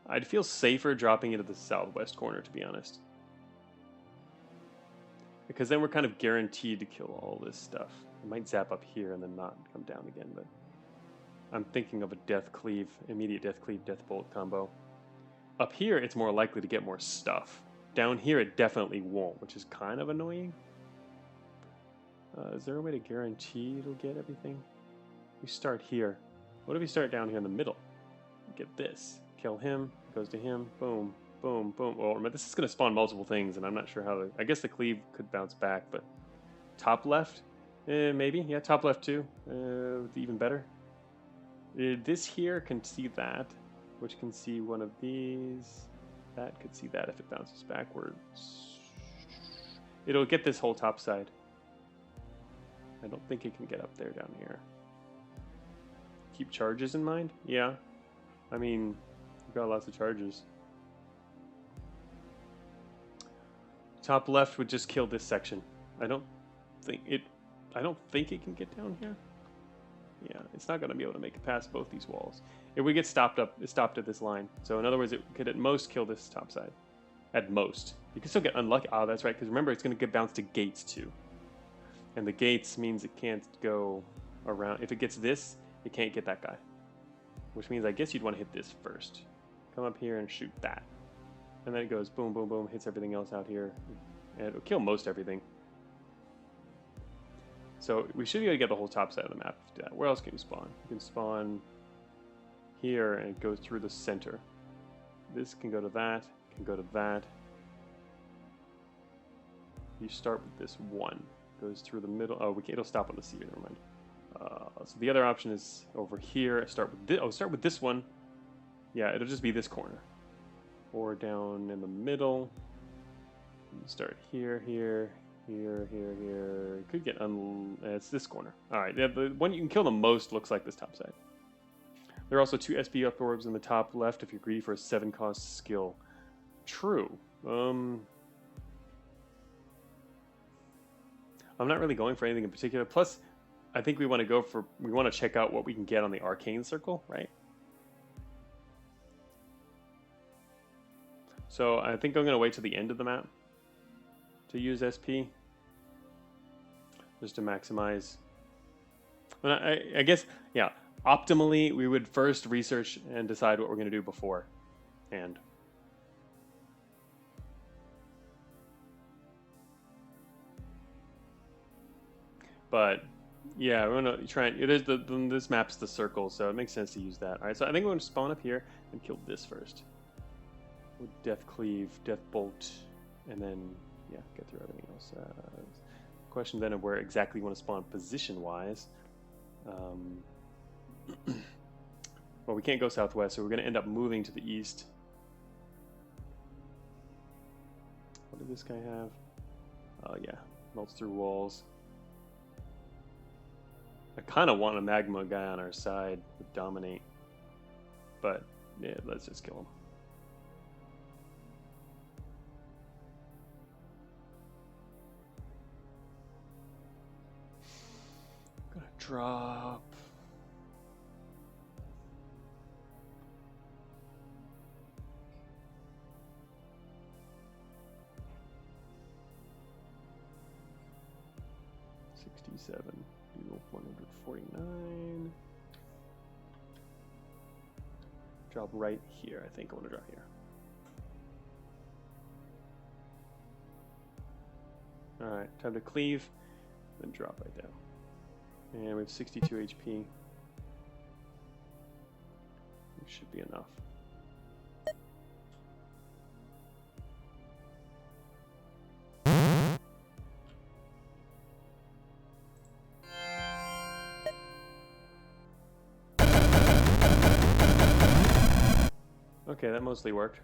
I'd feel safer dropping into the southwest corner, to be honest. Because then we're kind of guaranteed to kill all this stuff. It might zap up here and then not come down again, but... I'm thinking of a Death Cleave, immediate Death Cleave, Death Bolt combo. Up here, it's more likely to get more stuff. Down here, it definitely won't, which is kind of annoying. Is there a way to guarantee it'll get everything? We start here. What if we start down here in the middle? Get this. Kill him, goes to him, boom, boom, boom. Well, remember, this is going to spawn multiple things, and I'm not sure how to... I guess the cleave could bounce back, but... Top left? Maybe. Yeah, top left too. Even better. This here can see that, which can see one of these. That could see that if it bounces backwards. It'll get this whole top side. I don't think it can get up there down here. Keep charges in mind? Yeah. I mean, we've got lots of charges. Top left would just kill this section. I don't think it can get down here. Yeah, it's not going to be able to make it past both these walls. It would get stopped at this line. So in other words, it could at most kill this top side. At most. You can still get unlucky. Oh, that's right, because remember, it's going to get bounced to gates too. And the gates means it can't go around. If it gets this, it can't get that guy. Which means I guess you'd want to hit this first. Come up here and shoot that. And then it goes boom, boom, boom, hits everything else out here. And it'll kill most everything. So we should be able to get the whole top side of the map. Where else can you spawn? You can spawn here and it goes through the center. This can go to that, can go to that. You start with this one. Goes through the middle. Oh, it'll stop on the C, never mind. So the other option is over here. Start with this. Oh, start with this one. Yeah, it'll just be this corner. Or down in the middle. Start here, here, here, here, here. It could get it's this corner. All right, the one you can kill the most looks like this top side. There are also 2 SP up orbs in the top left if you're greedy for a 7-cost skill. True. I'm not really going for anything in particular. Plus, I think we want to check out what we can get on the arcane circle, right? So I think I'm going to wait till the end of the map to use SP, just to maximize. But I guess, yeah, optimally we would first research and decide what we're going to do before, and. But yeah, we're gonna try and this map's the circle, so it makes sense to use that. All right, so I think we're gonna spawn up here and kill this first. With Death Cleave, Death Bolt, and then yeah, get through everything else. Question then of where exactly you want to spawn position-wise. Well, we can't go southwest, so we're gonna end up moving to the east. What did this guy have? Oh yeah, melts through walls. I kind of want a magma guy on our side with dominate, but yeah, let's just kill him. Gonna drop. $67. 149. Drop right here. I think I want to drop here. Alright, time to cleave, then drop right down. And we have 62 HP. It should be enough. Okay, that mostly worked.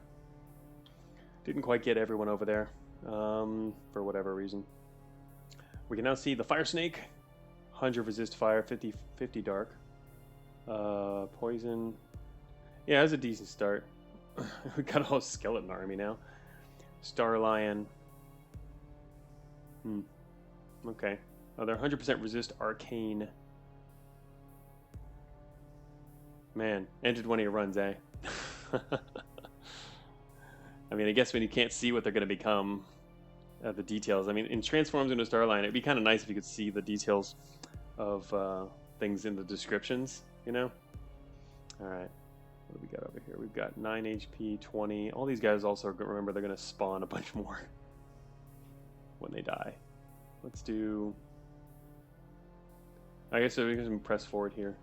Didn't quite get everyone over there, for whatever reason. We can now see the Fire Snake. 100 resist fire, 50 dark. Poison. Yeah, it was a decent start. We got a whole skeleton army now. Star Lion. Okay. Oh, they're 100% resist arcane. Man, ended one of your runs, eh? I mean, I guess when you can't see what they're going to become, the details. I mean, in Transforms into Starline, it'd be kind of nice if you could see the details of things in the descriptions, you know? Alright, what do we got over here? We've got 9 HP, 20. All these guys also, remember, they're going to spawn a bunch more when they die. Let's do... I guess we can press forward here.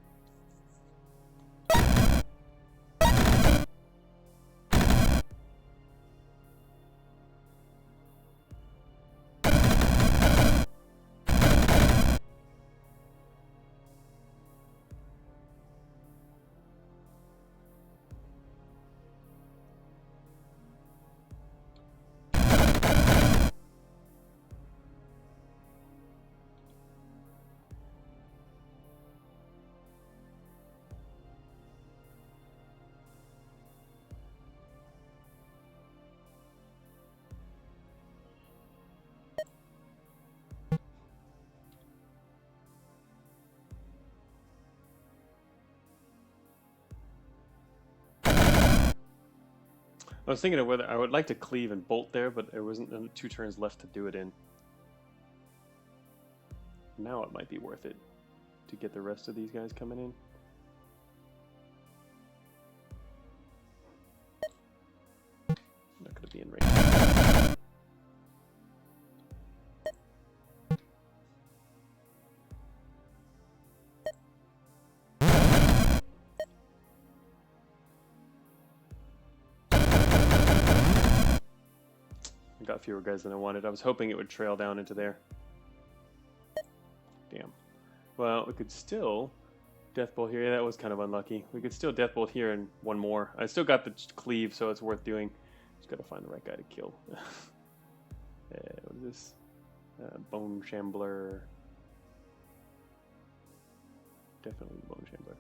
was thinking of whether I would like to cleave and bolt there, but there wasn't 2 turns left to do it in. Now it might be worth it to get the rest of these guys coming in. Not going to be in range. I got fewer guys than I wanted. I was hoping it would trail down into there. Damn. Well, we could still Death Bolt here. Yeah, that was kind of unlucky. We could still Death Bolt here and one more. I still got the cleave, so it's worth doing. Just gotta find the right guy to kill. What is this? Bone Shambler. Definitely Bone Shambler.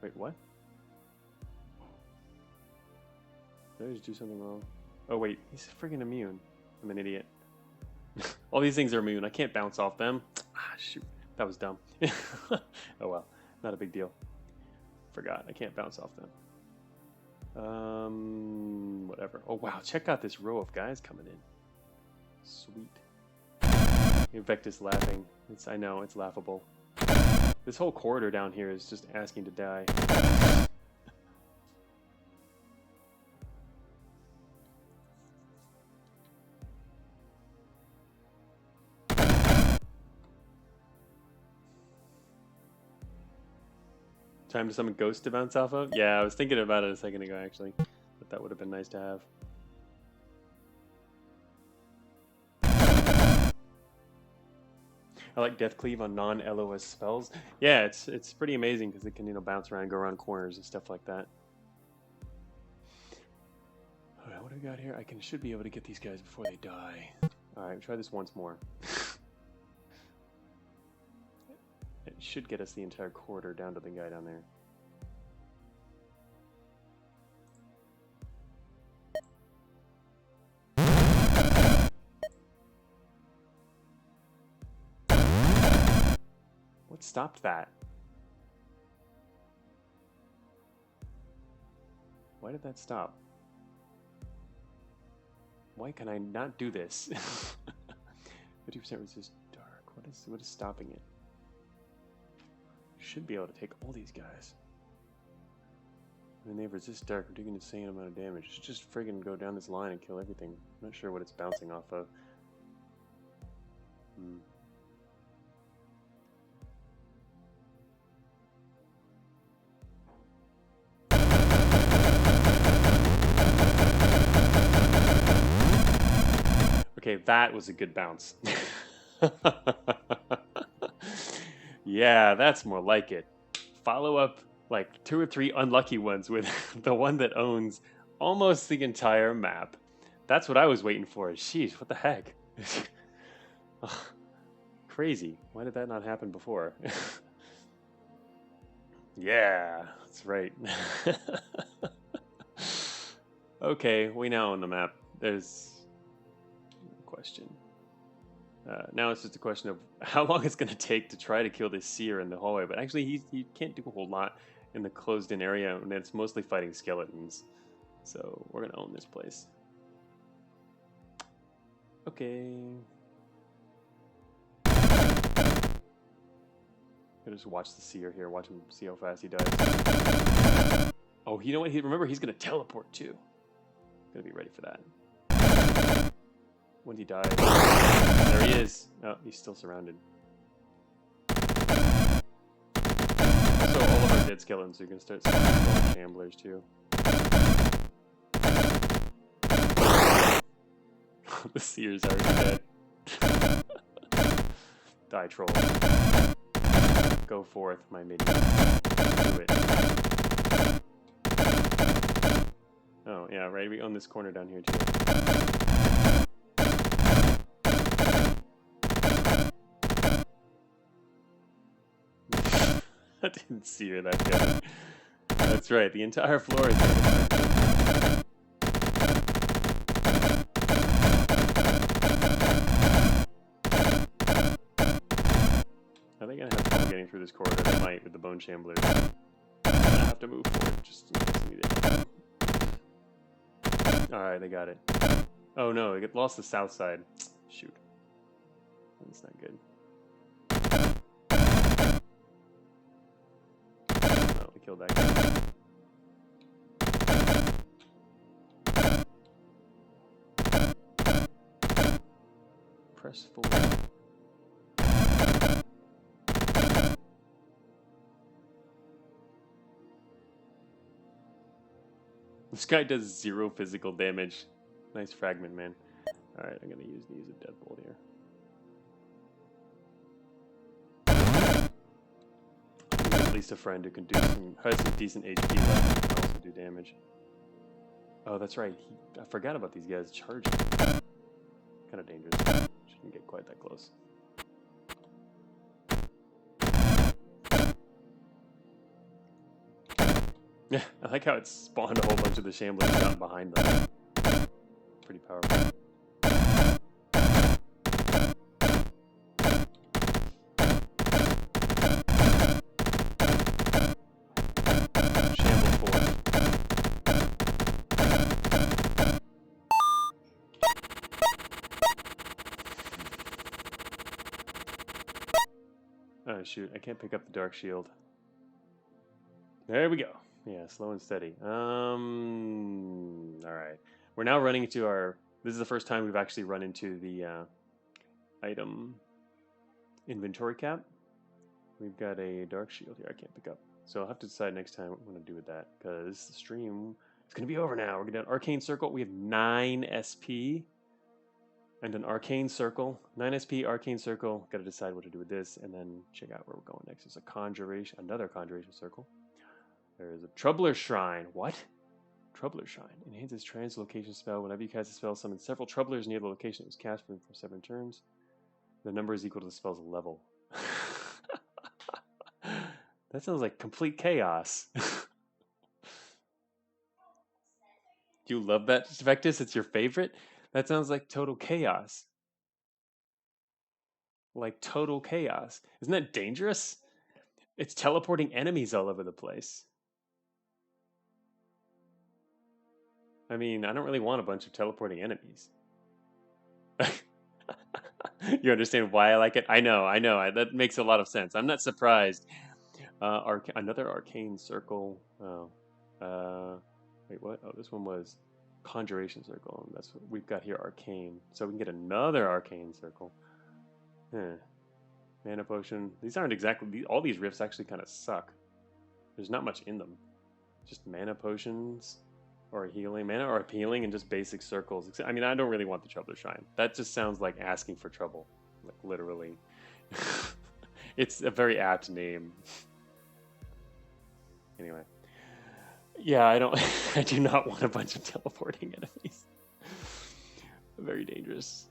Wait, what? Did I just do something wrong? Oh wait, he's friggin' immune. I'm an idiot. All these things are immune. I can't bounce off them. Ah, shoot. That was dumb. Oh well. Not a big deal. Forgot. I can't bounce off them. Whatever. Oh wow, check out this row of guys coming in. Sweet. Invectus laughing. I know, it's laughable. This whole corridor down here is just asking to die. Time to summon Ghost to bounce off of? Yeah, I was thinking about it a second ago, actually. But that would have been nice to have. I like Death Cleave on non-LOS spells. Yeah, it's pretty amazing because it can, you know, bounce around, go around corners and stuff like that. Alright, what do we got here? Should be able to get these guys before they die. Alright, try this once more. It should get us the entire corridor down to the guy down there. What stopped that? Why did that stop? Why can I not do this? 50% resist dark. What is stopping it? Should be able to take all these guys. When they resist dark, we're doing an insane amount of damage. It's just friggin' go down this line and kill everything. I'm not sure what it's bouncing off of. Okay, that was a good bounce. Yeah, that's more like it. Follow up like 2 or 3 unlucky ones with the one that owns almost the entire map. That's what I was waiting for. Sheesh, what the heck? Crazy. Why did that not happen before? Yeah, that's right. Okay, we now own the map. There's a question. Now it's just a question of how long it's going to take to try to kill this seer in the hallway. But actually, he can't do a whole lot in the closed-in area, and it's mostly fighting skeletons. So we're going to own this place. Okay. I'll just watch the seer here. Watch him see how fast he dies. Oh, you know what? Remember, he's going to teleport too. Going to be ready for that. When he dies. There he is. Oh, he's still surrounded. Also, all of our dead skeletons are going to start summoning shamblers too. The seer's already dead. Die, troll. Go forth, my minion. Do it. Oh, yeah, right. We own this corner down here too. I didn't see her that guy. That's right, the entire floor is there. Are they gonna have trouble getting through this corridor? They might with the bone shamblers. have to move forward just in case I need it. Alright, they got it. Oh no, they lost the south side. Shoot. That's not good. Oh, we killed that guy. Press forward. This guy does 0 physical damage. Nice fragment, man. Alright, I'm gonna use a deadbolt here. At least a friend who can do has some decent HP left and can also do damage. Oh, that's right. I forgot about these guys charging. Kind of dangerous. Shouldn't get quite that close. Yeah, I like how it spawned a whole bunch of the shamblers down behind them. Pretty powerful. Shamble 4. Oh shoot, I can't pick up the dark shield. There we go. Yeah, slow and steady. Alright. We're now running into our... This is the first time we've actually run into the item inventory cap. We've got a dark shield here I can't pick up. So I'll have to decide next time what I'm going to do with that. Because the stream is going to be over now. We're going to do an arcane circle. We have 9 SP. And an arcane circle. 9 SP, arcane circle. Got to decide what to do with this. And then check out where we're going next. There's a conjuration, another conjuration circle. There is a Tundra Shrine. What? Tundra Shrine. Enhances translocation spell. Whenever you cast a spell, summon several troublers near the location it was cast from for 7 turns. The number is equal to the spell's level. That sounds like complete chaos. You love that, Vectus? It's your favorite? That sounds like total chaos. Like total chaos. Isn't that dangerous? It's teleporting enemies all over the place. I mean, I don't really want a bunch of teleporting enemies. You understand why I like it? I know. That makes a lot of sense. I'm not surprised. Another arcane circle. Oh. Wait, what? Oh, this one was conjuration circle. And that's what we've got here, arcane. So we can get another arcane circle. Mana potion. These aren't exactly... All these rifts actually kind of suck. There's not much in them. Just mana potions... Or healing, mana or healing, and just basic circles. I mean, I don't really want the Tundra Shrine. That just sounds like asking for trouble. Like, literally. It's a very apt name. Anyway. Yeah, I do not want a bunch of teleporting enemies. Very dangerous.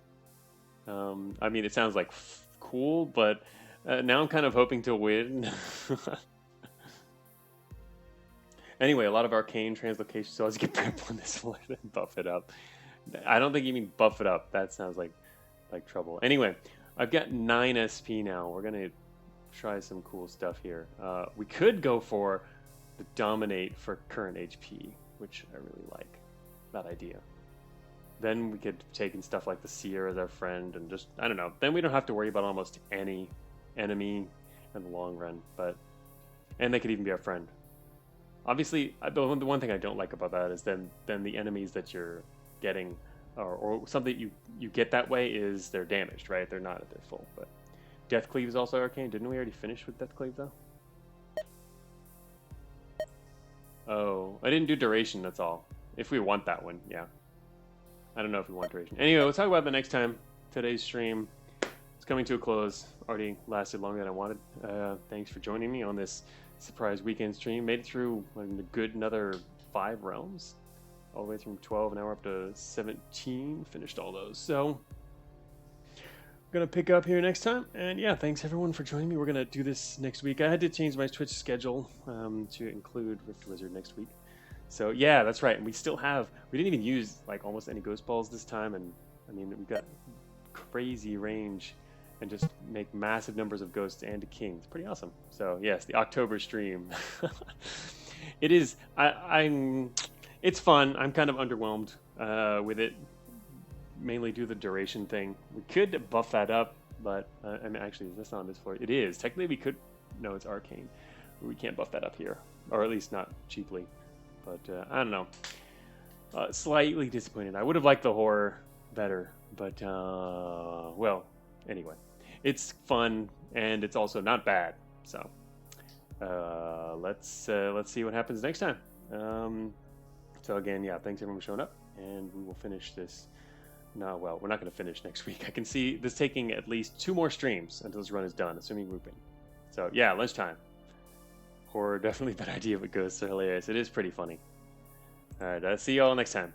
I mean, it sounds like cool, but now I'm kind of hoping to win. Anyway, a lot of arcane translocation, so let's get purple in this one and buff it up. I don't think you mean buff it up. That sounds like trouble. Anyway, I've got 9 SP now. We're going to try some cool stuff here. We could go for the Dominate for current HP, which I really like. That idea. Then we could take in stuff like the Seer as our friend and just, I don't know. Then we don't have to worry about almost any enemy in the long run. And they could even be our friend. Obviously, the one thing I don't like about that is then the enemies that you're getting, or something you get that way is they're damaged, right? They're not at their full. But Death Cleave is also arcane. Didn't we already finish with Death Cleave though? Oh, I didn't do duration. That's all. If we want that one, yeah. I don't know if we want duration. Anyway, we'll talk about the next time. Today's stream is coming to a close. Already lasted longer than I wanted. Thanks for joining me on this surprise weekend stream. Made it through a good another 5 realms, all the way from 12 now up to 17. Finished all those, so I'm gonna pick up here next time. And yeah, thanks everyone for joining me. We're gonna do this next week. I had to change my Twitch schedule to include Rift Wizard next week. So yeah, that's right. And we didn't even use like almost any ghost balls this time, and I mean we've got crazy range and just make massive numbers of ghosts and a king. It's pretty awesome. So yes, the October stream. It is. I'm. It's fun. I'm kind of underwhelmed with it, mainly due to the duration thing. We could buff that up, but I mean, actually, that's not on this floor. It is. Technically, we could. No, it's arcane. We can't buff that up here, or at least not cheaply. But I don't know. Slightly disappointed. I would have liked the horror better, but well, anyway, it's fun and it's also not bad. So let's see what happens next time. So again, yeah, thanks everyone for showing up, and we will finish this. No, well, we're not going to finish next week. I can see this taking at least 2 more streams until this run is done, assuming grouping. So yeah, lunchtime. Horror definitely a bad idea if it goes so hilarious. It is pretty funny. All right, see you all next time.